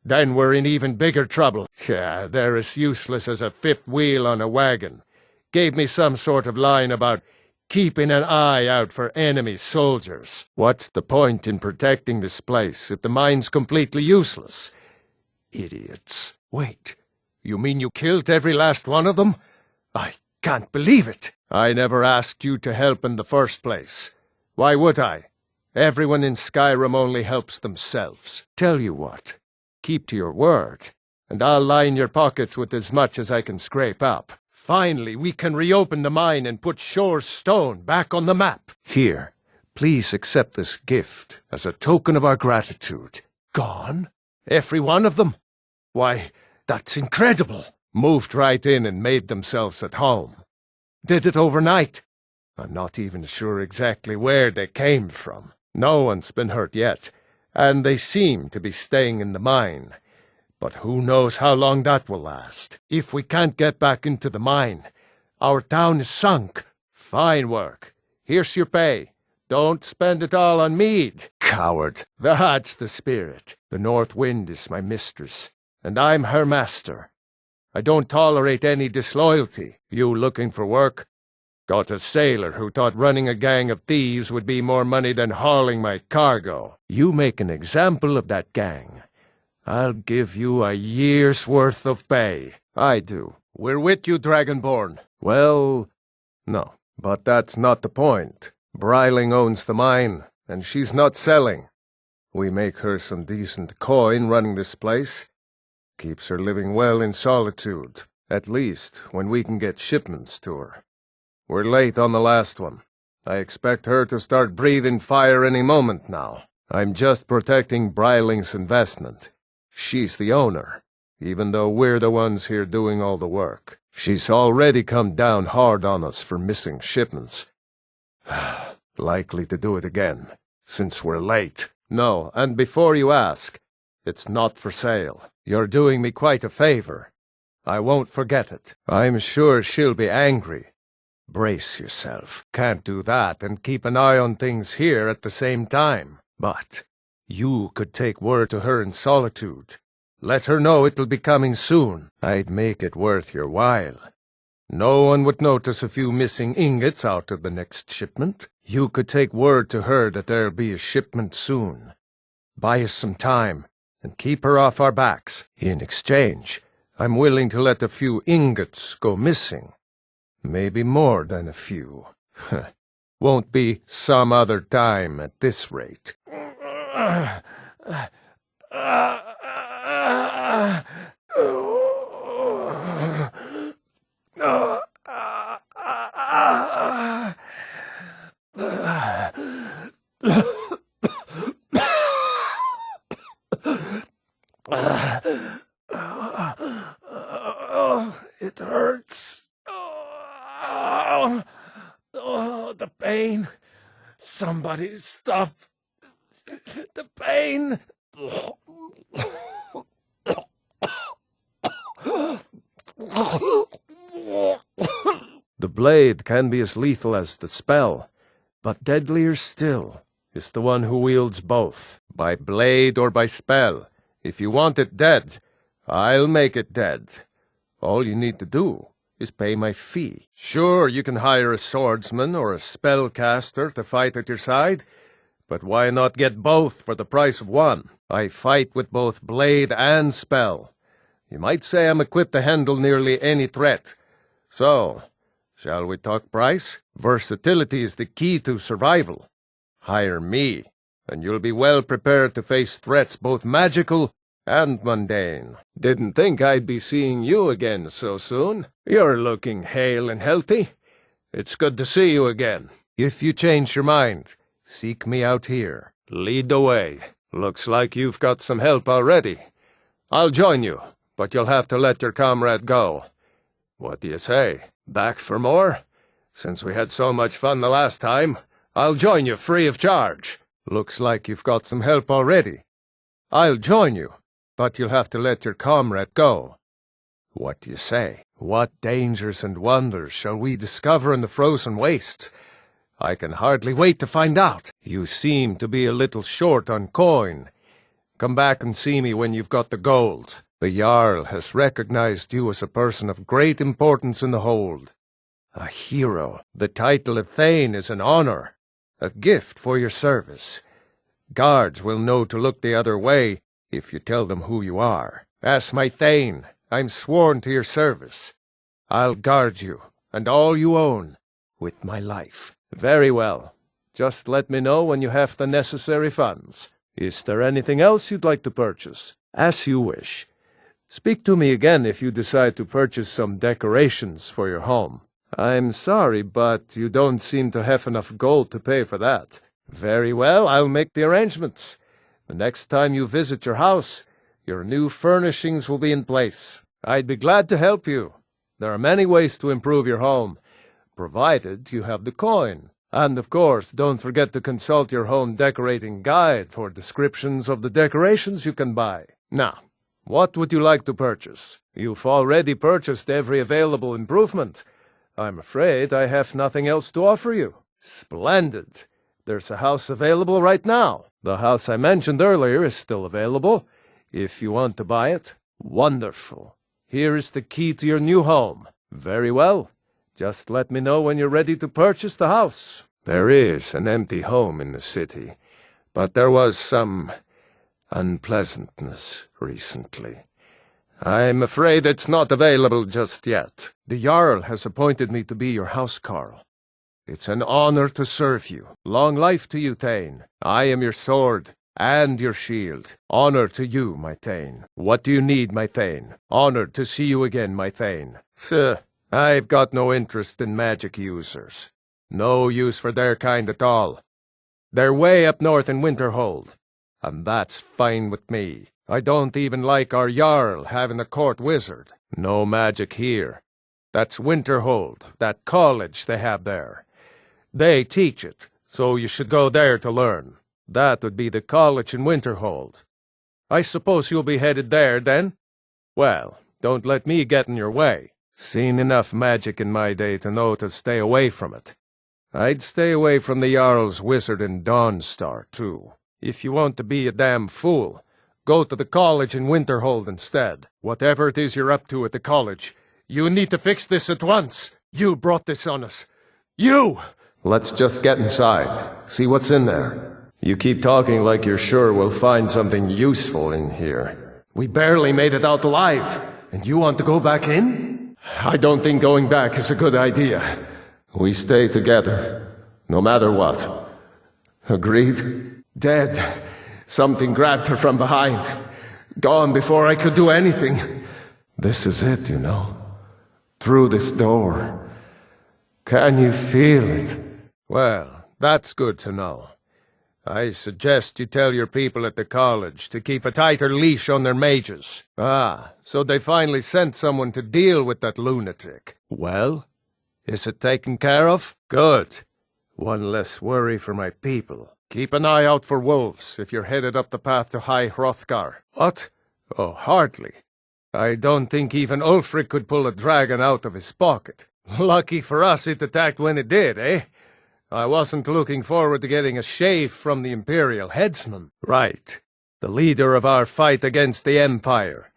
Then we're in even bigger trouble. Yeah, they're as useless as a fifth wheel on a wagon. Gave me some sort of line about keeping an eye out for enemy soldiers. What's the point in protecting this place if the mine's completely useless? Idiots. Wait, you mean you killed every last one of them? I can't believe it. I never asked you to help in the first place. Why would I? Everyone in Skyrim only helps themselves. Tell you what, keep to your word, and I'll line your pockets with as much as I can scrape up. Finally, we can reopen the mine and put Shore's Stone back on the map. Here, please accept this gift as a token of our gratitude. Gone? Every one of them? Why, that's incredible. Moved right in and made themselves at home. Did it overnight. I'm not even sure exactly where they came from. No one's been hurt yet, and they seem to be staying in the mine. But who knows how long that will last. If we can't get back into the mine, our town is sunk. Fine work. Here's your pay. Don't spend it all on mead. Coward. That's the spirit. The North Wind is my mistress, and I'm her master. I don't tolerate any disloyalty. You looking for work? Got a sailor who thought running a gang of thieves would be more money than hauling my cargo. You make an example of that gang. I'll give you a year's worth of pay. I do. We're with you, Dragonborn. Well, no. But that's not the point. Breiling owns the mine, and she's not selling. We make her some decent coin running this place. Keeps her living well in solitude, at least when we can get shipments to her. We're late on the last one. I expect her to start breathing fire any moment now. I'm just protecting Breiling's investment. She's the owner, even though we're the ones here doing all the work. She's already come down hard on us for missing shipments. Likely to do it again, since we're late. No, and before you ask, it's not for sale. You're doing me quite a favor. I won't forget it. I'm sure she'll be angry. Brace yourself. Can't do that and keep an eye on things here at the same time. But you could take word to her in solitude. Let her know it'll be coming soon. I'd make it worth your while. No one would notice a few missing ingots out of the next shipment. You could take word to her that there'll be a shipment soon. Buy us some time, and keep her off our backs. In exchange, I'm willing to let a few ingots go missing. Maybe more than a few. Won't be some other time at this rate. It hurts. Oh, the pain. Somebody stop the pain. The blade can be as lethal as the spell, but deadlier still is the one who wields both, by blade or by spell. If you want it dead, I'll make it dead. All you need to do is pay my fee. Sure, you can hire a swordsman or a spellcaster to fight at your side, but why not get both for the price of one? I fight with both blade and spell. You might say I'm equipped to handle nearly any threat. So, shall we talk price? Versatility is the key to survival. Hire me, and you'll be well prepared to face threats both magical and mundane. Didn't think I'd be seeing you again so soon. You're looking hale and healthy. It's good to see you again. If you change your mind, seek me out here. Lead the way. Looks like you've got some help already. I'll join you, but you'll have to let your comrade go. What do you say? Back for more? Since we had so much fun the last time, I'll join you free of charge. Looks like you've got some help already. I'll join you, but you'll have to let your comrade go. What do you say? What dangers and wonders shall we discover in the frozen wastes? I can hardly wait to find out. You seem to be a little short on coin. Come back and see me when you've got the gold. The Jarl has recognized you as a person of great importance in the hold. A hero. The title of Thane is an honor, a gift for your service. Guards will know to look the other way if you tell them who you are. As my Thane, I'm sworn to your service. I'll guard you, and all you own, with my life. Very well. Just let me know when you have the necessary funds. Is there anything else you'd like to purchase? As you wish. Speak to me again if you decide to purchase some decorations for your home. I'm sorry, but you don't seem to have enough gold to pay for that. Very well, I'll make the arrangements. The next time you visit your house, your new furnishings will be in place. I'd be glad to help you. There are many ways to improve your home, provided you have the coin. And of course, don't forget to consult your home decorating guide for descriptions of the decorations you can buy. Now, what would you like to purchase? You've already purchased every available improvement. I'm afraid I have nothing else to offer you. Splendid. There's a house available right now. The house I mentioned earlier is still available, if you want to buy it. Wonderful. Here is the key to your new home. Very well. Just let me know when you're ready to purchase the house. There is an empty home in the city, but there was some unpleasantness recently. I'm afraid it's not available just yet. The Jarl has appointed me to be your housecarl. It's an honor to serve you. Long life to you, Thane. I am your sword and your shield. Honor to you, my Thane. What do you need, my Thane? Honored to see you again, my Thane. Sir, I've got no interest in magic users. No use for their kind at all. They're way up north in Winterhold, and that's fine with me. I don't even like our Jarl having a court wizard. No magic here. That's Winterhold, that college they have there. They teach it, so you should go there to learn. That would be the college in Winterhold. I suppose you'll be headed there, then? Well, don't let me get in your way. Seen enough magic in my day to know to stay away from it. I'd stay away from the Jarl's wizard in Dawnstar, too. If you want to be a damn fool, go to the college in Winterhold instead. Whatever it is you're up to at the college, you need to fix this at once. You brought this on us. You! Let's just get inside, see what's in there. You keep talking like you're sure we'll find something useful in here. We barely made it out alive, and you want to go back in? I don't think going back is a good idea. We stay together, no matter what. Agreed? Dead. Something grabbed her from behind. Gone before I could do anything. This is it, you know. Through this door. Can you feel it? Well, that's good to know. I suggest you tell your people at the college to keep a tighter leash on their mages. Ah, so they finally sent someone to deal with that lunatic. Well, is it taken care of? Good. One less worry for my people. Keep an eye out for wolves if you're headed up the path to High Hrothgar. What? Oh, hardly. I don't think even Ulfric could pull a dragon out of his pocket. Lucky for us it attacked when it did, eh? I wasn't looking forward to getting a shave from the Imperial headsman. Right. The leader of our fight against the Empire.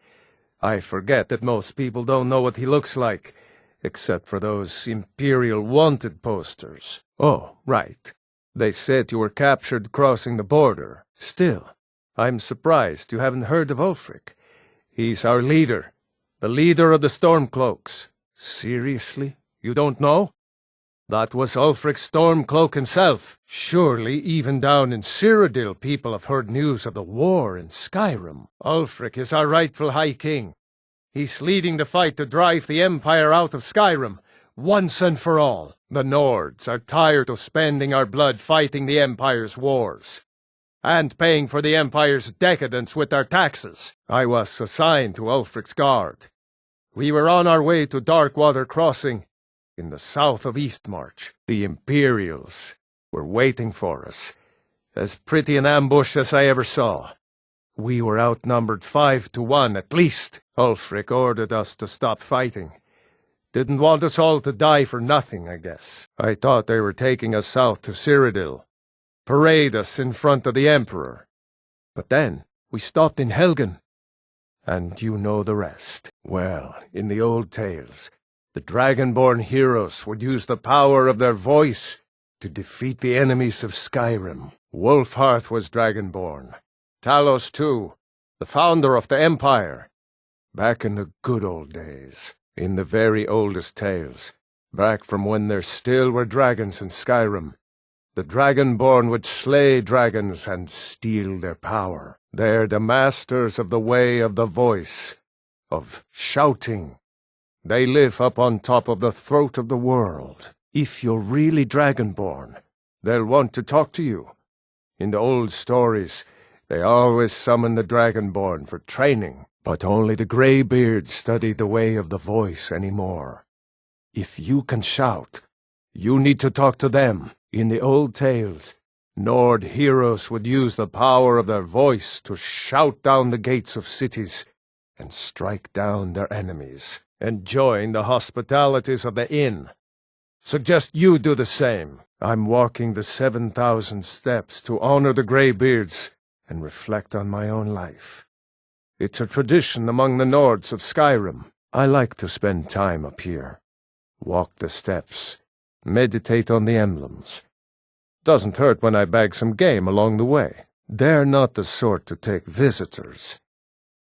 I forget that most people don't know what he looks like, except for those Imperial wanted posters. Oh, right. They said you were captured crossing the border. Still, I'm surprised you haven't heard of Ulfric. He's our leader. The leader of the Stormcloaks. Seriously? You don't know? That was Ulfric's Stormcloak himself. Surely, even down in Cyrodiil, people have heard news of the war in Skyrim. Ulfric is our rightful High King. He's leading the fight to drive the Empire out of Skyrim, once and for all. The Nords are tired of spending our blood fighting the Empire's wars, and paying for the Empire's decadence with our taxes. I was assigned to Ulfric's guard. We were on our way to Darkwater Crossing, in the south of Eastmarch. The Imperials were waiting for us. As pretty an ambush as I ever saw. We were outnumbered 5-1 at least. Ulfric ordered us to stop fighting. Didn't want us all to die for nothing, I guess. I thought they were taking us south to Cyrodiil. Parade us in front of the Emperor. But then, we stopped in Helgen. And you know the rest. Well, in the old tales, the Dragonborn heroes would use the power of their voice to defeat the enemies of Skyrim. Wolfhearth was Dragonborn. Talos, too, the founder of the Empire. Back in the good old days, in the very oldest tales, back from when there still were dragons in Skyrim, the Dragonborn would slay dragons and steal their power. They're the masters of the way of the voice, of shouting. They live up on top of the throat of the world. If you're really Dragonborn, they'll want to talk to you. In the old stories, they always summon the Dragonborn for training, but only the Greybeards study the way of the voice anymore. If you can shout, you need to talk to them. In the old tales, Nord heroes would use the power of their voice to shout down the gates of cities and strike down their enemies. Enjoying the hospitalities of the inn. Suggest you do the same. I'm walking the 7,000 steps to honor the Greybeards and reflect on my own life. It's a tradition among the Nords of Skyrim. I like to spend time up here, Walk the steps. Meditate on the emblems. Doesn't hurt when I bag some game along the way. They're not the sort to take visitors.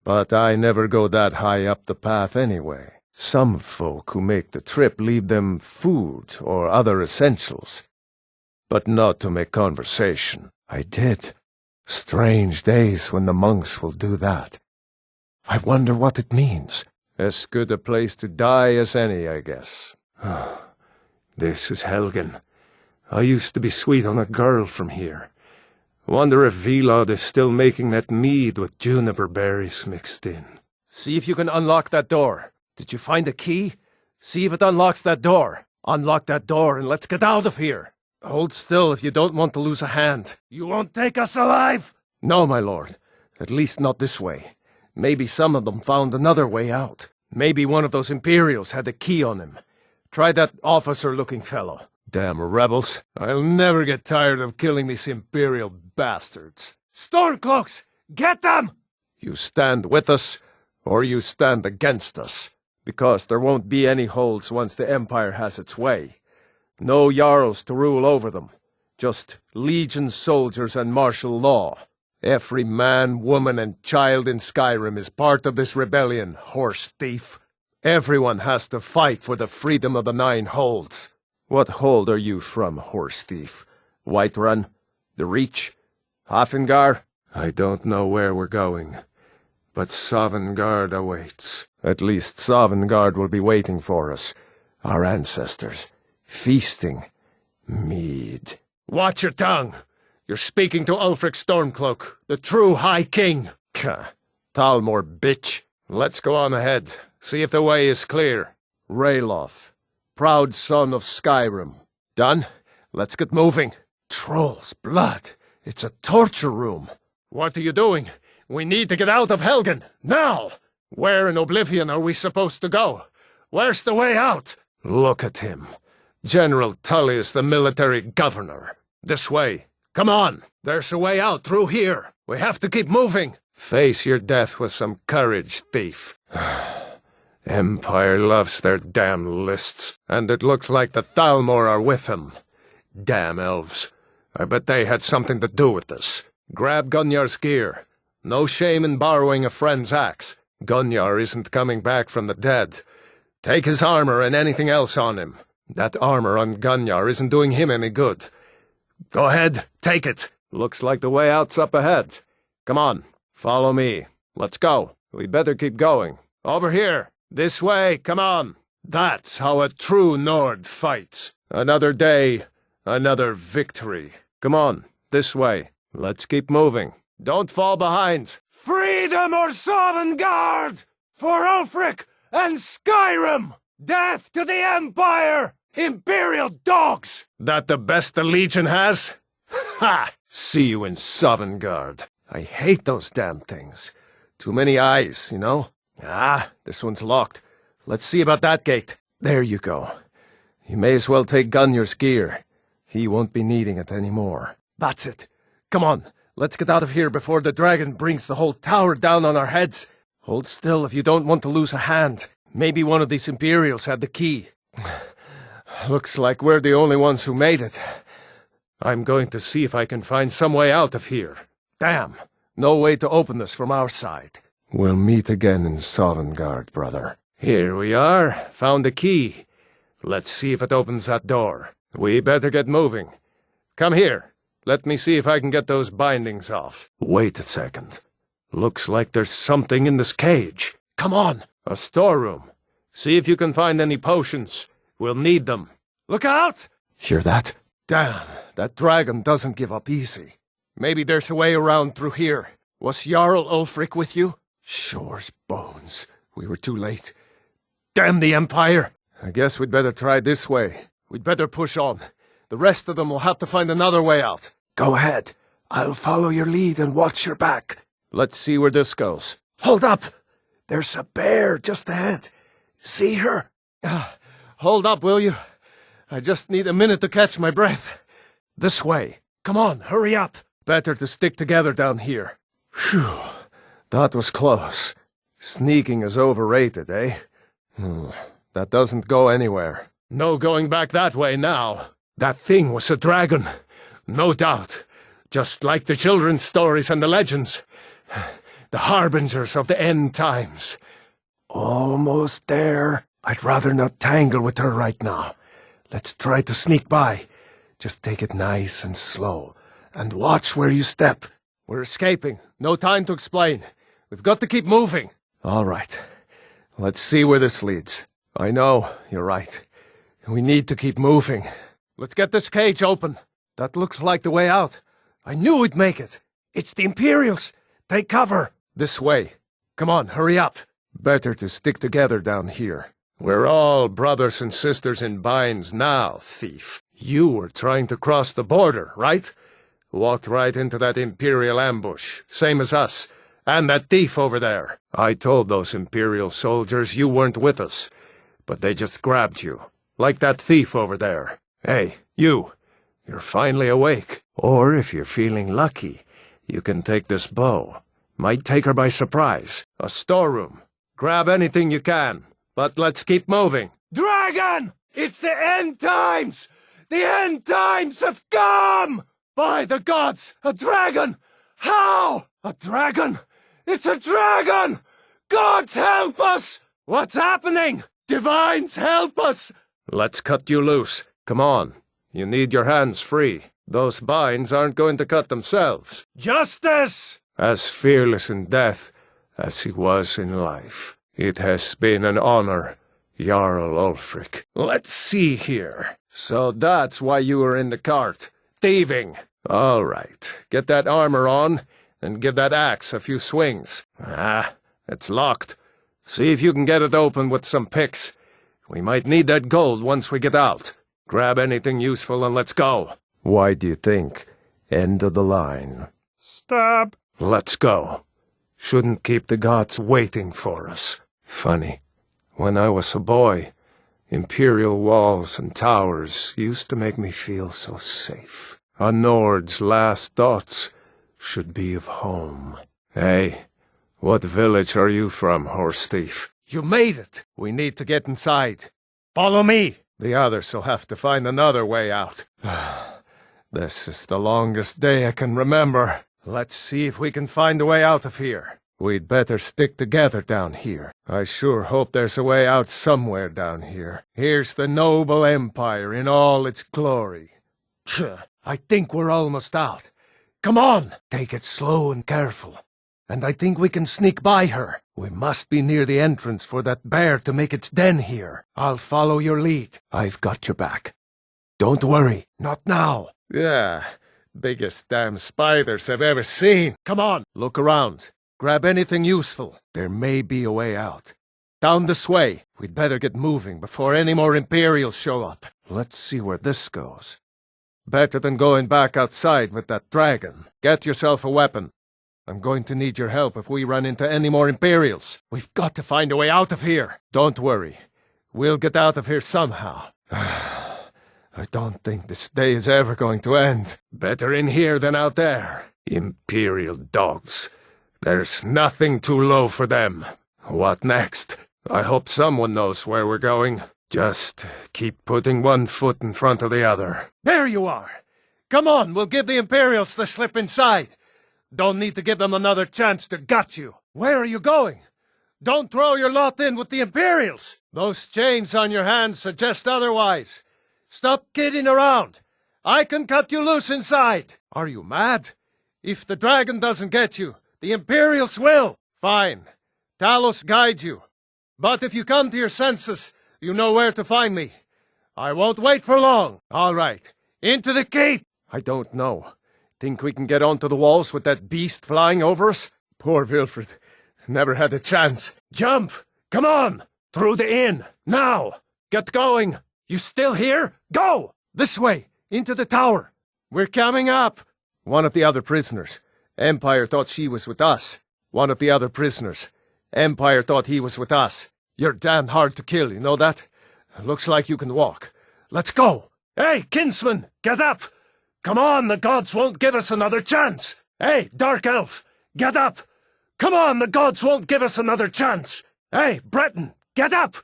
But I never go that high up the path anyway. Some folk who make the trip leave them food or other essentials. But not to make conversation. I did. Strange days when the monks will do that. I wonder what it means. As good a place to die as any, I guess. This is Helgen. I used to be sweet on a girl from here. Wonder if Vilod is still making that mead with juniper berries mixed in. See if you can unlock that door. Did you find a key? See if it unlocks that door. Unlock that door and let's get out of here. Hold still if you don't want to lose a hand. You won't take us alive? No, my lord. At least not this way. Maybe some of them found another way out. Maybe one of those Imperials had a key on him. Try that officer-looking fellow. Damn rebels. I'll never get tired of killing these Imperial bastards. Stormcloaks! Get them! You stand with us, or you stand against us. Because there won't be any holds once the Empire has its way. No Jarls to rule over them. Just legion soldiers and martial law. Every man, woman, and child in Skyrim is part of this rebellion, horse thief. Everyone has to fight for the freedom of the Nine Holds. What hold are you from, horse thief? Whiterun? The Reach? Hafengar? I don't know where we're going. But Sovngarde awaits. At least Sovngarde will be waiting for us. Our ancestors. Feasting. Mead. Watch your tongue! You're speaking to Ulfric Stormcloak, the true High King. Talmor, bitch. Let's go on ahead. See if the way is clear. Ralof, proud son of Skyrim. Done? Let's get moving. Troll's blood. It's a torture room. What are you doing? We need to get out of Helgen. Now! Where in Oblivion are we supposed to go? Where's the way out? Look at him. General Tullius, the military governor. This way. Come on. There's a way out through here. We have to keep moving. Face your death with some courage, thief. Empire loves their damn lists, and it looks like the Thalmor are with him. Damn elves. I bet they had something to do with this. Grab Gunnar's gear. No shame in borrowing a friend's axe. Gunnar isn't coming back from the dead. Take his armor and anything else on him. That armor on Gunnar isn't doing him any good. Go ahead, take it. Looks like the way out's up ahead. Come on, follow me. Let's go. We better keep going. Over here. This way, come on. That's how a true Nord fights. Another day, another victory. Come on, this way. Let's keep moving. Don't fall behind. Freedom or Sovngarde! For Ulfric and Skyrim! Death to the Empire! Imperial dogs! That the best the Legion has? Ha! See you in Sovngarde. I hate those damn things. Too many eyes, you know? Ah, this one's locked. Let's see about that gate. There you go. You may as well take Gunnar's gear. He won't be needing it anymore. That's it. Come on, let's get out of here before the dragon brings the whole tower down on our heads. Hold still if you don't want to lose a hand. Maybe one of these Imperials had the key. Looks like we're the only ones who made it. I'm going to see if I can find some way out of here. Damn, no way to open this from our side. We'll meet again in Sovngarde, brother. Here we are, found the key. Let's see if it opens that door. We better get moving. Come here. Let me see if I can get those bindings off. Wait a second. Looks like there's something in this cage. Come on, a storeroom. See if you can find any potions. We'll need them. Look out! Hear that? Damn, that dragon doesn't give up easy. Maybe there's a way around through here. Was Jarl Ulfric with you? Shore's bones. We were too late. Damn the Empire! I guess we'd better try this way. We'd better push on. The rest of them will have to find another way out. Go ahead. I'll follow your lead and watch your back. Let's see where this goes. Hold up! There's a bear just ahead. See her? Hold up, will you? I just need a minute to catch my breath. This way. Come on, hurry up. Better to stick together down here. Phew. That was close. Sneaking is overrated, eh? That doesn't go anywhere. No going back that way now. That thing was a dragon. No doubt. Just like the children's stories and the legends. The harbingers of the end times. Almost there. I'd rather not tangle with her right now. Let's try to sneak by. Just take it nice and slow. And watch where you step. We're escaping. No time to explain. We've got to keep moving. All right. Let's see where this leads. I know, you're right. We need to keep moving. Let's get this cage open. That looks like the way out. I knew we'd make it. It's the Imperials. Take cover. This way. Come on, hurry up. Better to stick together down here. We're all brothers and sisters in binds now, thief. You were trying to cross the border, right? Walked right into that Imperial ambush, same as us, and that thief over there. I told those Imperial soldiers you weren't with us, but they just grabbed you, like that thief over there. Hey, you're finally awake. Or if you're feeling lucky, you can take this bow. Might take her by surprise. A storeroom. Grab anything you can, but let's keep moving. Dragon! It's the end times! The end times have come! By the gods! A dragon! How? A dragon? It's a dragon! Gods help us! What's happening? Divines help us! Let's cut you loose. Come on. You need your hands free. Those binds aren't going to cut themselves. Justice! As fearless in death as he was in life. It has been an honor, Jarl Ulfric. Let's see here. So that's why you were in the cart. Thieving. All right. Get that armor on, and give that axe a few swings. It's locked. See if you can get it open with some picks. We might need that gold once we get out. Grab anything useful and let's go. Why do you think? End of the line. Stop. Let's go. Shouldn't keep the gods waiting for us. Funny. When I was a boy, Imperial walls and towers used to make me feel so safe. A Nord's last thoughts should be of home. Hey, what village are you from, horse thief? You made it. We need to get inside. Follow me. The others will have to find another way out. This is the longest day I can remember. Let's see if we can find a way out of here. We'd better stick together down here. I sure hope there's a way out somewhere down here. Here's the noble empire in all its glory. I think we're almost out. Come on! Take it slow and careful. And I think we can sneak by her. We must be near the entrance for that bear to make its den here. I'll follow your lead. I've got your back. Don't worry, not now. Yeah, biggest damn spiders I've ever seen. Come on, look around. Grab anything useful. There may be a way out. Down this way. We'd better get moving before any more Imperials show up. Let's see where this goes. Better than going back outside with that dragon. Get yourself a weapon. I'm going to need your help if we run into any more Imperials. We've got to find a way out of here. Don't worry. We'll get out of here somehow. I don't think this day is ever going to end. Better in here than out there. Imperial dogs. There's nothing too low for them. What next? I hope someone knows where we're going. Just keep putting one foot in front of the other. There you are! Come on, we'll give the Imperials the slip inside. Don't need to give them another chance to gut you. Where are you going? Don't throw your lot in with the Imperials. Those chains on your hands suggest otherwise. Stop kidding around. I can cut you loose inside. Are you mad? If the dragon doesn't get you, the Imperials will. Fine. Talos guide you. But if you come to your senses, you know where to find me. I won't wait for long. All right. Into the keep. I don't know. Think we can get onto the walls with that beast flying over us? Poor Wilfred. Never had a chance. Jump! Come on! Through the inn! Now! Get going! You still here? Go! This way! Into the tower! We're coming up! One of the other prisoners. Empire thought she was with us. One of the other prisoners. Empire thought he was with us. You're damn hard to kill, you know that? Looks like you can walk. Let's go! Hey, kinsman! Get up! Come on, the gods won't give us another chance! Hey, Dark Elf! Get up! Come on, the gods won't give us another chance! Hey, Breton! Get up!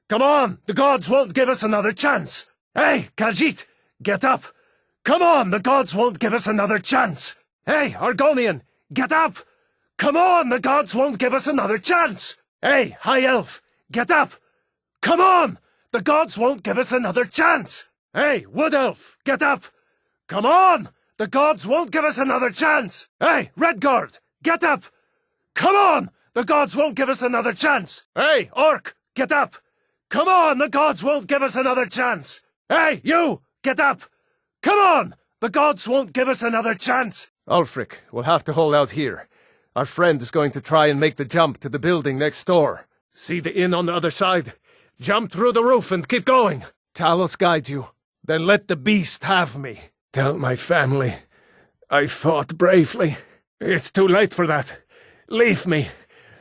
Come on! The gods won't give us another chance! Hey, Khajiit! Get up! Come on! The gods won't give us another chance! Hey, Argonian! Get up! Come on! The gods won't give us another chance! Hey, High Elf! Get up! Come on! The gods won't give us another chance! Hey, Wood Elf! Get up! Come on! The gods won't give us another chance! Hey, Redguard! Get up! Come on! The gods won't give us another chance! Hey, Orc! Get up! Come on! The gods won't give us another chance! Hey, you! Get up! Come on! The gods won't give us another chance! Ulfric, we'll have to hold out here. Our friend is going to try and make the jump to the building next door. See the inn on the other side? Jump through the roof and keep going! Talos guide you. Then let the beast have me. Tell my family I fought bravely. It's too late for that. Leave me.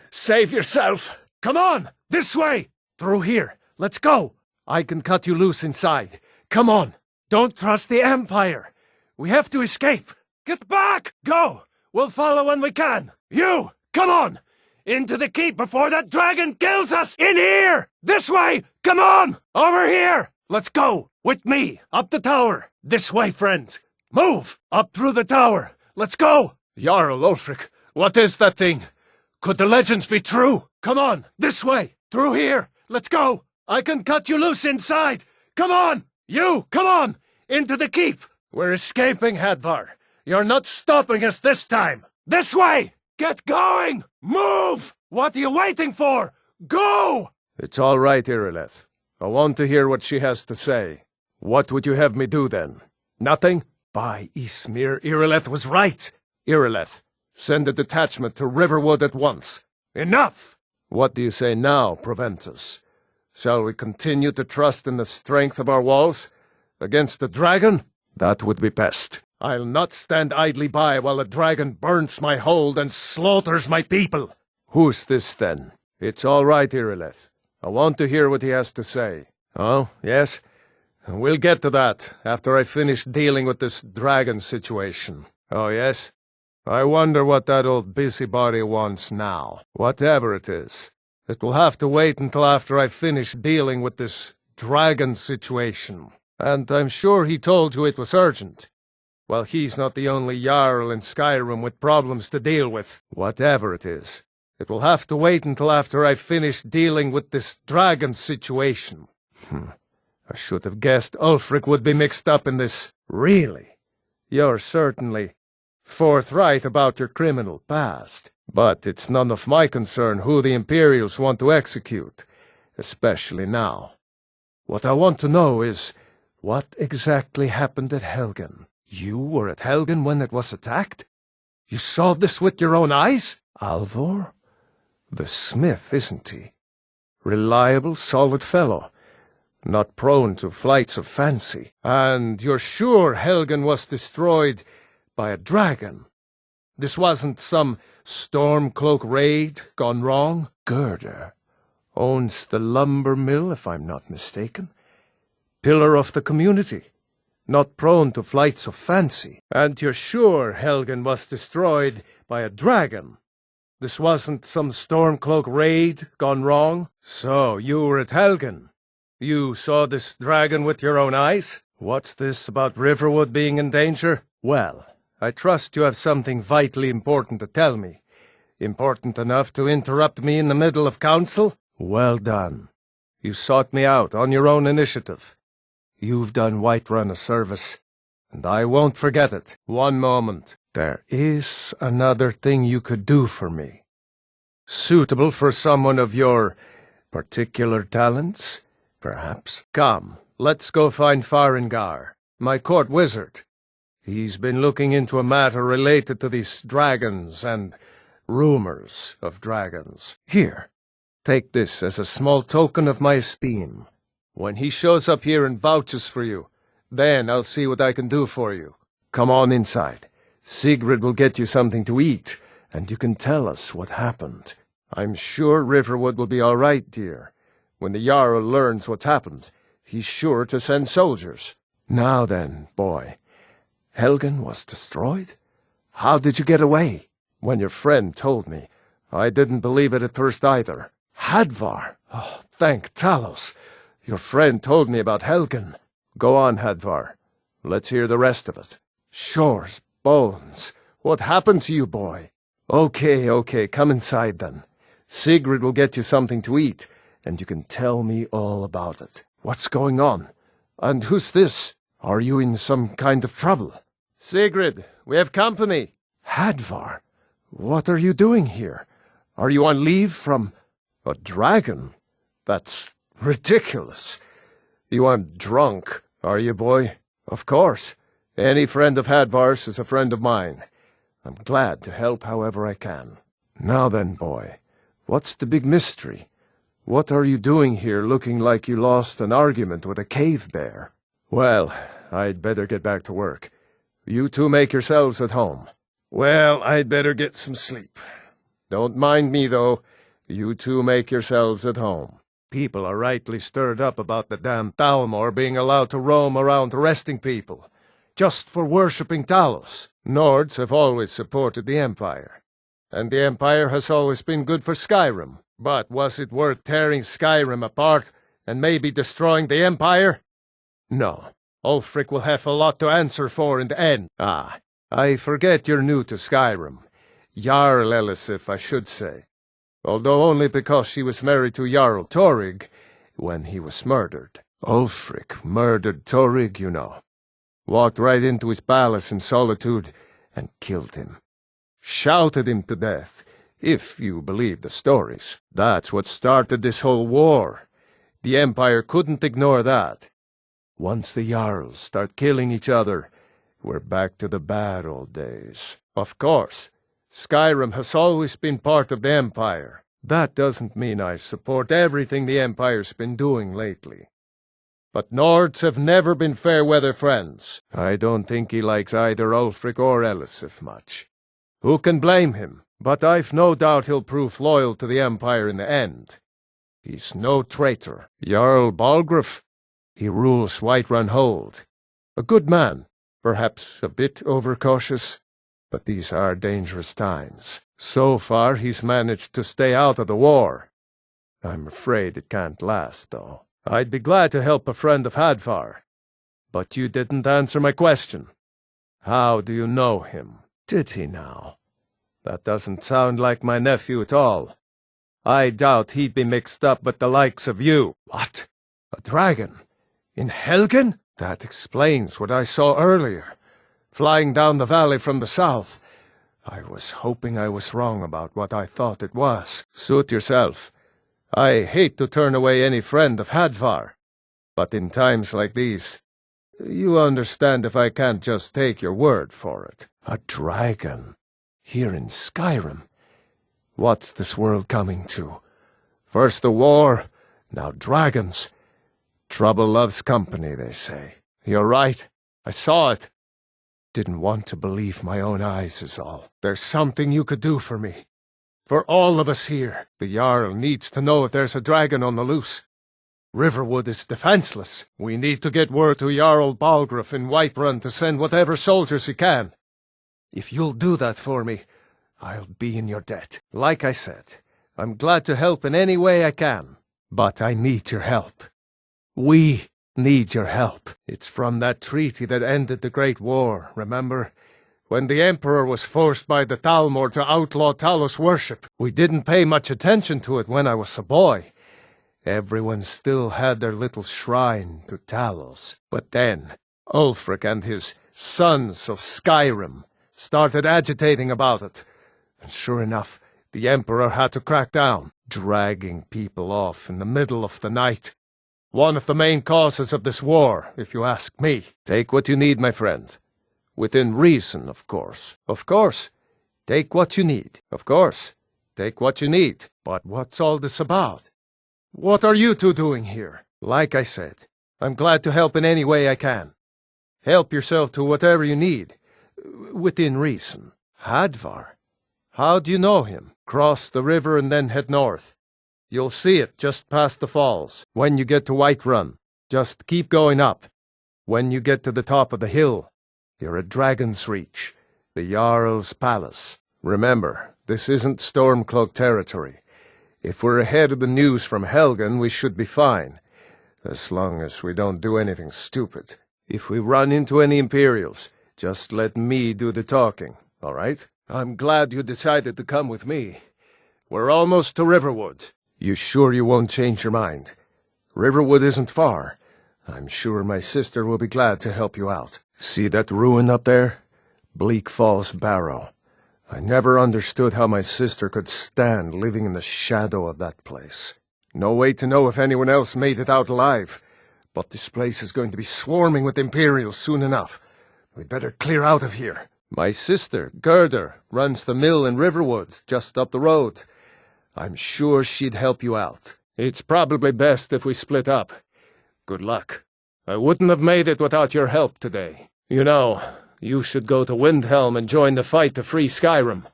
Save yourself. Come on! This way! Through here. Let's go. I can cut you loose inside. Come on. Don't trust the Empire. We have to escape. Get back! Go! We'll follow when we can. You! Come on! Into the keep before that dragon kills us! In here! This way! Come on! Over here! Let's go! With me! Up the tower! This way, friends! Move! Up through the tower! Let's go! Jarl Ulfric, what is that thing? Could the legends be true? Come on! This way! Through here! Let's go! I can cut you loose inside! Come on! You! Come on! Into the keep! We're escaping, Hadvar! You're not stopping us this time! This way! Get going! Move! What are you waiting for? Go! It's all right, Irileth. I want to hear what she has to say. What would you have me do then? Nothing? By Ysmir, Irileth was right. Irileth, send a detachment to Riverwood at once. Enough! What do you say now, Proventus? Shall we continue to trust in the strength of our walls? Against the dragon? That would be best. I'll not stand idly by while the dragon burns my hold and slaughters my people. Who's this, then? It's all right, Irileth. I want to hear what he has to say. Oh, yes? We'll get to that after I finish dealing with this dragon situation. Oh, yes? I wonder what that old busybody wants now. Whatever it is, it will have to wait until after I finish dealing with this dragon situation. And I'm sure he told you it was urgent. Well, he's not the only Jarl in Skyrim with problems to deal with. Whatever it is, it will have to wait until after I finish dealing with this dragon situation. I should have guessed Ulfric would be mixed up in this. Really? You're certainly forthright about your criminal past. But it's none of my concern who the Imperials want to execute, especially now. What I want to know is, what exactly happened at Helgen? You were at Helgen when it was attacked? You saw this with your own eyes? Alvor? The smith, isn't he? Reliable, solid fellow. Not prone to flights of fancy. And you're sure Helgen was destroyed by a dragon? This wasn't some Stormcloak raid gone wrong? Gerda owns the lumber mill, if I'm not mistaken. Pillar of the community. Not prone to flights of fancy. And you're sure Helgen was destroyed by a dragon? This wasn't some Stormcloak raid gone wrong? So, you were at Helgen. You saw this dragon with your own eyes? What's this about Riverwood being in danger? Well, I trust you have something vitally important to tell me. Important enough to interrupt me in the middle of council? Well done. You sought me out on your own initiative. You've done Whiterun a service, and I won't forget it. One moment. There is another thing you could do for me. Suitable for someone of your particular talents, perhaps? Come, let's go find Farengar, my court wizard. He's been looking into a matter related to these dragons and rumors of dragons. Here, take this as a small token of my esteem. When he shows up here and vouches for you, then I'll see what I can do for you. Come on inside. Sigrid will get you something to eat, and you can tell us what happened. I'm sure Riverwood will be all right, dear. When the Jarl learns what's happened, he's sure to send soldiers. Now then, boy, Helgen was destroyed? How did you get away? When your friend told me, I didn't believe it at first either. Hadvar, Oh, thank Talos. Your friend told me about Helgen. Go on, Hadvar. Let's hear the rest of it. Shores, bones. What happened to you, boy? Okay, come inside then. Sigrid will get you something to eat, and you can tell me all about it. What's going on? And who's this? Are you in some kind of trouble? Sigrid, we have company. Hadvar, what are you doing here? Are you on leave from a dragon? That's ridiculous. You aren't drunk, are you, boy? Of course. Any friend of Hadvar's is a friend of mine. I'm glad to help however I can. Now then, boy, what's the big mystery? What are you doing here looking like you lost an argument with a cave bear? Well, I'd better get back to work. You two make yourselves at home. Well, I'd better get some sleep. Don't mind me, though. You two make yourselves at home. People are rightly stirred up about the damn Thalmor being allowed to roam around arresting people, just for worshipping Talos. Nords have always supported the Empire, and the Empire has always been good for Skyrim. But was it worth tearing Skyrim apart and maybe destroying the Empire? No. Ulfric will have a lot to answer for in the end. Ah, I forget you're new to Skyrim. Jarl Elisif, I should say. Although only because she was married to Jarl Torrig when he was murdered. Ulfric murdered Torrig, you know. Walked right into his palace in solitude and killed him. Shouted him to death, if you believe the stories. That's what started this whole war. The Empire couldn't ignore that. Once the Jarls start killing each other, we're back to the bad old days. Of course, Skyrim has always been part of the Empire. That doesn't mean I support everything the Empire's been doing lately. But Nords have never been fair-weather friends. I don't think he likes either Ulfric or Elisif much. Who can blame him? But I've no doubt he'll prove loyal to the Empire in the end. He's no traitor. Jarl Balgruuf, he rules Whiterun Hold. A good man, perhaps a bit overcautious, but these are dangerous times. So far he's managed to stay out of the war. I'm afraid it can't last, though. I'd be glad to help a friend of Hadvar. But you didn't answer my question. How do you know him? Did he now? That doesn't sound like my nephew at all. I doubt he'd be mixed up with the likes of you. What? A dragon? In Helgen? That explains what I saw earlier. Flying down the valley from the south. I was hoping I was wrong about what I thought it was. Suit yourself. I hate to turn away any friend of Hadvar. But in times like these, you understand if I can't just take your word for it. A dragon. Here in Skyrim. What's this world coming to? First the war, now dragons. Trouble loves company, they say. You're right. I saw it. Didn't want to believe my own eyes is all. There's something you could do for me. For all of us here. The Jarl needs to know if there's a dragon on the loose. Riverwood is defenseless. We need to get word to Jarl Balgruuf in Whiterun to send whatever soldiers he can. If you'll do that for me, I'll be in your debt. Like I said, I'm glad to help in any way I can. But I need your help. We need your help. It's from that treaty that ended the Great War, remember? When the Emperor was forced by the Thalmor to outlaw Talos worship. We didn't pay much attention to it when I was a boy. Everyone still had their little shrine to Talos. But then, Ulfric and his sons of Skyrim started agitating about it. And sure enough, the Emperor had to crack down, dragging people off in the middle of the night. One of the main causes of this war, if you ask me. Take what you need, my friend. Within reason, of course. Of course. Take what you need. Of course. Take what you need. But what's all this about? What are you two doing here? Like I said, I'm glad to help in any way I can. Help yourself to whatever you need. Within reason. Hadvar? How do you know him? Cross the river and then head north. You'll see it just past the falls. When you get to Whiterun, just keep going up. When you get to the top of the hill, you're at Dragon's Reach, the Jarl's palace. Remember, this isn't Stormcloak territory. If we're ahead of the news from Helgen, we should be fine. As long as we don't do anything stupid. If we run into any Imperials, just let me do the talking, all right? I'm glad you decided to come with me. We're almost to Riverwood. You sure you won't change your mind? Riverwood isn't far. I'm sure my sister will be glad to help you out. See that ruin up there? Bleak Falls Barrow. I never understood how my sister could stand living in the shadow of that place. No way to know if anyone else made it out alive. But this place is going to be swarming with Imperials soon enough. We'd better clear out of here. My sister, Gerda, runs the mill in Riverwood, just up the road. I'm sure she'd help you out. It's probably best if we split up. Good luck. I wouldn't have made it without your help today. You know, you should go to Windhelm and join the fight to free Skyrim.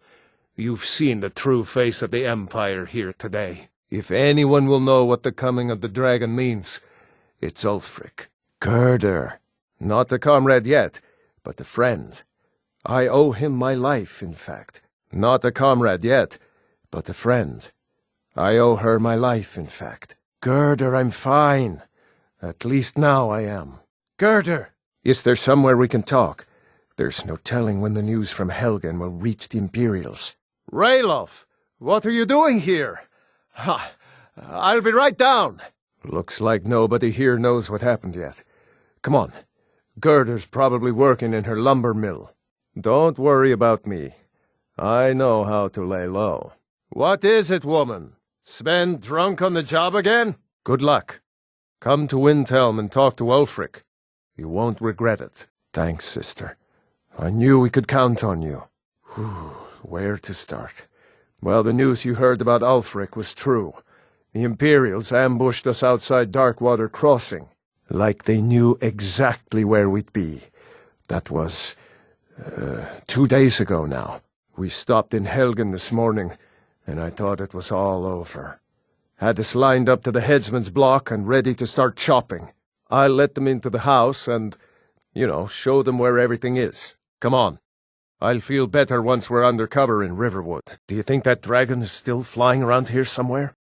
You've seen the true face of the Empire here today. If anyone will know what the coming of the dragon means, it's Ulfric. Gerda. Not a comrade yet, but a friend. I owe him my life, in fact. Not a comrade yet, but a friend. I owe her my life, in fact. Gerda, I'm fine. At least now I am. Gerda! Is there somewhere we can talk? There's no telling when the news from Helgen will reach the Imperials. Ralof! What are you doing here? Ha! I'll be right down. Looks like nobody here knows what happened yet. Come on. Gerda's probably working in her lumber mill. Don't worry about me. I know how to lay low. What is it, woman? Sven drunk on the job again? Good luck. Come to Windhelm and talk to Ulfric. You won't regret it. Thanks, sister. I knew we could count on you. Where to start? Well, the news you heard about Ulfric was true. The Imperials ambushed us outside Darkwater Crossing, like they knew exactly where we'd be. That was 2 days ago now. We stopped in Helgen this morning, and I thought it was all over. Had us lined up to the headsman's block and ready to start chopping. I let them into the house and, show them where everything is. Come on. I'll feel better once we're under cover in Riverwood. Do you think that dragon is still flying around here somewhere?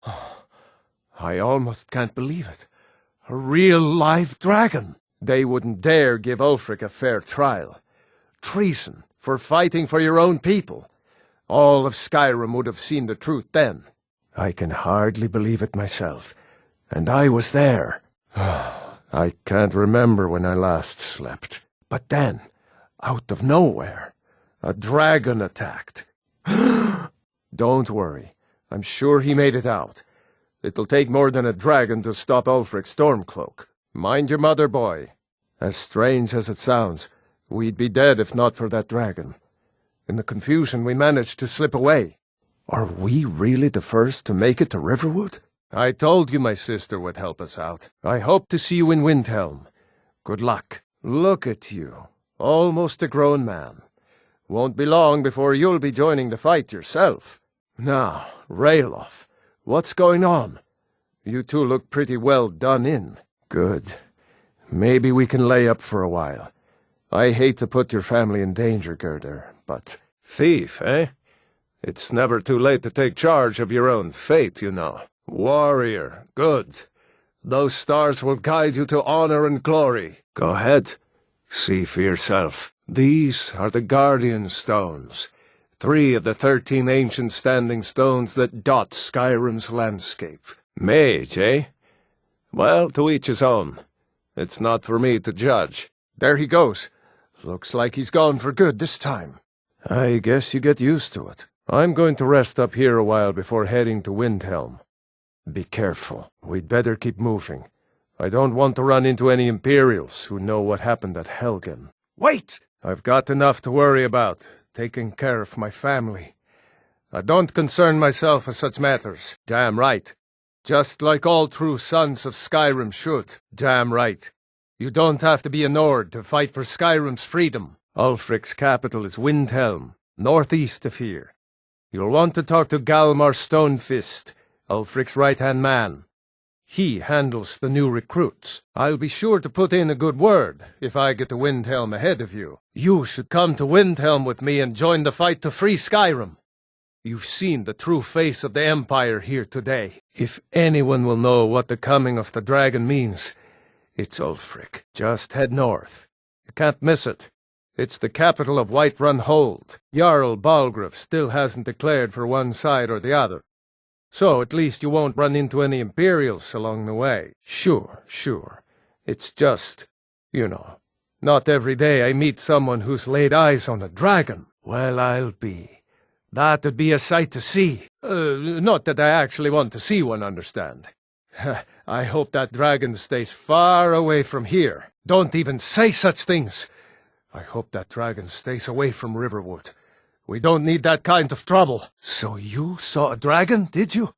I almost can't believe it. A real live dragon. They wouldn't dare give Ulfric a fair trial. Treason for fighting for your own people. All of Skyrim would have seen the truth then. I can hardly believe it myself. And I was there. I can't remember when I last slept. But then, out of nowhere, a dragon attacked. Don't worry. I'm sure he made it out. It'll take more than a dragon to stop Ulfric's Stormcloak. Mind your mother, boy. As strange as it sounds, we'd be dead if not for that dragon. In the confusion, we managed to slip away. Are we really the first to make it to Riverwood? I told you my sister would help us out. I hope to see you in Windhelm. Good luck. Look at you. Almost a grown man. Won't be long before you'll be joining the fight yourself. Now, Ralof, what's going on? You two look pretty well done in. Good. Maybe we can lay up for a while. I hate to put your family in danger, Gerda, but... Thief, eh? It's never too late to take charge of your own fate, you know. Warrior, good. Those stars will guide you to honor and glory. Go ahead. See for yourself. These are the Guardian Stones, 3 of the 13 ancient standing stones that dot Skyrim's landscape. Mage, eh? Well, to each his own. It's not for me to judge. There he goes. Looks like he's gone for good this time. I guess you get used to it. I'm going to rest up here a while before heading to Windhelm. Be careful. We'd better keep moving. I don't want to run into any Imperials who know what happened at Helgen. Wait! I've got enough to worry about, taking care of my family. I don't concern myself with such matters. Damn right. Just like all true sons of Skyrim should. Damn right. You don't have to be a Nord to fight for Skyrim's freedom. Ulfric's capital is Windhelm, northeast of here. You'll want to talk to Galmar Stonefist, Ulfric's right-hand man. He handles the new recruits. I'll be sure to put in a good word if I get to Windhelm ahead of you. You should come to Windhelm with me and join the fight to free Skyrim. You've seen the true face of the Empire here today. If anyone will know what the coming of the dragon means, it's Ulfric. Just head north. You can't miss it. It's the capital of Whiterun Hold. Jarl Balgruuf still hasn't declared for one side or the other. So at least you won't run into any Imperials along the way. Sure. It's just, not every day I meet someone who's laid eyes on a dragon. Well, I'll be. That'd be a sight to see. Not that I actually want to see one, understand. I hope that dragon stays far away from here. Don't even say such things. I hope that dragon stays away from Riverwood. We don't need that kind of trouble. So you saw a dragon, did you?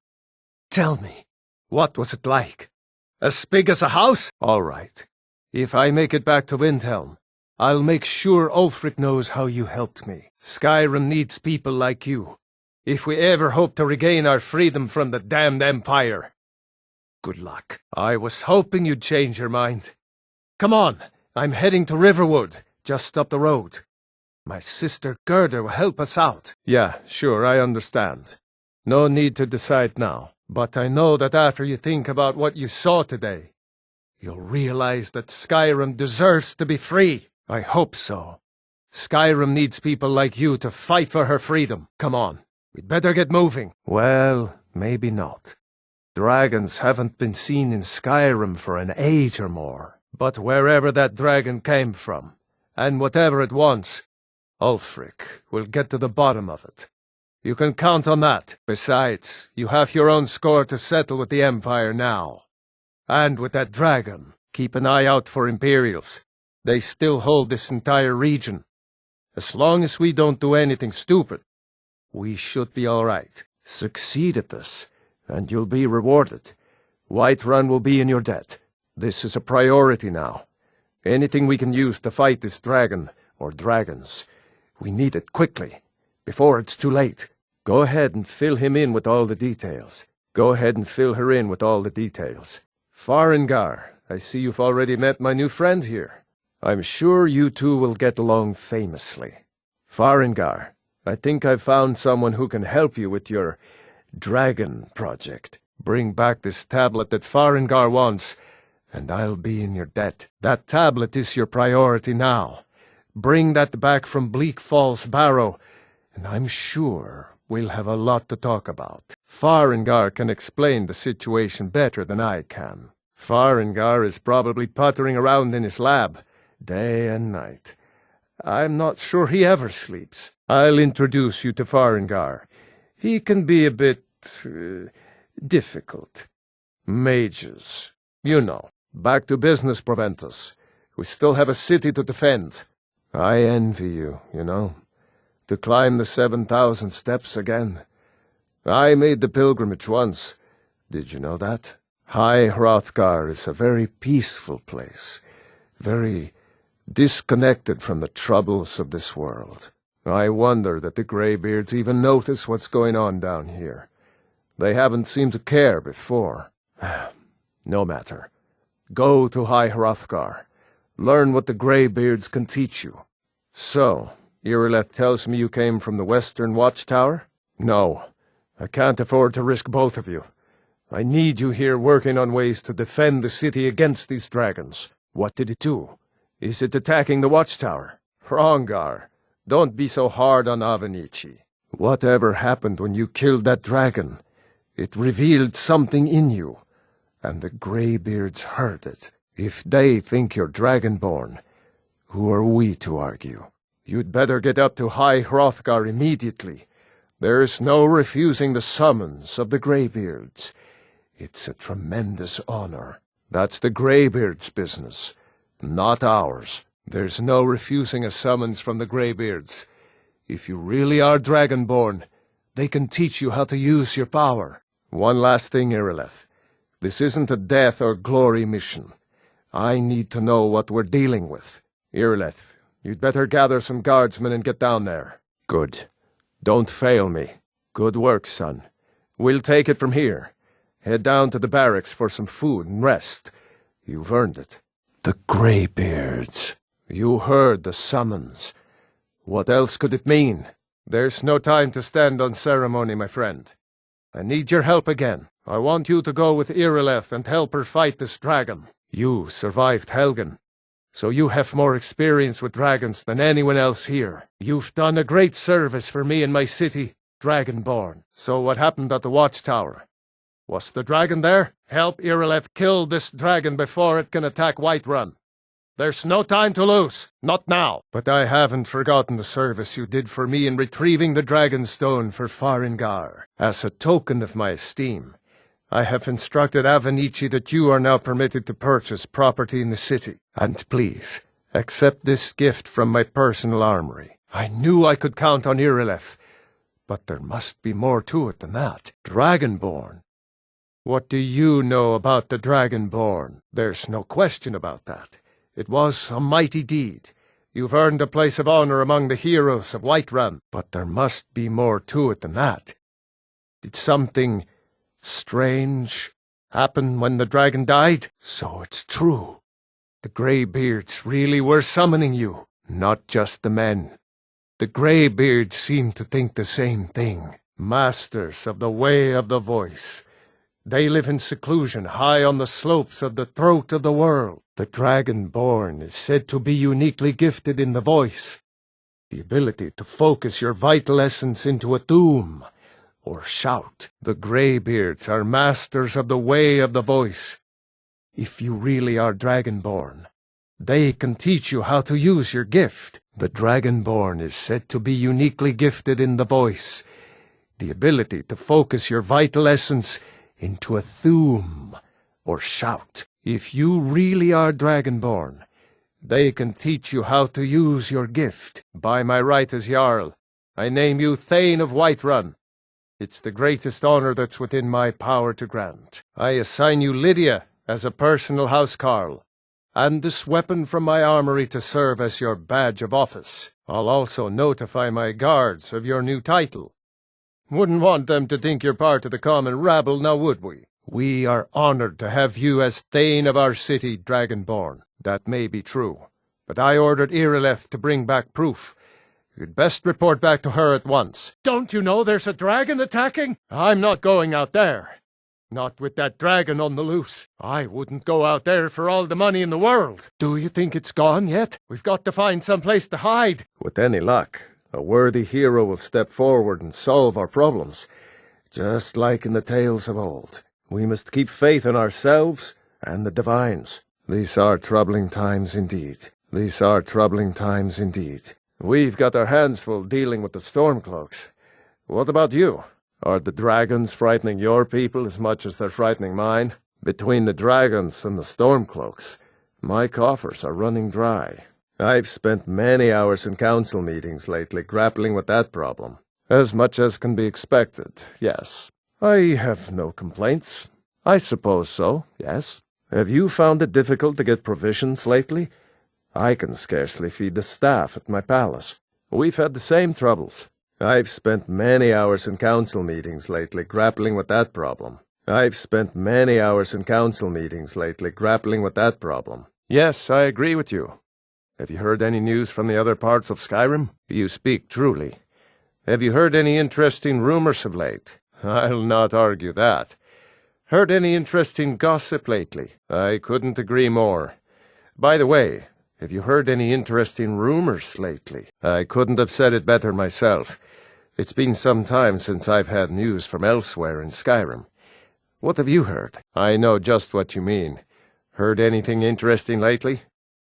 Tell me, what was it like? As big as a house? All right. If I make it back to Windhelm, I'll make sure Ulfric knows how you helped me. Skyrim needs people like you, if we ever hope to regain our freedom from the damned Empire. Good luck. I was hoping you'd change your mind. Come on, I'm heading to Riverwood, just up the road. My sister Gerda will help us out. Yeah, sure, I understand. No need to decide now, but I know that after you think about what you saw today, you'll realize that Skyrim deserves to be free. I hope so. Skyrim needs people like you to fight for her freedom. Come on, we'd better get moving. Well, maybe not. Dragons haven't been seen in Skyrim for an age or more. But wherever that dragon came from, and whatever it wants, Ulfric will get to the bottom of it. You can count on that. Besides, you have your own score to settle with the Empire now. And with that dragon, keep an eye out for Imperials. They still hold this entire region. As long as we don't do anything stupid, we should be all right. Succeed at this, and you'll be rewarded. Whiterun will be in your debt. This is a priority now. Anything we can use to fight this dragon, or dragons, we need it quickly, before it's too late. Go ahead and fill him in with all the details. Go ahead and fill her in with all the details. Farengar, I see you've already met my new friend here. I'm sure you two will get along famously. Farengar, I think I've found someone who can help you with your dragon project. Bring back this tablet that Farengar wants, and I'll be in your debt. That tablet is your priority now. Bring that back from Bleak Falls Barrow, and I'm sure we'll have a lot to talk about. Farengar can explain the situation better than I can. Farengar is probably puttering around in his lab, day and night. I'm not sure he ever sleeps. I'll introduce you to Farengar. He can be a bit difficult. Mages, back to business, Proventus. We still have a city to defend. I envy you, to climb the 7,000 steps again. I made the pilgrimage once. Did you know that? High Hrothgar is a very peaceful place, very disconnected from the troubles of this world. I wonder that the Greybeards even notice what's going on down here. They haven't seemed to care before. No matter. Go to High Hrothgar. Learn what the Greybeards can teach you. So, Irileth tells me you came from the Western Watchtower? No. I can't afford to risk both of you. I need you here working on ways to defend the city against these dragons. What did it do? Is it attacking the Watchtower? Hrongar, don't be so hard on Avenici. Whatever happened when you killed that dragon, it revealed something in you, and the Greybeards heard it. If they think you're dragonborn, who are we to argue? You'd better get up to High Hrothgar immediately. There's no refusing the summons of the Greybeards. It's a tremendous honor. That's the Greybeards' business, not ours. There's no refusing a summons from the Greybeards. If you really are dragonborn, they can teach you how to use your power. One last thing, Irileth. This isn't a death or glory mission. I need to know what we're dealing with. Irileth, you'd better gather some guardsmen and get down there. Good. Don't fail me. Good work, son. We'll take it from here. Head down to the barracks for some food and rest. You've earned it. The Greybeards. You heard the summons. What else could it mean? There's no time to stand on ceremony, my friend. I need your help again. I want you to go with Irileth and help her fight this dragon. You survived Helgen, so you have more experience with dragons than anyone else here. You've done a great service for me and my city, Dragonborn. So what happened at the watchtower? Was the dragon there? Help Irileth kill this dragon before it can attack Whiterun. There's no time to lose. Not now. But I haven't forgotten the service you did for me in retrieving the dragon stone for Farengar. As a token of my esteem, I have instructed Avenici that you are now permitted to purchase property in the city. And please, accept this gift from my personal armory. I knew I could count on Irileth, but there must be more to it than that. Dragonborn. What do you know about the Dragonborn? There's no question about that. It was a mighty deed. You've earned a place of honor among the heroes of Whiterun, but there must be more to it than that. Did something strange happen when the dragon died? So it's true. The Greybeards really were summoning you, not just the men. The Greybeards seem to think the same thing. Masters of the way of the voice. They live in seclusion high on the slopes of the throat of the world. The Dragonborn is said to be uniquely gifted in the voice. The ability to focus your vital essence into a doom or shout. The Greybeards are masters of the way of the voice. If you really are Dragonborn, they can teach you how to use your gift. The Dragonborn is said to be uniquely gifted in the voice. The ability to focus your vital essence into a thoom or shout. If you really are Dragonborn, they can teach you how to use your gift. By my right as Jarl, I name you Thane of Whiterun. It's the greatest honor that's within my power to grant. I assign you Lydia as a personal housecarl, and this weapon from my armory to serve as your badge of office. I'll also notify my guards of your new title. Wouldn't want them to think you're part of the common rabble, now would we? We are honored to have you as Thane of our city, Dragonborn. That may be true, but I ordered Irileth to bring back proof. You'd best report back to her at once. Don't you know there's a dragon attacking? I'm not going out there. Not with that dragon on the loose. I wouldn't go out there for all the money in the world. Do you think it's gone yet? We've got to find some place to hide. With any luck, a worthy hero will step forward and solve our problems. Just like in the tales of old. We must keep faith in ourselves and the divines. These are troubling times indeed. These are troubling times indeed. We've got our hands full dealing with the Stormcloaks. What about you? Are the dragons frightening your people as much as they're frightening mine? Between the dragons and the Stormcloaks, my coffers are running dry. I've spent many hours in council meetings lately grappling with that problem. As much as can be expected, yes. I have no complaints. I suppose so, yes. Have you found it difficult to get provisions lately? I can scarcely feed the staff at my palace. We've had the same troubles. I've spent many hours in council meetings lately grappling with that problem. I've spent many hours in council meetings lately grappling with that problem. Yes, I agree with you. Have you heard any news from the other parts of Skyrim? You speak truly. Have you heard any interesting rumors of late? I'll not argue that. Heard any interesting gossip lately? I couldn't agree more. By the way, have you heard any interesting rumors lately? I couldn't have said it better myself. It's been some time since I've had news from elsewhere in Skyrim. What have you heard? I know just what you mean. Heard anything interesting lately?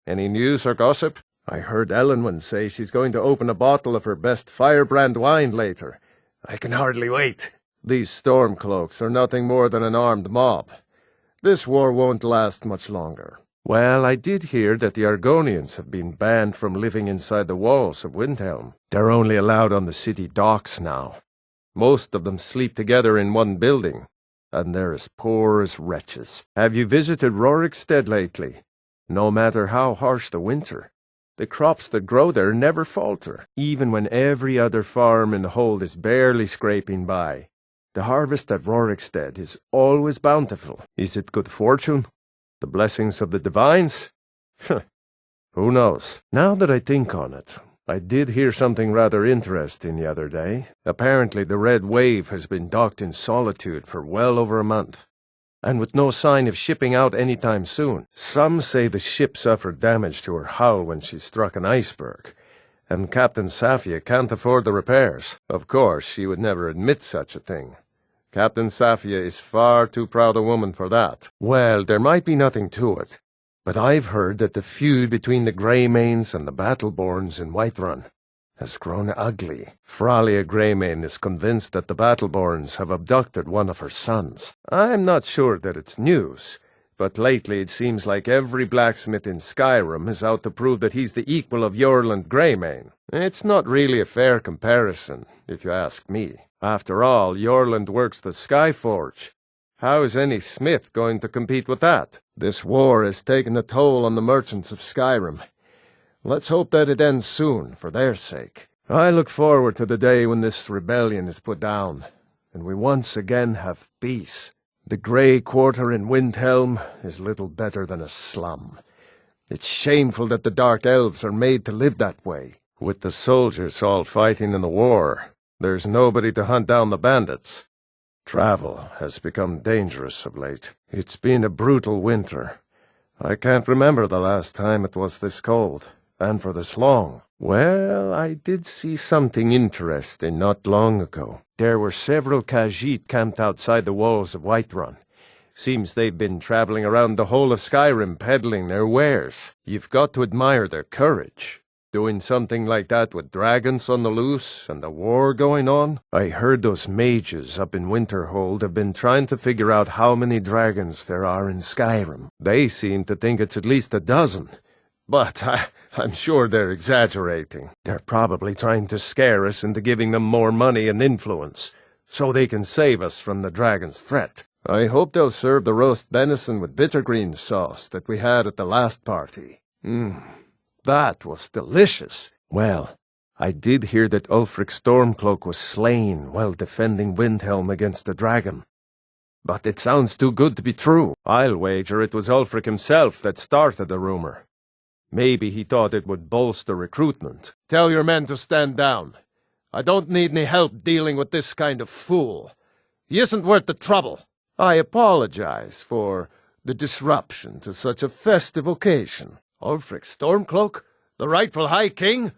Any news or gossip? I heard Elenwen say she's going to open a bottle of her best firebrand wine later. I can hardly wait. These Stormcloaks are nothing more than an armed mob. This war won't last much longer. Well, I did hear that the Argonians have been banned from living inside the walls of Windhelm. They're only allowed on the city docks now. Most of them sleep together in one building, and they're as poor as wretches. Have you visited Rorikstead lately? No matter how harsh the winter, the crops that grow there never falter, even when every other farm in the hold is barely scraping by. The harvest at Rorikstead is always bountiful. Is it good fortune? The blessings of the divines? Who knows? Now that I think on it, I did hear something rather interesting the other day. Apparently the Red Wave has been docked in Solitude for well over a month, and with no sign of shipping out anytime soon. Some say the ship suffered damage to her hull when she struck an iceberg, and Captain Safia can't afford the repairs. Of course, she would never admit such a thing. Captain Safia is far too proud a woman for that. Well, there might be nothing to it, but I've heard that the feud between the Greymanes and the Battleborns in Whiterun has grown ugly. Fralia Greymane is convinced that the Battleborns have abducted one of her sons. I'm not sure that it's news, but lately it seems like every blacksmith in Skyrim is out to prove that he's the equal of Jarl Greymane. It's not really a fair comparison, if you ask me. After all, Jarl works the Skyforge. How is any smith going to compete with that? This war has taken a toll on the merchants of Skyrim. Let's hope that it ends soon, for their sake. I look forward to the day when this rebellion is put down, and we once again have peace. The Grey Quarter in Windhelm is little better than a slum. It's shameful that the Dark Elves are made to live that way. With the soldiers all fighting in the war, there's nobody to hunt down the bandits. Travel has become dangerous of late. It's been a brutal winter. I can't remember the last time it was this cold, and for this long. Well, I did see something interesting not long ago. There were several Khajiit camped outside the walls of Whiterun. Seems they've been traveling around the whole of Skyrim peddling their wares. You've got to admire their courage. Doing something like that with dragons on the loose and the war going on? I heard those mages up in Winterhold have been trying to figure out how many dragons there are in Skyrim. They seem to think it's at least a dozen. But I'm sure they're exaggerating. They're probably trying to scare us into giving them more money and influence, so they can save us from the dragon's threat. I hope they'll serve the roast venison with bittergreen sauce that we had at the last party. That was delicious. Well, I did hear that Ulfric Stormcloak was slain while defending Windhelm against the dragon. But it sounds too good to be true. I'll wager it was Ulfric himself that started the rumor. Maybe he thought it would bolster recruitment. Tell your men to stand down. I don't need any help dealing with this kind of fool. He isn't worth the trouble. I apologize for the disruption to such a festive occasion. Ulfric Stormcloak, the rightful High King?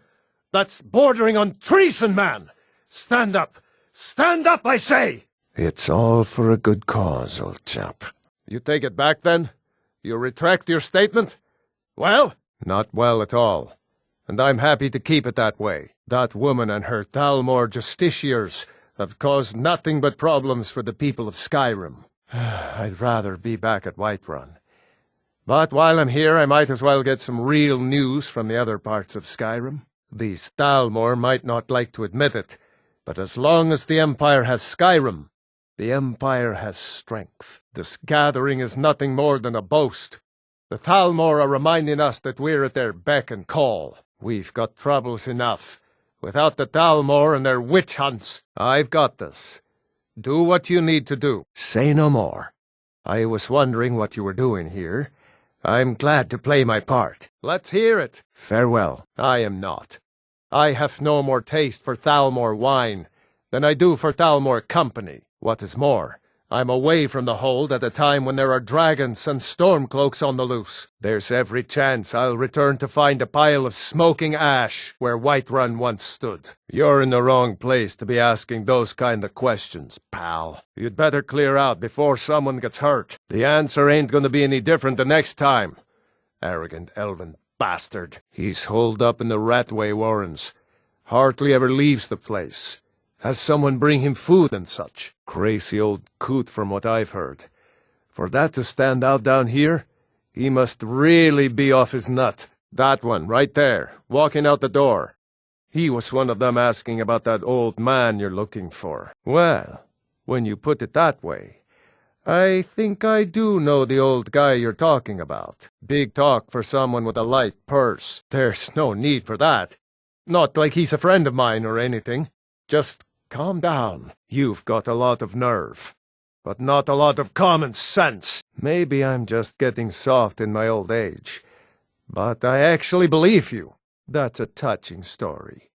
That's bordering on treason, man! Stand up! Stand up, I say! It's all for a good cause, old chap. You take it back, then? You retract your statement? Well? Not well at all. And I'm happy to keep it that way. That woman and her Thalmor justiciars have caused nothing but problems for the people of Skyrim. I'd rather be back at Whiterun. But while I'm here, I might as well get some real news from the other parts of Skyrim. These Thalmor might not like to admit it, but as long as the Empire has Skyrim, the Empire has strength. This gathering is nothing more than a boast. The Thalmor are reminding us that we're at their beck and call. We've got troubles enough. Without the Thalmor and their witch hunts, I've got this. Do what you need to do. Say no more. I was wondering what you were doing here. I'm glad to play my part. Let's hear it. Farewell. I am not. I have no more taste for Thalmor wine than I do for Thalmor company. What is more, I'm away from the hold at a time when there are dragons and stormcloaks on the loose. There's every chance I'll return to find a pile of smoking ash where Whiterun once stood. You're in the wrong place to be asking those kind of questions, pal. You'd better clear out before someone gets hurt. The answer ain't gonna be any different the next time. Arrogant elven bastard. He's holed up in the Ratway Warrens. Hardly ever leaves the place. Has someone bring him food and such? Crazy old coot from what I've heard. For that to stand out down here, he must really be off his nut. That one, right there, walking out the door. He was one of them asking about that old man you're looking for. Well, when you put it that way, I think I do know the old guy you're talking about. Big talk for someone with a light purse. There's no need for that. Not like he's a friend of mine or anything. Just calm down. You've got a lot of nerve, but not a lot of common sense. Maybe I'm just getting soft in my old age, but I actually believe you. That's a touching story.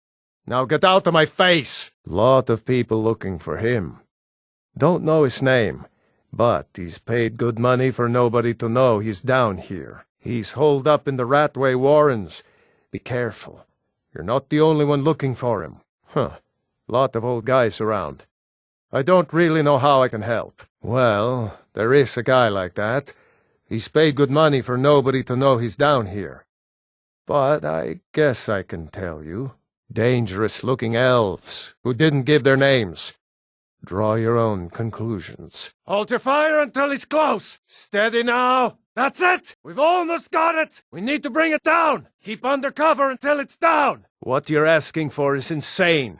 Now get out of my face! Lot of people looking for him. Don't know his name, but he's paid good money for nobody to know he's down here. He's holed up in the Ratway Warrens. Be careful. You're not the only one looking for him. Lot of old guys around. I don't really know how I can help. Well, there is a guy like that. He's paid good money for nobody to know he's down here. But I guess I can tell you. Dangerous-looking elves who didn't give their names. Draw your own conclusions. Hold your fire until he's close. Steady now. That's it. We've almost got it. We need to bring it down. Keep under cover until it's down. What you're asking for is insane.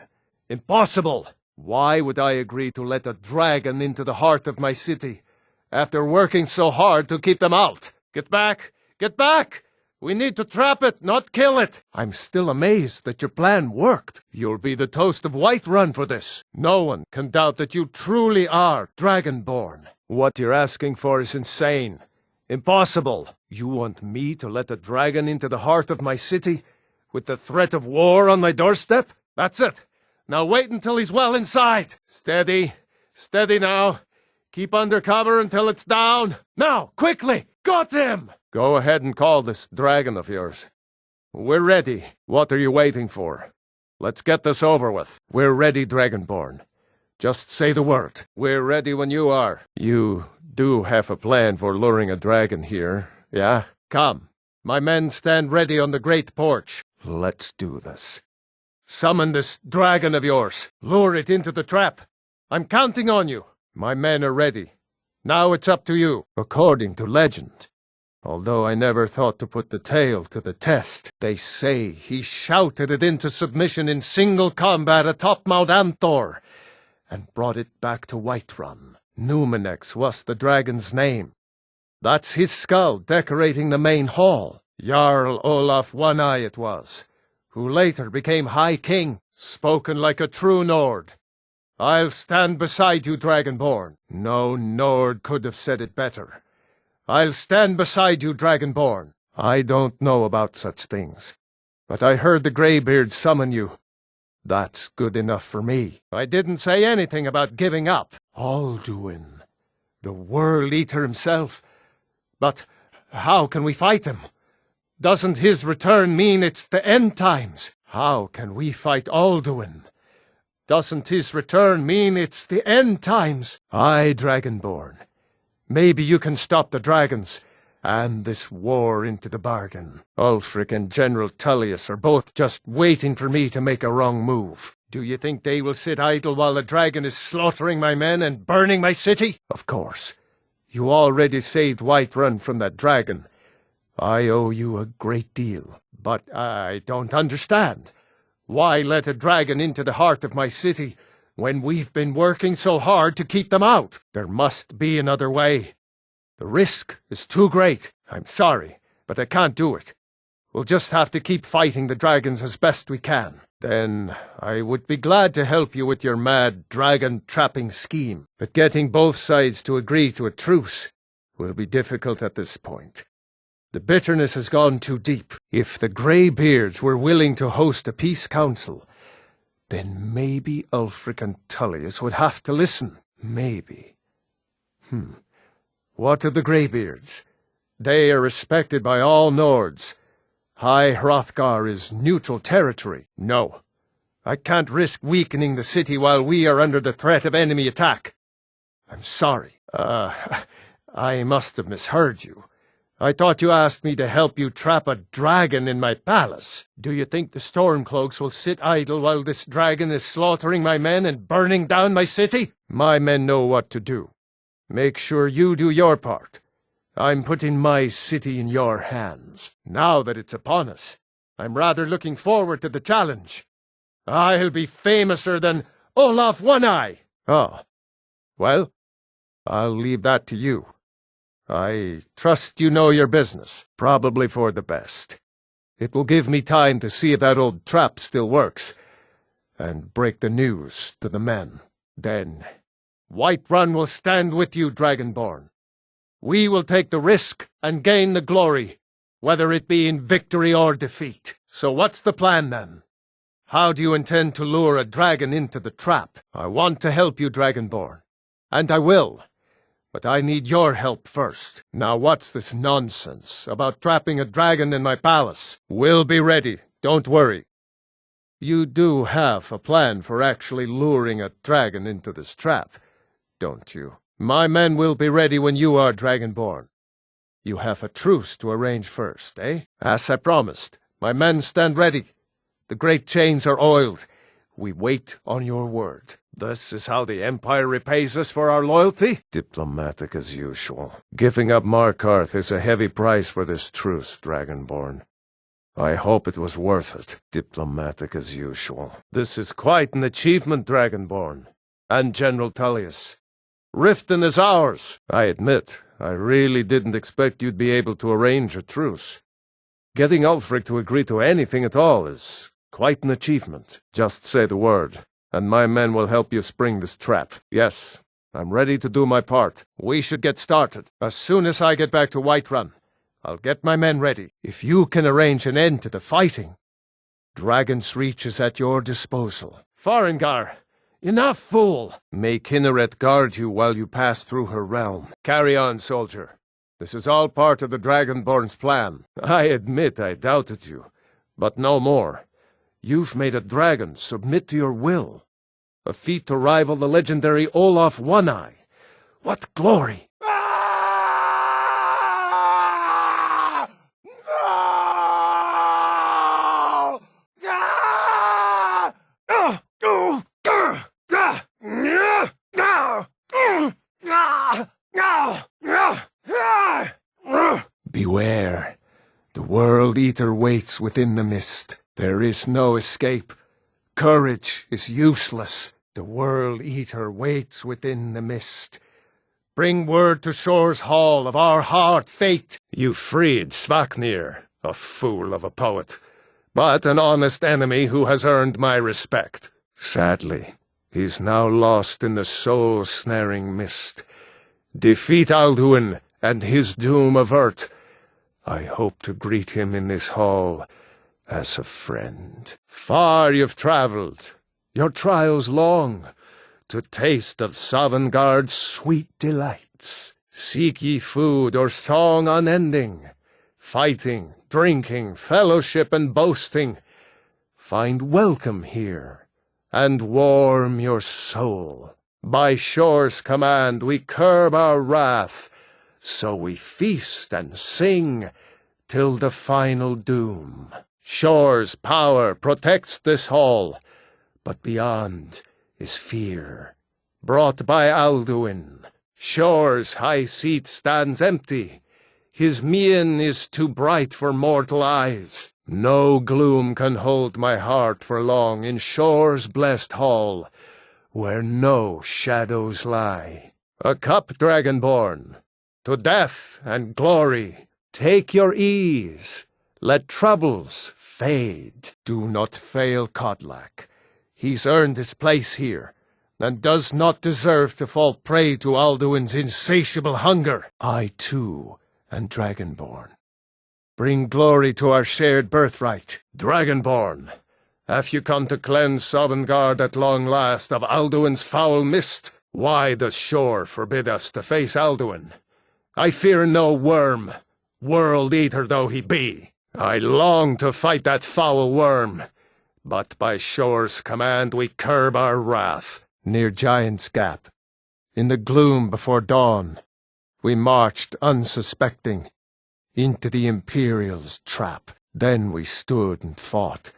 Impossible. Why would I agree to let a dragon into the heart of my city after working so hard to keep them out? Get back! Get back! We need to trap it, not kill it. I'm still amazed that your plan worked. You'll be the toast of Whiterun for this. No one can doubt that you truly are Dragonborn. What you're asking for is insane. Impossible. You want me to let a dragon into the heart of my city with the threat of war on my doorstep? That's it. Now wait until he's well inside. Steady. Steady now. Keep under cover until it's down. Now, quickly! Got him! Go ahead and call this dragon of yours. We're ready. What are you waiting for? Let's get this over with. We're ready, Dragonborn. Just say the word. We're ready when you are. You do have a plan for luring a dragon here, yeah? Come. My men stand ready on the great porch. Let's do this. Summon this dragon of yours. Lure it into the trap. I'm counting on you. My men are ready. Now it's up to you. According to legend, although I never thought to put the tale to the test, they say he shouted it into submission in single combat atop Mount Anthor, and brought it back to Whiterun. Numenex was the dragon's name. That's his skull decorating the main hall. Jarl Olaf One-Eye it was, who later became High King, spoken like a true Nord. I'll stand beside you, Dragonborn. No Nord could have said it better. I'll stand beside you, Dragonborn. I don't know about such things, but I heard the Greybeard summon you. That's good enough for me. I didn't say anything about giving up. Alduin, the World Eater himself. But how can we fight him? Doesn't his return mean it's the end times? How can we fight Alduin? Doesn't his return mean it's the end times? Aye, Dragonborn. Maybe you can stop the dragons, and this war into the bargain. Ulfric and General Tullius are both just waiting for me to make a wrong move. Do you think they will sit idle while the dragon is slaughtering my men and burning my city? Of course. You already saved Whiterun from that dragon. I owe you a great deal, but I don't understand. Why let a dragon into the heart of my city when we've been working so hard to keep them out? There must be another way. The risk is too great. I'm sorry, but I can't do it. We'll just have to keep fighting the dragons as best we can. Then I would be glad to help you with your mad dragon-trapping scheme. But getting both sides to agree to a truce will be difficult at this point. The bitterness has gone too deep. If the Greybeards were willing to host a peace council, then maybe Ulfric and Tullius would have to listen. Maybe. What of the Greybeards? They are respected by all Nords. High Hrothgar is neutral territory. No. I can't risk weakening the city while we are under the threat of enemy attack. I'm sorry. I must have misheard you. I thought you asked me to help you trap a dragon in my palace. Do you think the Stormcloaks will sit idle while this dragon is slaughtering my men and burning down my city? My men know what to do. Make sure you do your part. I'm putting my city in your hands. Now that it's upon us, I'm rather looking forward to the challenge. I'll be famouser than Olaf One-Eye. Oh, well, I'll leave that to you. I trust you know your business, probably for the best. It will give me time to see if that old trap still works, and break the news to the men. Then, Whiterun will stand with you, Dragonborn. We will take the risk and gain the glory, whether it be in victory or defeat. So what's the plan then? How do you intend to lure a dragon into the trap? I want to help you, Dragonborn. And I will. But I need your help first. Now what's this nonsense about trapping a dragon in my palace? We'll be ready, don't worry. You do have a plan for actually luring a dragon into this trap, don't you? My men will be ready when you are, Dragonborn. You have a truce to arrange first, eh? As I promised, my men stand ready. The great chains are oiled. We wait on your word. This is how the Empire repays us for our loyalty? Diplomatic as usual. Giving up Markarth is a heavy price for this truce, Dragonborn. I hope it was worth it. Diplomatic as usual. This is quite an achievement, Dragonborn. And General Tullius. Riften is ours. I admit, I really didn't expect you'd be able to arrange a truce. Getting Ulfric to agree to anything at all is quite an achievement. Just say the word, and my men will help you spring this trap. Yes, I'm ready to do my part. We should get started. As soon as I get back to Whiterun, I'll get my men ready. If you can arrange an end to the fighting, Dragon's Reach is at your disposal. Farengar, enough, fool! May Kinneret guard you while you pass through her realm. Carry on, soldier. This is all part of the Dragonborn's plan. I admit I doubted you, but no more. You've made a dragon submit to your will. A feat to rival the legendary Olaf One-Eye. What glory! Beware. The World Eater waits within the mist. There is no escape. Courage is useless. The World Eater waits within the mist. Bring word to Shore's Hall of our hard fate. You freed Svaknir, a fool of a poet, but an honest enemy who has earned my respect. Sadly, he's now lost in the soul-snaring mist. Defeat Alduin, and his doom avert. I hope to greet him in this hall as a friend. Far you've travelled, your trials long, to taste of Sovngarde's sweet delights. Seek ye food or song unending, fighting, drinking, fellowship and boasting. Find welcome here, and warm your soul. By Shore's command we curb our wrath, so we feast and sing till the final doom. Shore's power protects this hall, but beyond is fear, brought by Alduin. Shore's high seat stands empty. His mien is too bright for mortal eyes. No gloom can hold my heart for long in Shore's blessed hall, where no shadows lie. A cup, Dragonborn, to death and glory. Take your ease. Let troubles fade. Do not fail Kodlak. He's earned his place here, and does not deserve to fall prey to Alduin's insatiable hunger. I, too, am Dragonborn. Bring glory to our shared birthright. Dragonborn, have you come to cleanse Sovngarde at long last of Alduin's foul mist? Why does Shore forbid us to face Alduin? I fear no worm, World Eater though he be. I long to fight that foul worm, but by Shore's command we curb our wrath. Near Giant's Gap, in the gloom before dawn, we marched unsuspecting into the Imperial's trap. Then we stood and fought,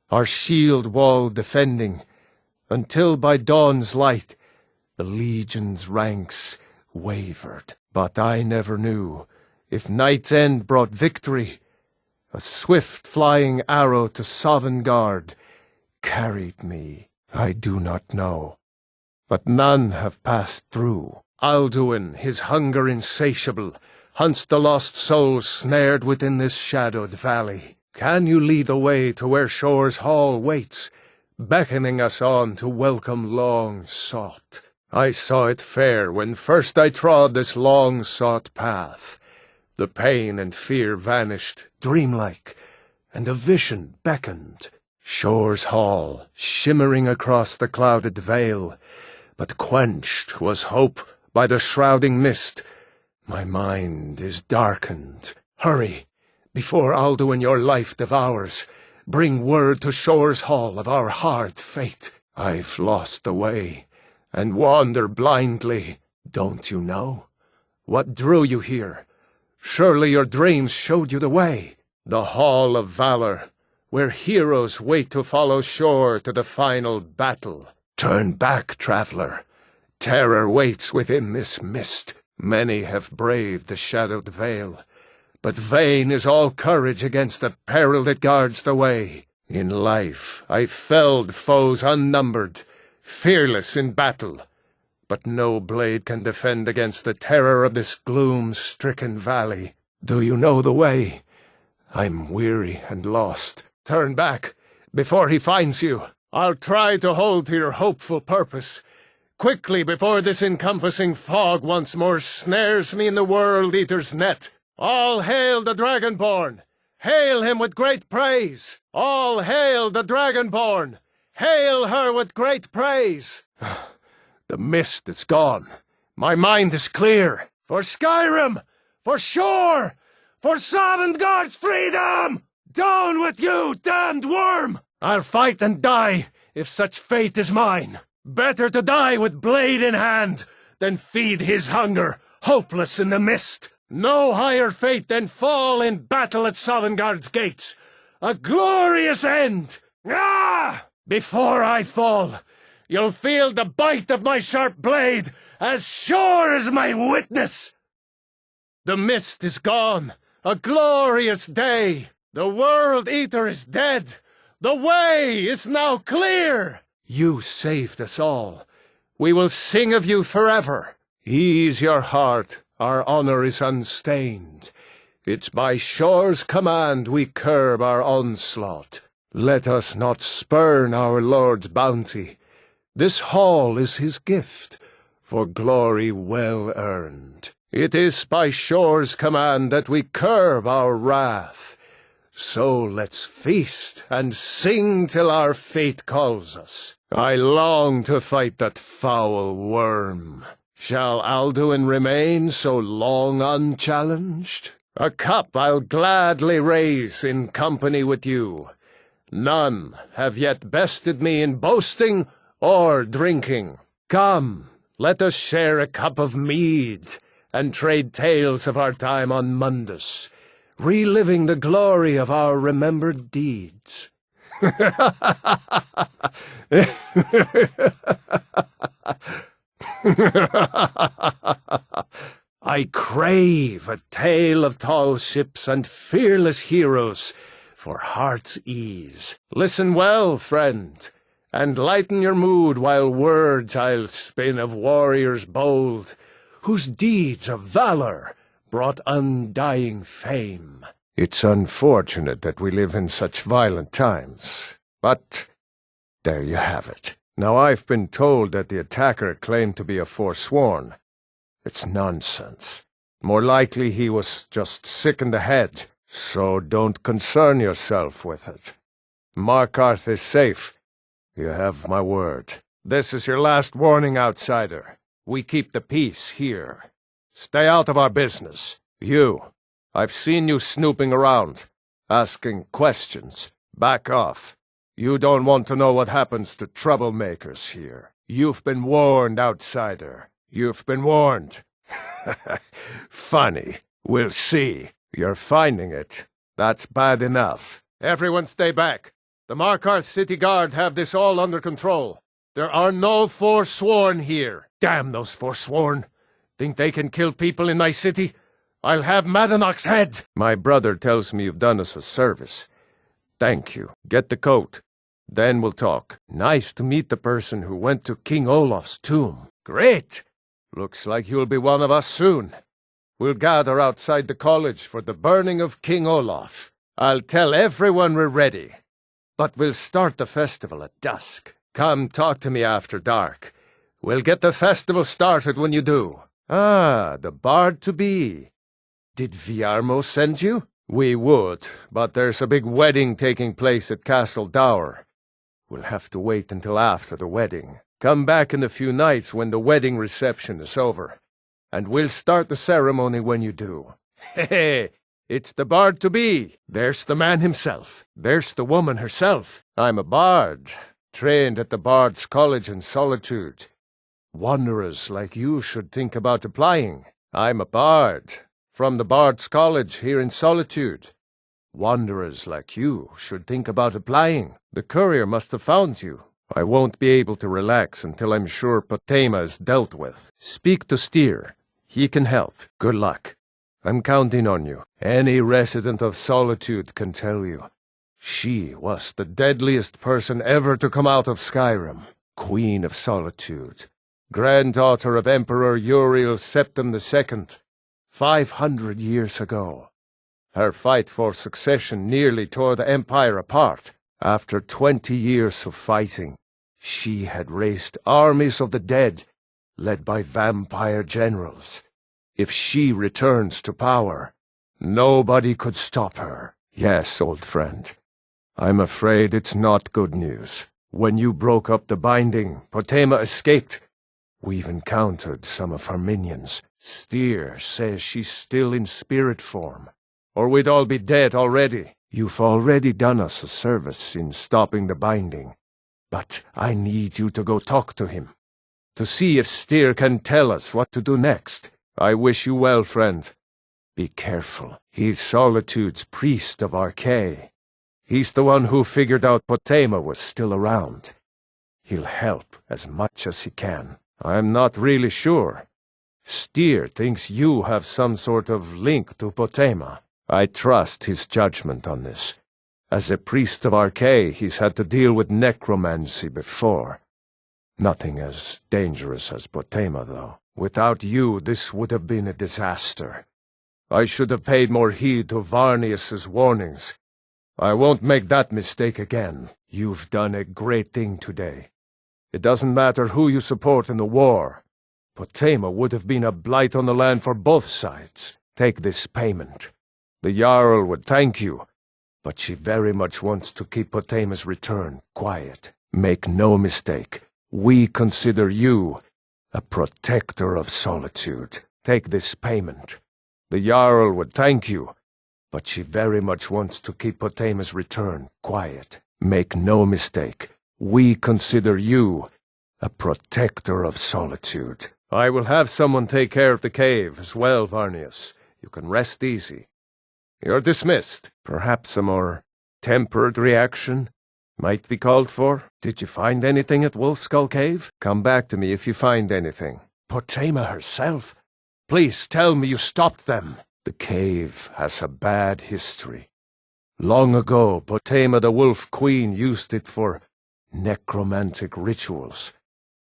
our shield wall defending, until by dawn's light the Legion's ranks wavered. But I never knew if Night's End brought victory. A swift flying arrow to Sovngarde carried me. I do not know, but none have passed through. Alduin, his hunger insatiable, hunts the lost souls snared within this shadowed valley. Can you lead the way to where Shore's Hall waits, beckoning us on to welcome long sought? I saw it fair when first I trod this long-sought path. The pain and fear vanished, dreamlike, and a vision beckoned. Shore's hall, shimmering across the clouded vale, but quenched was hope by the shrouding mist. My mind is darkened. Hurry, before Alduin your life devours. Bring word to Shore's hall of our hard fate. I've lost the way, and wander blindly. Don't you know? What drew you here? Surely your dreams showed you the way. The Hall of Valor, where heroes wait to follow Shore to the final battle. Turn back, traveler. Terror waits within this mist. Many have braved the shadowed vale, but vain is all courage against the peril that guards the way. In life I've felled foes unnumbered, fearless in battle, but no blade can defend against the terror of this gloom-stricken valley. Do you know the way? I'm weary and lost. Turn back, before he finds you. I'll try to hold to your hopeful purpose. Quickly, before this encompassing fog once more snares me in the World-Eater's net. All hail the Dragonborn! Hail him with great praise! All hail the Dragonborn! Hail her with great praise! The mist is gone. My mind is clear. For Skyrim! For Shore! For Sovngarde's freedom! Down with you, damned worm! I'll fight and die, if such fate is mine. Better to die with blade in hand, than feed his hunger, hopeless in the mist. No higher fate than fall in battle at Sovngarde's gates. A glorious end! Ah! Before I fall, you'll feel the bite of my sharp blade, as sure as my witness. The mist is gone, a glorious day. The World-Eater is dead. The way is now clear. You saved us all. We will sing of you forever. Ease your heart, our honor is unstained. It's by Shore's command we curb our onslaught. Let us not spurn our Lord's bounty. This hall is his gift, for glory well earned. It is by Shore's command that we curb our wrath. So let's feast and sing till our fate calls us. I long to fight that foul worm. Shall Alduin remain so long unchallenged? A cup I'll gladly raise in company with you. None have yet bested me in boasting or drinking. Come, let us share a cup of mead, and trade tales of our time on Mundus, reliving the glory of our remembered deeds. I crave a tale of tall ships and fearless heroes for heart's ease. Listen well, friend, and lighten your mood while words I'll spin of warriors bold, whose deeds of valor brought undying fame. It's unfortunate that we live in such violent times, but there you have it. Now I've been told that the attacker claimed to be a Forsworn. It's nonsense. More likely he was just sick in the head, so don't concern yourself with it. Markarth is safe. You have my word. This is your last warning, outsider. We keep the peace here. Stay out of our business. You. I've seen you snooping around, asking questions. Back off. You don't want to know what happens to troublemakers here. You've been warned, outsider. You've been warned. Funny. We'll see. You're finding it. That's bad enough. Everyone stay back. The Markarth City Guard have this all under control. There are no Forsworn here. Damn those Forsworn. Think they can kill people in my city? I'll have Madanach's head. My brother tells me you've done us a service. Thank you. Get the coat. Then we'll talk. Nice to meet the person who went to King Olaf's tomb. Great! Looks like you'll be one of us soon. We'll gather outside the college for the burning of King Olaf. I'll tell everyone we're ready. But we'll start the festival at dusk. Come talk to me after dark. We'll get the festival started when you do. Ah, the bard-to-be. Did Viarmo send you? We would, but there's a big wedding taking place at Castle Dower. We'll have to wait until after the wedding. Come back in a few nights when the wedding reception is over, and we'll start the ceremony when you do. Hey, it's the bard-to-be. There's the man himself. There's the woman herself. I'm a bard, trained at the Bard's College in Solitude. Wanderers like you should think about applying. I'm a bard, from the Bard's College here in Solitude. Wanderers like you should think about applying. The courier must have found you. I won't be able to relax until I'm sure Potema is dealt with. Speak to Styr. He can help. Good luck. I'm counting on you. Any resident of Solitude can tell you. She was the deadliest person ever to come out of Skyrim. Queen of Solitude. Granddaughter of Emperor Uriel Septim II. 500 years ago. Her fight for succession nearly tore the Empire apart. After 20 years of fighting, she had raised armies of the dead, led by vampire generals. If she returns to power, nobody could stop her. Yes, old friend. I'm afraid it's not good news. When you broke up the binding, Potema escaped. We've encountered some of her minions. Styr says she's still in spirit form, or we'd all be dead already. You've already done us a service in stopping the binding, but I need you to go talk to him, to see if Styr can tell us what to do next. I wish you well, friend. Be careful. He's Solitude's priest of Archay. He's the one who figured out Potema was still around. He'll help as much as he can. I'm not really sure. Styr thinks you have some sort of link to Potema. I trust his judgment on this. As a priest of Archay, he's had to deal with necromancy before. Nothing as dangerous as Potema, though. Without you, this would have been a disaster. I should have paid more heed to Varnius's warnings. I won't make that mistake again. You've done a great thing today. It doesn't matter who you support in the war. Potema would have been a blight on the land for both sides. Take this payment. The Jarl would thank you, but she very much wants to keep Potema's return quiet. Make no mistake, we consider you a protector of Solitude. Take this payment. The Jarl would thank you, but she very much wants to keep Potema's return quiet. Make no mistake, we consider you a protector of Solitude. I will have someone take care of the cave as well, Varnius. You can rest easy. You're dismissed. Perhaps a more tempered reaction might be called for. Did you find anything at Wolfskull Cave? Come back to me if you find anything. Potema herself? Please tell me you stopped them. The cave has a bad history. Long ago, Potema the Wolf Queen used it for necromantic rituals.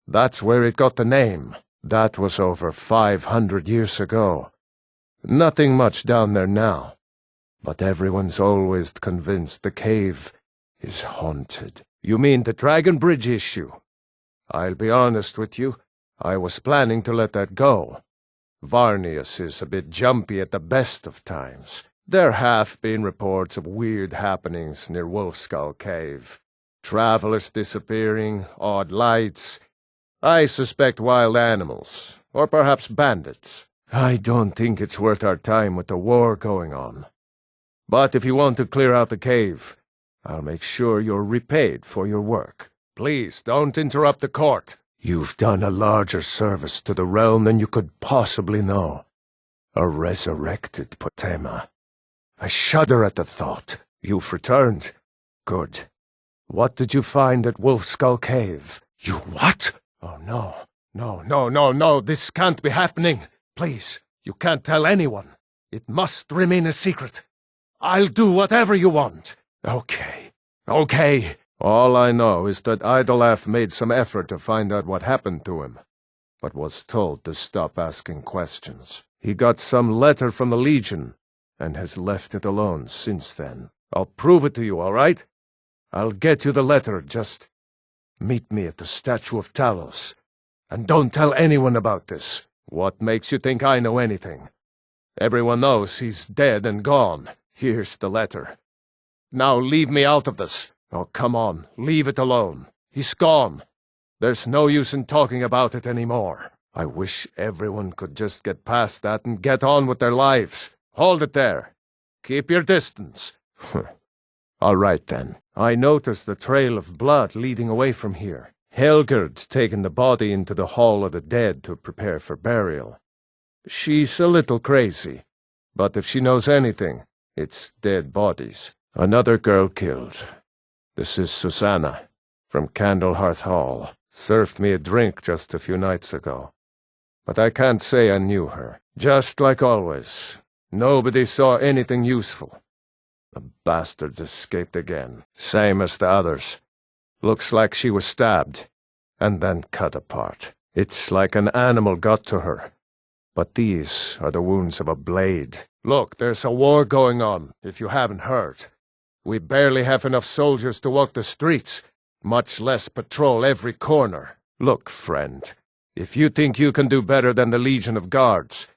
That's where it got the name. That was over 500 years ago. Nothing much down there now. But everyone's always convinced the cave is haunted. You mean the Dragon Bridge issue? I'll be honest with you, I was planning to let that go. Varnius is a bit jumpy at the best of times. There have been reports of weird happenings near Wolfskull Cave. Travelers disappearing, odd lights. I suspect wild animals, or perhaps bandits. I don't think it's worth our time with the war going on. But if you want to clear out the cave, I'll make sure you're repaid for your work. Please don't interrupt the court. You've done a larger service to the realm than you could possibly know. A resurrected Potema. I shudder at the thought. You've returned. Good. What did you find at Wolfskull Cave? You what? Oh no. No, this can't be happening. Please, you can't tell anyone. It must remain a secret. I'll do whatever you want. Okay. All I know is that Idolaf made some effort to find out what happened to him, but was told to stop asking questions. He got some letter from the Legion, and has left it alone since then. I'll prove it to you, all right? I'll get you the letter, just meet me at the Statue of Talos. And don't tell anyone about this. What makes you think I know anything? Everyone knows he's dead and gone. Here's the letter. Now leave me out of this. Oh, come on, leave it alone. He's gone. There's no use in talking about it anymore. I wish everyone could just get past that and get on with their lives. Hold it there. Keep your distance. All right, then. I noticed the trail of blood leading away from here. Helgerd's taken the body into the Hall of the Dead to prepare for burial. She's a little crazy, but if she knows anything, it's dead bodies. Another girl killed. This is Susanna, from Candlehearth Hall. Served me a drink just a few nights ago. But I can't say I knew her. Just like always. Nobody saw anything useful. The bastards escaped again, same as the others. Looks like she was stabbed, and then cut apart. It's like an animal got to her. But these are the wounds of a blade. Look, there's a war going on, if you haven't heard. We barely have enough soldiers to walk the streets, much less patrol every corner. Look, friend, if you think you can do better than the Legion of Guards,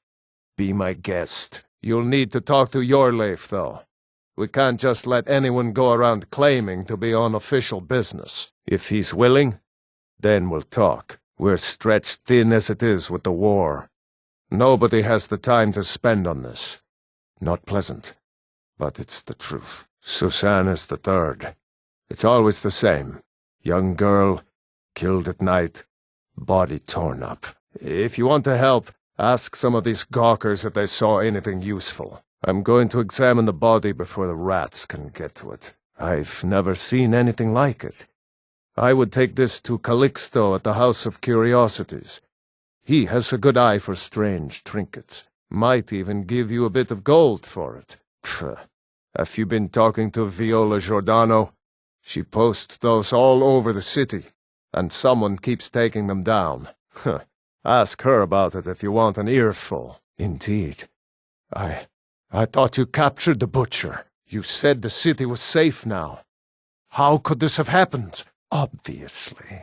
be my guest. You'll need to talk to Jorleif, though. We can't just let anyone go around claiming to be on official business. If he's willing, then we'll talk. We're stretched thin as it is with the war. Nobody has the time to spend on this. Not pleasant, but it's the truth. Susanna's the third. It's always the same. Young girl, killed at night, body torn up. If you want to help, ask some of these gawkers if they saw anything useful. I'm going to examine the body before the rats can get to it. I've never seen anything like it. I would take this to Calixto at the House of Curiosities. He has a good eye for strange trinkets. Might even give you a bit of gold for it. Pfft. Have you been talking to Viola Giordano? She posts those all over the city, and someone keeps taking them down. Ask her about it if you want an earful. Indeed. I thought you captured the butcher. You said the city was safe now. How could this have happened? Obviously.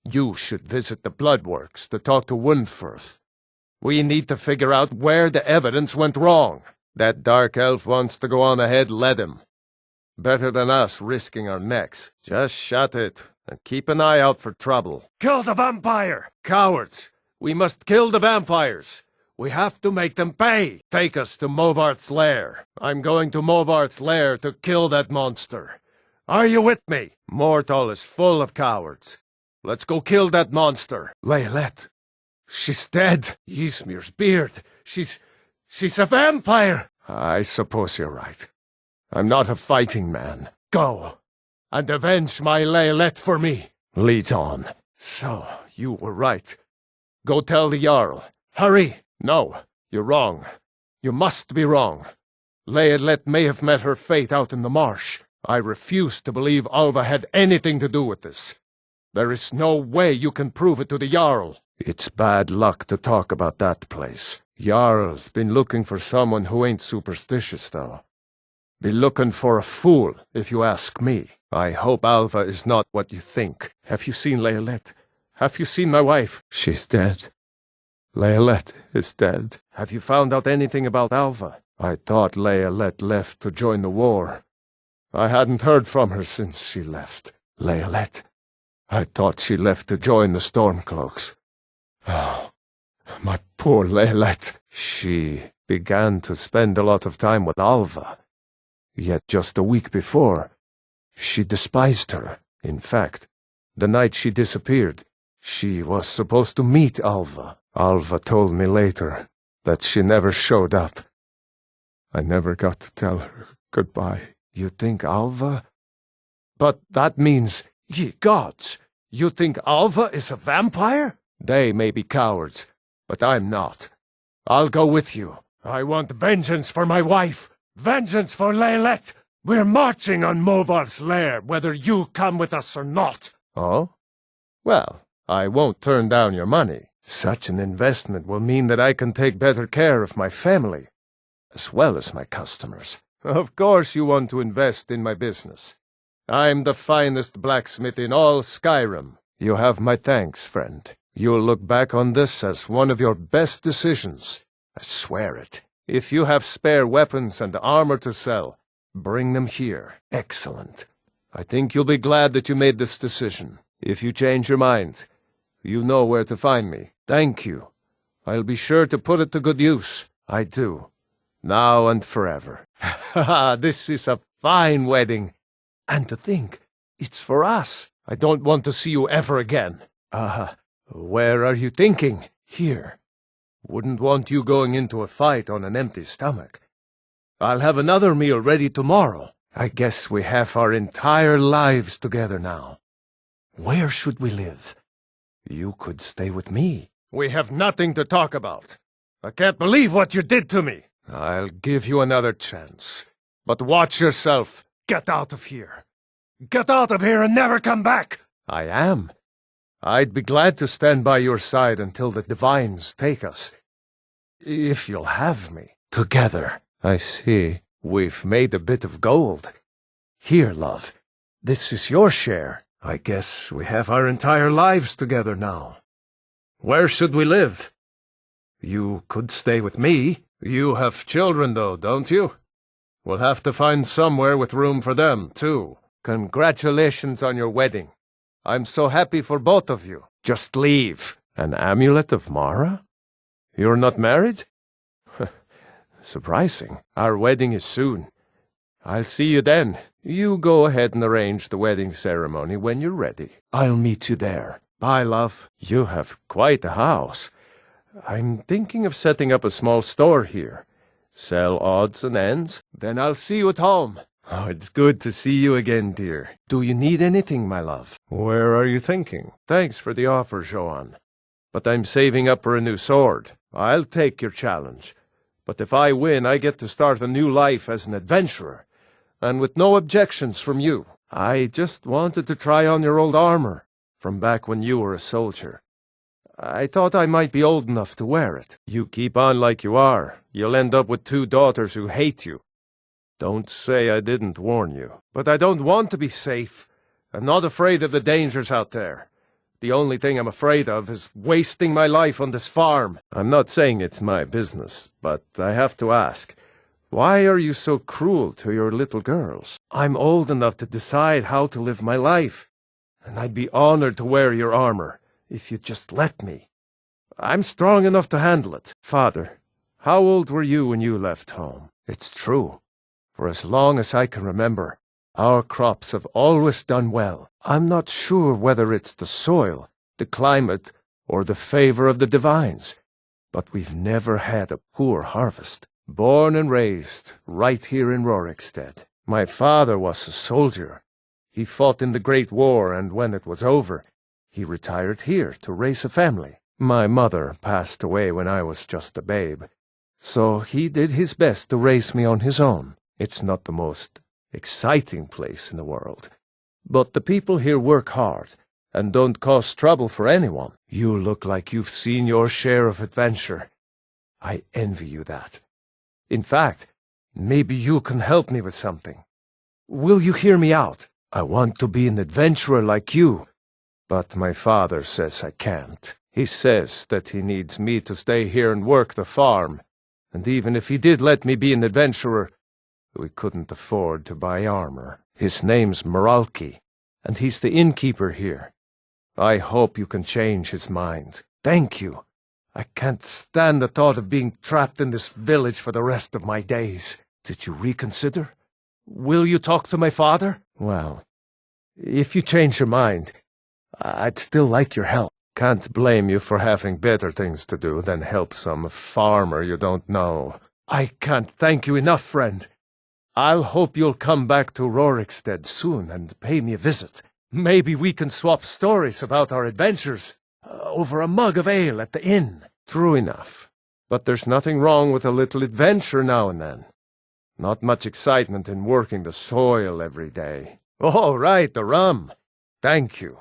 You should visit the Bloodworks to talk to Wundfirth. We need to figure out where the evidence went wrong. That dark elf wants to go on ahead, let him. Better than us risking our necks. Just shut it, and keep an eye out for trouble. Kill the vampire! Cowards! We must kill the vampires! We have to make them pay! Take us to Movart's lair. I'm going to Movart's lair to kill that monster. Are you with me? Mortal is full of cowards. Let's go kill that monster. Leylette. She's dead. Ysmir's beard. She's a vampire! I suppose you're right. I'm not a fighting man. Go, and avenge my Leylette for me. Lead on. So, you were right. Go tell the Jarl. Hurry! No, you're wrong. You must be wrong. Leylette may have met her fate out in the marsh. I refuse to believe Alva had anything to do with this. There is no way you can prove it to the Jarl. It's bad luck to talk about that place. Jarl's been looking for someone who ain't superstitious, though. Be looking for a fool, if you ask me. I hope Alva is not what you think. Have you seen Leylette? Have you seen my wife? She's dead. Leylette is dead. Have you found out anything about Alva? I thought Leylette left to join the war. I hadn't heard from her since she left. Leylette? I thought she left to join the Stormcloaks. Oh, my poor Leylette. She began to spend a lot of time with Alva. Yet just a week before, she despised her. In fact, the night she disappeared, she was supposed to meet Alva. Alva told me later that she never showed up. I never got to tell her goodbye. You think Alva? But that means, ye gods, you think Alva is a vampire? They may be cowards, but I'm not. I'll go with you. I want vengeance for my wife. Vengeance for Leylette. We're marching on Movart's lair, whether you come with us or not. Oh? Well, I won't turn down your money. Such an investment will mean that I can take better care of my family, as well as my customers. Of course you want to invest in my business. I'm the finest blacksmith in all Skyrim. You have my thanks, friend. You'll look back on this as one of your best decisions. I swear it. If you have spare weapons and armor to sell, bring them here. Excellent. I think you'll be glad that you made this decision. If you change your mind, you know where to find me. Thank you. I'll be sure to put it to good use. I do. Now and forever. This is a fine wedding. And to think, it's for us. I don't want to see you ever again. Where are you thinking? Here. Wouldn't want you going into a fight on an empty stomach. I'll have another meal ready tomorrow. I guess we have our entire lives together now. Where should we live? You could stay with me. We have nothing to talk about. I can't believe what you did to me. I'll give you another chance. But watch yourself. Get out of here. Get out of here and never come back. I am. I'd be glad to stand by your side until the divines take us. If you'll have me. Together. I see. We've made a bit of gold. Here, love. This is your share. I guess we have our entire lives together now. Where should we live? You could stay with me. You have children, though, don't you? We'll have to find somewhere with room for them, too. Congratulations on your wedding. I'm so happy for both of you. Just leave. An amulet of Mara? You're not married? Surprising. Our wedding is soon. I'll see you then. You go ahead and arrange the wedding ceremony when you're ready. I'll meet you there. Bye, love. You have quite a house. I'm thinking of setting up a small store here. Sell odds and ends. Then I'll see you at home. Oh, it's good to see you again, dear. Do you need anything, my love? Where are you thinking? Thanks for the offer, Joan. But I'm saving up for a new sword. I'll take your challenge. But if I win, I get to start a new life as an adventurer. And with no objections from you. I just wanted to try on your old armor from back when you were a soldier. I thought I might be old enough to wear it. You keep on like you are. You'll end up with 2 daughters who hate you. Don't say I didn't warn you. But I don't want to be safe. I'm not afraid of the dangers out there. The only thing I'm afraid of is wasting my life on this farm. I'm not saying it's my business, but I have to ask. Why are you so cruel to your little girls? I'm old enough to decide how to live my life. And I'd be honored to wear your armor, if you'd just let me. I'm strong enough to handle it. Father, how old were you when you left home? It's true. For as long as I can remember, our crops have always done well. I'm not sure whether it's the soil, the climate, or the favor of the divines, but we've never had a poor harvest. Born and raised right here in Rorikstead. My father was a soldier. He fought in the Great War, and when it was over, he retired here to raise a family. My mother passed away when I was just a babe, so he did his best to raise me on his own. It's not the most exciting place in the world, but the people here work hard and don't cause trouble for anyone. You look like you've seen your share of adventure. I envy you that. In fact, maybe you can help me with something. Will you hear me out? I want to be an adventurer like you, but my father says I can't. He says that he needs me to stay here and work the farm, and even if he did let me be an adventurer, we couldn't afford to buy armor. His name's Moralki, and he's the innkeeper here. I hope you can change his mind. Thank you. I can't stand the thought of being trapped in this village for the rest of my days. Did you reconsider? Will you talk to my father? Well, if you change your mind, I'd still like your help. Can't blame you for having better things to do than help some farmer you don't know. I can't thank you enough, friend. I'll hope you'll come back to Rorikstead soon and pay me a visit. Maybe we can swap stories about our adventures over a mug of ale at the inn. True enough. But there's nothing wrong with a little adventure now and then. Not much excitement in working the soil every day. Oh, right, the rum. Thank you.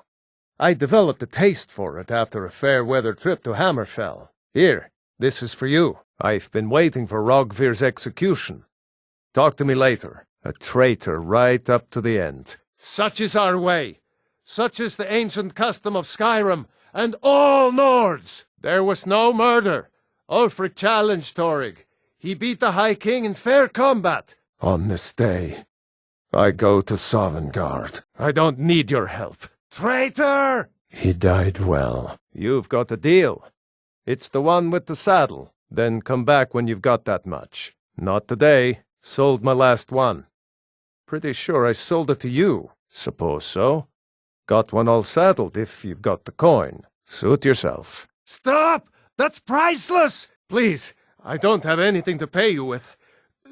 I developed a taste for it after a fair-weather trip to Hammerfell. Here, this is for you. I've been waiting for Rogvir's execution. Talk to me later. A traitor right up to the end. Such is our way. Such is the ancient custom of Skyrim and all Nords. There was no murder. Ulfric challenged Thorig. He beat the High King in fair combat. On this day, I go to Sovngarde. I don't need your help. Traitor! He died well. You've got a deal. It's the one with the saddle. Then come back when you've got that much. Not today. Sold my last one. Pretty sure I sold it to you. Suppose so. Got one all saddled if you've got the coin. Suit yourself. Stop! That's priceless! Please, I don't have anything to pay you with.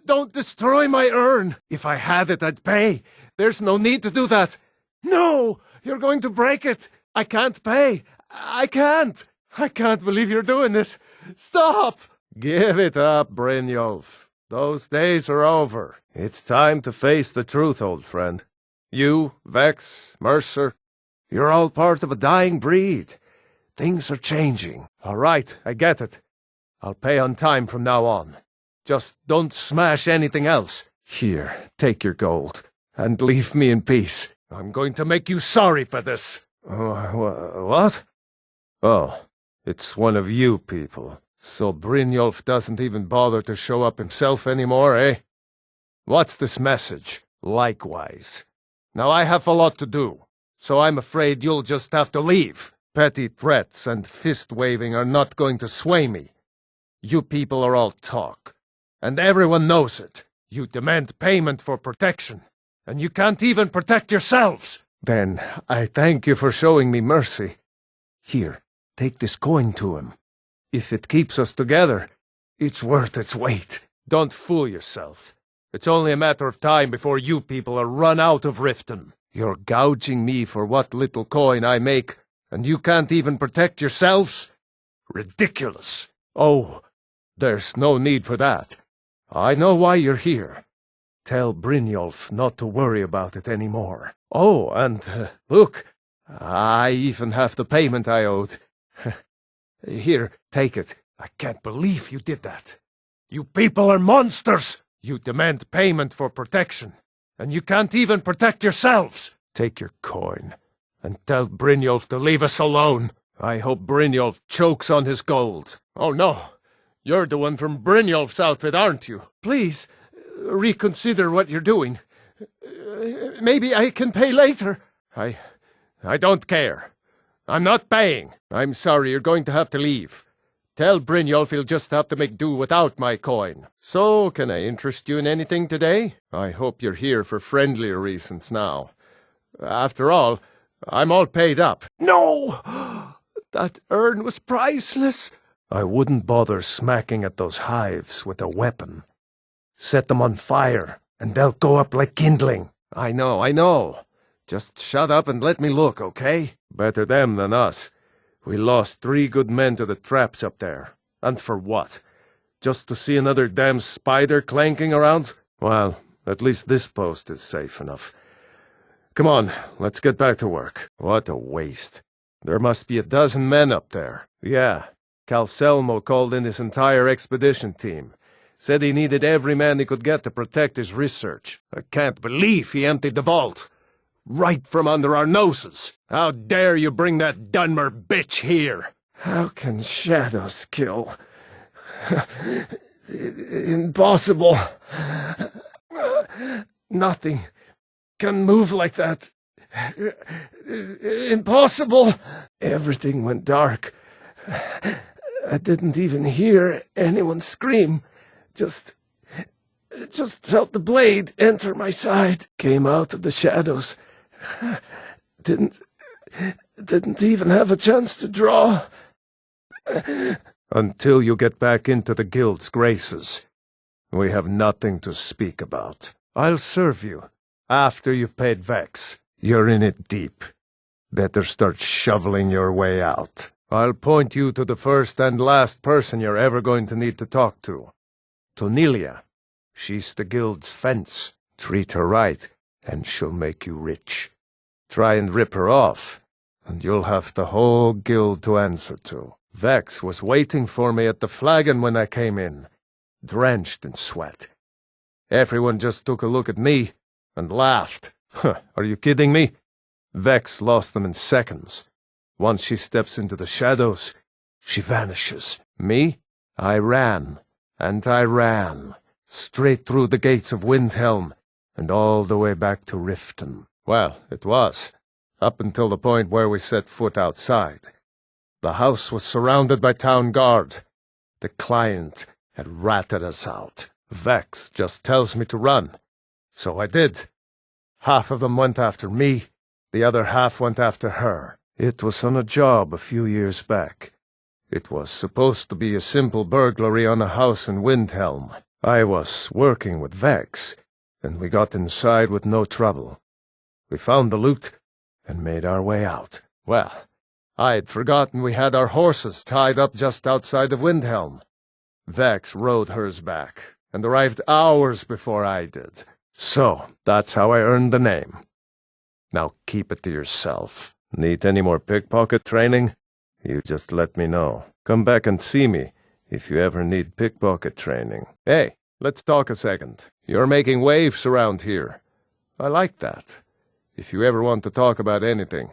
Don't destroy my urn. If I had it, I'd pay. There's no need to do that. No! You're going to break it. I can't pay. I can't. I can't believe you're doing this. Stop! Give it up, Brynjolf. Those days are over. It's time to face the truth, old friend. You, Vex, Mercer, you're all part of a dying breed. Things are changing. All right, I get it. I'll pay on time from now on. Just don't smash anything else. Here, take your gold, and leave me in peace. I'm going to make you sorry for this. What? Oh, it's one of you people. So Brynjolf doesn't even bother to show up himself anymore, eh? What's this message? Likewise. Now I have a lot to do, so I'm afraid you'll just have to leave. Petty threats and fist-waving are not going to sway me. You people are all talk, and everyone knows it. You demand payment for protection, and you can't even protect yourselves. Then I thank you for showing me mercy. Here, take this coin to him. If it keeps us together, it's worth its weight. Don't fool yourself. It's only a matter of time before you people are run out of Riften. You're gouging me for what little coin I make, and you can't even protect yourselves? Ridiculous. Oh, there's no need for that. I know why you're here. Tell Brynjolf not to worry about it anymore. Oh, and look, I even have the payment I owed. Here, take it. I can't believe you did that. You people are monsters! You demand payment for protection, and you can't even protect yourselves. Take your coin, and tell Brynjolf to leave us alone. I hope Brynjolf chokes on his gold. Oh no, you're the one from Brynjolf's outfit, aren't you? Please, reconsider what you're doing. Maybe I can pay later. I don't care. I'm not paying. I'm sorry, you're going to have to leave. Tell Brynjolf he'll just have to make do without my coin. So, can I interest you in anything today? I hope you're here for friendlier reasons now. After all, I'm all paid up. No! That urn was priceless. I wouldn't bother smacking at those hives with a weapon. Set them on fire, and they'll go up like kindling. I know. Just shut up and let me look, okay? Better them than us. We lost 3 good men to the traps up there. And for what? Just to see another damn spider clanking around? Well, at least this post is safe enough. Come on, let's get back to work. What a waste. There must be 12 men up there. Yeah, Calselmo called in his entire expedition team. Said he needed every man he could get to protect his research. I can't believe he emptied the vault. Right from under our noses. How dare you bring that Dunmer bitch here? How can shadows kill? Impossible. Nothing can move like that. Impossible. Everything went dark. I didn't even hear anyone scream. Just felt the blade enter my side. Came out of the shadows. Didn't even have a chance to draw. Until you get back into the guild's graces, we have nothing to speak about. I'll serve you after you've paid Vex. You're in it deep. Better start shoveling your way out. I'll point you to the first and last person you're ever going to need to talk to. Tonilia. She's the guild's fence. Treat her right, and she'll make you rich. Try and rip her off, and you'll have the whole guild to answer to. Vex was waiting for me at the flagon when I came in, drenched in sweat. Everyone just took a look at me and laughed. Are you kidding me? Vex lost them in seconds. Once she steps into the shadows, she vanishes. Me? I ran, And I ran, straight through the gates of Windhelm, and all the way back to Riften. Well, it was, up until the point where we set foot outside. The house was surrounded by town guard. The client had ratted us out. Vex just tells me to run. So I did. Half of them went after me, the other half went after her. It was on a job a few years back. It was supposed to be a simple burglary on a house in Windhelm. I was working with Vex, and we got inside with no trouble. We found the loot and made our way out. Well, I'd forgotten we had our horses tied up just outside of Windhelm. Vex rode hers back, and arrived hours before I did. So, that's how I earned the name. Now keep it to yourself. Need any more pickpocket training? You just let me know. Come back and see me if you ever need pickpocket training. Hey, let's talk a second. You're making waves around here. I like that. If you ever want to talk about anything,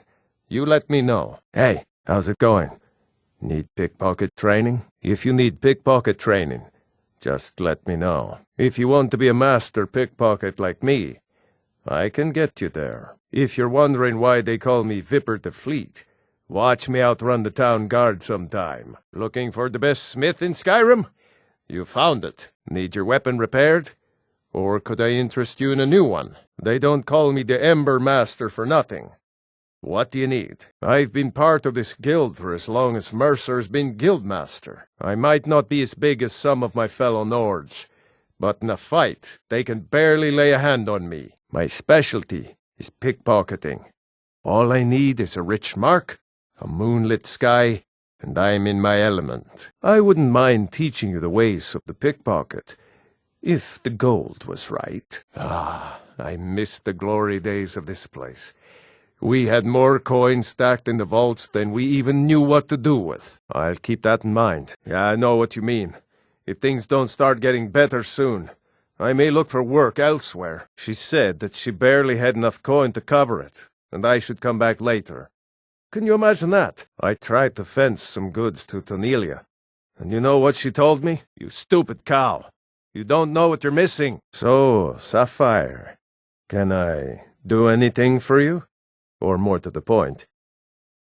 you let me know. Hey, how's it going? Need pickpocket training? If you need pickpocket training, just let me know. If you want to be a master pickpocket like me, I can get you there. If you're wondering why they call me Vipper the Fleet, watch me outrun the town guard sometime. Looking for the best smith in Skyrim? You found it. Need your weapon repaired? Or could I interest you in a new one? They don't call me the Ember Master for nothing. What do you need? I've been part of this guild for as long as Mercer's been guildmaster. I might not be as big as some of my fellow Nords, but in a fight, they can barely lay a hand on me. My specialty is pickpocketing. All I need is a rich mark, a moonlit sky, and I'm in my element. I wouldn't mind teaching you the ways of the pickpocket, if the gold was right. I miss the glory days of this place. We had more coins stacked in the vaults than we even knew what to do with. I'll keep that in mind. Yeah, I know what you mean. If things don't start getting better soon, I may look for work elsewhere. She said that she barely had enough coin to cover it, and I should come back later. Can you imagine that? I tried to fence some goods to Tonelia, and you know what she told me? You stupid cow. You don't know what you're missing. So, Sapphire, can I do anything for you? Or more to the point,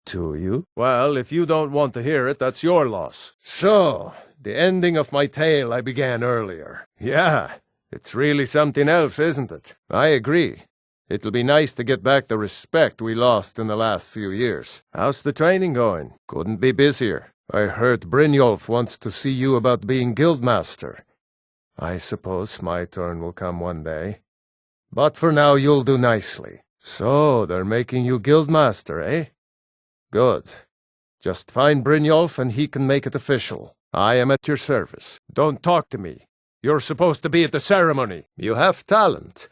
to you? Well, if you don't want to hear it, that's your loss. So, the ending of my tale I began earlier. Yeah, it's really something else, isn't it? I agree. It'll be nice to get back the respect we lost in the last few years. How's the training going? Couldn't be busier. I heard Brynjolf wants to see you about being guildmaster. I suppose my turn will come one day. But for now, you'll do nicely. So, they're making you guildmaster, eh? Good. Just find Brynjolf and he can make it official. I am at your service. Don't talk to me. You're supposed to be at the ceremony. You have talent.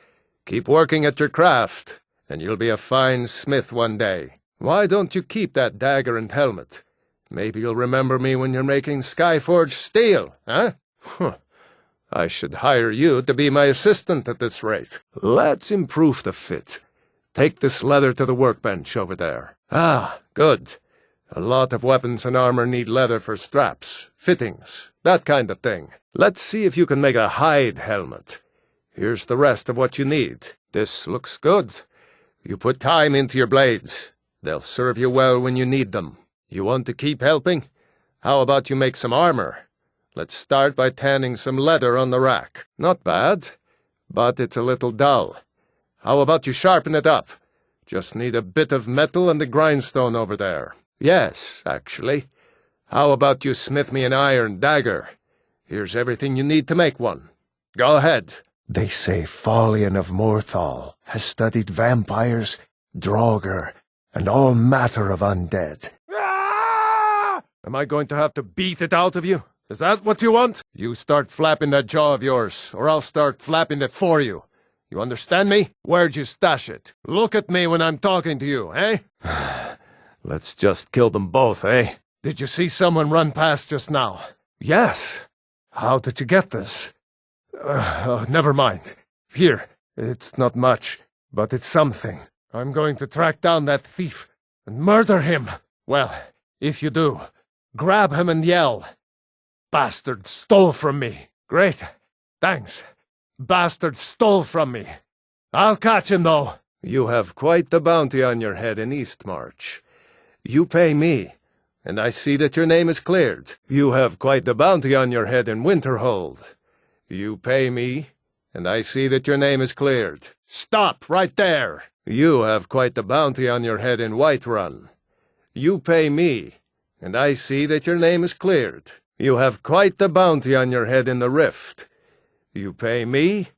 Keep working at your craft, and you'll be a fine smith one day. Why don't you keep that dagger and helmet? Maybe you'll remember me when you're making Skyforged steel, huh? I should hire you to be my assistant at this rate. Let's improve the fit. Take this leather to the workbench over there. Ah, good. A lot of weapons and armor need leather for straps, fittings, that kind of thing. Let's see if you can make a hide helmet. Here's the rest of what you need. This looks good. You put time into your blades. They'll serve you well when you need them. You want to keep helping? How about you make some armor? Let's start by tanning some leather on the rack. Not bad, but it's a little dull. How about you sharpen it up? Just need a bit of metal and a grindstone over there. Yes, actually. How about you smith me an iron dagger? Here's everything you need to make one. Go ahead. They say Folian of Morthal has studied vampires, Draugr, and all matter of undead. Ah! Am I going to have to beat it out of you? Is that what you want? You start flapping that jaw of yours, or I'll start flapping it for you. You understand me? Where'd you stash it? Look at me when I'm talking to you, eh? Let's just kill them both, eh? Did you see someone run past just now? Yes. How did you get this? Never mind. Here, it's not much, but it's something. I'm going to track down that thief and murder him. Well, if you do, grab him and yell, "Bastard stole from me!" Great. Thanks. Bastard stole from me. I'll catch him, though. You have quite the bounty on your head in Eastmarch. You pay me, and I see that your name is cleared. You have quite the bounty on your head in Winterhold. You pay me, and I see that your name is cleared. Stop right there. You have quite the bounty on your head in Whiterun. You pay me, and I see that your name is cleared. You have quite the bounty on your head in the Rift. You pay me,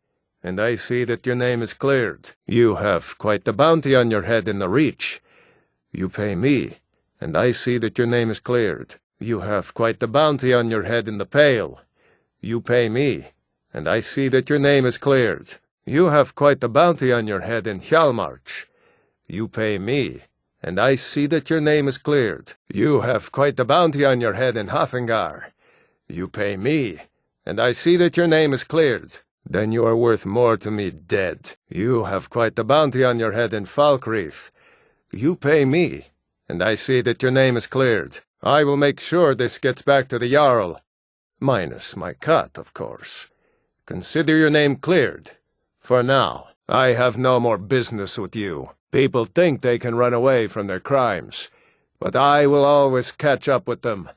and I see that your name is cleared. You have quite the bounty on your head in the Reach. You pay me, and I see that your name is cleared. You have quite the bounty on your head in the Pale. You pay me, and I see that your name is cleared. You have quite the bounty on your head in Hjalmarch. You pay me, and I see that your name is cleared. You have quite the bounty on your head in Hafengar. You pay me, and I see that your name is cleared. Then you are worth more to me dead. You have quite the bounty on your head in Falkreath. You pay me, and I see that your name is cleared. I will make sure this gets back to the Jarl. Minus my cut, of course. Consider your name cleared. For now, I have no more business with you. People think they can run away from their crimes, but I will always catch up with them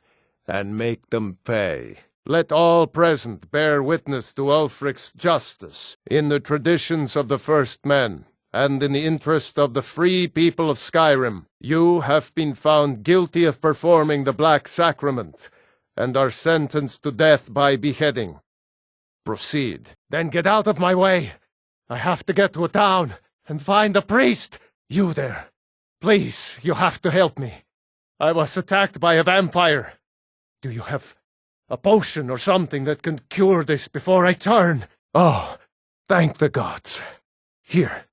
and make them pay. Let all present bear witness to Ulfric's justice, in the traditions of the first men, and in the interest of the free people of Skyrim. You have been found guilty of performing the Black Sacrament, and are sentenced to death by beheading. Proceed. Then get out of my way. I have to get to a town and find a priest. You there. Please, you have to help me. I was attacked by a vampire. Do you have a potion or something that can cure this before I turn? Oh, thank the gods. Here,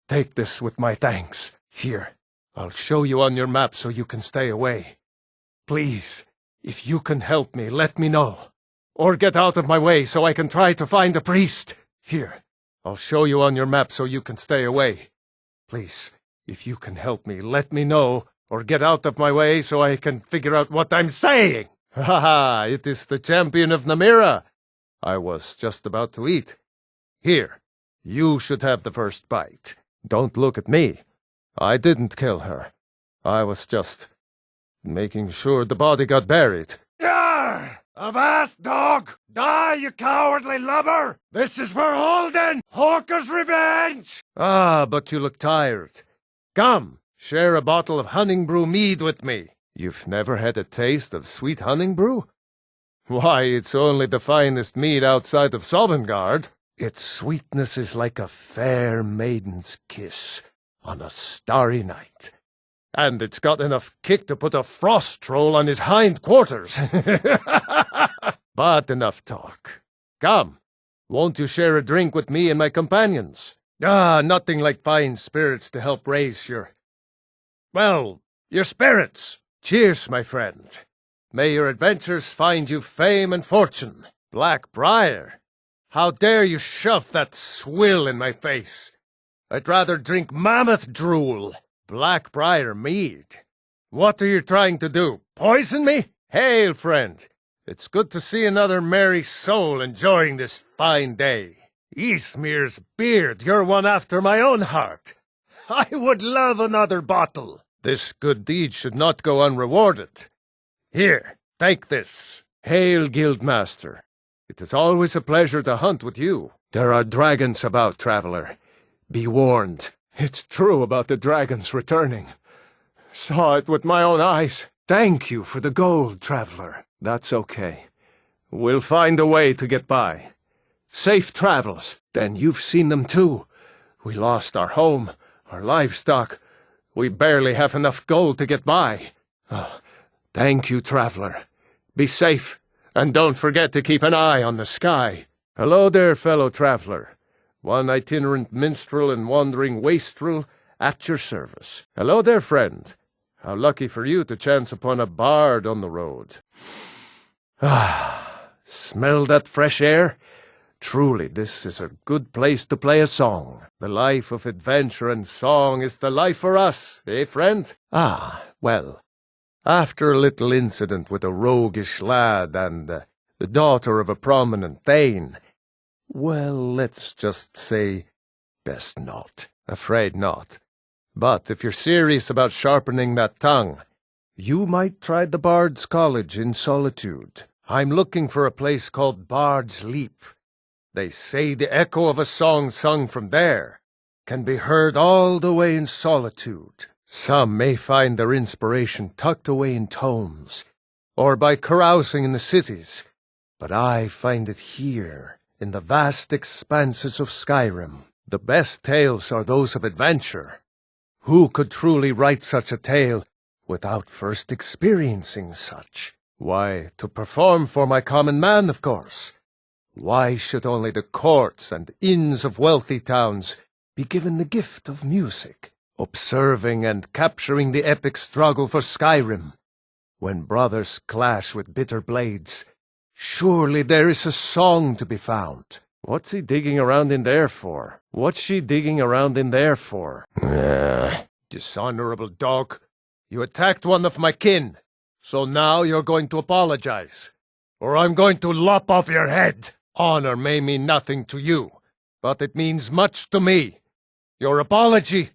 take this with my thanks. Here, I'll show you on your map so you can stay away. Please, if you can help me, let me know. Or get out of my way so I can try to find a priest. Here, I'll show you on your map so you can stay away. Please, if you can help me, let me know, or get out of my way so I can figure out what I'm saying. Ha ha, it is the champion of Namira. I was just about to eat. Here, you should have the first bite. Don't look at me. I didn't kill her. I was just making sure the body got buried. Yarr! Avast, dog! Die, you cowardly lubber! This is for Holden! Hawker's revenge! Ah, but you look tired. Come, share a bottle of Honningbrew mead with me. You've never had a taste of sweet Honningbrew? Why, it's only the finest mead outside of Sovngarde. Its sweetness is like a fair maiden's kiss on a starry night. And it's got enough kick to put a frost troll on his hind quarters. But enough talk. Come, won't you share a drink with me and my companions? Ah, nothing like fine spirits to help raise your spirits. Cheers, my friend. May your adventures find you fame and fortune. Blackbriar, how dare you shove that swill in my face? I'd rather drink mammoth drool. Blackbriar mead. What are you trying to do? Poison me? Hail, friend. It's good to see another merry soul enjoying this fine day. Ysmir's beard, you're one after my own heart. I would love another bottle. This good deed should not go unrewarded. Here, take this. Hail, Guildmaster. It is always a pleasure to hunt with you. There are dragons about, traveler. Be warned. It's true about the dragons returning. Saw it with my own eyes. Thank you for the gold, traveler. That's okay. We'll find a way to get by. Safe travels. Then you've seen them too. We lost our home, our livestock. We barely have enough gold to get by. Oh, thank you, traveler. Be safe, and don't forget to keep an eye on the sky. Hello there, fellow traveler. One itinerant minstrel and wandering wastrel at your service. Hello there, friend. How lucky for you to chance upon a bard on the road. Ah, smell that fresh air? Truly, this is a good place to play a song. The life of adventure and song is the life for us, eh, friend? Ah, well, after a little incident with a roguish lad and the daughter of a prominent thane. Well, let's just say, best not. Afraid not. But if you're serious about sharpening that tongue, you might try the Bard's College in Solitude. I'm looking for a place called Bard's Leap. They say the echo of a song sung from there can be heard all the way in Solitude. Some may find their inspiration tucked away in tomes, or by carousing in the cities, but I find it here, in the vast expanses of Skyrim. The best tales are those of adventure. Who could truly write such a tale without first experiencing such? Why, to perform for my common man, of course. Why should only the courts and inns of wealthy towns be given the gift of music, observing and capturing the epic struggle for Skyrim? When brothers clash with bitter blades, surely there is a song to be found. What's he digging around in there for? What's she digging around in there for? Dishonorable dog, you attacked one of my kin, so now you're going to apologize, or I'm going to lop off your head. Honor may mean nothing to you, but it means much to me. Your apology,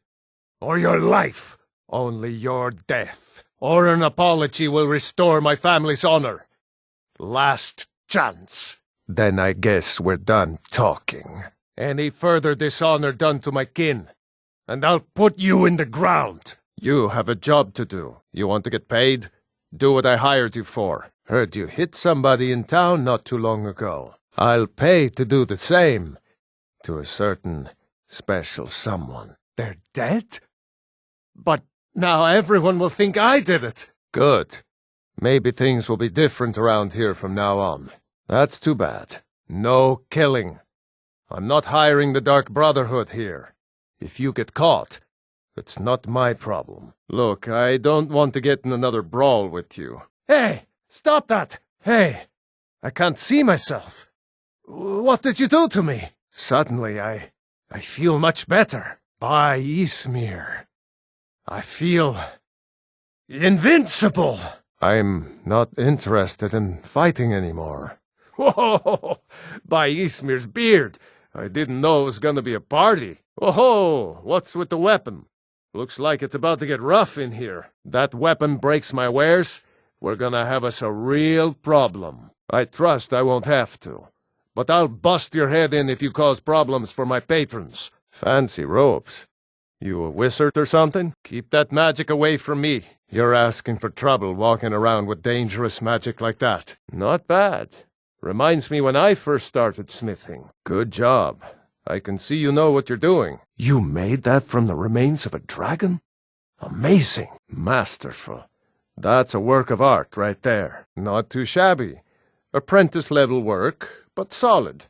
or your life. Only your death, or an apology will restore my family's honor. Last chance. Then I guess we're done talking. Any further dishonor done to my kin, and I'll put you in the ground. You have a job to do. You want to get paid? Do what I hired you for. Heard you hit somebody in town not too long ago. I'll pay to do the same to a certain special someone. They're dead? But now everyone will think I did it. Good. Maybe things will be different around here from now on. That's too bad. No killing. I'm not hiring the Dark Brotherhood here. If you get caught, it's not my problem. Look, I don't want to get in another brawl with you. Hey! Stop that! Hey! I can't see myself. What did you do to me? Suddenly, I feel much better. By Ysmir, I feel invincible. I'm not interested in fighting anymore. Whoa! By Ysmir's beard, I didn't know it was gonna be a party. Whoa! What's with the weapon? Looks like it's about to get rough in here. That weapon breaks my wares. We're gonna have us a real problem. I trust I won't have to, but I'll bust your head in if you cause problems for my patrons. Fancy ropes. You a wizard or something? Keep that magic away from me. You're asking for trouble walking around with dangerous magic like that. Not bad. Reminds me when I first started smithing. Good job. I can see you know what you're doing. You made that from the remains of a dragon? Amazing. Masterful. That's a work of art right there. Not too shabby. Apprentice-level work, but solid.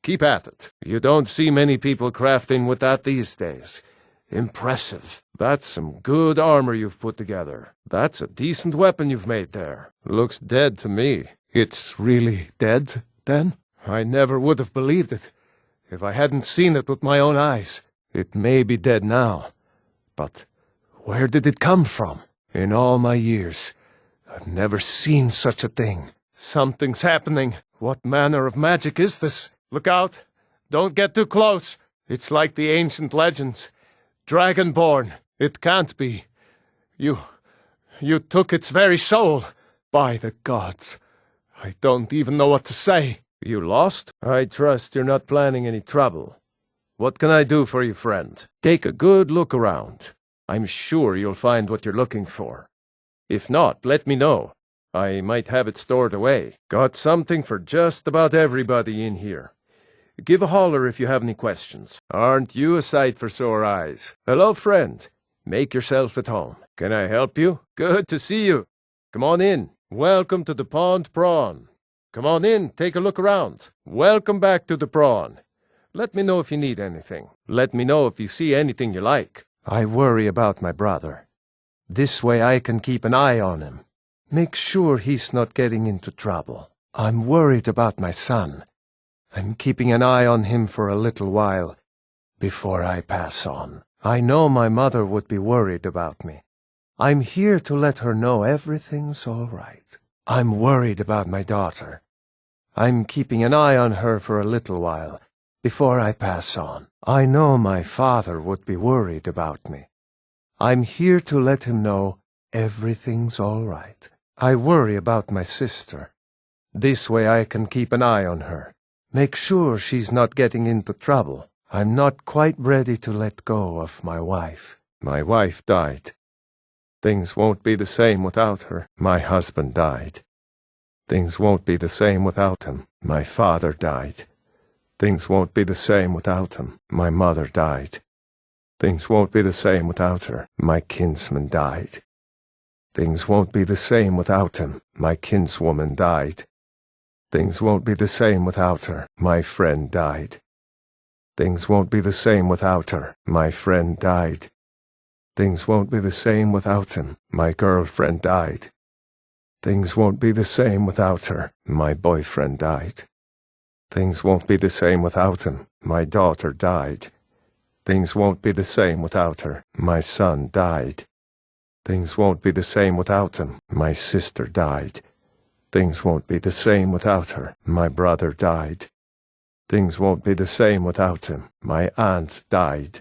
Keep at it. You don't see many people crafting with that these days. Impressive. That's some good armor you've put together. That's a decent weapon you've made there. Looks dead to me. It's really dead, then? I never would have believed it if I hadn't seen it with my own eyes. It may be dead now, but where did it come from? In all my years, I've never seen such a thing. Something's happening. What manner of magic is this? Look out! Don't get too close! It's like the ancient legends. Dragonborn. It can't be. You took its very soul. By the gods. I don't even know what to say. You lost? I trust you're not planning any trouble. What can I do for you, friend? Take a good look around. I'm sure you'll find what you're looking for. If not, let me know. I might have it stored away. Got something for just about everybody in here. Give a holler if you have any questions. Aren't you a sight for sore eyes? Hello, friend. Make yourself at home. Can I help you? Good to see you. Come on in. Welcome to the Pond Prawn. Come on in, take a look around. Welcome back to the Prawn. Let me know if you need anything. Let me know if you see anything you like. I worry about my brother. This way I can keep an eye on him. Make sure he's not getting into trouble. I'm worried about my son. I'm keeping an eye on him for a little while before I pass on. I know my mother would be worried about me. I'm here to let her know everything's all right. I'm worried about my daughter. I'm keeping an eye on her for a little while, before I pass on. I know my father would be worried about me. I'm here to let him know everything's all right. I worry about my sister. This way I can keep an eye on her. Make sure she's not getting into trouble. I'm not quite ready to let go of my wife. My wife died. Things won't be the same without her. My husband died. Things won't be the same without him. My father died. Things won't be the same without him. My mother died. Things won't be the same without her. My kinsman died. Things won't be the same without him. My kinswoman died. Things won't be the same without her. My friend died. Things won't be the same without her. My friend died. Things won't be the same without him. My girlfriend died. Things won't be the same without her. My boyfriend died. Things won't be the same without him. My daughter died. Things won't be the same without her. My son died. Things won't be the same without him. My sister died. Things won't be the same without her. My brother died. Things won't be the same without him. My aunt died.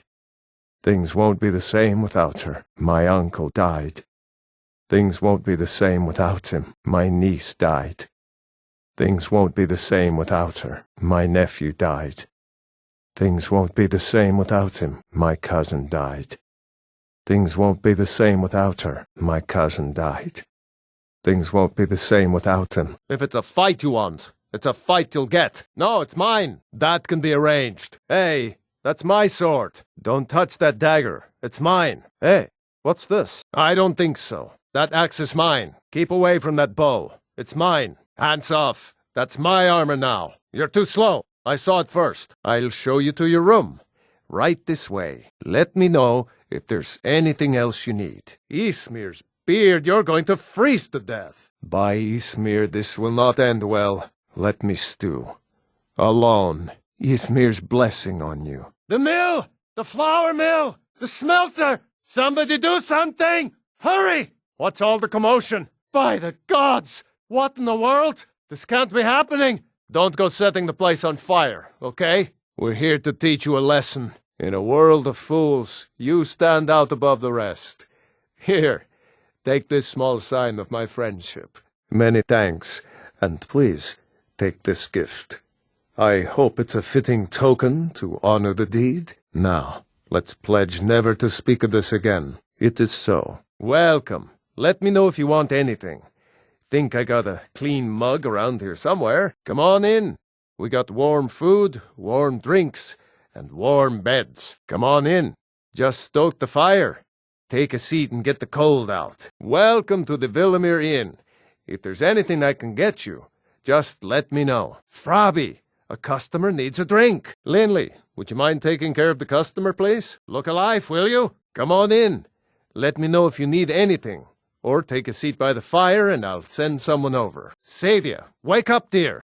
Things won't be the same without her. My uncle died. Things won't be the same without him. My niece died. Things won't be the same without her. My nephew died. Things won't be the same without him. My cousin died. Things won't be the same without her. My cousin died. Things won't be the same without him. If it's a fight you want, it's a fight you'll get. No, it's mine. That can be arranged. Hey, that's my sword. Don't touch that dagger. It's mine. Hey, what's this? I don't think so. That axe is mine. Keep away from that bow. It's mine. Hands off. That's my armor now. You're too slow. I saw it first. I'll show you to your room. Right this way. Let me know if there's anything else you need. Ysmir's beard, you're going to freeze to death. By Ysmir, this will not end well. Let me stew. Alone. Ysmir's blessing on you. The mill! The flour mill! The smelter! Somebody do something! Hurry! What's all the commotion? By the gods! What in the world? This can't be happening! Don't go setting the place on fire, okay? We're here to teach you a lesson. In a world of fools, you stand out above the rest. Here, take this small sign of my friendship. Many thanks, and please, take this gift. I hope it's a fitting token to honor the deed. Now, let's pledge never to speak of this again. It is so. Welcome. Let me know if you want anything. Think I got a clean mug around here somewhere? Come on in. We got warm food, warm drinks, and warm beds. Come on in. Just stoke the fire. Take a seat and get the cold out. Welcome to the Villamir Inn. If there's anything I can get you, just let me know. Frabby, a customer needs a drink. Linley, would you mind taking care of the customer, please? Look alive, will you? Come on in. Let me know if you need anything. Or take a seat by the fire and I'll send someone over. Sadia, wake up, dear.